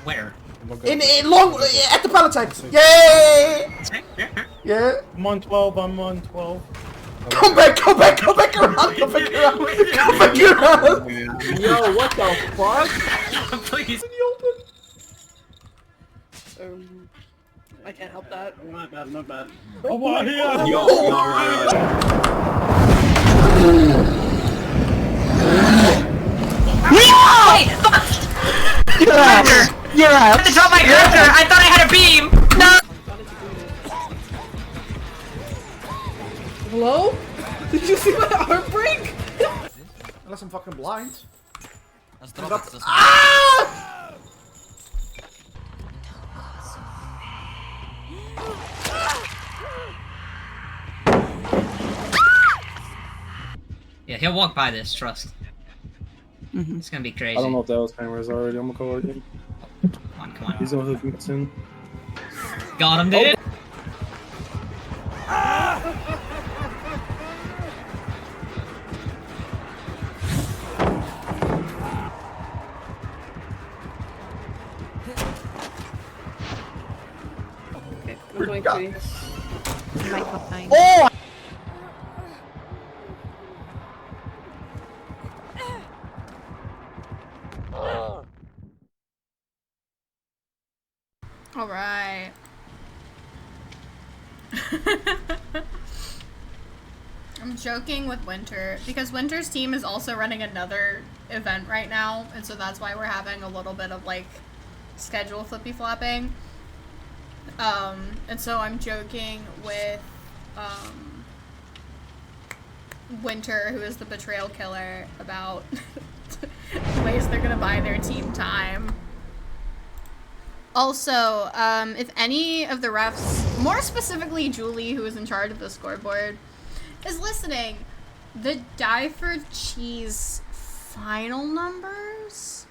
Where? In long at the pallet side. Yay! Yeah. I'm on 12. I'm on 12. Come back around. Come back around. Come back around. Yo, what the fuck? Please. I can't help that. Not bad, not bad. Oh, my God. Yo, Wait! You're out. I had to drop my character. I thought I had a beam. No. Hello? Did you see my arm break? Unless I'm fucking blind. Yeah, he'll walk by this, trust. It's gonna be crazy. I don't know if that was cameras already. I'm gonna call it again. Come on. He's gonna hook me soon. Got him, dude. Okay, I'm going to. Oh! Alright. I'm joking with Winter because Winter's team is also running another event right now, and so that's why we're having a little bit of like schedule flippy flopping. And so I'm joking with Winter, who is the betrayal killer, about ways they're gonna buy their team time. Also, if any of the refs, more specifically Julie, who is in charge of the scoreboard, is listening, the Die for Cheese final numbers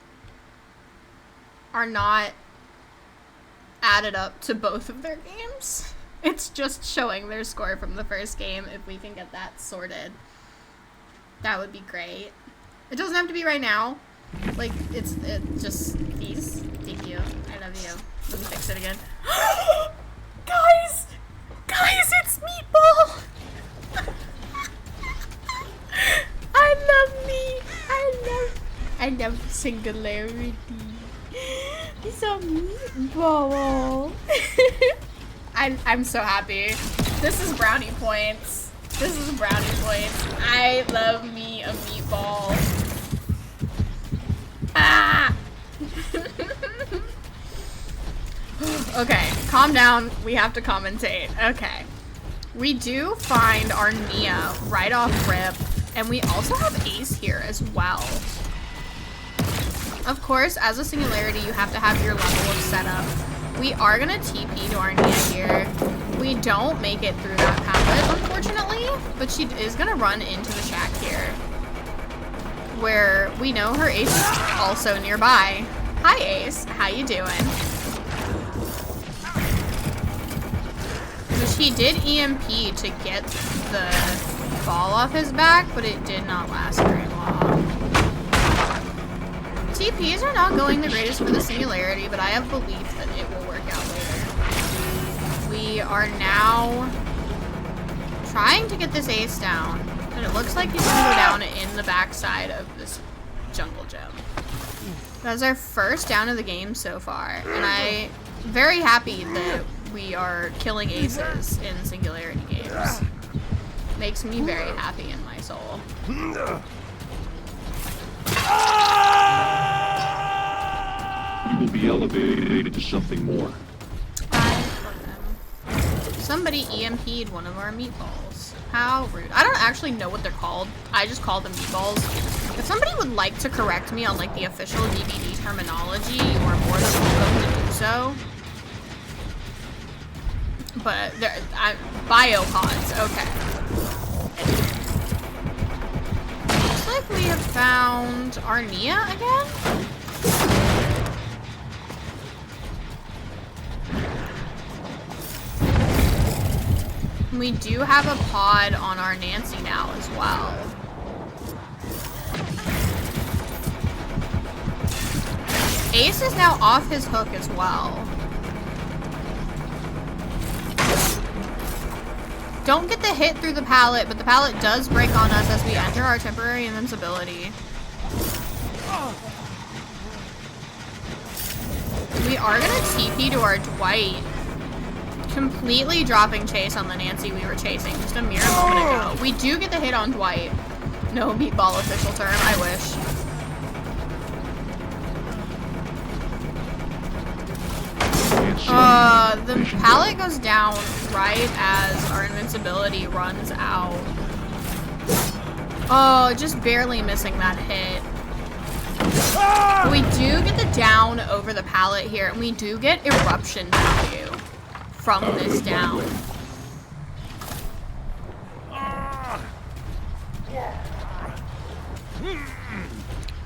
are not added up to both of their games. It's just showing their score from the first game. If we can get that sorted, that would be great. It doesn't have to be right now. Like, it just, please. Thank you. I love you. Let me fix it again. Guys! Guys, it's Meatball! I love me. I love singularity. He's a meatball. I'm so happy. This is brownie points. This is brownie points. I love me a meatball. Ah! Okay, calm down. We have to commentate. Okay. We do find our Nia right off rip, and we also have Ace here as well. Of course, as a Singularity, you have to have your level of setup. We are gonna TP to our Nia here. We don't make it through that pallet, unfortunately, but she is gonna run into the shack here, where we know her Ace is also nearby. Hi Ace, how you doing? Which he did EMP to get the ball off his back, but it did not last very long. TPs are not going the greatest for the Singularity, but I have belief that it will work out later. We are now trying to get this Ace down, and it looks like he's gonna go down in the backside of this jungle gym. That's our first down of the game so far, and I'm very happy that we are killing aces in Singularity games. Makes me very happy in my soul. You will be elevated to something more. Somebody EMP'd one of our meatballs. How rude. I don't actually know what they're called. I just call them meatballs. If somebody would like to correct me on like the official DVD terminology, you are more than welcome to do so. But they're biopods, okay. Looks like we have found Arnia again? We do have a pod on our Nancy now as well. Ace is now off his hook as well. Don't get the hit through the pallet, but the pallet does break on us as we enter our temporary invincibility. We are gonna TP to our Dwight, completely dropping chase on the Nancy we were chasing just a mere moment ago. We do get the hit on Dwight. No meatball official term, I wish. The pallet goes down right as our invincibility runs out. Oh, just barely missing that hit. But we do get the down over the pallet here, and we do get eruption value from this down.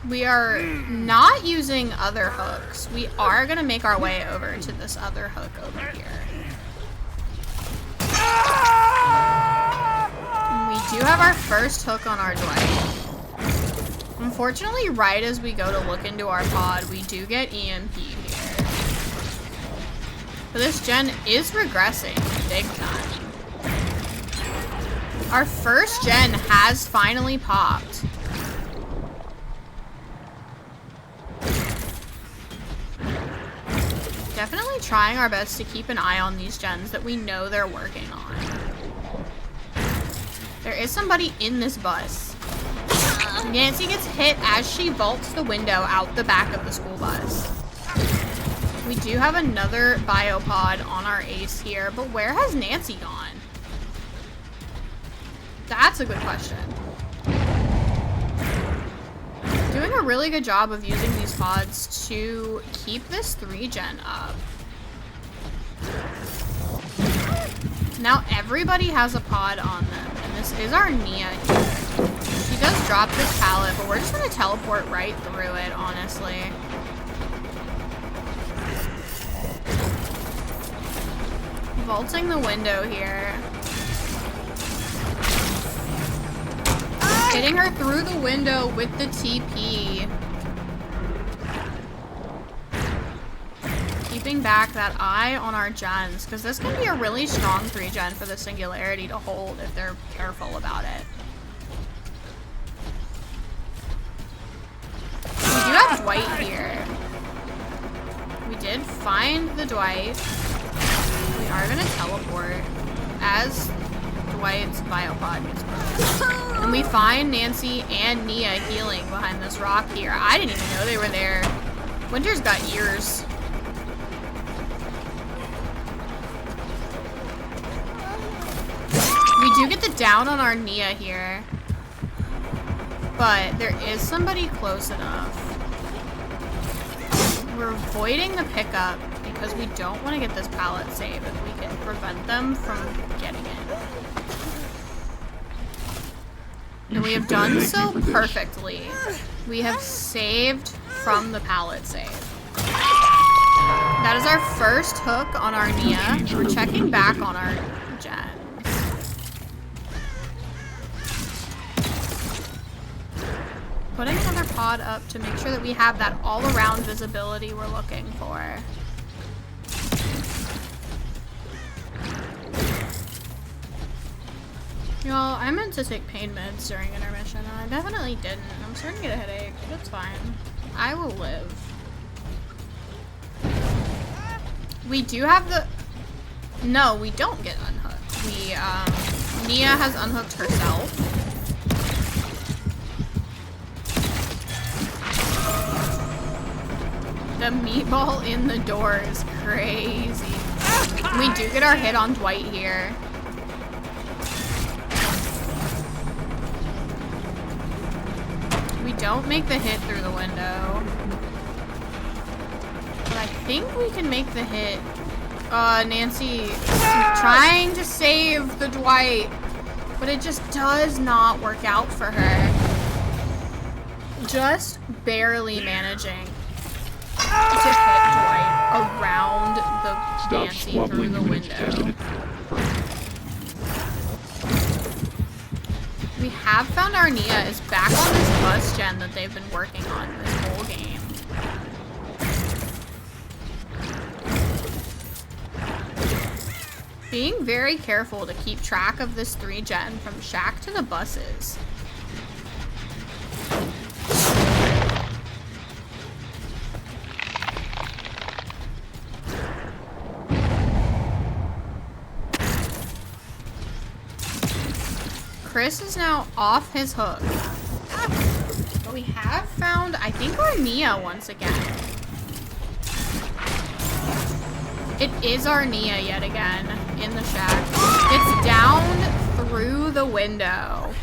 We are not using other hooks. We are gonna make our way over to this other hook over here. We do have our first hook on our Dwight. Unfortunately, right as we go to look into our pod, we do get EMP here. But this gen is regressing big time. Our first gen has finally popped. Definitely trying our best to keep an eye on these gens that we know they're working on. There is somebody in this bus. Nancy gets hit as she vaults the window out the back of the school bus. We do have another biopod on our ace here, but where has Nancy gone? That's a good question. Doing a really good job of using these pods to keep this 3-gen up. Now everybody has a pod on them, and this is our Nia here. She does drop this pallet, but we're just gonna teleport right through it, honestly. Vaulting the window here. Hitting her through the window with the TP. Keeping back that eye on our gens, because this can be a really strong 3-gen for the Singularity to hold if they're careful about it. We do have Dwight here. We did find the Dwight. We are going to teleport as Dwight's biopod gets broken. And we find Nancy and Nia healing behind this rock here. I didn't even know they were there. Winter's got ears. We do get the down on our Nia here. But there is somebody close enough. We're avoiding the pickup because we don't want to get this pallet save if we can prevent them from getting it. And we have done so perfectly. We have saved from the pallet save. That is our first hook on our Nia. We're checking back on our gens. Putting another pod up to make sure that we have that all-around visibility we're looking for. Y'all, I meant to take pain meds during intermission, and I definitely didn't. I'm starting to get a headache, but it's fine. I will live. We do have the... No, we don't get unhooked. We, Nia has unhooked herself. The meatball in the door is crazy. We do get our hit on Dwight here. We don't make the hit through the window. But I think we can make the hit. Nancy is trying to save the Dwight, but it just does not work out for her. Just barely managing to hit Dwight around the Nancy through the window. We have found our Nia is back on this bus gen that they've been working on this whole game. Being very careful to keep track of this 3-gen from shack to the buses. Chris is now off his hook. But we have found, I think, our Nia once again. It is our Nia yet again in the shack. It's down through the window.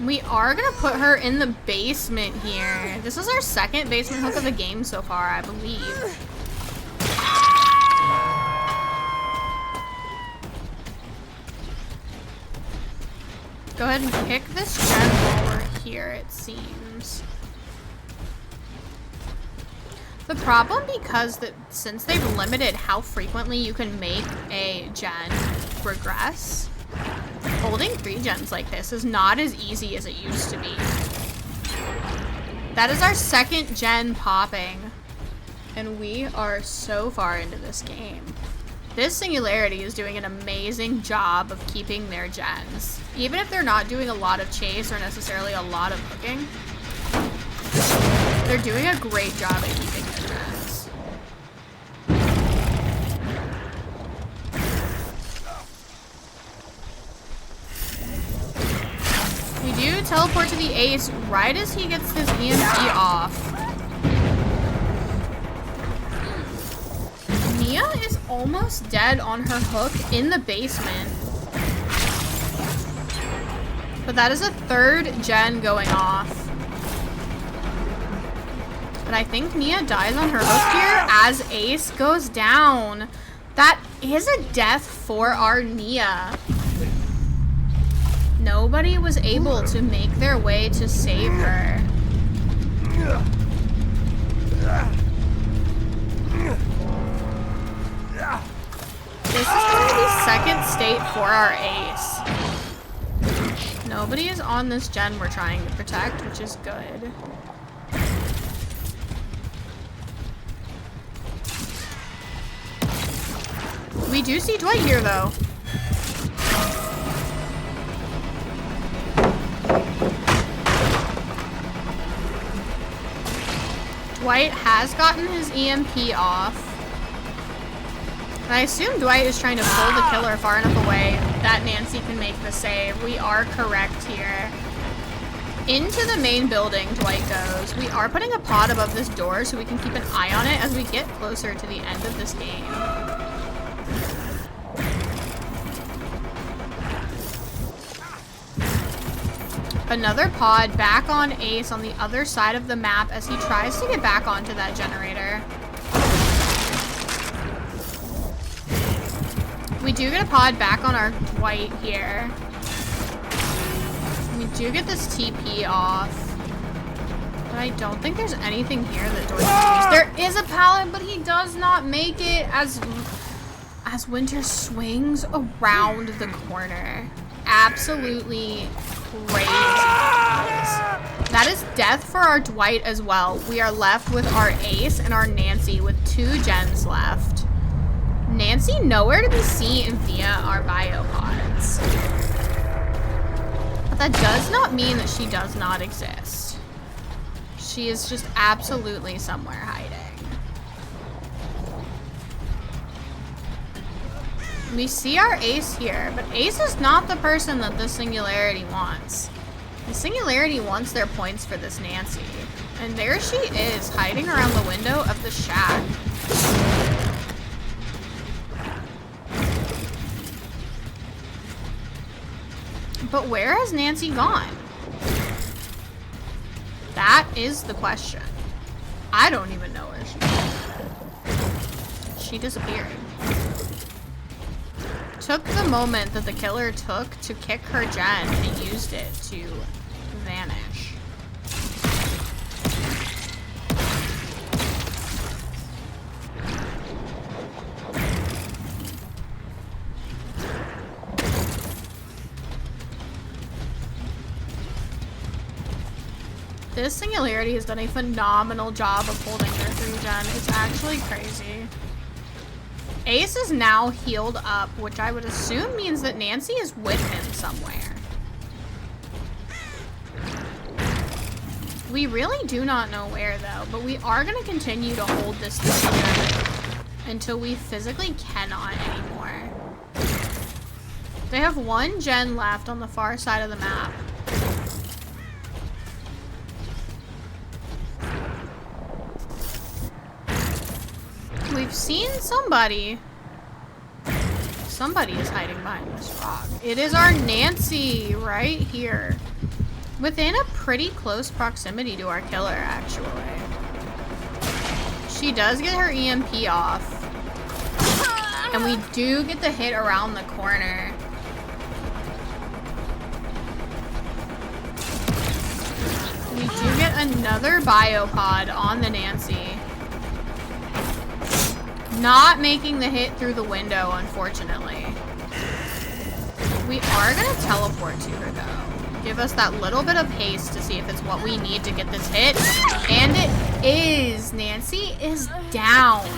We are gonna put her in the basement here. This is our second basement hook of the game so far, I believe. Go ahead and pick this gen while we're here, it seems. The problem, because since they've limited how frequently you can make a gen regress, holding 3-gens like this is not as easy as it used to be. That is our 2nd gen popping, and we are so far into this game. This Singularity is doing an amazing job of keeping their gens. Even if they're not doing a lot of chase or necessarily a lot of hooking, they're doing a great job at keeping their gens. We do teleport to the Ace right as he gets his EMP off. Mia is almost dead on her hook in the basement. But that is a third gen going off. But I think Mia dies on her hook here as Ace goes down. That is a death for our Nia. Nobody was able to make their way to save her. This is going to be second state for our Ace. Nobody is on this gen we're trying to protect, which is good. We do see Dwight here, though. Dwight has gotten his EMP off. And I assume Dwight is trying to pull the killer far enough away that Nancy can make the save. We are correct here. Into the main building Dwight goes. We are putting a pod above this door so we can keep an eye on it as we get closer to the end of this game. Another pod back on Ace on the other side of the map as he tries to get back onto that generator. We do get a pod back on our Dwight here. We do get this TP off. But I don't think there's anything here that Dwight can use. There is a pallet, but he does not make it as Winter swings around the corner. Absolutely crazy. That is death for our Dwight as well. We are left with our Ace and our Nancy with 2 gens left. Nancy nowhere to be seen via our biopods. But that does not mean that she does not exist. She is just absolutely somewhere hiding. We see our Ace here, but Ace is not the person that the Singularity wants. The Singularity wants their points for this Nancy. And there she is, hiding around the window of the shack. But where has Nancy gone? That is the question. I don't even know where she is. She disappeared. Took the moment that the killer took to kick her gen and used it to vanish. This Singularity has done a phenomenal job of holding their 3 gen. It's actually crazy. Ace is now healed up, which I would assume means that Nancy is with him somewhere. We really do not know where, though, but we are going to continue to hold this together until we physically cannot anymore. They have 1 gen left on the far side of the map. We've seen somebody. Somebody is hiding behind this rock. It is our Nancy right here. Within a pretty close proximity to our killer, actually. She does get her EMP off. And we do get the hit around the corner. We do get another biopod on the Nancy. Not making the hit through the window, unfortunately. We are going to teleport to her, though. Give us that little bit of haste to see if it's what we need to get this hit. And it is. Nancy is down.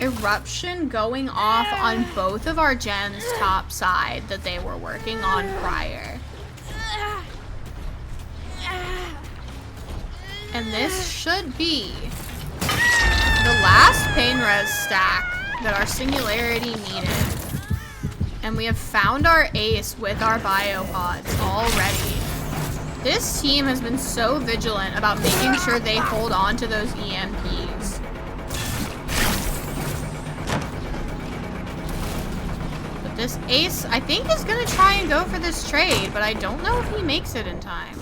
eruption going off on both of our gens top side that they were working on prior. And this should be the last pain res stack that our singularity needed. And we have found our ace with our biopods already. This team has been so vigilant about making sure they hold on to those EMPs. But this ace, I think, is gonna try and go for this trade, but I don't know if he makes it in time.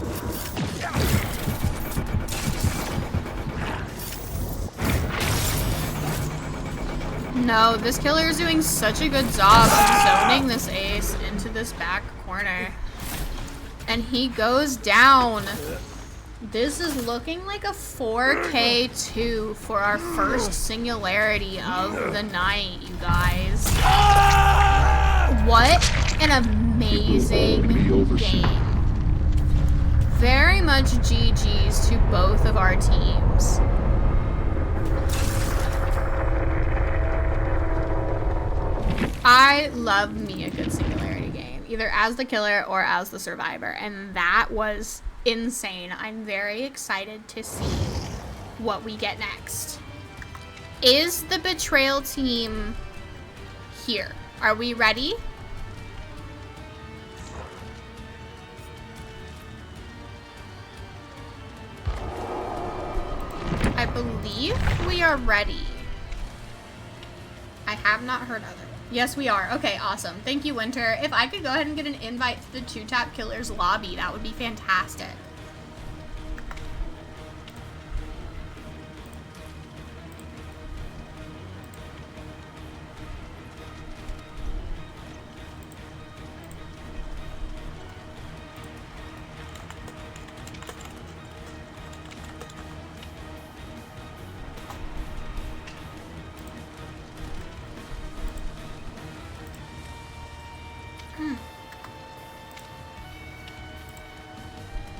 No, this killer is doing such a good job of zoning this ace into this back corner. And he goes down. This is looking like a 4K2 for our first singularity of the night, you guys. What an amazing game. Very much GG's to both of our teams. I love me a good singularity game, either as the killer or as the survivor, and that was insane. I'm very excited to see what we get next. Is the betrayal team here? Are we ready? I believe we are ready. I have not heard other. Yes, we are. Okay, awesome. Thank you, Winter. If I could go ahead and get an invite to the Two Tap Killers lobby, that would be fantastic.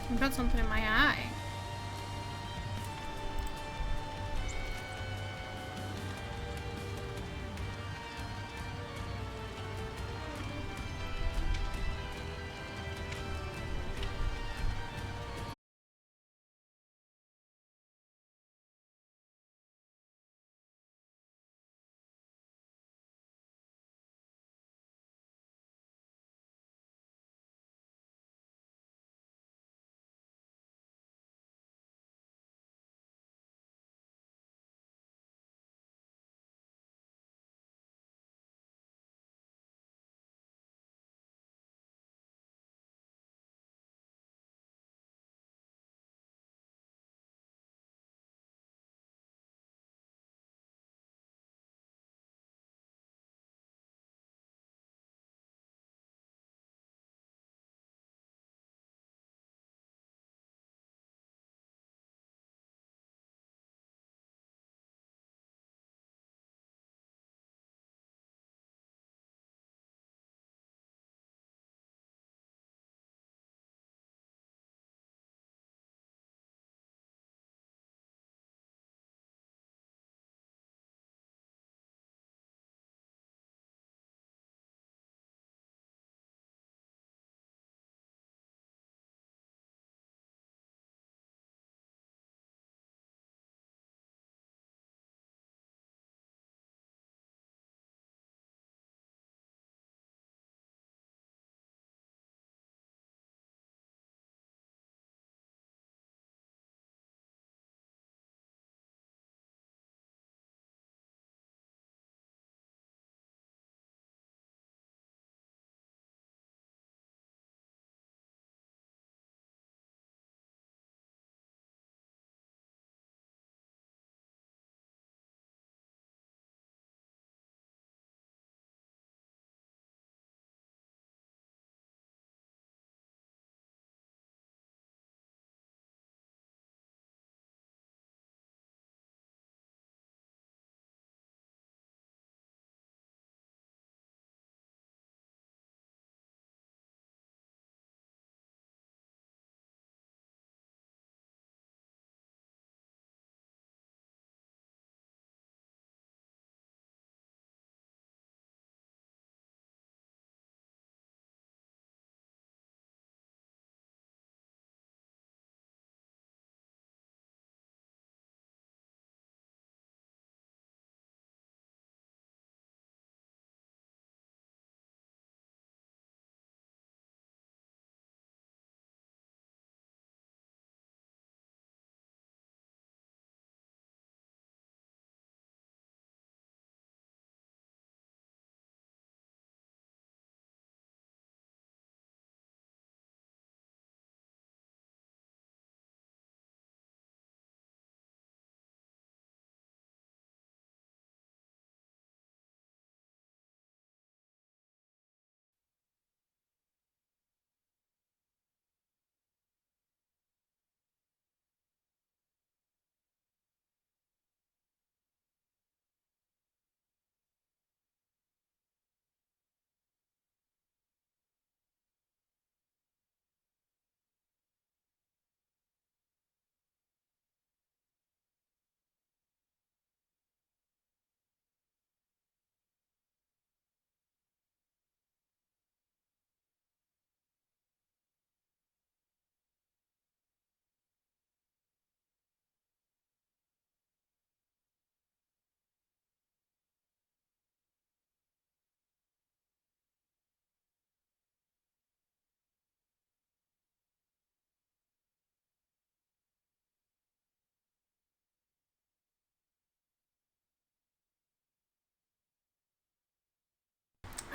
I've got something in my eye.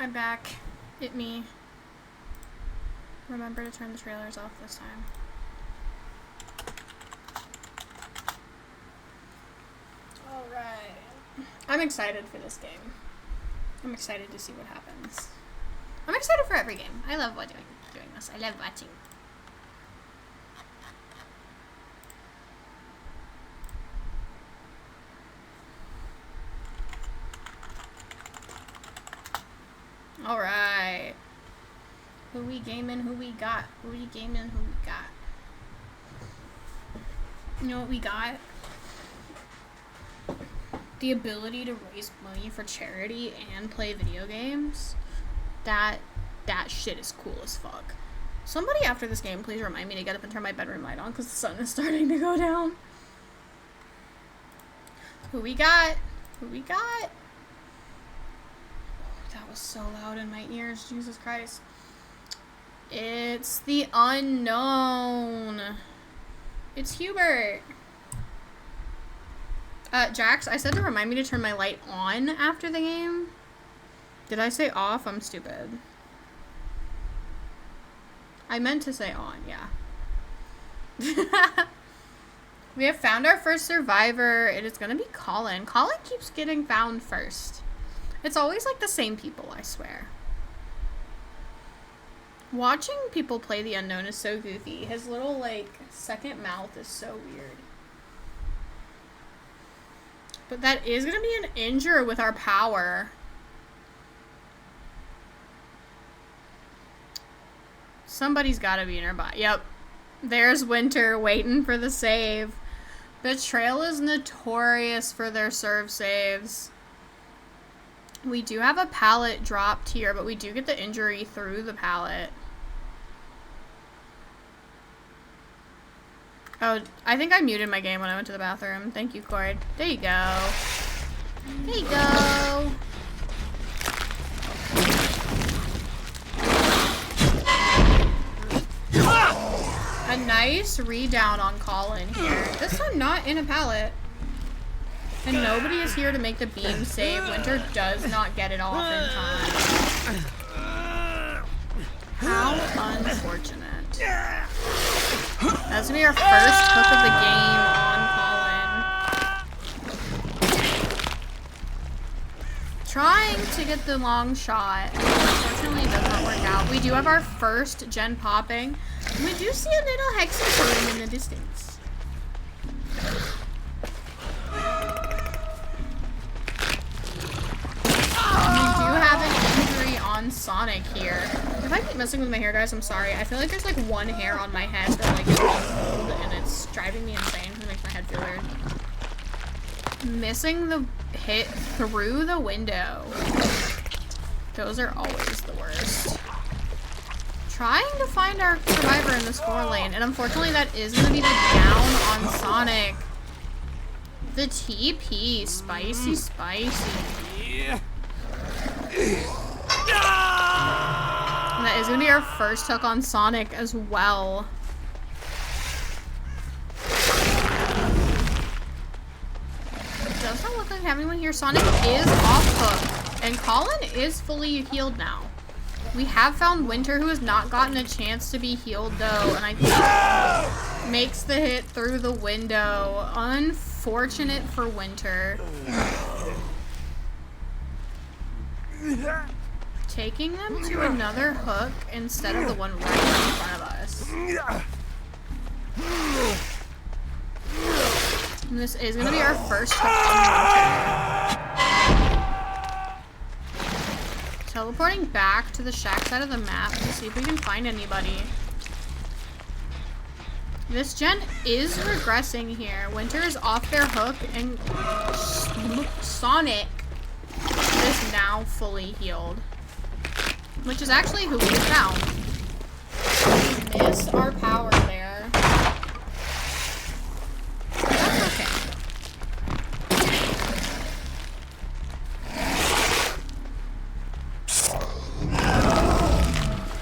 I'm back. Hit me. Remember to turn the trailers off this time. Alright. I'm excited for this game. I'm excited to see what happens. I'm excited for every game. I love doing this. I love watching. Alright. Who we gaming, who we got? Who we gaming, who we got? You know what we got? The ability to raise money for charity and play video games. That shit is cool as fuck. Somebody after this game, please remind me to get up and turn my bedroom light on because the sun is starting to go down. Who we got? Who we got? That was so loud in my ears, Jesus Christ. It's the unknown. It's Hubert. Jax, I said to remind me to turn my light on after the game. Did I say off? I'm stupid. I meant to say on, yeah. We have found our first survivor. It is gonna be Colin. Colin keeps getting found first. It's always like the same people, I swear. Watching people play the unknown is so goofy. His little, like, second mouth is so weird. But that is going to be an injure with our power. Somebody's got to be nearby. Yep. There's Winter waiting for the save. Betrayal is notorious for their serve saves. We do have a pallet dropped here, but we do get the injury through the pallet. Oh, I think I muted my game when I went to the bathroom. Thank you, Cord. There you go. There you go. A nice redown on Colin here. This time not in a pallet. And nobody is here to make the beam save. Winter does not get it off in time. How unfortunate. That's gonna be our first hook of the game on Colin. Trying to get the long shot. Unfortunately, it does not work out. We do have our first gen popping. And we do see a little hexagon in the distance. On Sonic here. If I keep messing with my hair, guys, I'm sorry. I feel like there's like one hair on my head that like is old and it's driving me insane because it makes my head feel weird. Missing the hit through the window. Those are always the worst. Trying to find our survivor in the score lane, and unfortunately that is going to be the down on Sonic. The TP. Spicy, spicy. And that is going to be our first hook on Sonic as well. It does not look like having one here. Sonic is off hook. And Colin is fully healed now. We have found Winter, who has not gotten a chance to be healed though. And I think makes the hit through the window. Unfortunate for Winter. Taking them to another hook instead of the one right in front of us. And this is going to be our first hook on Winter. Teleporting back to the shack side of the map to see if we can find anybody. This gen is regressing here. Winter is off their hook and Sonic is now fully healed. Which is actually who we found. We missed our power there. That's okay.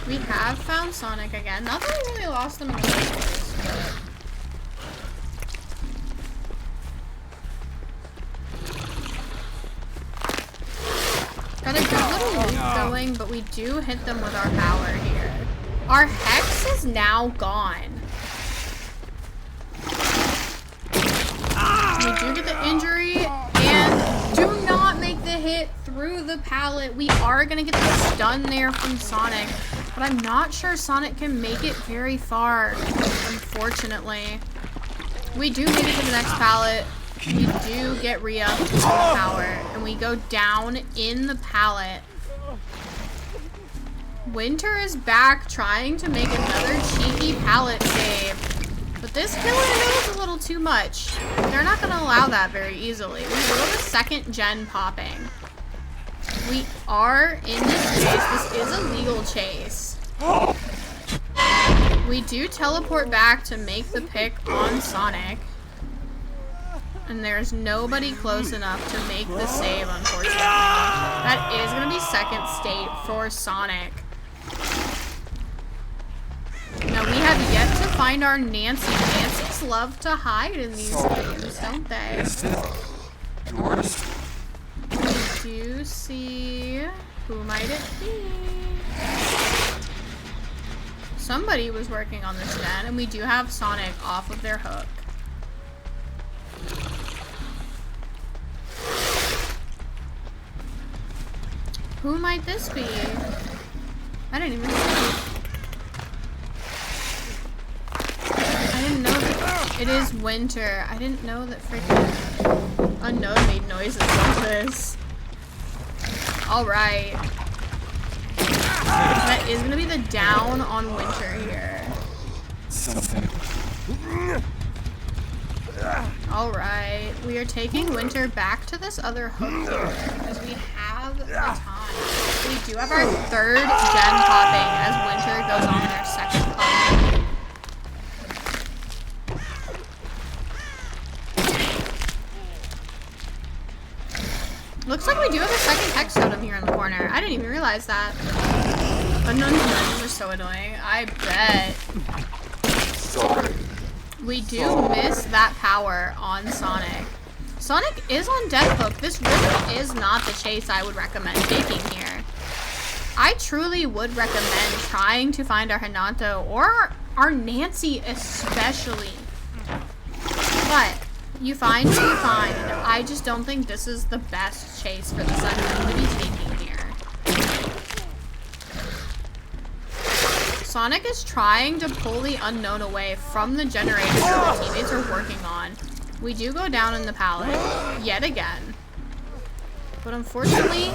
We have found Sonic again. Not that we really lost them in the first place, but... Got a good lot of loot going, but we do hit them with our power here. Our Hex is now gone. We do get the injury, and do not make the hit through the pallet. We are gonna get the stun there from Sonic, but I'm not sure Sonic can make it very far, unfortunately. We do make it to the next pallet. We do get re-up with power, and we go down in the pallet. Winter is back trying to make another cheeky pallet save, but this killer knows a little too much. They're not going to allow that very easily. We will have a second gen popping. We are in this chase. This is a legal chase. We do teleport back to make the pick on Sonic. And there's nobody close enough to make the save, unfortunately. That is going to be second state for Sonic. Now, we have yet to find our Nancy. Nancy's love to hide in these games, don't they? We do see... Who might it be? Somebody was working on this gen, and we do have Sonic off of their hook. Who might this be? I didn't even see. I didn't know that it is Winter. I didn't know that freaking Unknown made noises like this. Alright. That is gonna be the down on Winter here. Alright. We are taking Winter back to this other hook here because we have the time. We do have our third gen popping as Winter goes on their second pop. Looks like we do have a second Hex totem here in the corner. I didn't even realize that. Unknown noises are so annoying. I bet. Sorry. We do miss that power on Sonic. Sonic is on Death Hook. This really is not the chase I would recommend taking here. I truly would recommend trying to find our Hanato or our Nancy especially. But you find what you find. I just don't think this is the best chase for the Unknown to be taking here. Sonic is trying to pull the Unknown away from the generator that the teammates are working on. We do go down in the pallet yet again. But unfortunately,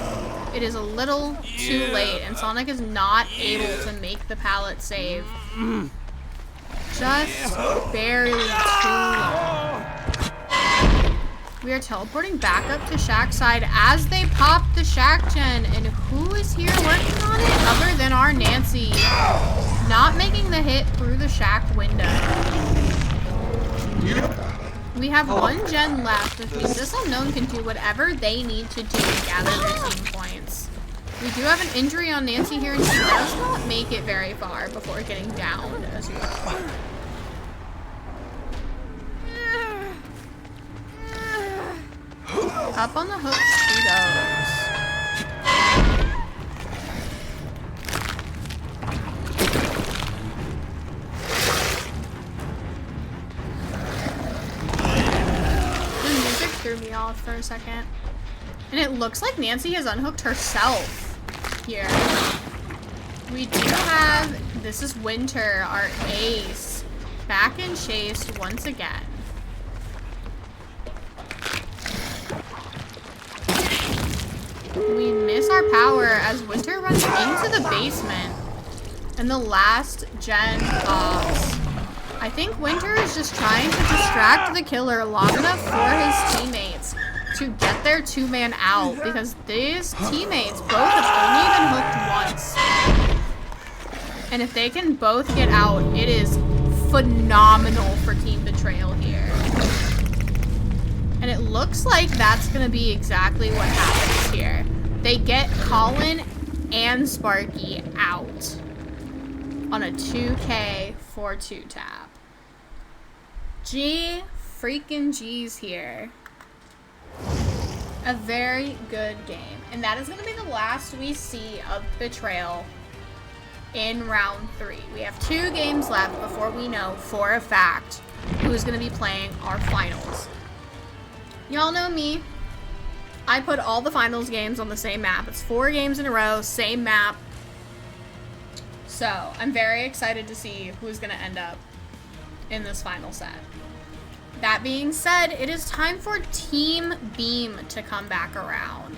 it is a little too late, and Sonic is not able to make the pallet save. Just barely too long. We are teleporting back up to Shack's side as they pop the Shack gen. And who is here working on it other than our Nancy? Not making the hit through the Shack window. We have one gen left, which means this Unknown can do whatever they need to do to gather their team points. We do have an injury on Nancy here, and she does not make it very far before getting downed as well. Up on the hook she goes. The music threw me off for a second. And it looks like Nancy has unhooked herself here. We do have, this is Winter, our ace, back in chase once again. We miss our power as Winter runs into the basement and the last gen pops. I think Winter is just trying to distract the killer long enough for his teammates to get their two-man out because these teammates both have only been hooked once. And if they can both get out, it is phenomenal for Team Betrayal here. And it looks like that's going to be exactly what happens here. They get Colin and Sparky out on a 2K 4-2 tap. G freaking G's here. A very good game. And that is going to be the last we see of Betrayal in round 3. We have 2 games left before we know for a fact who's going to be playing our finals. Y'all know me. I put all the finals games on the same map. It's 4 games in a row, same map. So, I'm very excited to see who's going to end up in this final set. That being said, it is time for Team Beam to come back around.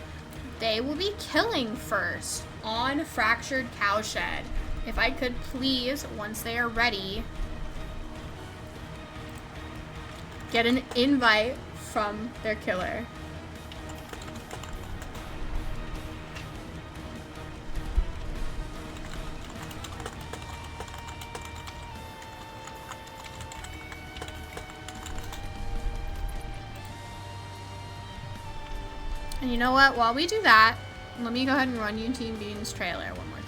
They will be killing first on Fractured Cowshed. If I could please, once they are ready, get an invite from their killer. And you know what? While we do that, let me go ahead and run you Team Beam's trailer one more time.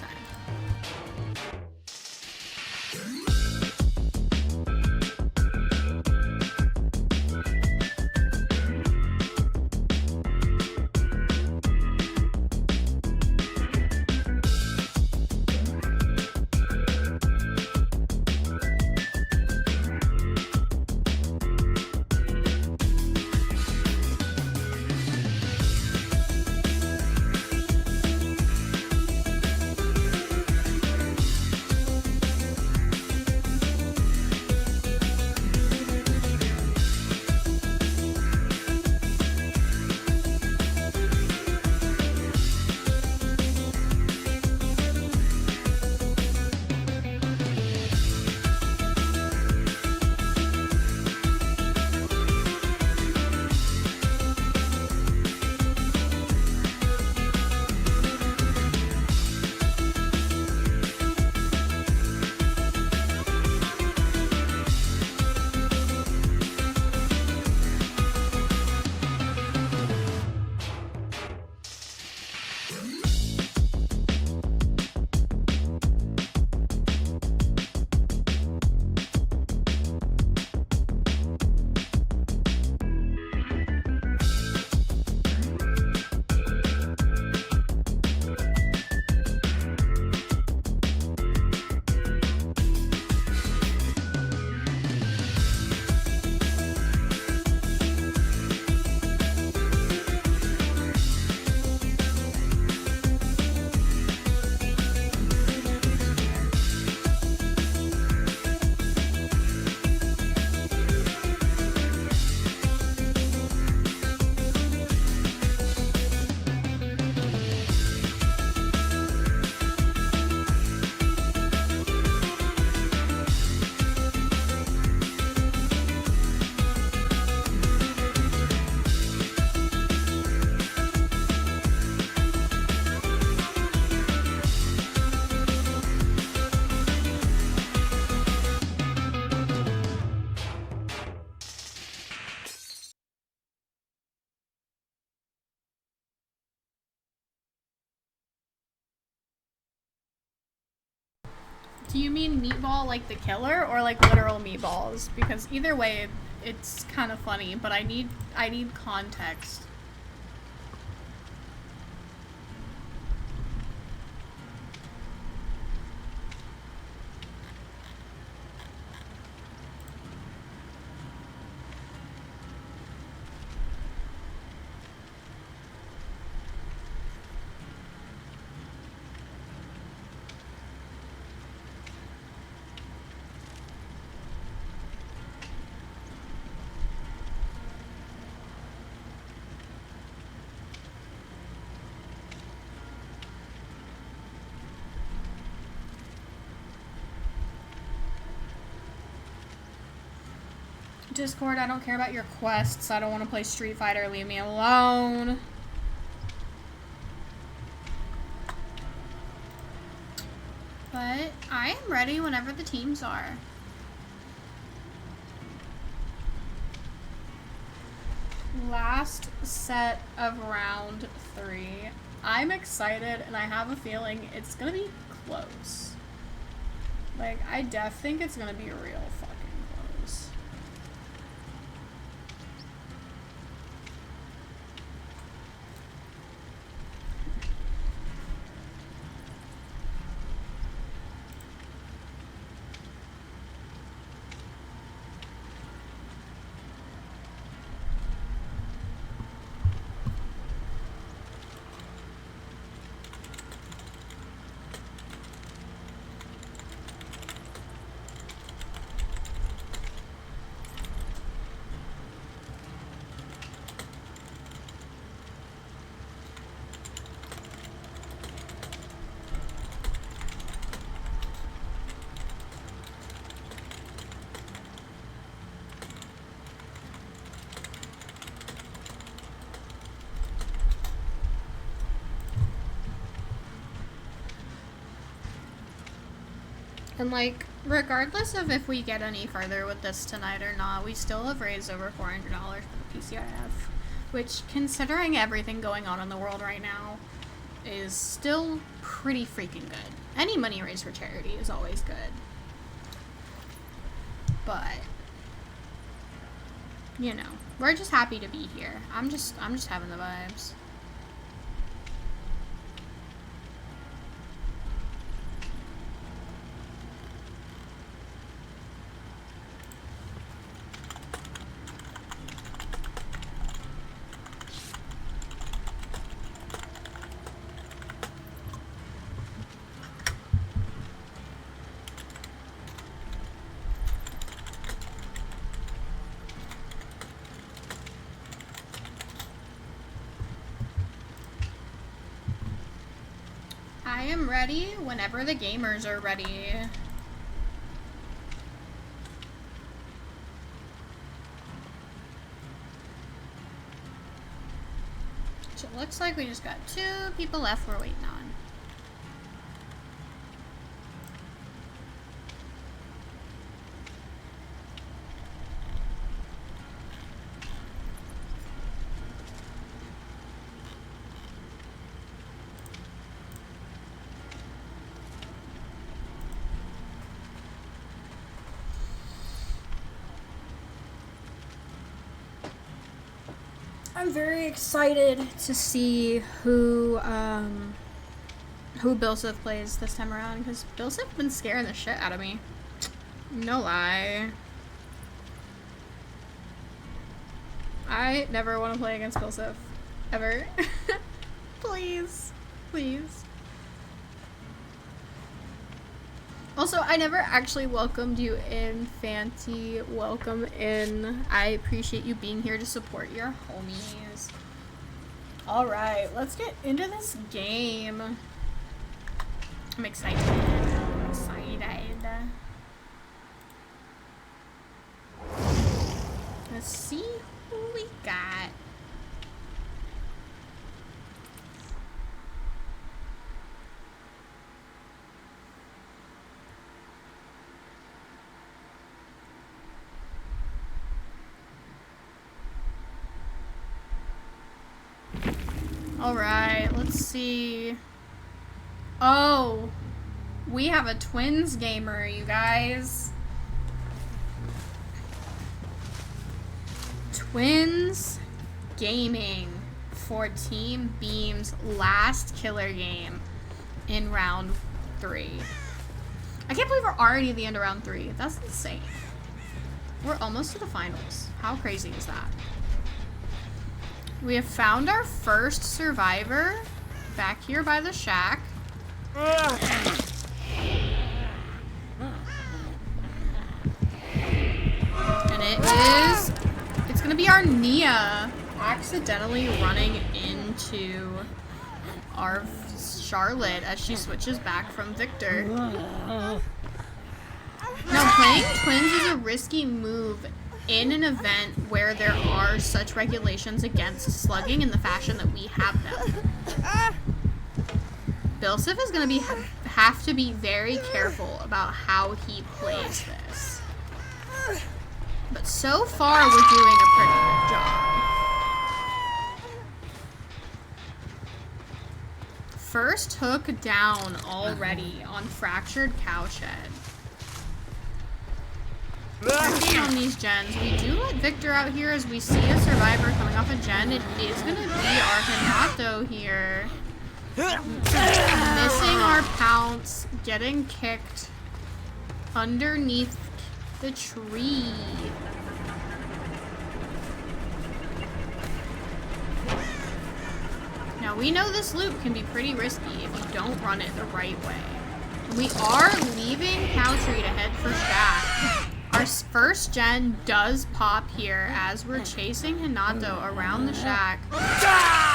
Do you mean meatball like the killer or like literal meatballs? Because either way, it's kind of funny, but I need context. Discord, I don't care about your quests. I don't want to play Street Fighter. Leave me alone. But I am ready whenever the teams are. Last set of round 3. I'm excited and I have a feeling it's gonna be close. Like, I think it's gonna be real fucking close. And like, regardless of if we get any further with this tonight or not, we still have raised over $400 for the PCIF, which, considering everything going on in the world right now, is still pretty freaking good. Any money raised for charity is always good. But, you know, we're just happy to be here. I'm just having the vibes. I am ready whenever the gamers are ready. So it looks like we just got 2 people left we're waiting on. I'm very excited to see who Bilsith plays this time around, because Bilsith's been scaring the shit out of me. No lie. I never want to play against Bilsith. Ever. Please. Please. Also, I never actually welcomed you in, Fanti. Welcome in. I appreciate you being here to support your homies. Alright, let's get into this game. I'm excited. I'm excited. Let's see who we got. Alright, let's see. Oh, we have a Twins gamer, you guys. Twins Gaming for Team Beam's last killer game in round 3. I can't believe we're already at the end of round 3. That's insane. We're almost to the finals. How crazy is that? We have found our first survivor back here by the shack. And it's gonna be our Nia accidentally running into our Charlotte as she switches back from Victor. Now, playing Twins is a risky move in an event where there are such regulations against slugging in the fashion that we have them. Bilsith is going to have to be very careful about how he plays this. But so far, we're doing a pretty good job. First hook down already on Fractured Cowshed. Working on these gens. We do let Victor out here as we see a survivor coming off a gen. It is going to be our Hanato here. Missing our pounce, getting kicked underneath the tree. Now we know this loop can be pretty risky if you don't run it the right way. We are leaving Cowtree to head for Shack. Our first gen does pop here as we're chasing Hanato around the shack.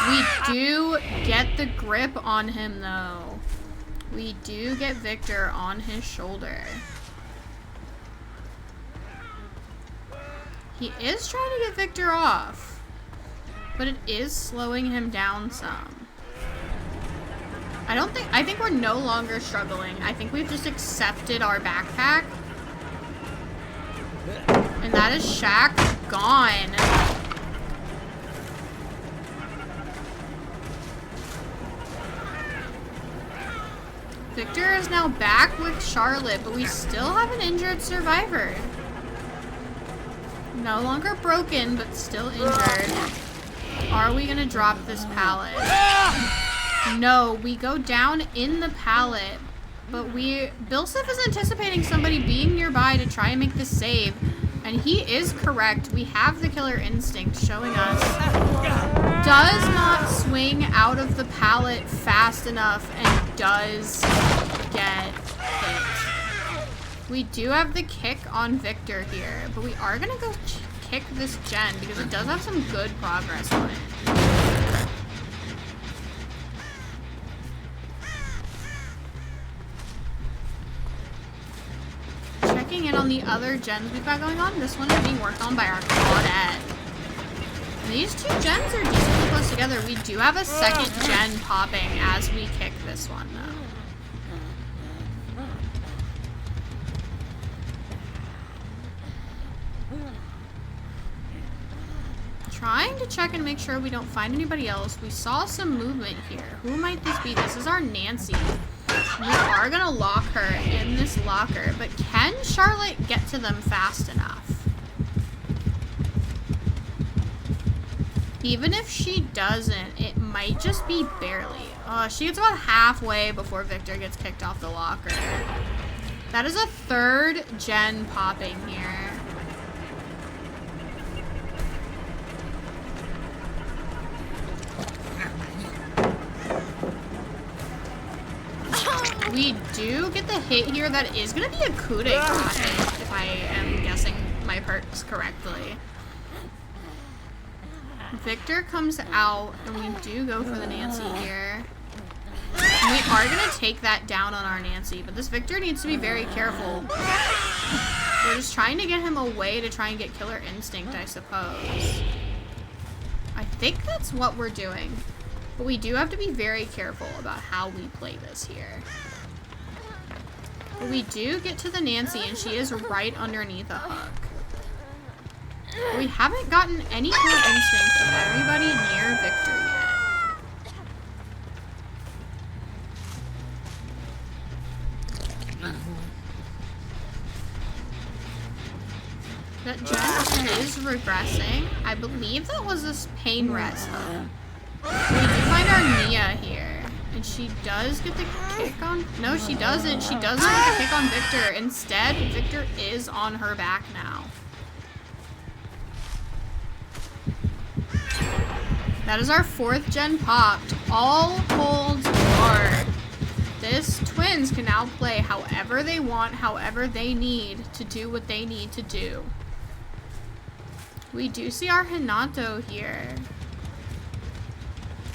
We do get the grip on him though. We do get Victor on his shoulder. He is trying to get Victor off, but it is slowing him down some. I think we're no longer struggling. I think we've just accepted our backpack. And that is Shaq gone. Victor is now back with Charlotte, but we still have an injured survivor. No longer broken, but still injured. Are we gonna drop this pallet? No, we go down in the pallet, but Bilsif is anticipating somebody being nearby to try and make this save, and he is correct. We have the killer instinct showing us. Does not swing out of the pallet fast enough and does get hit. We do have the kick on Victor here, but we are gonna go kick this gen because it does have some good progress on it. Checking in on the other gens we've got going on. This one is being worked on by our Claudette. And these two gens are decently close together. We do have a second gen popping as we kick this one, though. Trying to check and make sure we don't find anybody else. We saw some movement here. Who might this be? This is our Nancy. We are gonna lock her in this locker, but can Charlotte get to them fast enough? Even if she doesn't, it might just be barely. She gets about halfway before Victor gets kicked off the locker. That is a third gen popping here. We do get the hit here. That is going to be a coup de grace hit, if I am guessing my perks correctly. Victor comes out, and we do go for the Nancy here. And we are going to take that down on our Nancy, but this Victor needs to be very careful. We're just trying to get him away to try and get killer instinct, I suppose. I think that's what we're doing. But we do have to be very careful about how we play this here. But we do get to the Nancy, and she is right underneath a hook. But we haven't gotten any killer instinct of everybody near Victor yet. That gen is regressing. I believe that was this pain rest hook. We do find our Nia here, and she does get the kick on... No, she doesn't. She doesn't get the kick on Victor. Instead, Victor is on her back now. That is our fourth gen popped. All holds guard. This Twins can now play however they want, however they need to do what they need to do. We do see our Hinato here.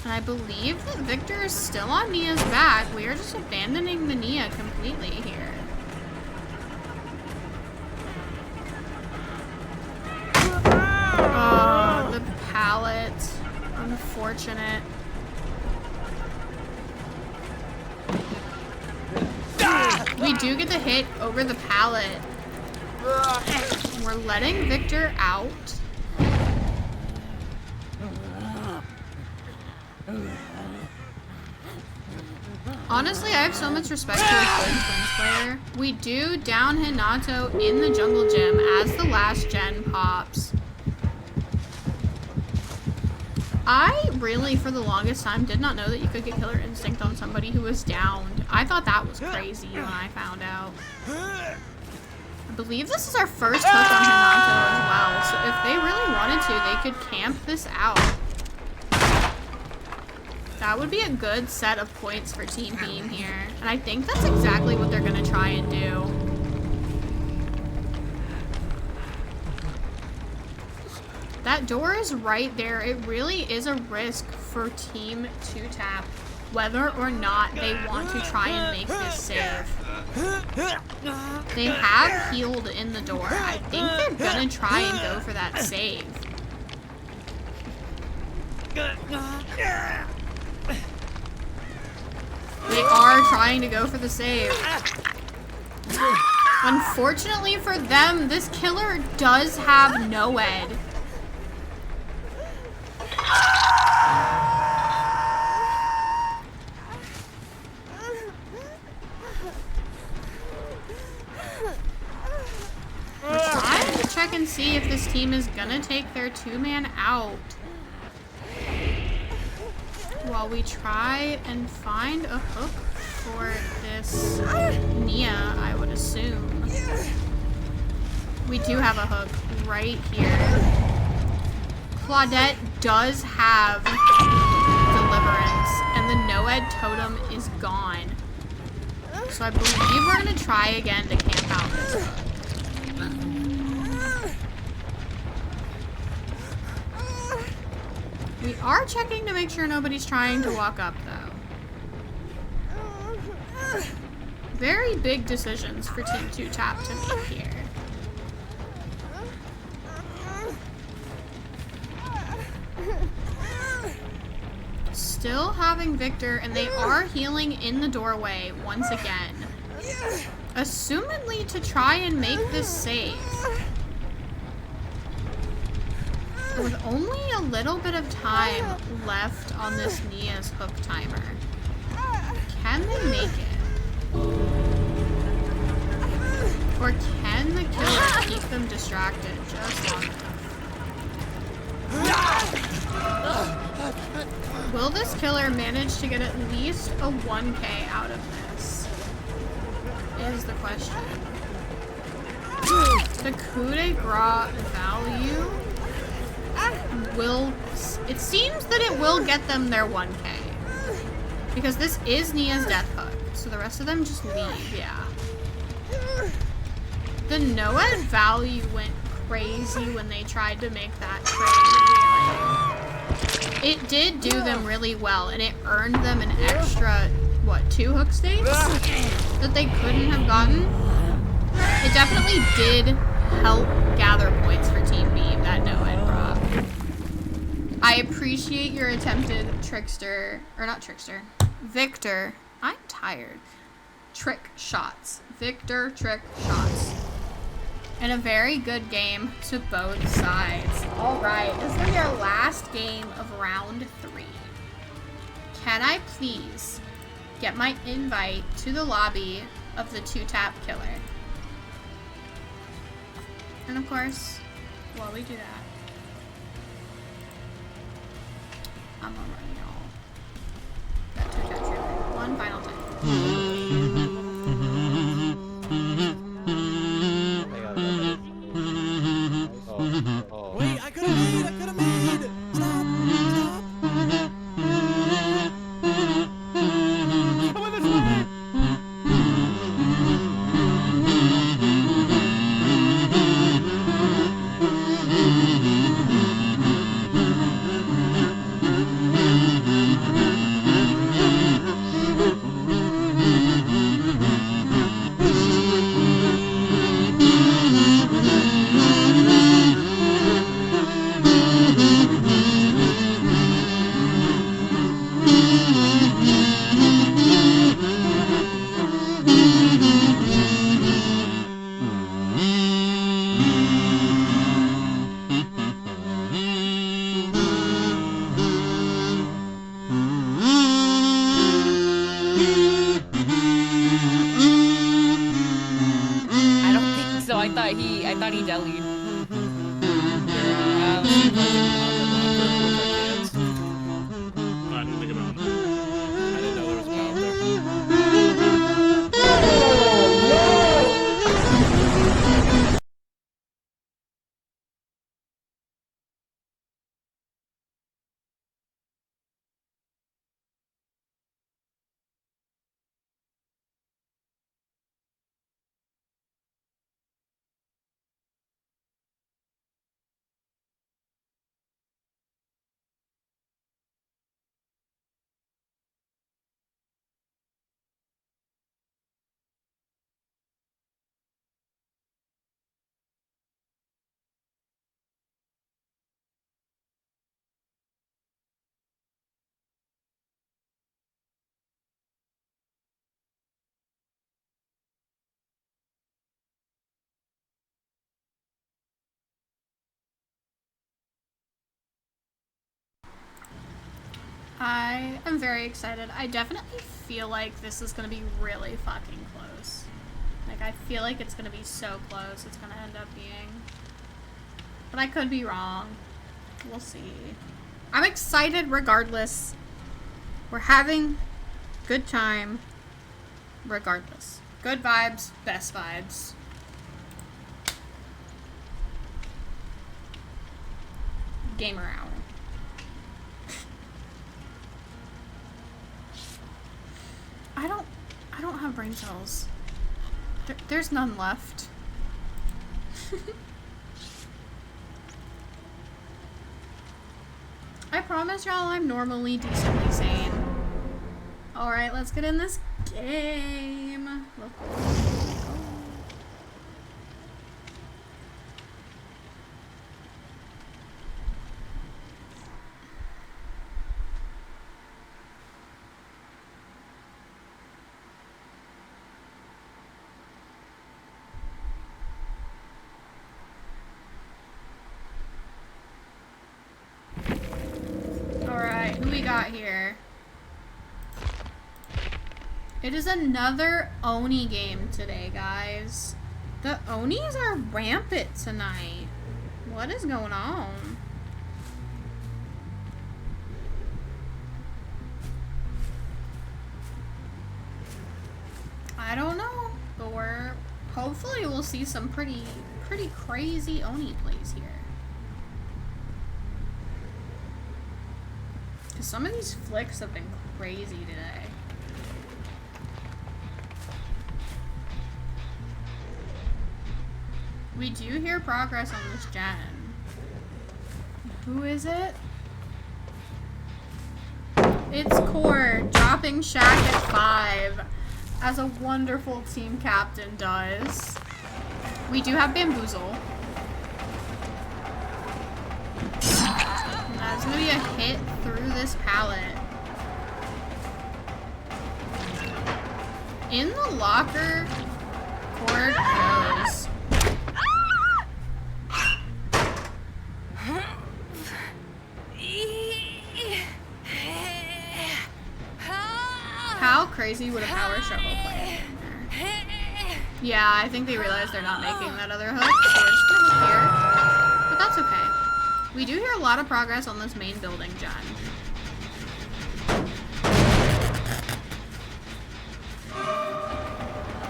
And I believe that Victor is still on Nia's back. We are just abandoning the Nia completely here. Oh, the pallet. Unfortunate. We do get the hit over the pallet. We're letting Victor out. Honestly, I have so much respect for a good Twins player. We do down Hinato in the jungle gym as the last gen pops. I really, for the longest time, did not know that you could get killer instinct on somebody who was downed. I thought that was crazy when I found out. I believe this is our first hook on Hinato as well, so if they really wanted to, they could camp this out. That would be a good set of points for Team Beam here. And I think that's exactly what they're going to try and do. That door is right there. It really is a risk for Team 2Tap, whether or not they want to try and make this save. They have healed in the door. I think they're going to try and go for that save. They are trying to go for the save. Unfortunately for them, this killer does have NOED. We're trying to check and see if this team is gonna take their 2-man out. While we try and find a hook for this Nia, I would assume. We do have a hook right here. Claudette does have Deliverance, and the NOED totem is gone. So I believe we're gonna try again to camp out this hook. We are checking to make sure nobody's trying to walk up, though. Very big decisions for Team 2Tap to make here. Still having Victor, and they are healing in the doorway once again. Assumedly to try and make this save. With only a little bit of time left on this Nia's hook timer. Can they make it? Or can the killer keep them distracted just long enough? Will this killer manage to get at least a 1K out of this? Is the question. The coup de grace value will... It seems that it will get them their 1K. Because this is Nia's death hook. So the rest of them just leave, yeah. The NOED value went crazy when they tried to make that trade. It did do them really well, and it earned them an extra, what, 2 hook states that they couldn't have gotten. It definitely did help gather points for Team B, that NOED brought. I appreciate your attempted trickster, or not trickster, Victor. I'm tired. Trick shots. Victor trick shots. And a very good game to both sides. Alright, this is going to be our last game of round 3. Can I please get my invite to the lobby of the 2Tap killer? And of course, while we do that, I'm gonna run y'all that 2Tap trailer one final time. Wait, I could have made! Stop! Come on, this way! I am very excited. I definitely feel like this is going to be really fucking close. Like, I feel like it's going to be so close it's going to end up being. But I could be wrong. We'll see. I'm excited regardless. We're having good time regardless. Good vibes, best vibes. Gamer hour. I don't have brain cells. There's none left. I promise y'all I'm normally decently sane. Alright, let's get in this game. Alright, who we got here? It is another Oni game today, guys. The Onis are rampant tonight. What is going on? I don't know, but hopefully we'll see some pretty crazy Oni plays here. Cause some of these flicks have been crazy today. We do hear progress on this gen. Who is it? It's Core dropping Shaq at 5, as a wonderful team captain does. We do have Bamboozle. That's gonna be a hit through this pallet. In the locker, Core goes. How crazy would a power shovel play in there? Yeah, I think they realize they're not making that other hook, so we're just gonna hook here. But that's okay. We do hear a lot of progress on this main building, John.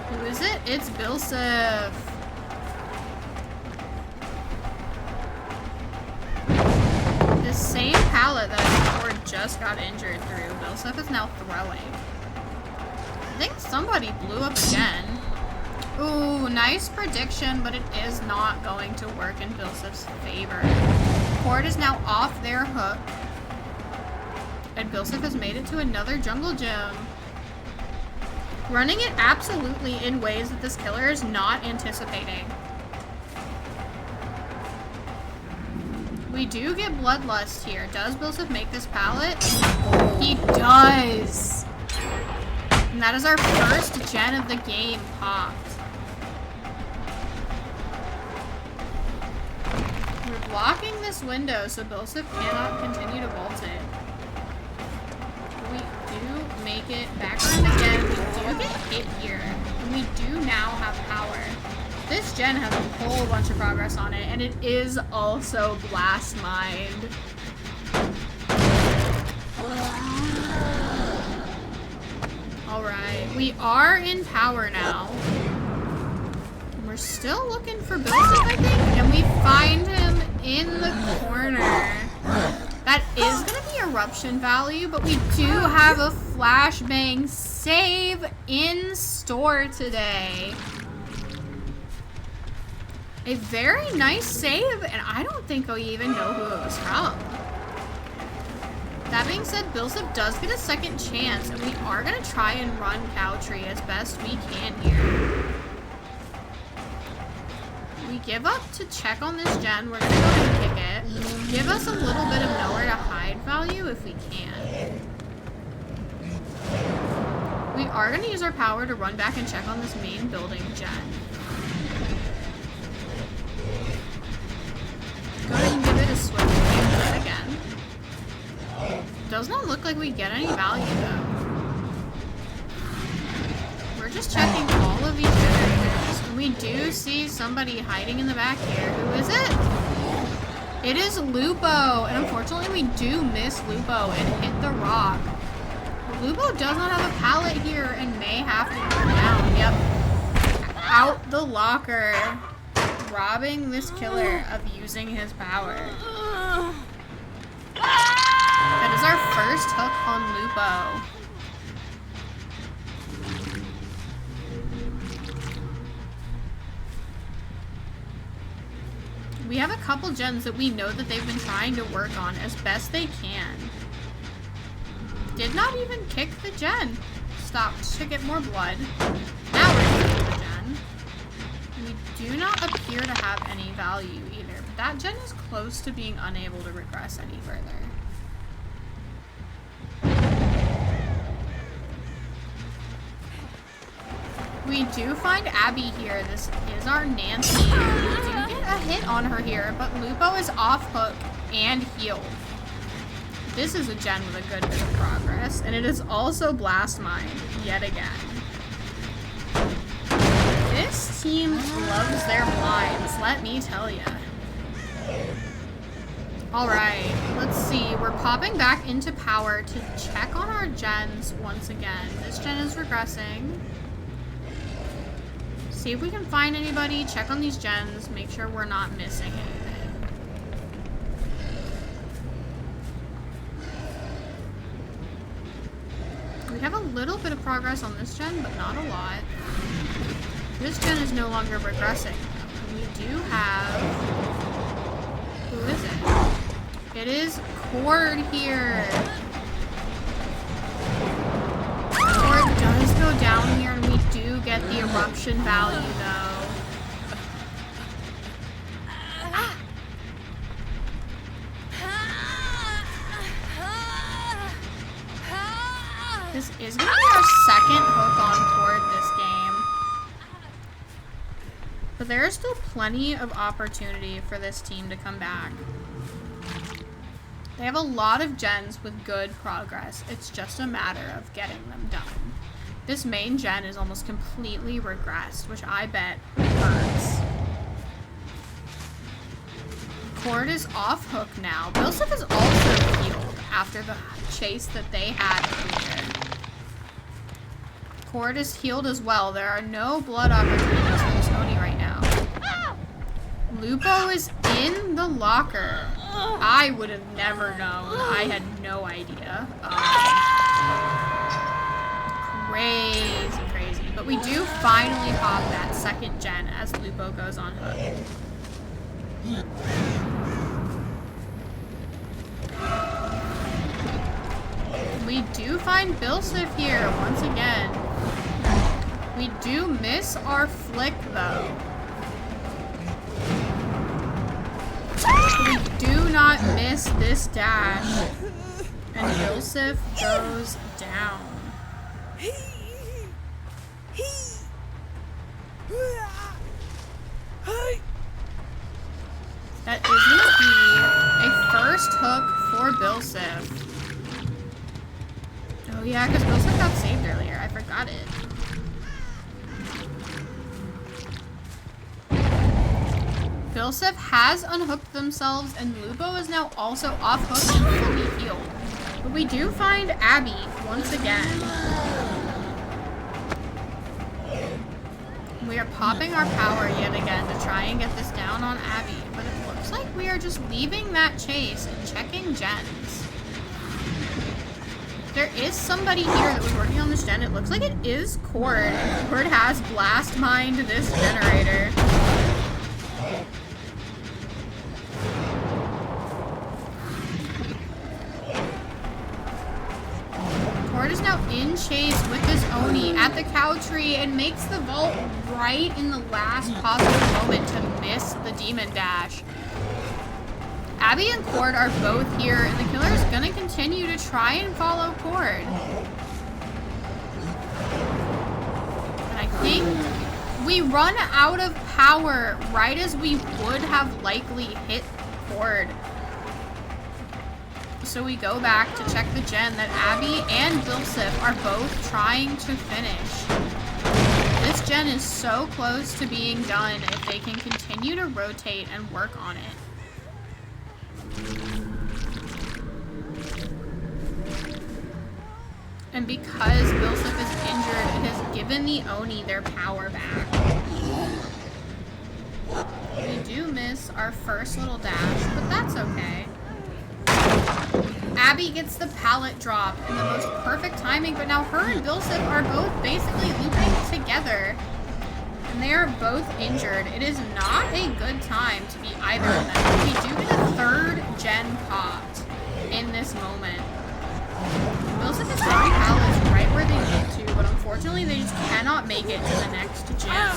Who is it? It's Bilsif. The same pallet that Core just got injured through, Bilsif is now throwing. I think somebody blew up again. Ooh, nice prediction, but it is not going to work in Bilsif's favor. Cord is now off their hook. And Bilsif has made it to another jungle gym. Running it absolutely in ways that this killer is not anticipating. We do get Bloodlust here. Does Bilsif make this pallet? He does! And that is our first gen of the game popped. We're blocking this window so Bilsif cannot continue to vault it. We do make it back around again. We do get hit here. And we do now have power. This gen has a whole bunch of progress on it, and it is also Blast Mind. Alright, we are in power now. And we're still looking for Bilsif, I think, and we find him in the corner. That is going to be eruption value, but we do have a flashbang save in store today. A very nice save, and I don't think I even know who it was from. That being said, Bilsif does get a second chance, and we are going to try and run Cowtree as best we can here. We give up to check on this gen. We're going to go ahead and kick it. Give us a little bit of nowhere to hide value if we can. We are going to use our power to run back and check on this main building gen. Go ahead and give it a swift again. does not look like we get any value though. We're just checking all of these generators. And we do see somebody hiding in the back here. Who is it? It is Lupo. And unfortunately we do miss Lupo and hit the rock. Lupo does not have a pallet here and may have to go down. Yep. Out the locker. Robbing this killer of using his power. That is our first hook on Lupo. We have a couple gens that we know that they've been trying to work on as best they can. Did not even kick the gen. Stopped to get more blood. Now we're kicking the gen. We do not appear to have any value either, but that gen is close to being unable to regress any further. We do find Abby here. This is our Nancy. We do get a hit on her here, but Lupo is off hook and healed. This is a gen with a good bit of progress, and it is also Blast Mine yet again. This team loves their blinds, let me tell ya. Alright, let's see. We're popping back into power to check on our gens once again. This gen is regressing. See if we can find anybody, check on these gens, make sure we're not missing anything. We have a little bit of progress on this gen, but not a lot. This gen is no longer regressing. We do have... Who is it? It is Cord here. Cord does go down here, and we do get the eruption value, though. This is going to be our second hook on Cord this game. But there is still plenty of opportunity for this team to come back. They have a lot of gens with good progress. It's just a matter of getting them done. This main gen is almost completely regressed, which I bet hurts. Cord is off hook now. Billsif is also healed after the chase that they had earlier. Cord is healed as well. There are no blood opportunities for this Oni right now. Lupo is in the locker. I would have never known. I had no idea. Crazy, crazy. But we do finally pop that second gen as Lupo goes on hook. We do find Billsif here once again. We do miss our flick though. We do not miss this dash. And Billsif goes down. That is going to be a first hook for Billsif. Oh yeah, because Billsif got saved earlier. I forgot it. Billsif has unhooked themselves, and Lupo is now also off hook and fully healed. But we do find Abby once again. We are popping our power yet again to try and get this down on Abby, but it looks like we are just leaving that chase and checking gens. There is somebody here that was working on this gen. It looks like it is Cord. Cord has blast mined this generator. Cord is now in chase with this Oni at the cow tree and makes the vault right in the last possible moment to miss the demon dash. Abby and Cord are both here, and the killer is going to continue to try and follow Cord. And I think we run out of power right as we would have likely hit Cord. so we go back to check the gen that Abby and Bilsif are both trying to finish. This gen is so close to being done if they can continue to rotate and work on it. And because Bilsif is injured, it has given the Oni their power back. We do miss our first little dash, but that's okay. Abby gets the pallet drop in the most perfect timing, but now her and Bilsif are both basically looping together. And they are both injured. It is not a good time to be either of them. We do get a third gen popped in this moment. Bilsif has 3 pallets right where they need to, but unfortunately they just cannot make it to the next gen.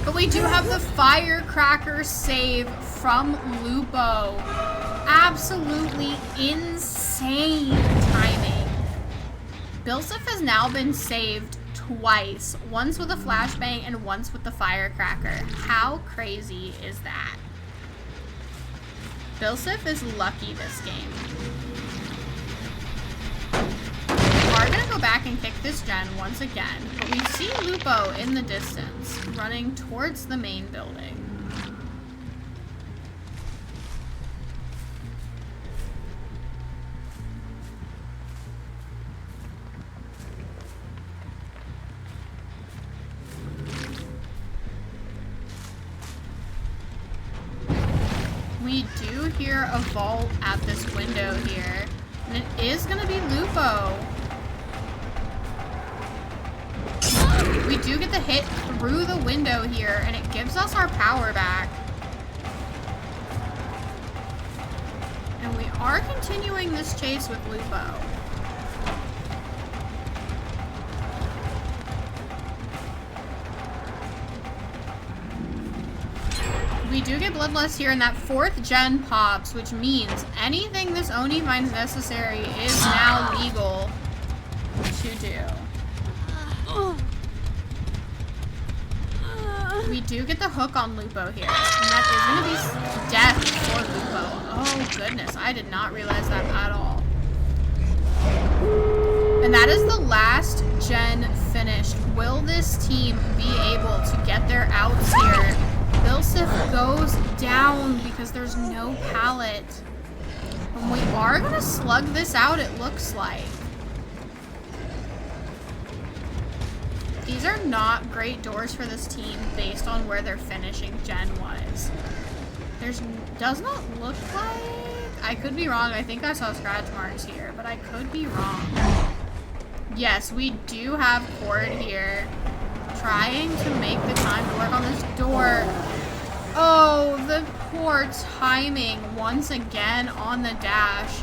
But we do have the firecracker save from Lupo. Absolutely insane timing. Bilsif has now been saved twice. Once with a flashbang and once with the firecracker. How crazy is that? Bilsif is lucky this game. We are gonna go back and kick this gen once again, but we see Lupo in the distance, running towards the main building. We do hear a vault at this window here, and it is gonna be Lupo. We do get the hit through the window here, and it gives us our power back. And we are continuing this chase with Lupo. We do get Bloodlust here, and that 4th gen pops, which means anything this Oni finds necessary is now legal to do. We do get the hook on Lupo here, and that is going to be death for Lupo. Oh goodness, I did not realize that at all. And that is the last gen finished. Will this team be able to get their outs here? Bilsif goes down because there's no pallet. And we are going to slug this out, it looks like. These are not great doors for this team based on where their finishing gen was. Does not look like... I could be wrong. I think I saw scratch marks here, but I could be wrong. Yes, we do have Cord here trying to make the time to work on this door. Oh, the poor timing once again on the dash.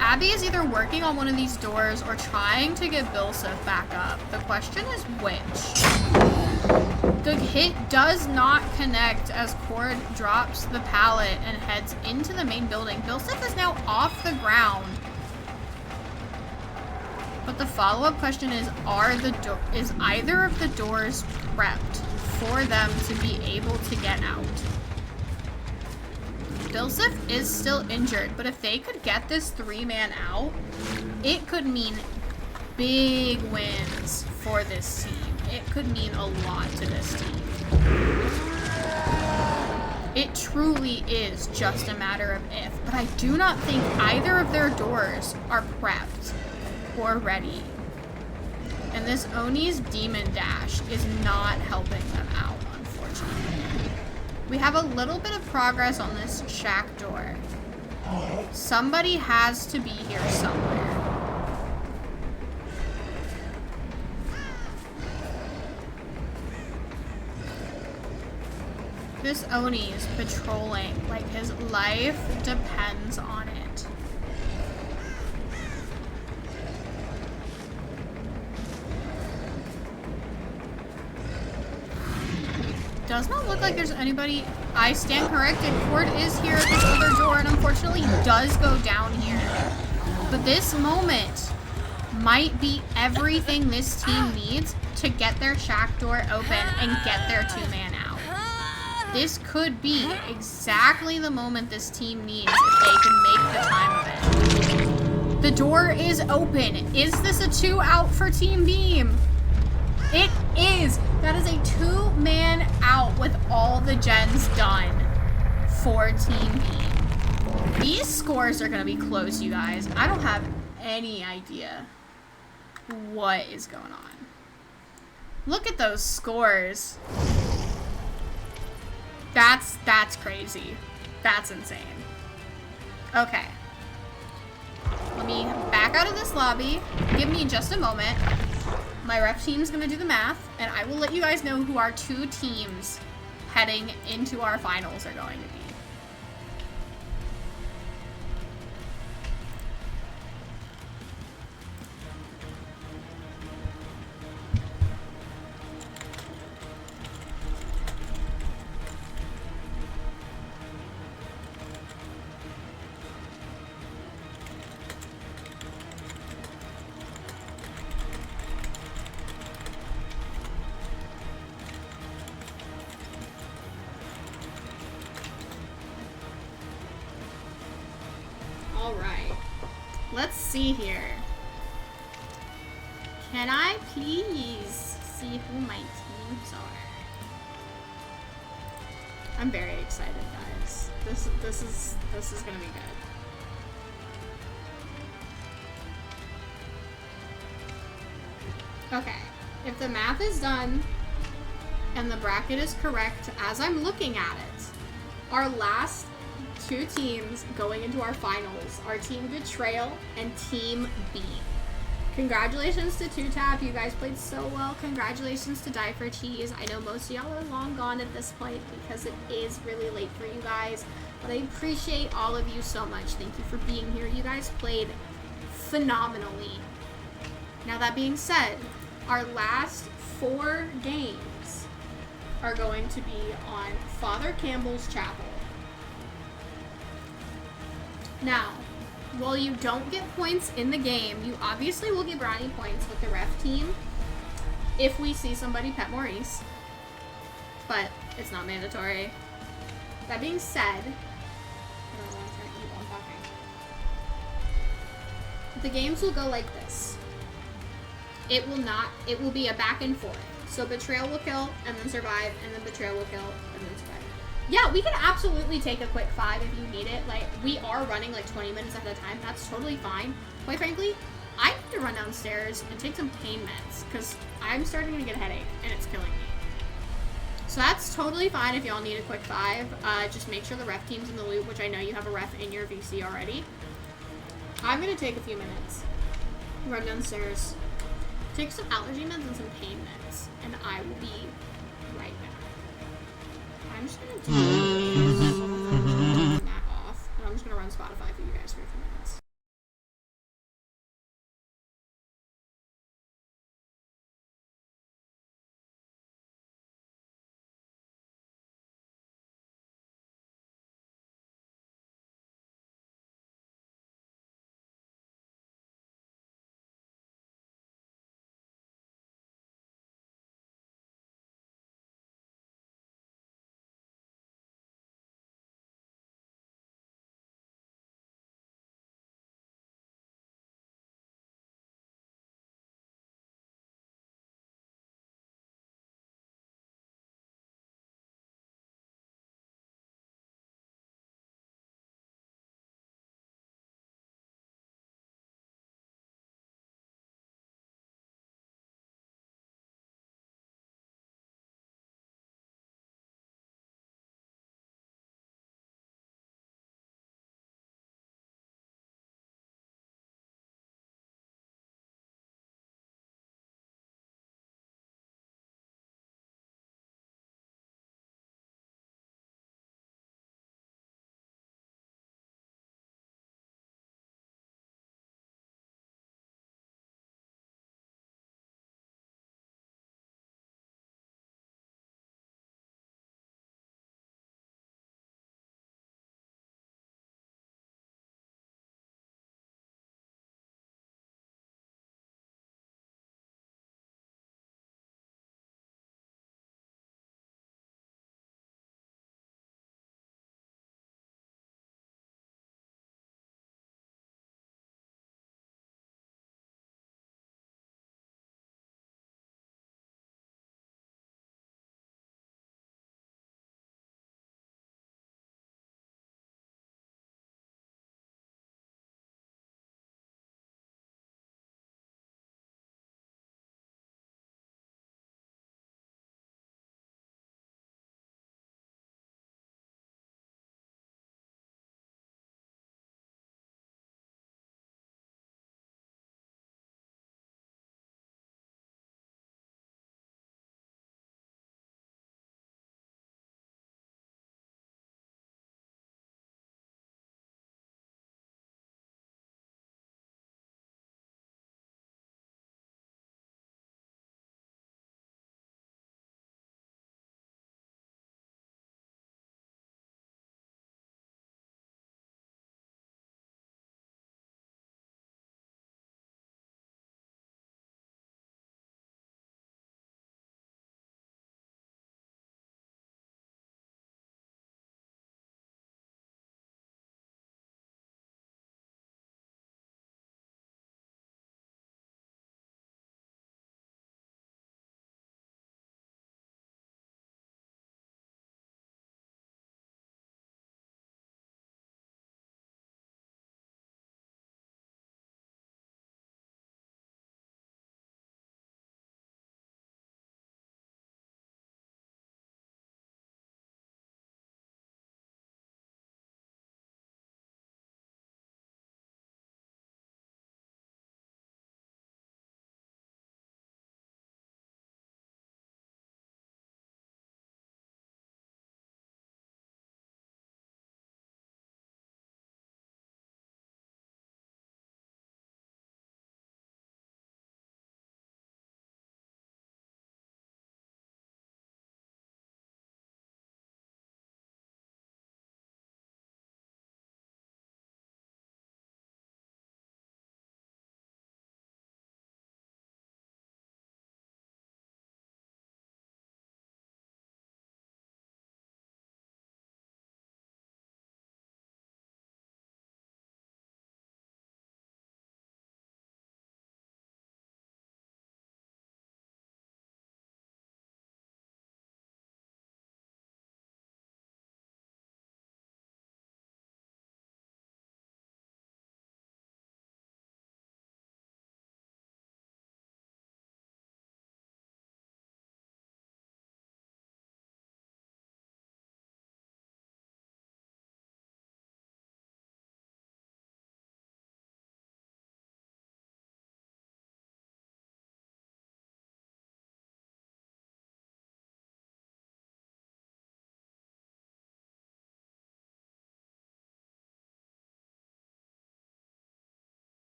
Abby is either working on one of these doors or trying to get Bilsif back up. The question is which. The hit does not connect as Cord drops the pallet and heads into the main building. Bilsif is now off the ground. But the follow-up question is, is either of the doors prepped for them to be able to get out? Bilsif is still injured, but if they could get this 3-man out, it could mean big wins for this team. It could mean a lot to this team. It truly is just a matter of if, but I do not think either of their doors are prepped or ready. And this Oni's Demon Dash is not helping them out, unfortunately. We have a little bit of progress on this shack door. Somebody has to be here somewhere. This Oni is patrolling like his life depends on it. Does not look like there's anybody. I stand corrected. Cord is here at this other door and unfortunately does go down here. But this moment might be everything this team needs to get their shack door open and get their 2-man out. This could be exactly the moment this team needs if they can make the time of it. The door is open. Is this a 2 out for Team Beam? It is. That is a 2-man out with all the gens done for Team Beam. These scores are going to be close, you guys. I don't have any idea what is going on. Look at those scores. That's crazy. That's insane. Okay. Let me back out of this lobby. Give me just a moment. My ref team's gonna do the math, and I will let you guys know who our 2 teams heading into our finals are going to be. Let's see here. Can I please see who my teams are? I'm very excited, guys. This is gonna be good. Okay, if the math is done and the bracket is correct as I'm looking at it, our last 2 teams going into our finals are Team Betrayal and Team Beam. Congratulations to 2Tap, you guys played so well. Congratulations to Die for Cheese. I know most of y'all are long gone at this point because it is really late for you guys, but I appreciate all of you so much. Thank you for being here. You guys played phenomenally. Now that being said, our last 4 games are going to be on Father Campbell's Chapel. Now, while you don't get points in the game, you obviously will get brownie points with the ref team if we see somebody pet Maurice, but it's not mandatory. That being said, the games will go like this. It will be a back and forth. So Betrayal will kill, and then survive, and then Betrayal will kill, and then survive. Yeah, we can absolutely take a quick 5 if you need it. Like, we are running like 20 minutes at a time. That's totally fine. Quite frankly, I need to run downstairs and take some pain meds because I'm starting to get a headache and it's killing me. So that's totally fine if y'all need a quick 5. Just make sure the ref team's in the loop, which I know you have a ref in your VC already. I'm gonna take a few minutes, run downstairs, take some allergy meds and some pain meds, and I will be right back. I'm just gonna turn that off, and I'm just gonna run Spotify for you guys for a few minutes.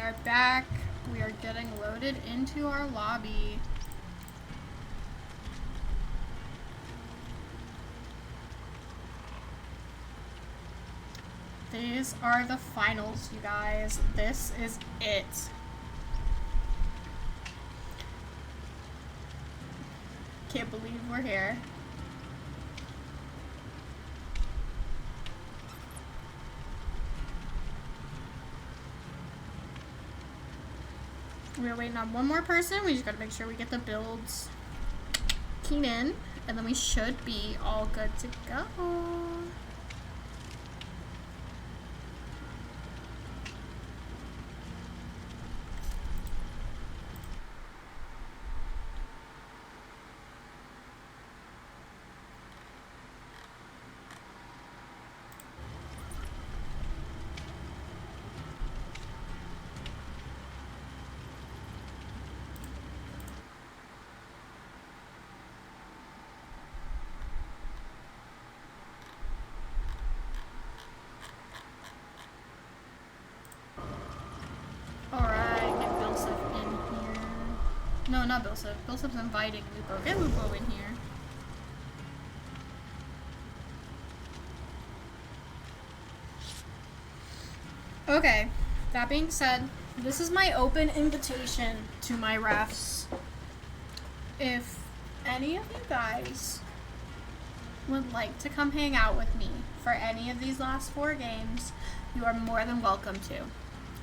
are back. We are getting loaded into our lobby. These are the finals, you guys. This is it. Can't believe we're here. We're waiting on one more person. We just gotta make sure we get the builds keyed in, and then we should be all good to go. No, not Bilsip. Bilsip's inviting Lupo. Get Lupo in here. Okay, that being said, this is my open invitation to my refs. If any of you guys would like to come hang out with me for any of these last 4 games, you are more than welcome to.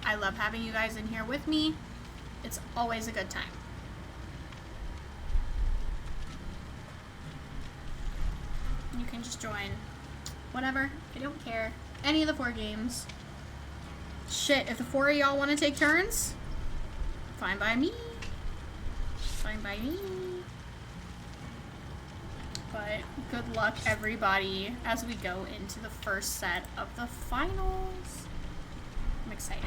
I love having you guys in here with me. It's always a good time. You can just join whatever. I don't care. Any of the 4 games. Shit, if the 4 of y'all want to take turns, fine by me. Fine by me. But good luck, everybody, as we go into the first set of the finals. I'm excited.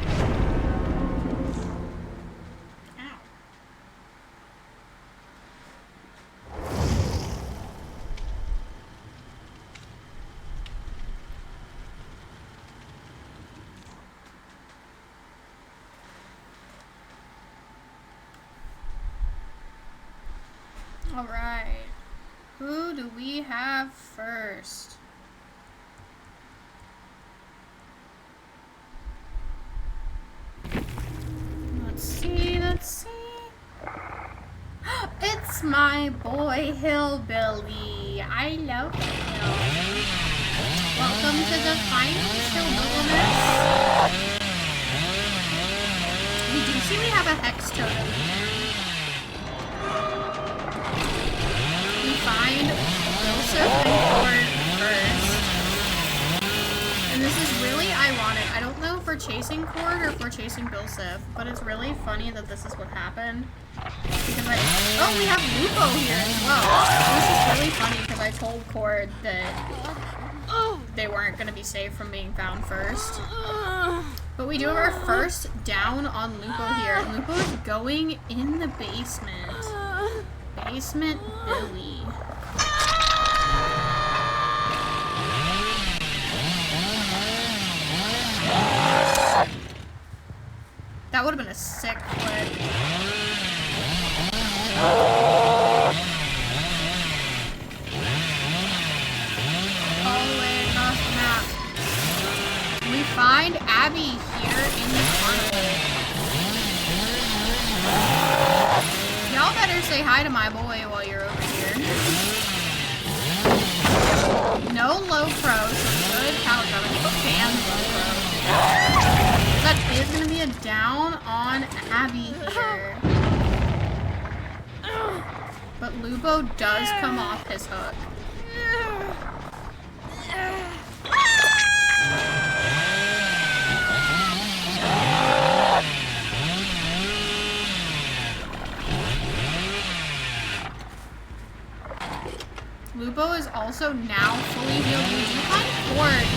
Alright, who do we have first? Let's see. It's my boy Hillbilly. I love him. Welcome to the finals, Hillbilliness. We do see we have a Hex Totem. Find Bilsip and Cord first. And this is really ironic. I don't know if we're chasing Cord or if we're chasing Bilsip, but it's really funny that this is what happened. Because oh, we have Lupo here as well. This is really funny because I told Cord that they weren't going to be safe from being found first. But we do have our first down on Lupo here. And Lupo is going in the basement. Basement Billy. That would have been a sick flip. All the way across the map. We find Abby here in the funnel. Y'all better say hi to my boy while you're over here. No low pro, so good power cover. People ban low pro. That is going to be a down on Abby here. But Lupo does come off his hook. Lupo is also now fully healed. We do find Cord.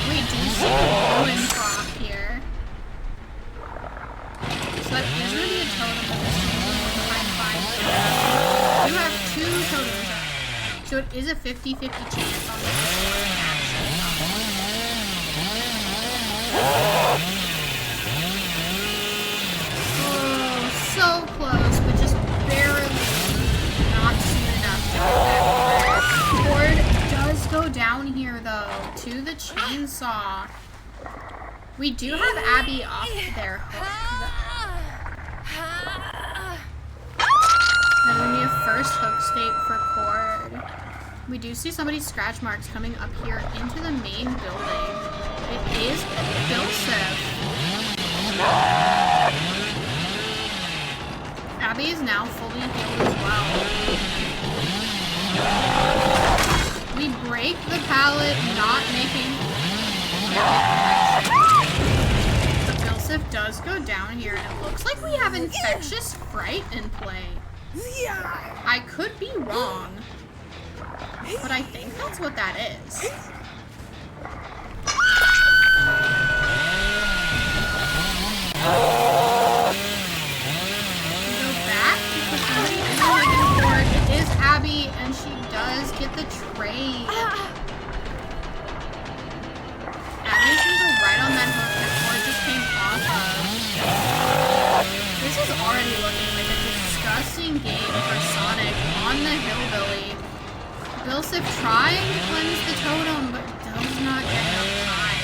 We do see Ruin Prop here. So that is going to be a totem for this team. We can find 5 totems. We do have 2 totems. So it is a 50-50 chance on this action. chainsaw. We do have Abby off their hook. That would be a first hook state for Cord. We do see somebody's scratch marks coming up here into the main building. It is Bilsif. Abby is now fully healed as well. We break the pallet, not making... But Bilsif does go down here, and it looks like we have Infectious Fright in play. I could be wrong, but I think that's what that is. Go back because somebody is looking for it. It is Abby, and she does get the trade. Abby's gonna go right on that hook that Cord just came off of. This is already looking like a disgusting game for Sonic on the Hillbilly. Bilsif trying to cleanse the totem, but does not get enough time.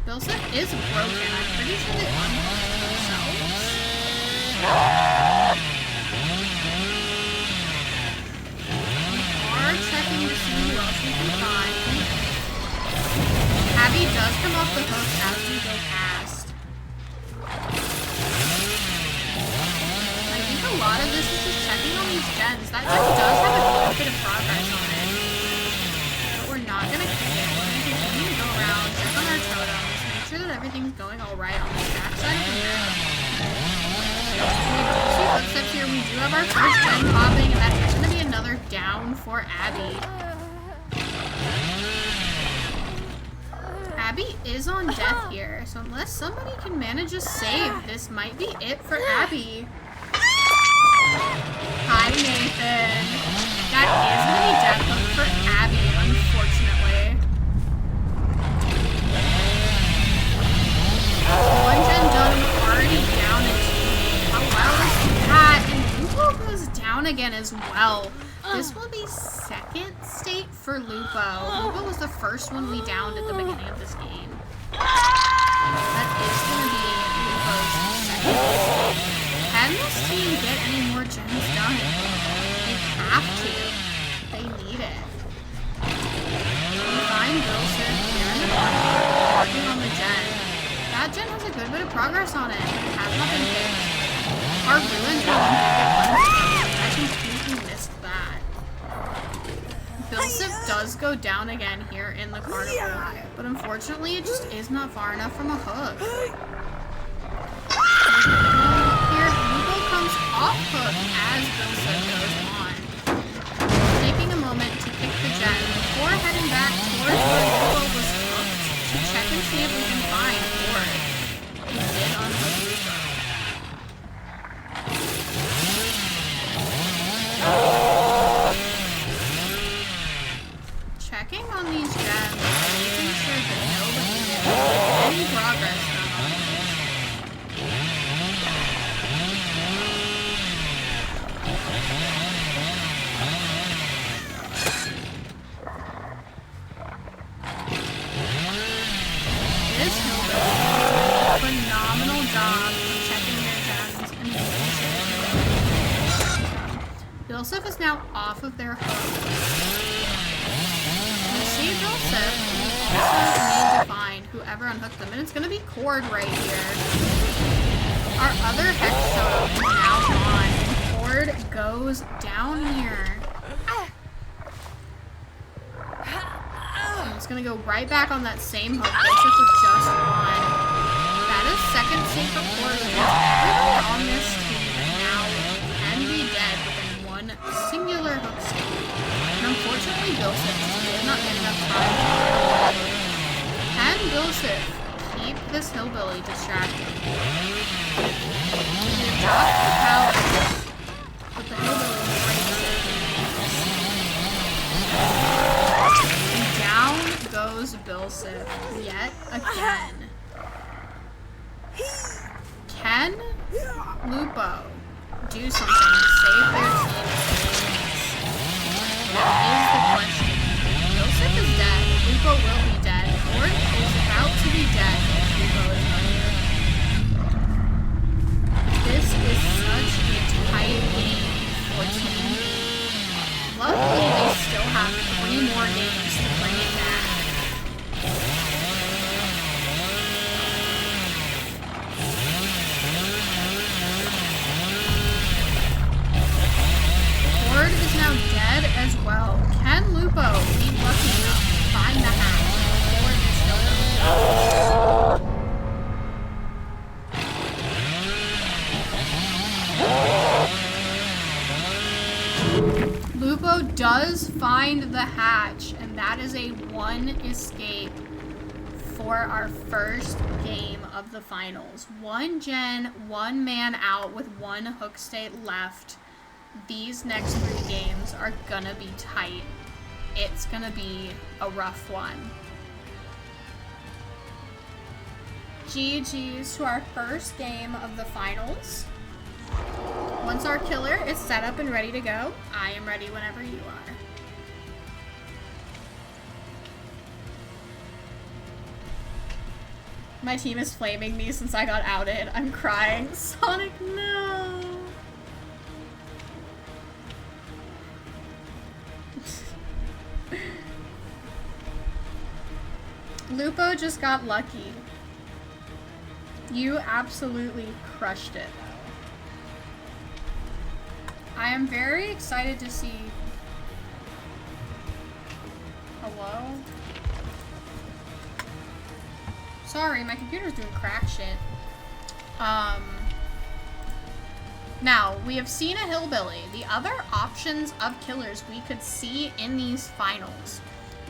Bilsif is broken. I'm pretty sure they unhooked themselves. We are checking to see who else we can find. Abby does come off the hook as we go past. I think a lot of this is just checking on these gens. That gen does have a little bit of progress on it. But we're not going to kick it. We're going to continue to go around, check on our totems, make sure that everything's going alright on the backside of the map. We don't see footsteps here. We do have our first gen popping, and that is going to be another down for Abby. Abby is on death here, so unless somebody can manage a save, this might be it for Abby. Hi, Nathan. That is going to be death hook for Abby, unfortunately. One gen done, already down in teammate. How wild is that? And Lupo goes down again as well. This will be second state for Lupo. Lupo was the first one we downed at the beginning of this game. That is going to be Lupo's second state. Can this team get any more gens done? They have to. They need it. We find Bilsif here in the corner, working on the gen. That gen has a good bit of progress on it, but it has not been fixed. Our ruins will get cleansed. I completely missed that. Bilsif does go down again here in the carnival, but unfortunately it just is not far enough from a hook. Here, Lupo comes off hook as Bilsif goes on. Taking a moment to pick the gen before heading back towards where Lupo was hooked to check and see if we can find Cord. We did unhook Lupo. Checking on these gems, making sure that nobody makes any progress on it. This Hillbilly did a phenomenal job of checking their gems and making sure. Bilsif is now off of their hook. See Bilsif, we also need to find whoever unhooked them, and it's going to be Cord right here. Our other Hex totem is now gone, and Cord goes down here. And it's going to go right back on that same hook Bilsif was just on. That is second save for Cord. Everybody on this team now can be dead within one singular hook save. And unfortunately, Bilsif did not get enough time. Can Bilsif keep this Hillbilly distracted? They dropped the pallet, but the Hillbilly is right there. And down goes Bilsif yet again. Can Lupo do something to save their team? That is the question. Bilsif is dead. does find the hatch, and that is a 1 escape for our first game of the finals. 1 gen, 1 man out with 1 hook state left. These next 3 games are gonna be tight. It's gonna be a rough one. GG's to our first game of the finals. Once our killer is set up and ready to go, I am ready whenever you are. My team is flaming me since I got outed. I'm crying. Sonic, no! Lupo just got lucky. You absolutely crushed it. I am very excited to see... Hello? Sorry, my computer's doing crack shit. Now, we have seen a hillbilly. The other options of killers we could see in these finals.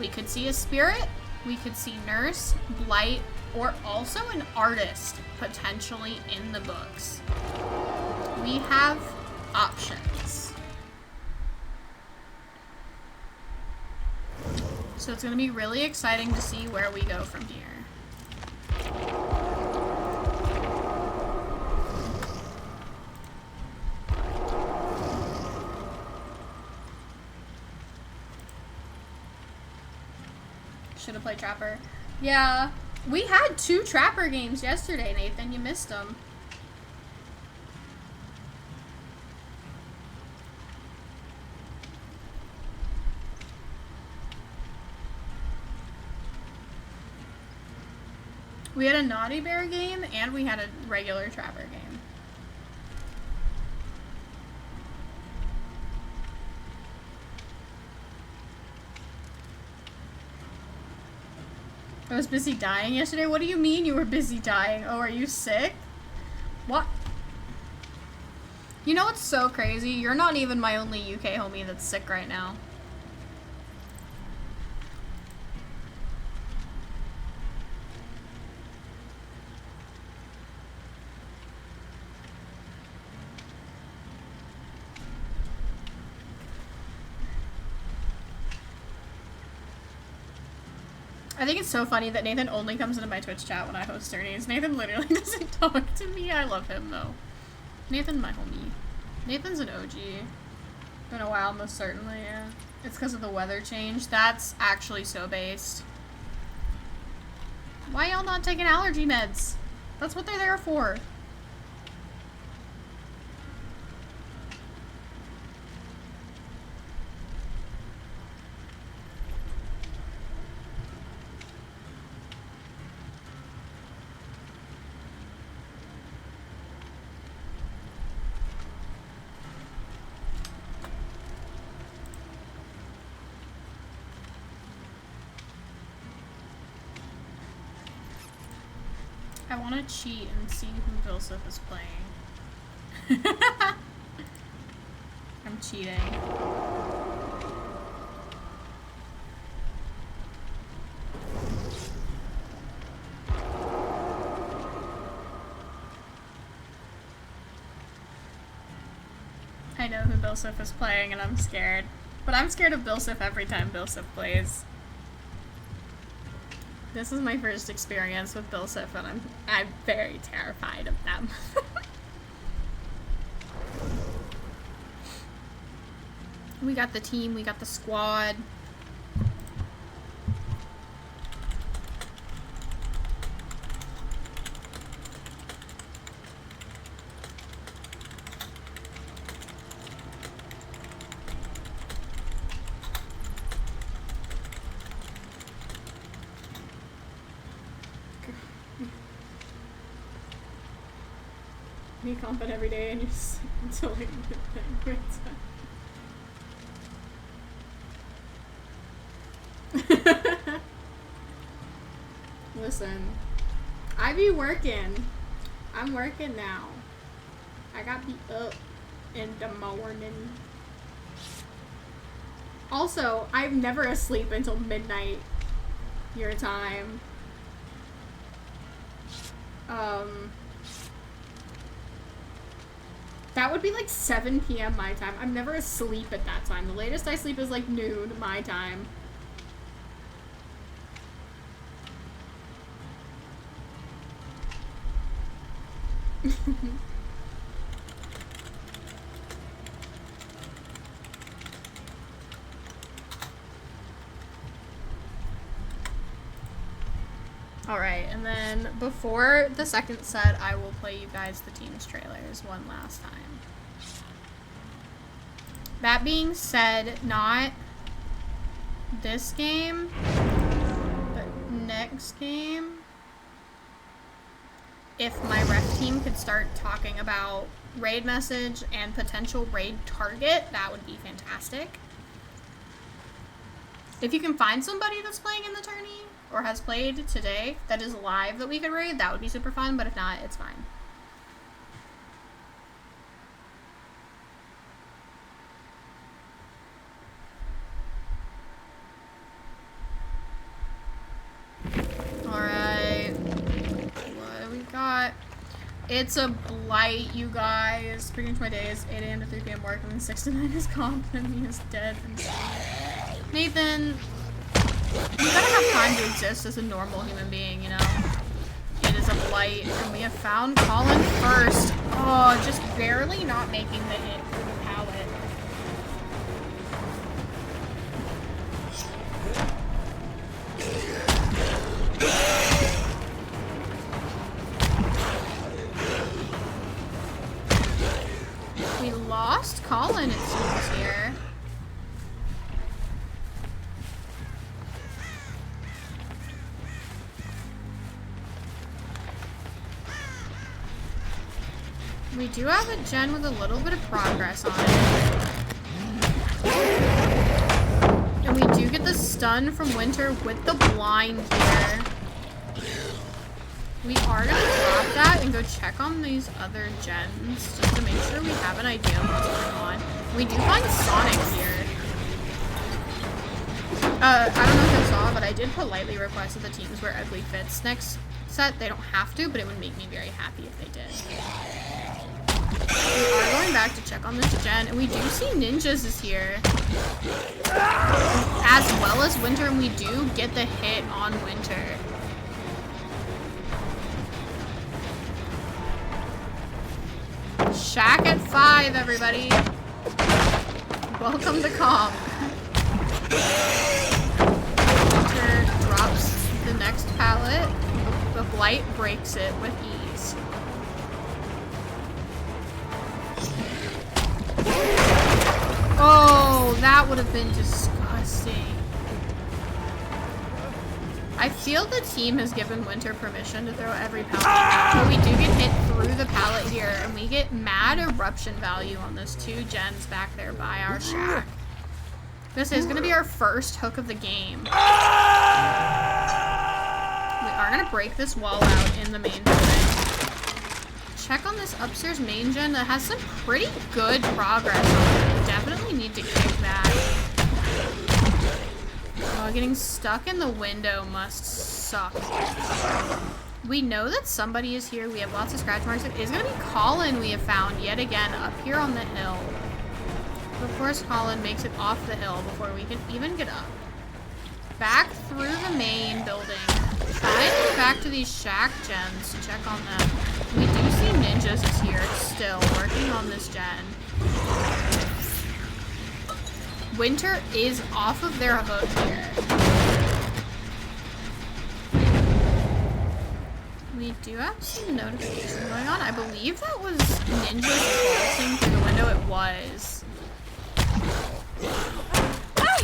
We could see a spirit, we could see nurse, blight, or also an artist potentially in the books. We have options. So it's going to be really exciting to see where we go from here. Should have played Trapper. Yeah, we had 2 Trapper games yesterday, Nathan. You missed them. We had a Naughty Bear game, and we had a regular Trapper game. I was busy dying yesterday? What do you mean you were busy dying? Oh, are you sick? What? You know what's so crazy? You're not even my only UK homie that's sick right now. I think it's so funny that Nathan only comes into my Twitch chat when I host tourneys. Nathan literally doesn't talk to me. I love him though. Nathan, my homie. Nathan's an OG. Been a while, most certainly, yeah. It's because of the weather change. That's actually so based. Why y'all not taking allergy meds? That's what they're there for. I want to cheat and see who Bilsif is playing. I'm cheating. I know who Bilsif is playing and I'm scared. But I'm scared of Bilsif every time Bilsif plays. This is my first experience with Bilsif and I'm very terrified of them. We got the team, we got the squad. Me comping every day and you're just doing the thing. Great time. Listen, I be working. I'm working now. I got be up in the morning. Also, I'm never asleep until midnight your time. That would be like 7 p.m. my time. I'm never asleep at that time. The latest I sleep is like noon my time. Alright, and then before the second set, I will play you guys the team's trailers one last time. That being said, not this game, but next game, if my ref team could start talking about raid message and potential raid target, that would be fantastic. If you can find somebody that's playing in the tourney, or has played today, that is live that we could raid, that would be super fun, but if not, it's fine. Alright. What do we got? It's a blight, you guys. Pretty much my day is 8 a.m. to 3 p.m. work, and then 6 to 9 is comp, and he is dead. Nathan, you gotta have time to exist as a normal human being, you know? It is a blight, and we have found Colin first. Oh, just barely not making the hit for the pallet. We lost Colin, it seems, here. We do have a gen with a little bit of progress on it. And we do get the stun from Winter with the blind here. We are going to drop that and go check on these other gens just to make sure we have an idea of what's going on. We do find Sonic here. I don't know if you saw, but I did politely request that the teams wear ugly fits next set. They don't have to, but it would make me very happy if they did. We are going back to check on this gen, and we do see Ninjas is here. As well as Winter, and we do get the hit on Winter. Shack at 5, everybody. Welcome to comp. Winter drops the next pallet. The blight breaks it with ease. Oh, that would have been disgusting. I feel the team has given Winter permission to throw every pallet, but we do get hit through the pallet here, and we get mad eruption value on those 2 gens back there by our shack. This is going to be our first hook of the game. We are going to break this wall out in the main building. Check on this upstairs main gen that has some pretty good progress on it. We definitely need to kick that. Oh, getting stuck in the window must suck. We know that somebody is here. We have lots of scratch marks. It is going to be Colin we have found yet again up here on the hill. Of course, Colin makes it off the hill before we can even get up. Back through the main building. Trying to get back to these shack gens to check on them. We do see Ninjas is here still working on this gen. Winter is off of their hook here. We do have some notification going on. I believe that was Ninjas vaulting through the window. It was.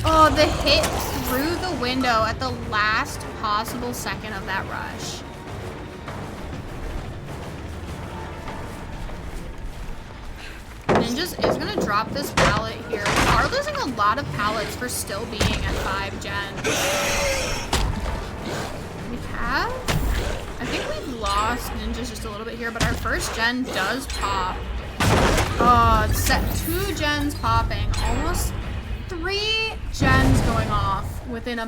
Oh, the hit through the window at the last possible second of that rush. Ninjas is going to drop this pallet here. We are losing a lot of pallets for still being at 5 gens. We have... I think we've lost Ninjas just a little bit here, but our first gen does pop. Oh, it's set 2 gens popping. Almost 3 3 gens going off within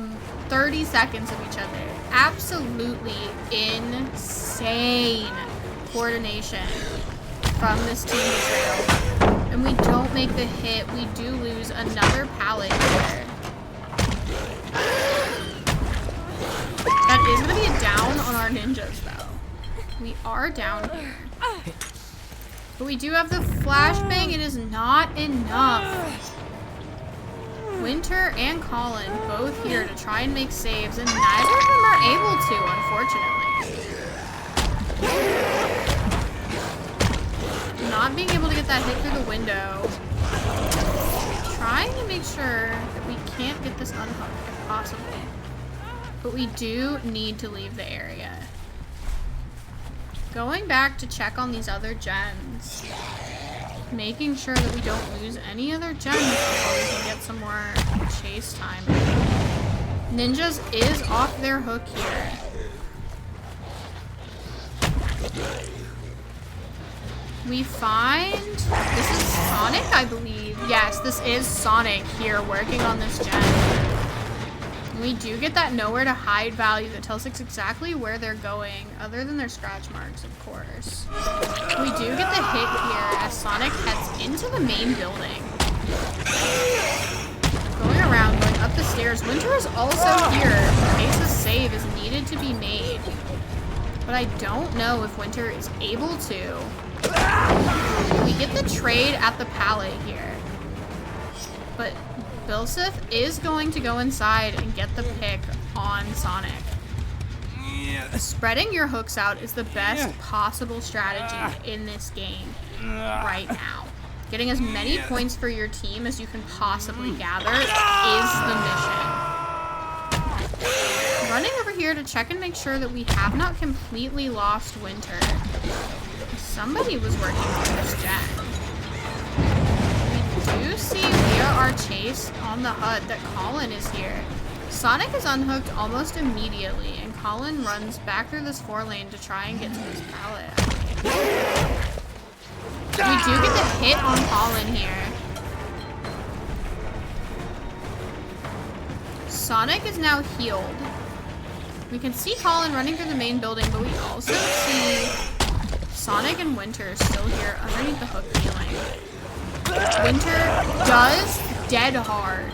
30 seconds of each other. Absolutely insane coordination from this team betrayal. And we don't make the hit. We do lose another pallet here. That is going to be a down on our ninjas, though. We are down here. But we do have the flashbang. It is not enough. Winter and Colin both here to try and make saves, and neither of them are able to, unfortunately. Not being able to get that hit through the window. Trying to make sure that we can't get this unhooked if possible. But we do need to leave the area. Going back to check on these other gens. Making sure that we don't lose any other gens before we can get some more chase time. Ninjas is off their hook here. We find, this is Sonic, I believe. Yes, this is Sonic here working on this gen. We do get that nowhere to hide value that tells us exactly where they're going, other than their scratch marks, of course. We do get the hit here as Sonic heads into the main building. Going around, going up the stairs. Winter is also here in case a save is needed to be made. But I don't know if Winter is able to. We get the trade at the pallet here. But Bilsif is going to go inside and get the pick on Sonic. Spreading your hooks out is the best possible strategy in this game right now. Getting as many points for your team as you can possibly gather is the mission. Running over here to check and make sure that we have not completely lost Winter. Somebody was working on this gen. We do see via our chase on the HUD that Colin is here. Sonic is unhooked almost immediately, and Colin runs back through this 4-lane to try and get to this pallet. We do get the hit on Colin here. Sonic is now healed. We can see Colin running through the main building, but we also see Sonic and Winter still here underneath the hook healing. Winter does dead hard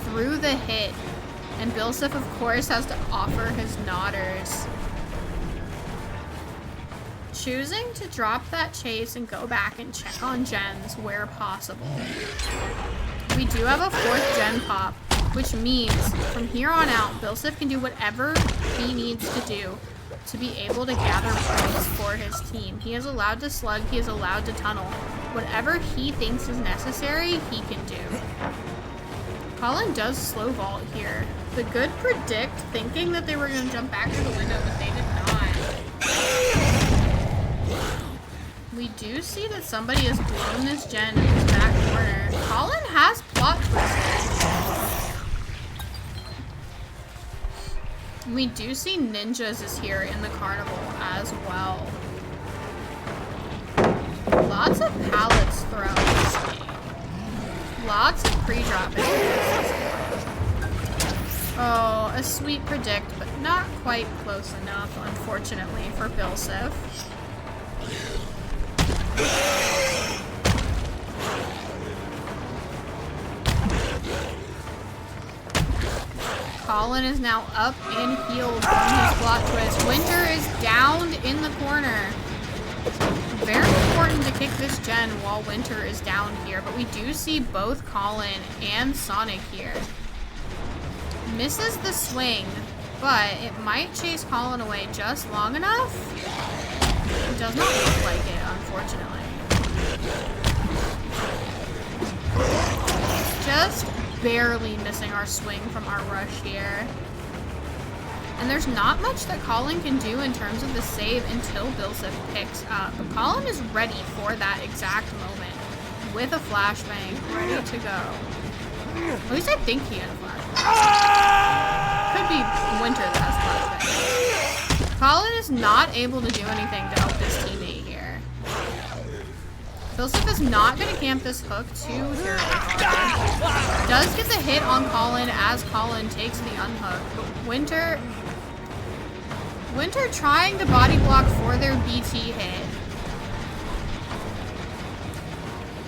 through the hit, and Bilsif, of course, has to offer his nodders. Choosing to drop that chase and go back and check on gens where possible. We do have a 4th gen pop, which means from here on out, Bilsif can do whatever he needs to do to be able to gather points for his team. He is allowed to slug, he is allowed to tunnel. Whatever he thinks is necessary, he can do. Colin does slow vault here. The good predict thinking that they were going to jump back to the window, but they did not. We do see that somebody has blown this gen in this back corner. Colin has plot twisted. We do see Ninjas is here in the carnival as well. Lots of pallets thrown this game. Lots of pre-dropping. Oh, a sweet predict, but not quite close enough, unfortunately, for Bilsif. Colin is now up and healed from his plot twist. Winter is downed in the corner. Very important to kick this gen while Winter is down here, but we do see both Colin and Sonic here. Misses the swing, but it might chase Colin away just long enough. It does not look like it, unfortunately. Just barely missing our swing from our rush here. And there's not much that Colin can do in terms of the save until Bilsif picks up. But Colin is ready for that exact moment with a flashbang ready to go. At least I think he had a flashbang. Could be Winter that has flashbang. Colin is not able to do anything to help his teammate here. Bilsif is not going to camp this hook too terribly hard. Does get the hit on Colin as Colin takes the unhook. But Winter trying to body block for their BT hit.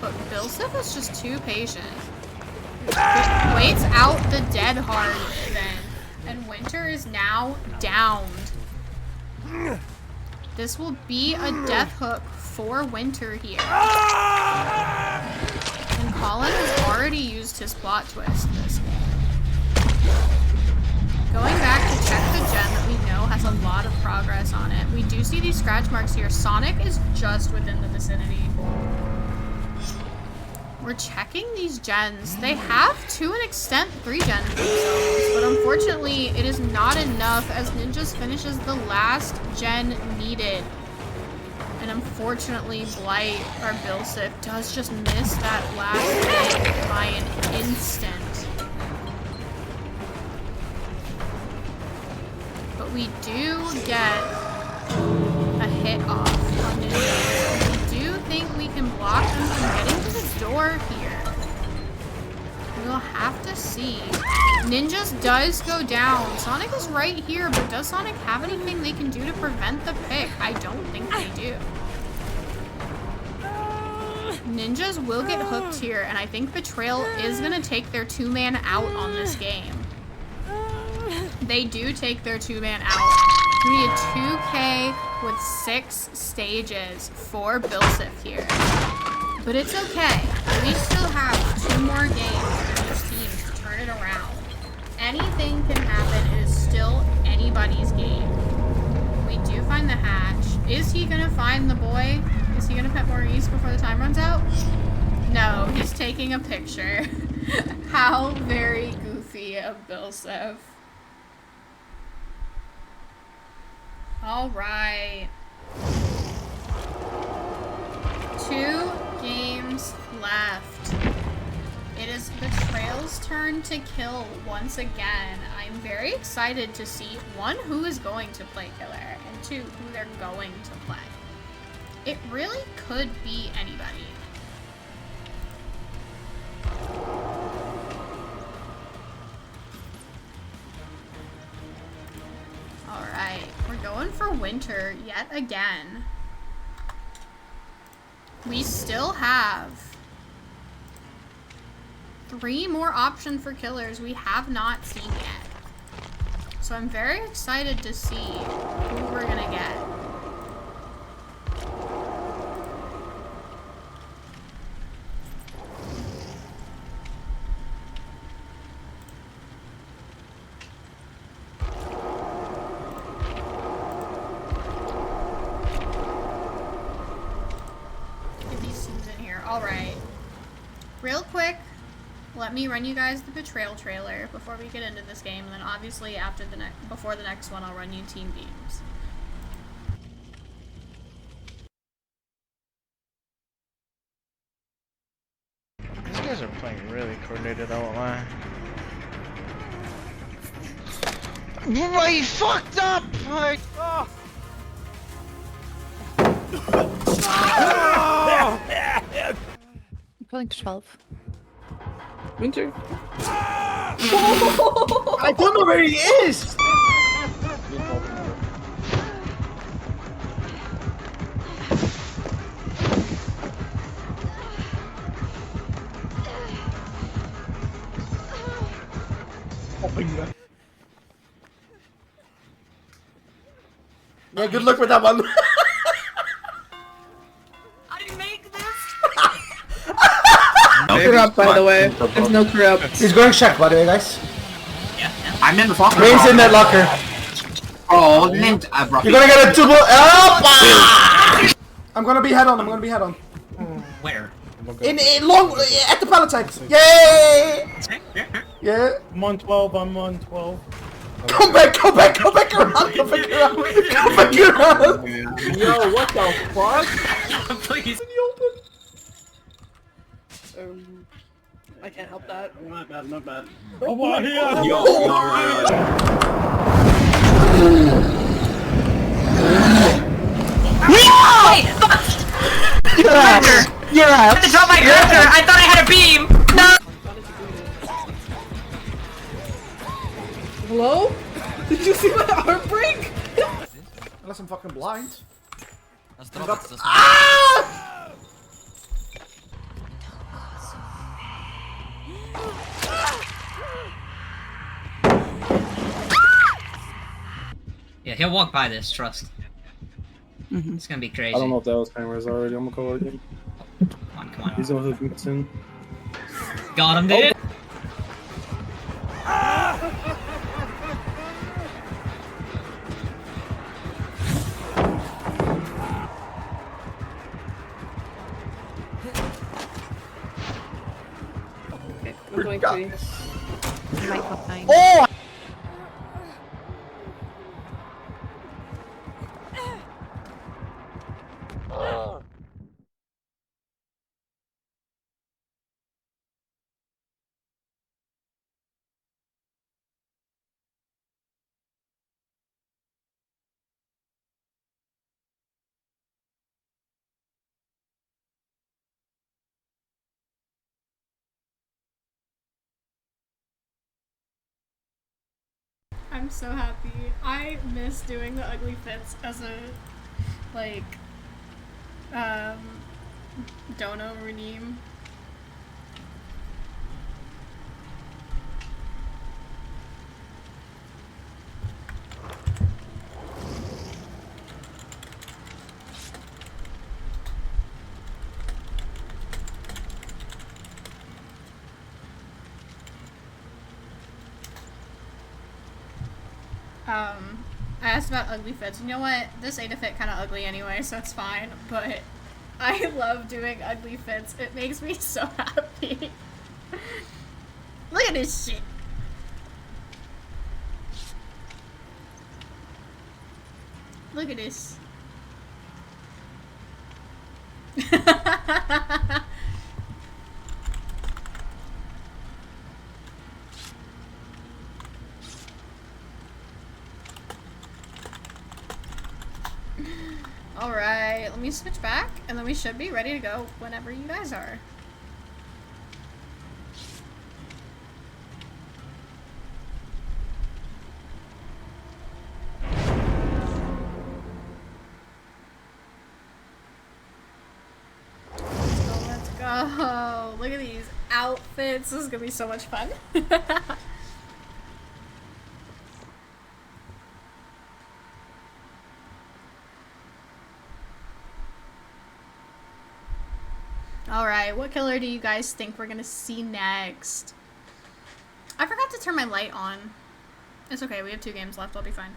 But Bilsif is just too patient. Waits out the dead hard then. And Winter is now downed. This will be a death hook for Winter here. And Colin has already used his plot twist this game. Going back to check the gen that we know has a lot of progress on it. We do see these scratch marks here. Sonic is just within the vicinity. We're checking these gens. They have, to an extent, 3 gens themselves, but unfortunately, it is not enough as Ninjas finishes the last gen needed. And unfortunately, Blight, or Bilsif, does just miss that last hit by an instant. But we do get a hit off on Ninjas. We do think we can block them from getting to the door here. We'll have to see. Ninjas does go down. Sonic is right here, but does Sonic have anything they can do to prevent the pick? I don't think they do. Ninjas will get hooked here, and I think Betrayal is going to take their 2-man out on this game. They do take their 2-man out. We need a 2K with 6 stages for Bilsif here. But it's okay. We still have 2 more games for each team to turn it around. Anything can happen. It is still anybody's game. We do find the hatch. Is he gonna find the boy? Is he gonna pet Maurice before the time runs out? No, he's taking a picture. How very goofy of Bilsif. Alright. 2 games left. It is Betrayal's turn to kill once again. I'm very excited to see, 1, who is going to play Killer, and 2, who they're going to play. It really could be anybody. Alright, we're going for Winter yet again. We still have 3 more options for killers we have not seen yet. So I'm very excited to see who we're gonna get. Alright. Real quick, let me run you guys the Betrayal trailer before we get into this game, and then obviously after before the next one I'll run you Team Beams. These guys are playing really coordinated, I won't lie. Right, fucked up! Like, oh. I'm pulling to 12. Winter. I don't know where he is! Yeah, good luck with that one. No corrupt, by the way. There's no corrupt. He's going check, by the way, guys. Yeah. I'm in the locker. Rain's in that locker. Oh, Lint, You're gonna get a double. Oh, I'm gonna be head on. I'm gonna be head on. Where? In long at the pallet side. Yay! Yeah. I'm on 12. I'm on 12. Come back around. Come back around. Come back around. Yo, what the fuck? Please. I can't help that. Not bad, not bad. Oh my god! Yo, You're out. I had to drop my character. I thought I had a beam. No. Hello? Did you see my arm break? Unless I'm fucking blind. Ah! Yeah, he'll walk by this, trust. It's gonna be crazy. I don't know if that was cameras already. I'm gonna call it again. Come on, come on. He's gonna hook me soon. Got him, dude. Okay, I'm going to. Oh! I'm so happy. I miss doing the ugly fits as a, like, dono redeem. I asked about ugly fits. You know what? This Ada fit kind of ugly anyway, so it's fine. But I love doing ugly fits. It makes me so happy. Look at this shit. Look at this. Alright, let me switch back, and then we should be ready to go whenever you guys are. Let's go. Look at these outfits. This is gonna be so much fun. Alright, what killer do you guys think we're gonna see next? I forgot to turn my light on. It's okay, we have 2 games left, I'll be fine.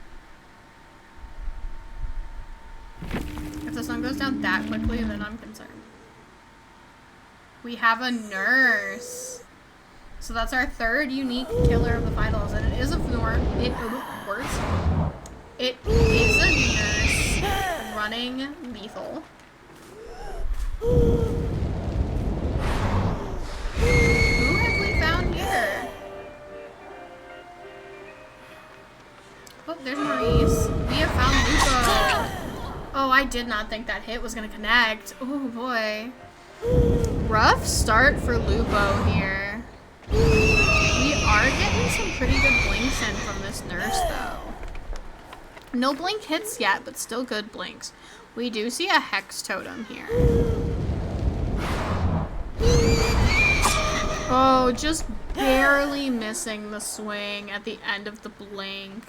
If the sun goes down that quickly, then I'm concerned. We have a nurse. So that's our 3rd unique killer of the finals, and it is a It is a nurse running lethal. Who have we found here? Oh, there's Maurice. We have found Lupo. Oh, I did not think that hit was gonna connect. Oh boy. Rough start for Lupo here. We are getting some pretty good blinks in from this nurse though. No blink hits yet, but still good blinks. We do see a hex totem here. Oh, just barely missing the swing at the end of the blink.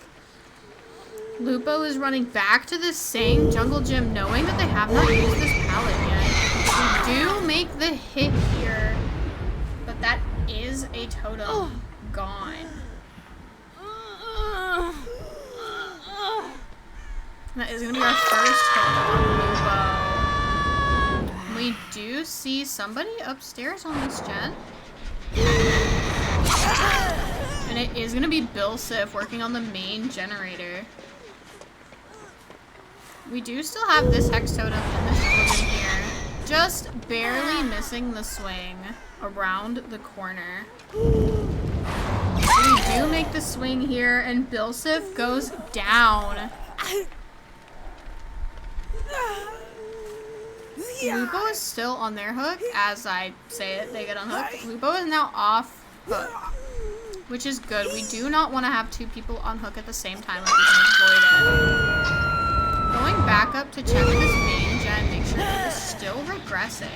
Lupo is running back to the same jungle gym knowing that they have not used this pallet yet. We do make the hit here, but that is a totem gone. That is going to be our first hit on Lupo. We do see somebody upstairs on this gen. And it is going to be Bilsif working on the main generator. We do still have this hex totem in this building here. Just barely missing the swing around the corner. We do make the swing here, and Bilsif goes down. Lupo is still on their hook. As I say it, they get unhooked. Lupo is now off hook, which is good. We do not want to have two people on hook at the same time if we can avoid it. Going back up to check this main gen, make sure it is still regressing.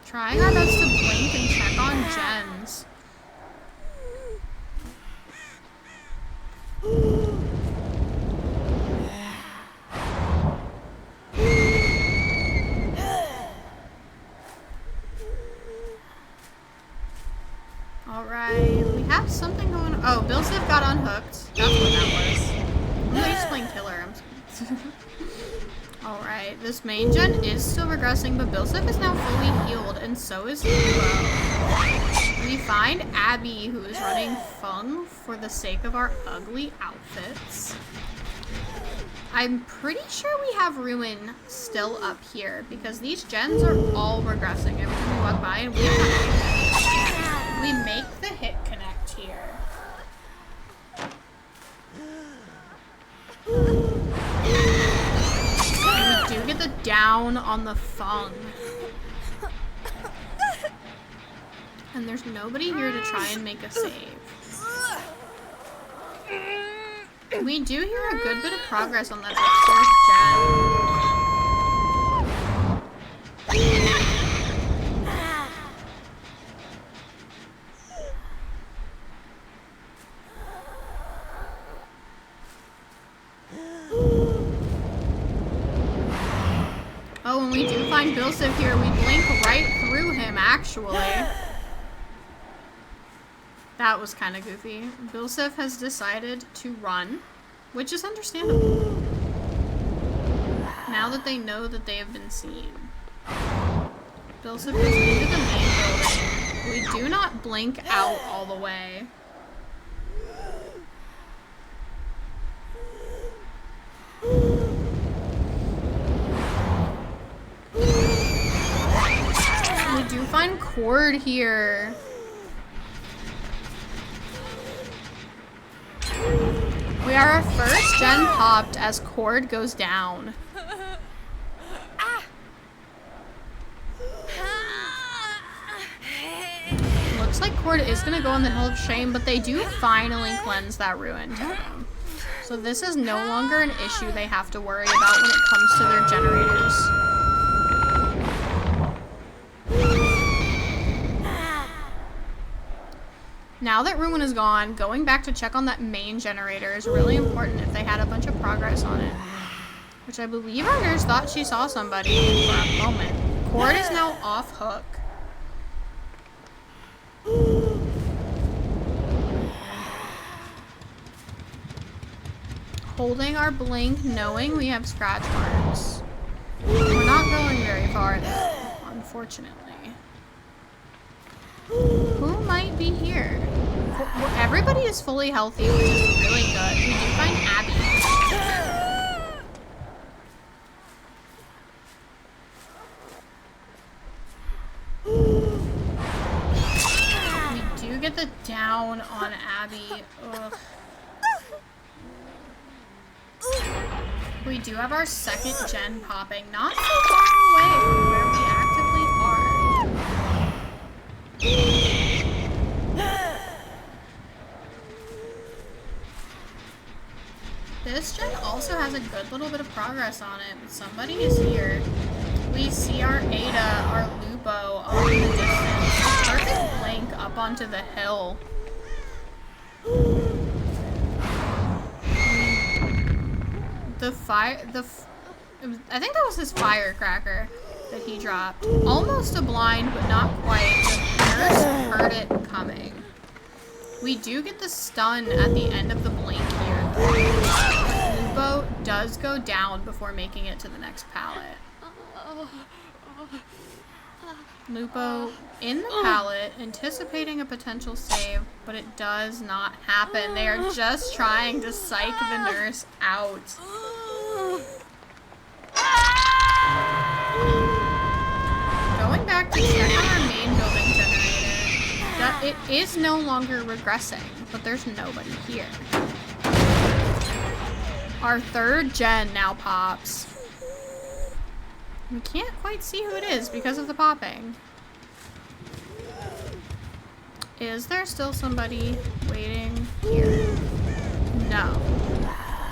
Trying our best to blink and check on gens. Alright, we have something going on. Oh, Billsif got unhooked. That's what that was. I'm gonna just playing killer. Alright, this main gen is still regressing, but Billsif is now fully healed, and so is Lupo. We find Abby, who is running Fung for the sake of our ugly outfits. I'm pretty sure we have Ruin still up here, because these gens are all regressing every time we walk by, and we make the hit connect here. And we do get the down on the Fung. And there's nobody here to try and make a save. We do hear a good bit of progress on that upstairs gen. Oh, and we do find Billsif here. We blink right through him, actually. That was kind of goofy. Billsif has decided to run, which is understandable. Now that they know that they have been seen. Billsif goes into the main building. We do not blink out all the way. We do find Cord here. We are our first gen popped as Cord goes down. Looks like Cord is gonna go on the Hill of Shame, but they do finally cleanse that Ruin totem. So this is no longer an issue they have to worry about when it comes to their generators. Now that Ruin is gone, going back to check on that main generator is really important if they had a bunch of progress on it. Which I believe our nurse thought she saw somebody for a moment. Cord is now off hook. Holding our blink, knowing we have scratch marks. We're not going very far though, unfortunately. Who might be here? Everybody is fully healthy, which is really good. We do find Abby. We do get the down on Abby. Ugh. We do have our second gen popping, not so far away from where we actively are. This gen also has a good little bit of progress on it, but somebody is here. We see our Ada, our Lupo, off in the distance. Perfect blink up onto the hill. I think that was his firecracker that he dropped. Almost a blind, but not quite. The nurse heard it coming. We do get the stun at the end of the blink here. Lupo does go down before making it to the next pallet. Lupo in the pallet, anticipating a potential save, but it does not happen. They are just trying to psych the nurse out. Going back to check on our main building generator, it is no longer regressing, but there's nobody here. Our third gen now pops. We can't quite see who it is because of the popping. Is there still somebody waiting here? No.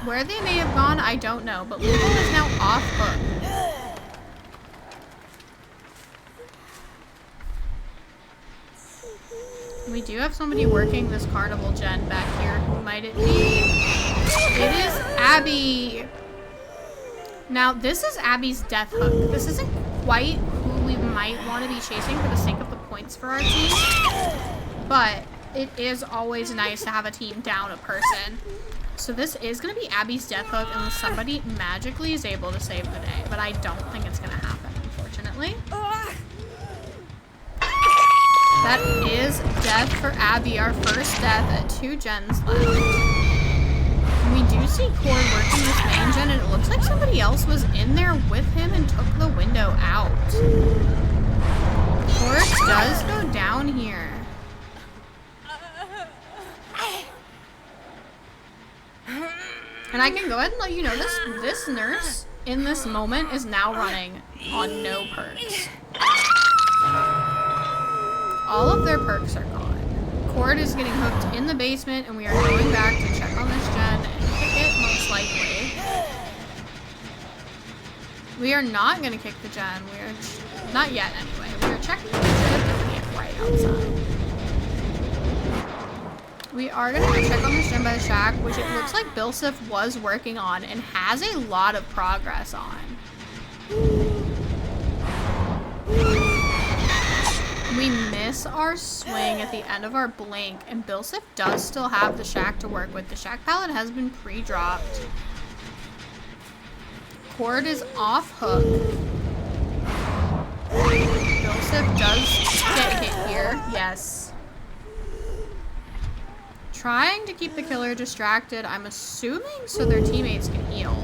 Where they may have gone, I don't know, but Lupo is now off hook. We do have somebody working this carnival gen back here. Who might it be? It is Abby! Now, this is Abby's death hook. This isn't quite who we might want to be chasing for the sake of the points for our team, but it is always nice to have a team down a person. So this is going to be Abby's death hook unless somebody magically is able to save the day, but I don't think it's going to happen, unfortunately. That is death for Abby, our first death at 2 gens left. We do see Cord working this main gen, and it looks like somebody else was in there with him and took the window out. Cord does go down here. And I can go ahead and let you know this nurse in this moment is now running on no perks. All of their perks are gone. Cord is getting hooked in the basement, and we are going back to check on this gen and kick it, most likely. We are not going to kick the gen. We are not yet, anyway. We are checking the gen right outside. We are going to go check on this gen by the shack, which it looks like Bilsif was working on and has a lot of progress on. We miss our swing at the end of our blink, and Bilsif does still have the shack to work with. The shack pallet has been pre-dropped. Cord is off hook. Bilsif does get hit here, yes. Trying to keep the killer distracted, I'm assuming, so their teammates can heal.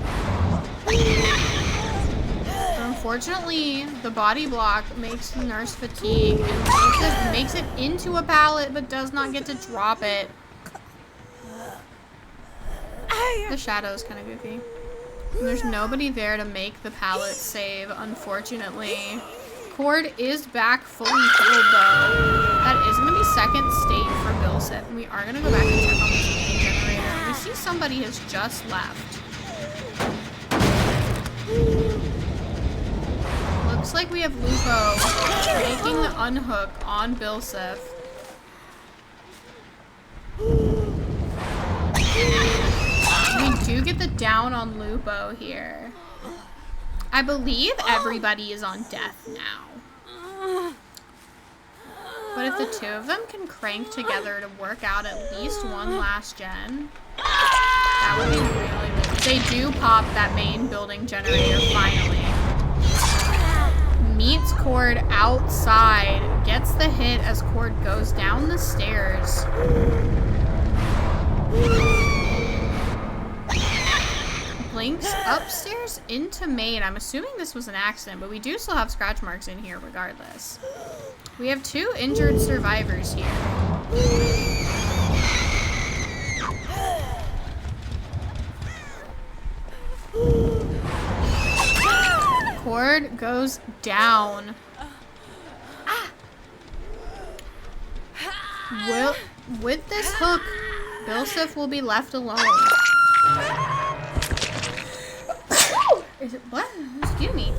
But unfortunately, the body block makes the nurse fatigue, and Joseph makes it into a pallet, but does not get to drop it. The shadow is kind of goofy. And there's nobody there to make the pallet save, unfortunately. Cord is back fully healed, though. That is going to be second state for Bilsif, and we are going to go back and check on the main generator. We see somebody has just left. Looks like we have Lupo making the unhook on Bilsif. We do get the down on Lupo here. I believe everybody is on death now. But if the two of them can crank together to work out at least one last gen, that would be really good. They do pop that main building generator finally. Meets Cord outside, gets the hit as Cord goes down the stairs. Blinks upstairs into main. I'm assuming this was an accident, but we do still have scratch marks in here regardless. We have 2 injured survivors here. Cord goes down. With this hook, Bilsif will be left alone. Is it what? Excuse me.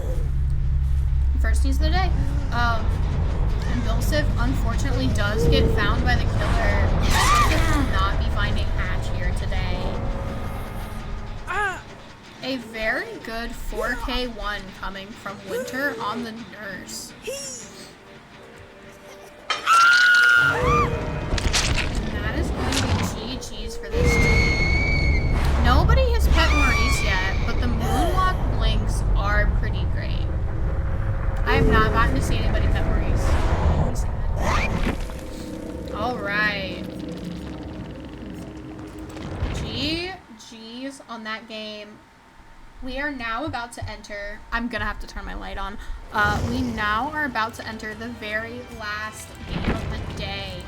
First news of the day. And Bilsif unfortunately does get found by the killer. Bilsif will not be finding Hatch here today. A very good 4K1 coming from Winter on the nurse. And that is going to be GG's for this team. Nobody has pet Maurice yet, but the Moonwalk blinks are pretty great. I have not gotten to see anybody pet Maurice. Alright. GG's on that game. We are now about to enter, I'm gonna have to turn my light on. We now are about to enter the very last game of the day.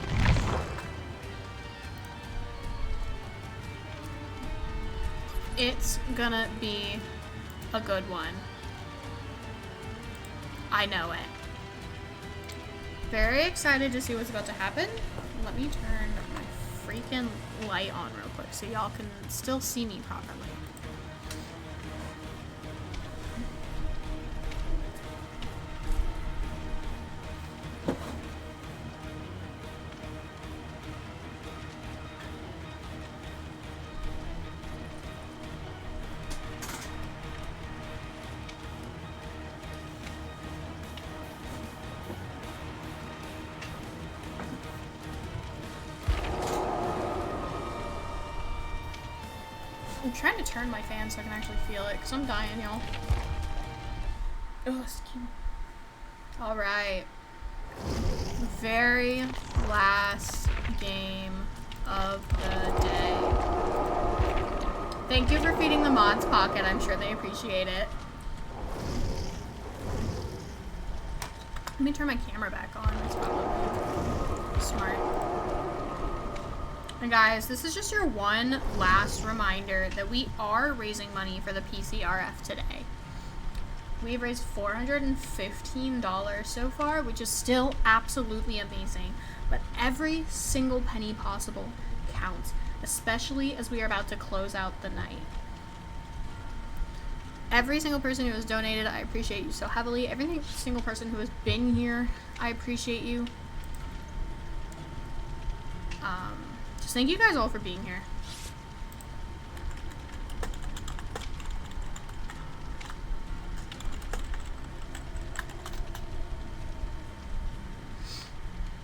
It's gonna be a good one. I know it. Very excited to see what's about to happen. Let me turn my freaking light on real quick so y'all can still see me properly. I'm trying to turn my fan so I can actually feel it, because I'm dying, y'all. Oh, excuse me. Alright. Very last game of the day. Thank you for feeding the mods Pocket. I'm sure they appreciate it. Let me turn my camera back on. That's probably smart. And guys, this is just your one last reminder that we are raising money for the PCRF today. We've raised $415 so far, which is still absolutely amazing. But every single penny possible counts, especially as we are about to close out the night. Every single person who has donated, I appreciate you so heavily. Every single person who has been here, I appreciate you. Just thank you guys all for being here.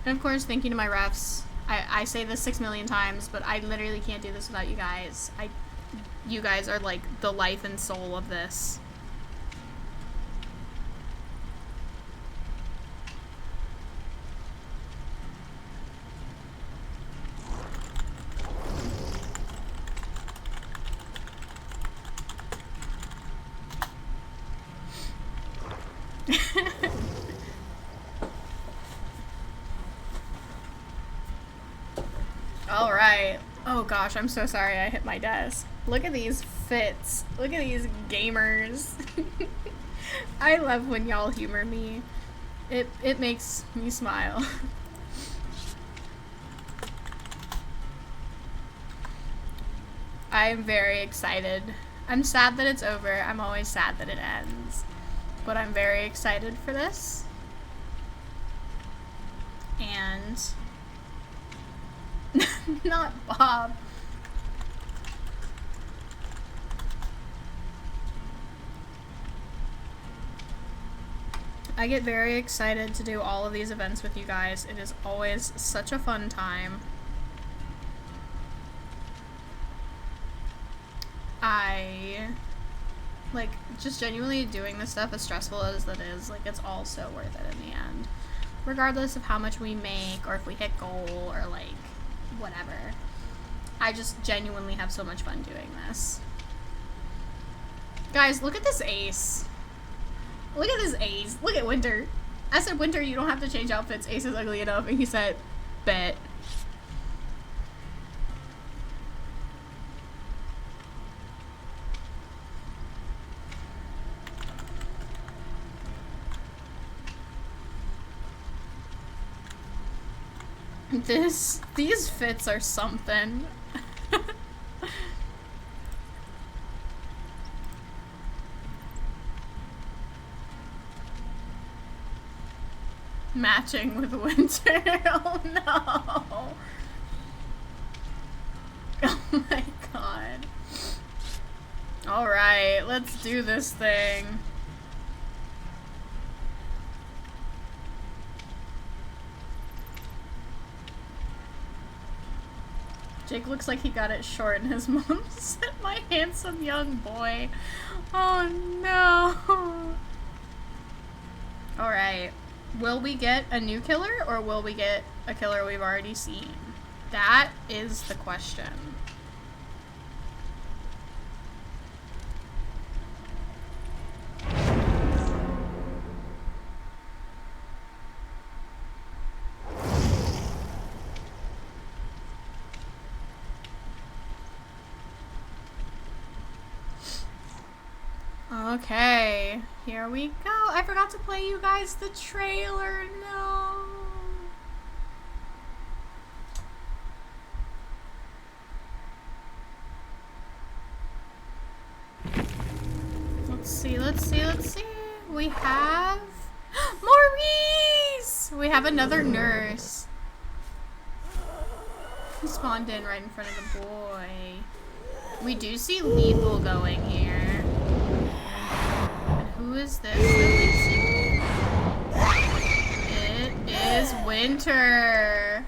And of course, thank you to my refs. I say this 6 million times, but I literally can't do this without you guys. You guys are like the life and soul of this. Alright. Oh gosh, I'm so sorry I hit my desk. Look at these fits. Look at these gamers. I love when y'all humor me. It makes me smile. I'm very excited. I'm sad that it's over. I'm always sad that it ends. But I'm very excited for this. And not Bob. I get very excited to do all of these events with you guys. It is always such a fun time. Like, just genuinely doing this stuff, as stressful as that is, like, it's all so worth it in the end. Regardless of how much we make, or if we hit goal, or, like, whatever. I just genuinely have so much fun doing this. Guys, look at this ace. Look at this ace. Look at Winter. I said, Winter, you don't have to change outfits. Ace is ugly enough. And he said, bet. These fits are something. Matching with Winter. Oh no. Oh my god. Alright, let's do this thing. Jake looks like he got it short and his mom said, my handsome young boy. Oh no. Alright. Will we get a new killer or will we get a killer we've already seen? That is the question. Okay, here we go. I forgot to play you guys the trailer. No. Let's see, let's see, let's see. We have Maurice! We have another nurse. He spawned in right in front of the boy. We do see lethal going here. And who is this that we see? It is Winter.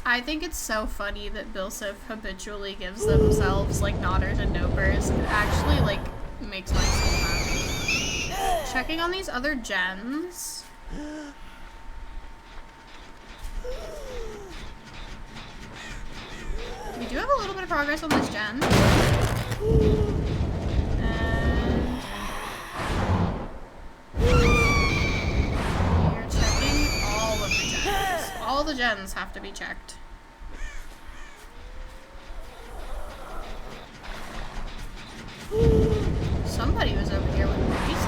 I think it's so funny that Bilsif habitually gives themselves like nodders and nopers. It actually like makes my soul happy. Checking on these other gens. We do have a little bit of progress on this gen. And we're checking all of the gens. All the gens have to be checked. Somebody was over here with Maurice.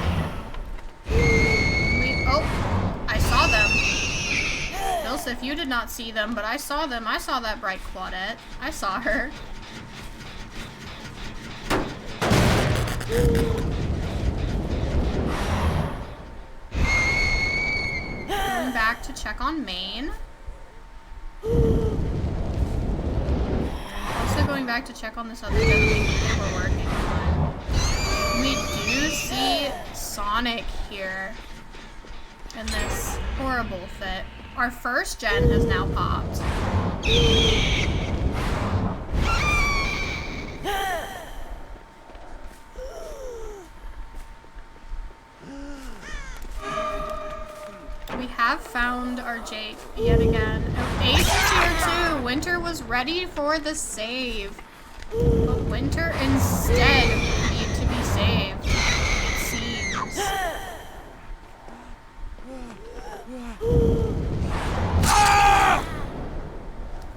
Oh, I saw them. Bilsif, you did not see them, but I saw them. I saw that bright Claudette. I saw her. Going back to check on Maine. Also going back to check on this other gentleman that we're working on. We do see Sonic here in this horrible fit. Our first gen has now popped. We have found our Jake yet again. Oh, Ace is here too. Winter was ready for the save. But Winter instead needs to be saved, it seems.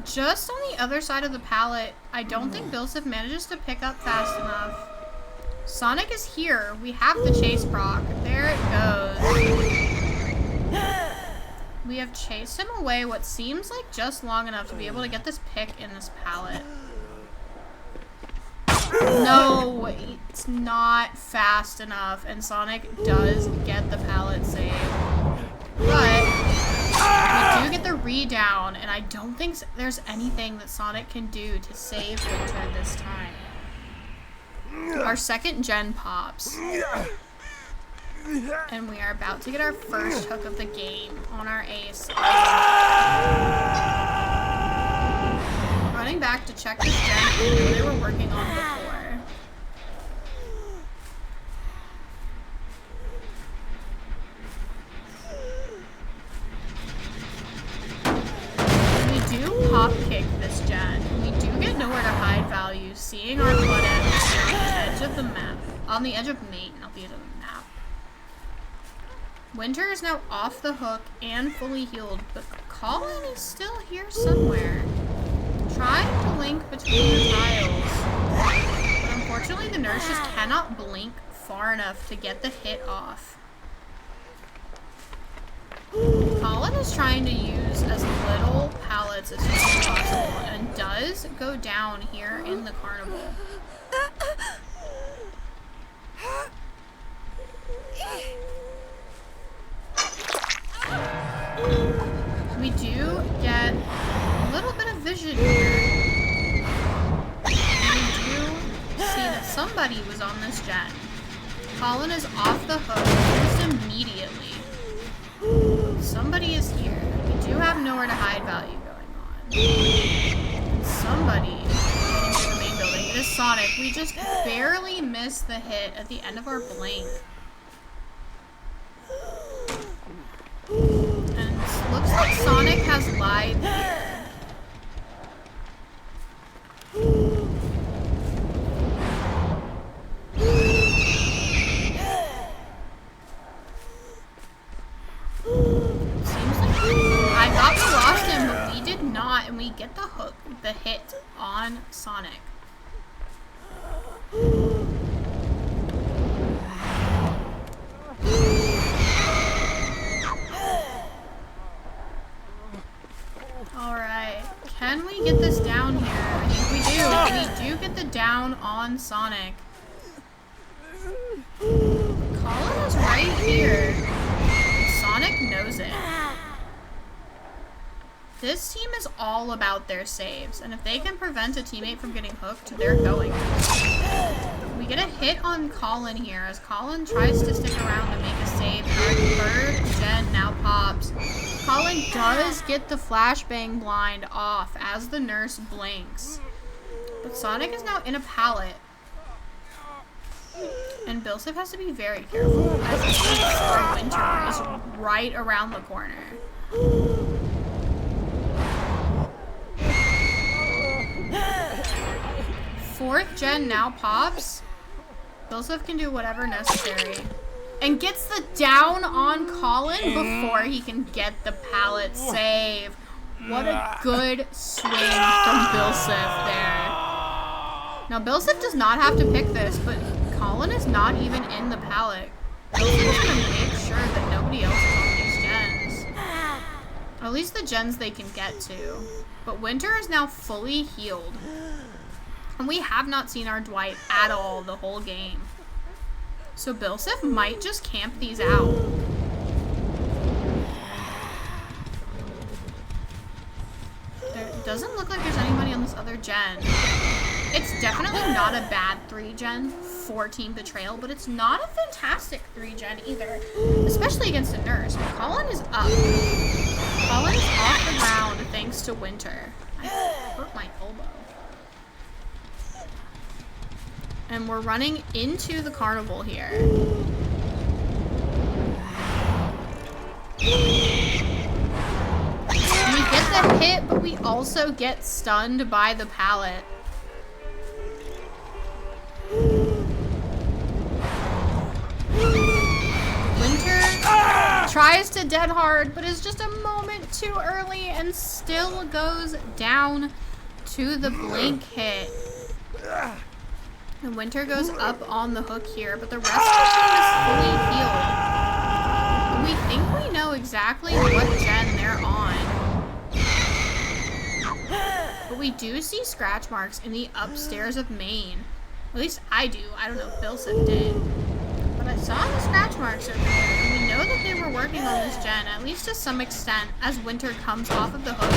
Just on the other side of the pallet, I don't think Bilsif manages to pick up fast enough. Sonic is here. We have the chase proc. There it goes. We have chased him away what seems like just long enough to be able to get this pick in this pallet. No, it's not fast enough, and Sonic does get the pallet save. But we do get the re-down, and I don't think there's anything that Sonic can do to save Winter this time. Our second gen pops. And we are about to get our first hook of the game on our Ace. Running back to check this gen they were working on before. We do pop kick this gen. We do get nowhere to hide value, seeing our blood on the edge of the map. On the edge of Maine, not the edge of the map. Winter is now off the hook and fully healed, but Colin is still here somewhere. Trying to link between the tiles. But unfortunately, the nurse just cannot blink far enough to get the hit off. Colin is trying to use as little pallets as possible and does go down here in the carnival. We do get a little bit of vision here. We do see that somebody was on this gen. Colin is off the hook almost immediately. Somebody is here. We do have nowhere to hide value going on. And somebody is in the main building. It is Sonic. We just barely missed the hit at the end of our blink. And it looks like Sonic has lied here. we get the hit on Sonic. Alright, can we get this down here? I think we do. We do get the down on Sonic. Colin is right here. Sonic knows it. This team is all about their saves, and if they can prevent a teammate from getting hooked, they're going to. We get a hit on Colin here as Colin tries to stick around to make a save. Our third gen now pops. Colin does get the flashbang blind off as the nurse blinks. But Sonic is now in a pallet. And Billsif has to be very careful as Winter is right around the corner. Fourth gen now pops. Billsif can do whatever necessary. And gets the down on Colin before he can get the pallet save. What a good swing from Billsif there. Now Billsif does not have to pick this, but Colin is not even in the pallet. Billsif is going to make sure that nobody else is on these gens. At least the gens they can get to. But Winter is now fully healed. And we have not seen our Dwight at all the whole game. So Billsif might just camp these out. It doesn't look like there's anybody on this other gen. It's definitely not a bad 3-gen for Team Betrayal, but it's not a fantastic 3-gen either. Especially against a nurse. But Colin is up. Colin is off the ground thanks to Winter. I hurt my elbow. And we're running into the carnival here. We get the hit, but we also get stunned by the pallet. Winter tries to dead hard, but is just a moment too early and still goes down to the blink hit. And Winter goes up on the hook here, but the rest of the team is fully healed. And we think we know exactly what gen they're on. But we do see scratch marks in the upstairs of main. At least I do. I don't know if Billsif did. But I saw the scratch marks over there, and we know that they were working on this gen, at least to some extent, as Winter comes off of the hook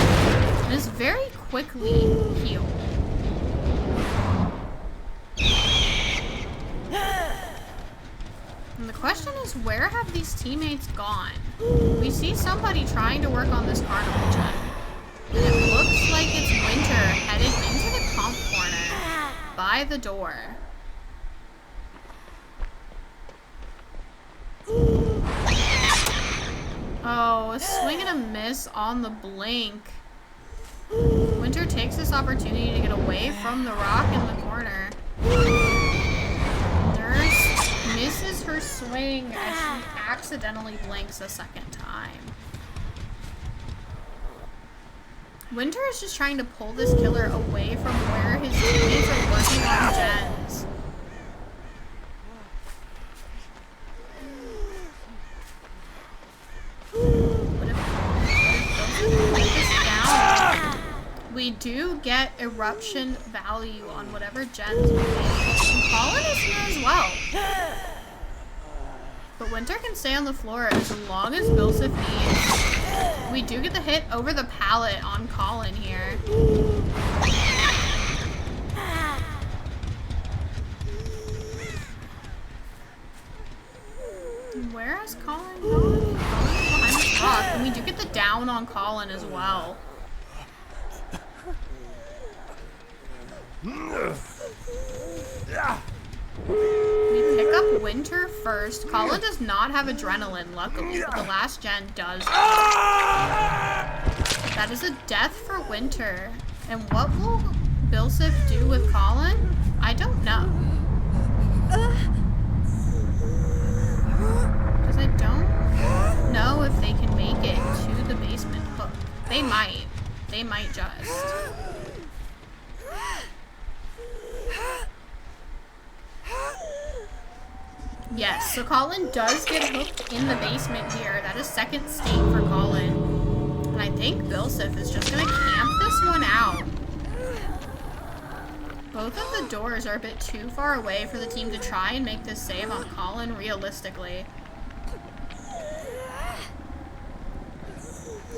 and is very quickly healed. And the question is, where have these teammates gone? We see somebody trying to work on this carnival gen. And it looks like it's Winter headed into the comp corner by the door. Oh, a swing and a miss on the blink. Winter takes this opportunity to get away from the rock in the corner. Nurse misses her swing as she accidentally blinks a second time. Winter is just trying to pull this killer away from where his teammates are working on gens. What if this down? We do get eruption value on whatever gens we make. And Colin is here as well. But Winter can stay on the floor as long as Billsif needs. We do get the hit over the pallet on Colin here. Where has Colin gone? Colin's behind the rock, and we do get the down on Colin as well. We pick up Winter first. Colin does not have adrenaline, luckily, but the last gen does. That is a death for Winter. And what will Billsif do with Colin? I don't know. Because I don't know if they can make it to the basement hook. They might. They might just. Yes, so Colin does get hooked in the basement here. That is second state for Colin. And I think Bilsif is just gonna camp this one out. Both of the doors are a bit too far away for the team to try and make this save on Colin realistically.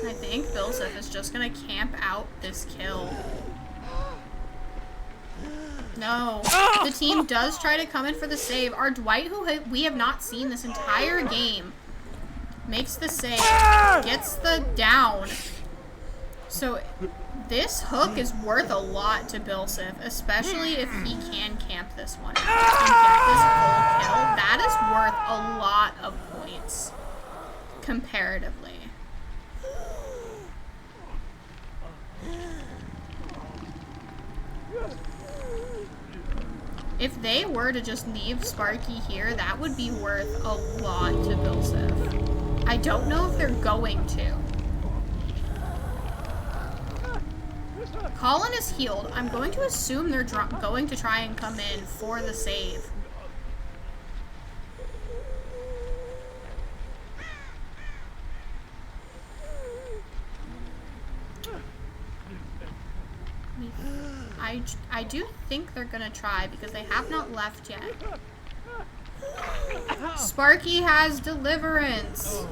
I think Bilsif is just gonna camp out this kill. No. The team does try to come in for the save. Our Dwight, who we have not seen this entire game, makes the save, gets the down. So this hook is worth a lot to Bilsif, especially if he can camp this one out and get this full kill. That is worth a lot of points comparatively. If they were to just leave Sparky here, that would be worth a lot to Bilsif. I don't know if they're going to. Colin is healed. I'm going to assume they're going to try and come in for the save. I do think they're gonna try because they have not left yet. Sparky has deliverance.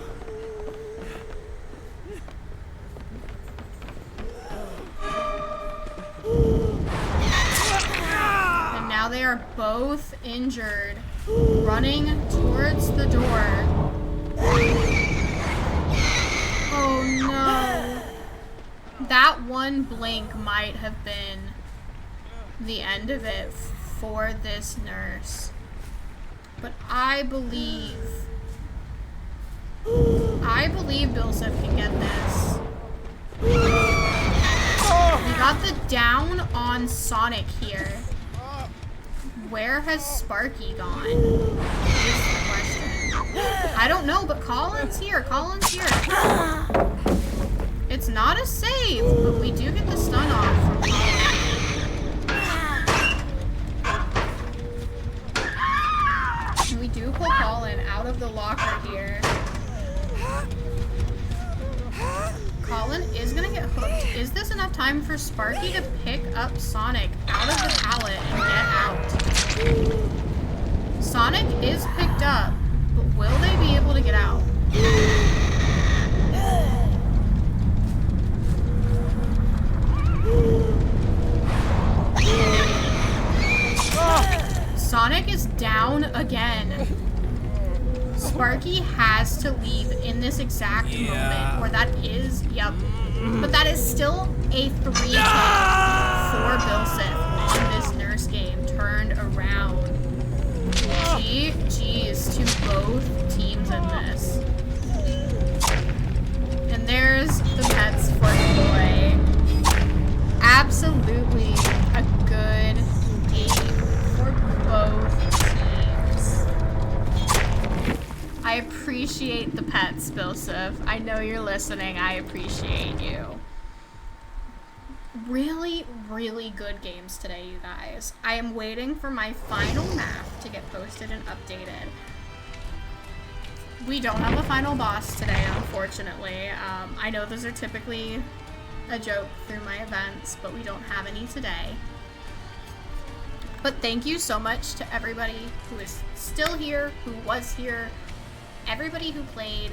And now they are both injured, running towards the door. Oh no. That one blink might have been the end of it for this nurse. But I believe Bilsif can get this. We got the down on Sonic here. Where has Sparky gone? Is the question. I don't know, but Colin's here. Colin's here. It's not a save, but we do get the stun off from Colin. We do pull Colin out of the locker here. Colin is gonna get hooked. Is this enough time for Sparky to pick up Sonic out of the pallet and get out? Sonic is picked up, but will they be able to get out? Sonic is down again. Sparky has to leave in this exact moment, or that is, yep. But that is still a 3 kill for Bilsif on this nurse game turned around. GG's to both teams in this. And there's the pets for the boy. Absolutely a good game for both teams. I appreciate the pets, Bilsif. I know you're listening. I appreciate you. Really, really good games today, you guys. I am waiting for my final map to get posted and updated. We don't have a final boss today, unfortunately. I know those are typically a joke through my events, but we don't have any today. But thank you so much to everybody who is still here, who was here, everybody who played.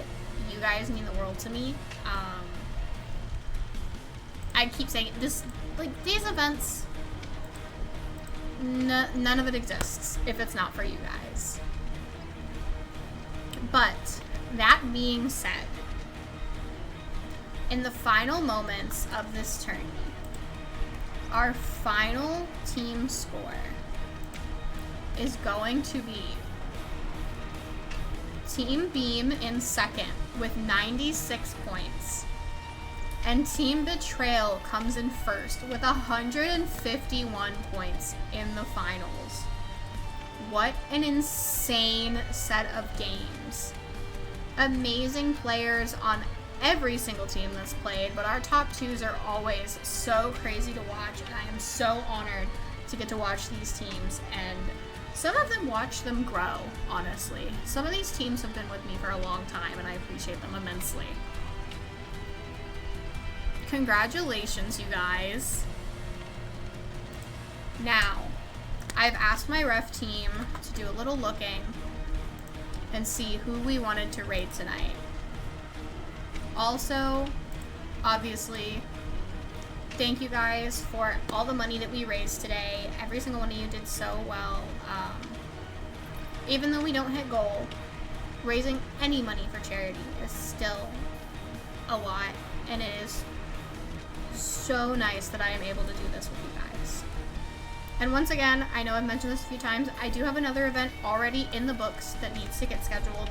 You guys mean the world to me. I keep saying this, like, these events, none of it exists if it's not for you guys. But that being said, in the final moments of this tourney, our final team score is going to be Team Beam in second with 96 points. And Team Betrayal comes in first with 151 points in the finals. What an insane set of games. Amazing players on every single team that's played, but our top 2s are always so crazy to watch, and I am so honored to get to watch these teams, and some of them watch them grow, honestly. Some of these teams have been with me for a long time, and I appreciate them immensely. Congratulations, you guys. Now, I've asked my ref team to do a little looking and see who we wanted to raid tonight. Also, obviously, thank you guys for all the money that we raised today. Every single one of you did so well. Even though we don't hit goal, raising any money for charity is still a lot, and it is so nice that I am able to do this with you guys. And once again, I know I've mentioned this a few times, I do have another event already in the books that needs to get scheduled.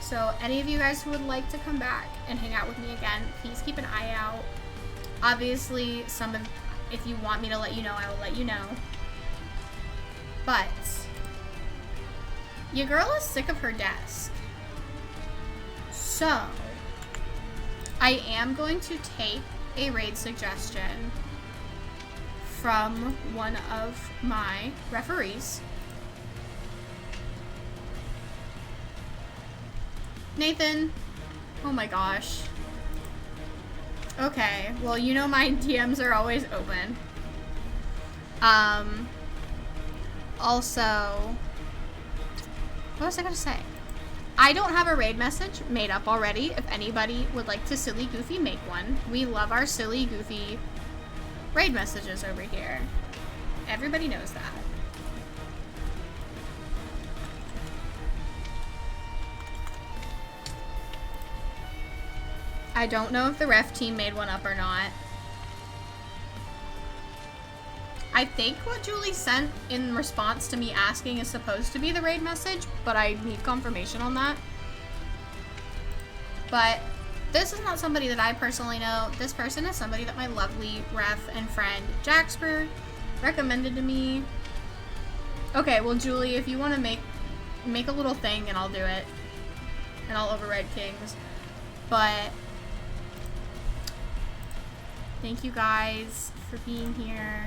So any of you guys who would like to come back and hang out with me again, please keep an eye out. Obviously, if you want me to let you know, I will let you know. But your girl is sick of her desk. So I am going to take a raid suggestion from one of my referees. Nathan. Oh my gosh. Okay, well, you know my DMs are always open. Also, what was I gonna say? I don't have a raid message made up already. If anybody would like to silly goofy make one, we love our silly goofy raid messages over here. Everybody knows that. I don't know if the ref team made one up or not. I think what Julie sent in response to me asking is supposed to be the raid message, but I need confirmation on that. But this is not somebody that I personally know. This person is somebody that my lovely ref and friend Jaxper recommended to me. Okay, well, Julie, if you want to make a little thing and I'll do it. And I'll override Kings. But thank you guys for being here.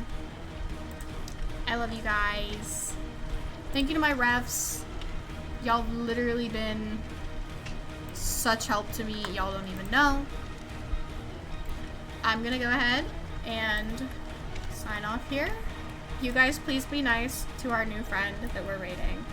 I love you guys. Thank you to my refs. Y'all have literally been such help to me. Y'all don't even know. I'm gonna go ahead and sign off here. You guys please be nice to our new friend that we're raiding.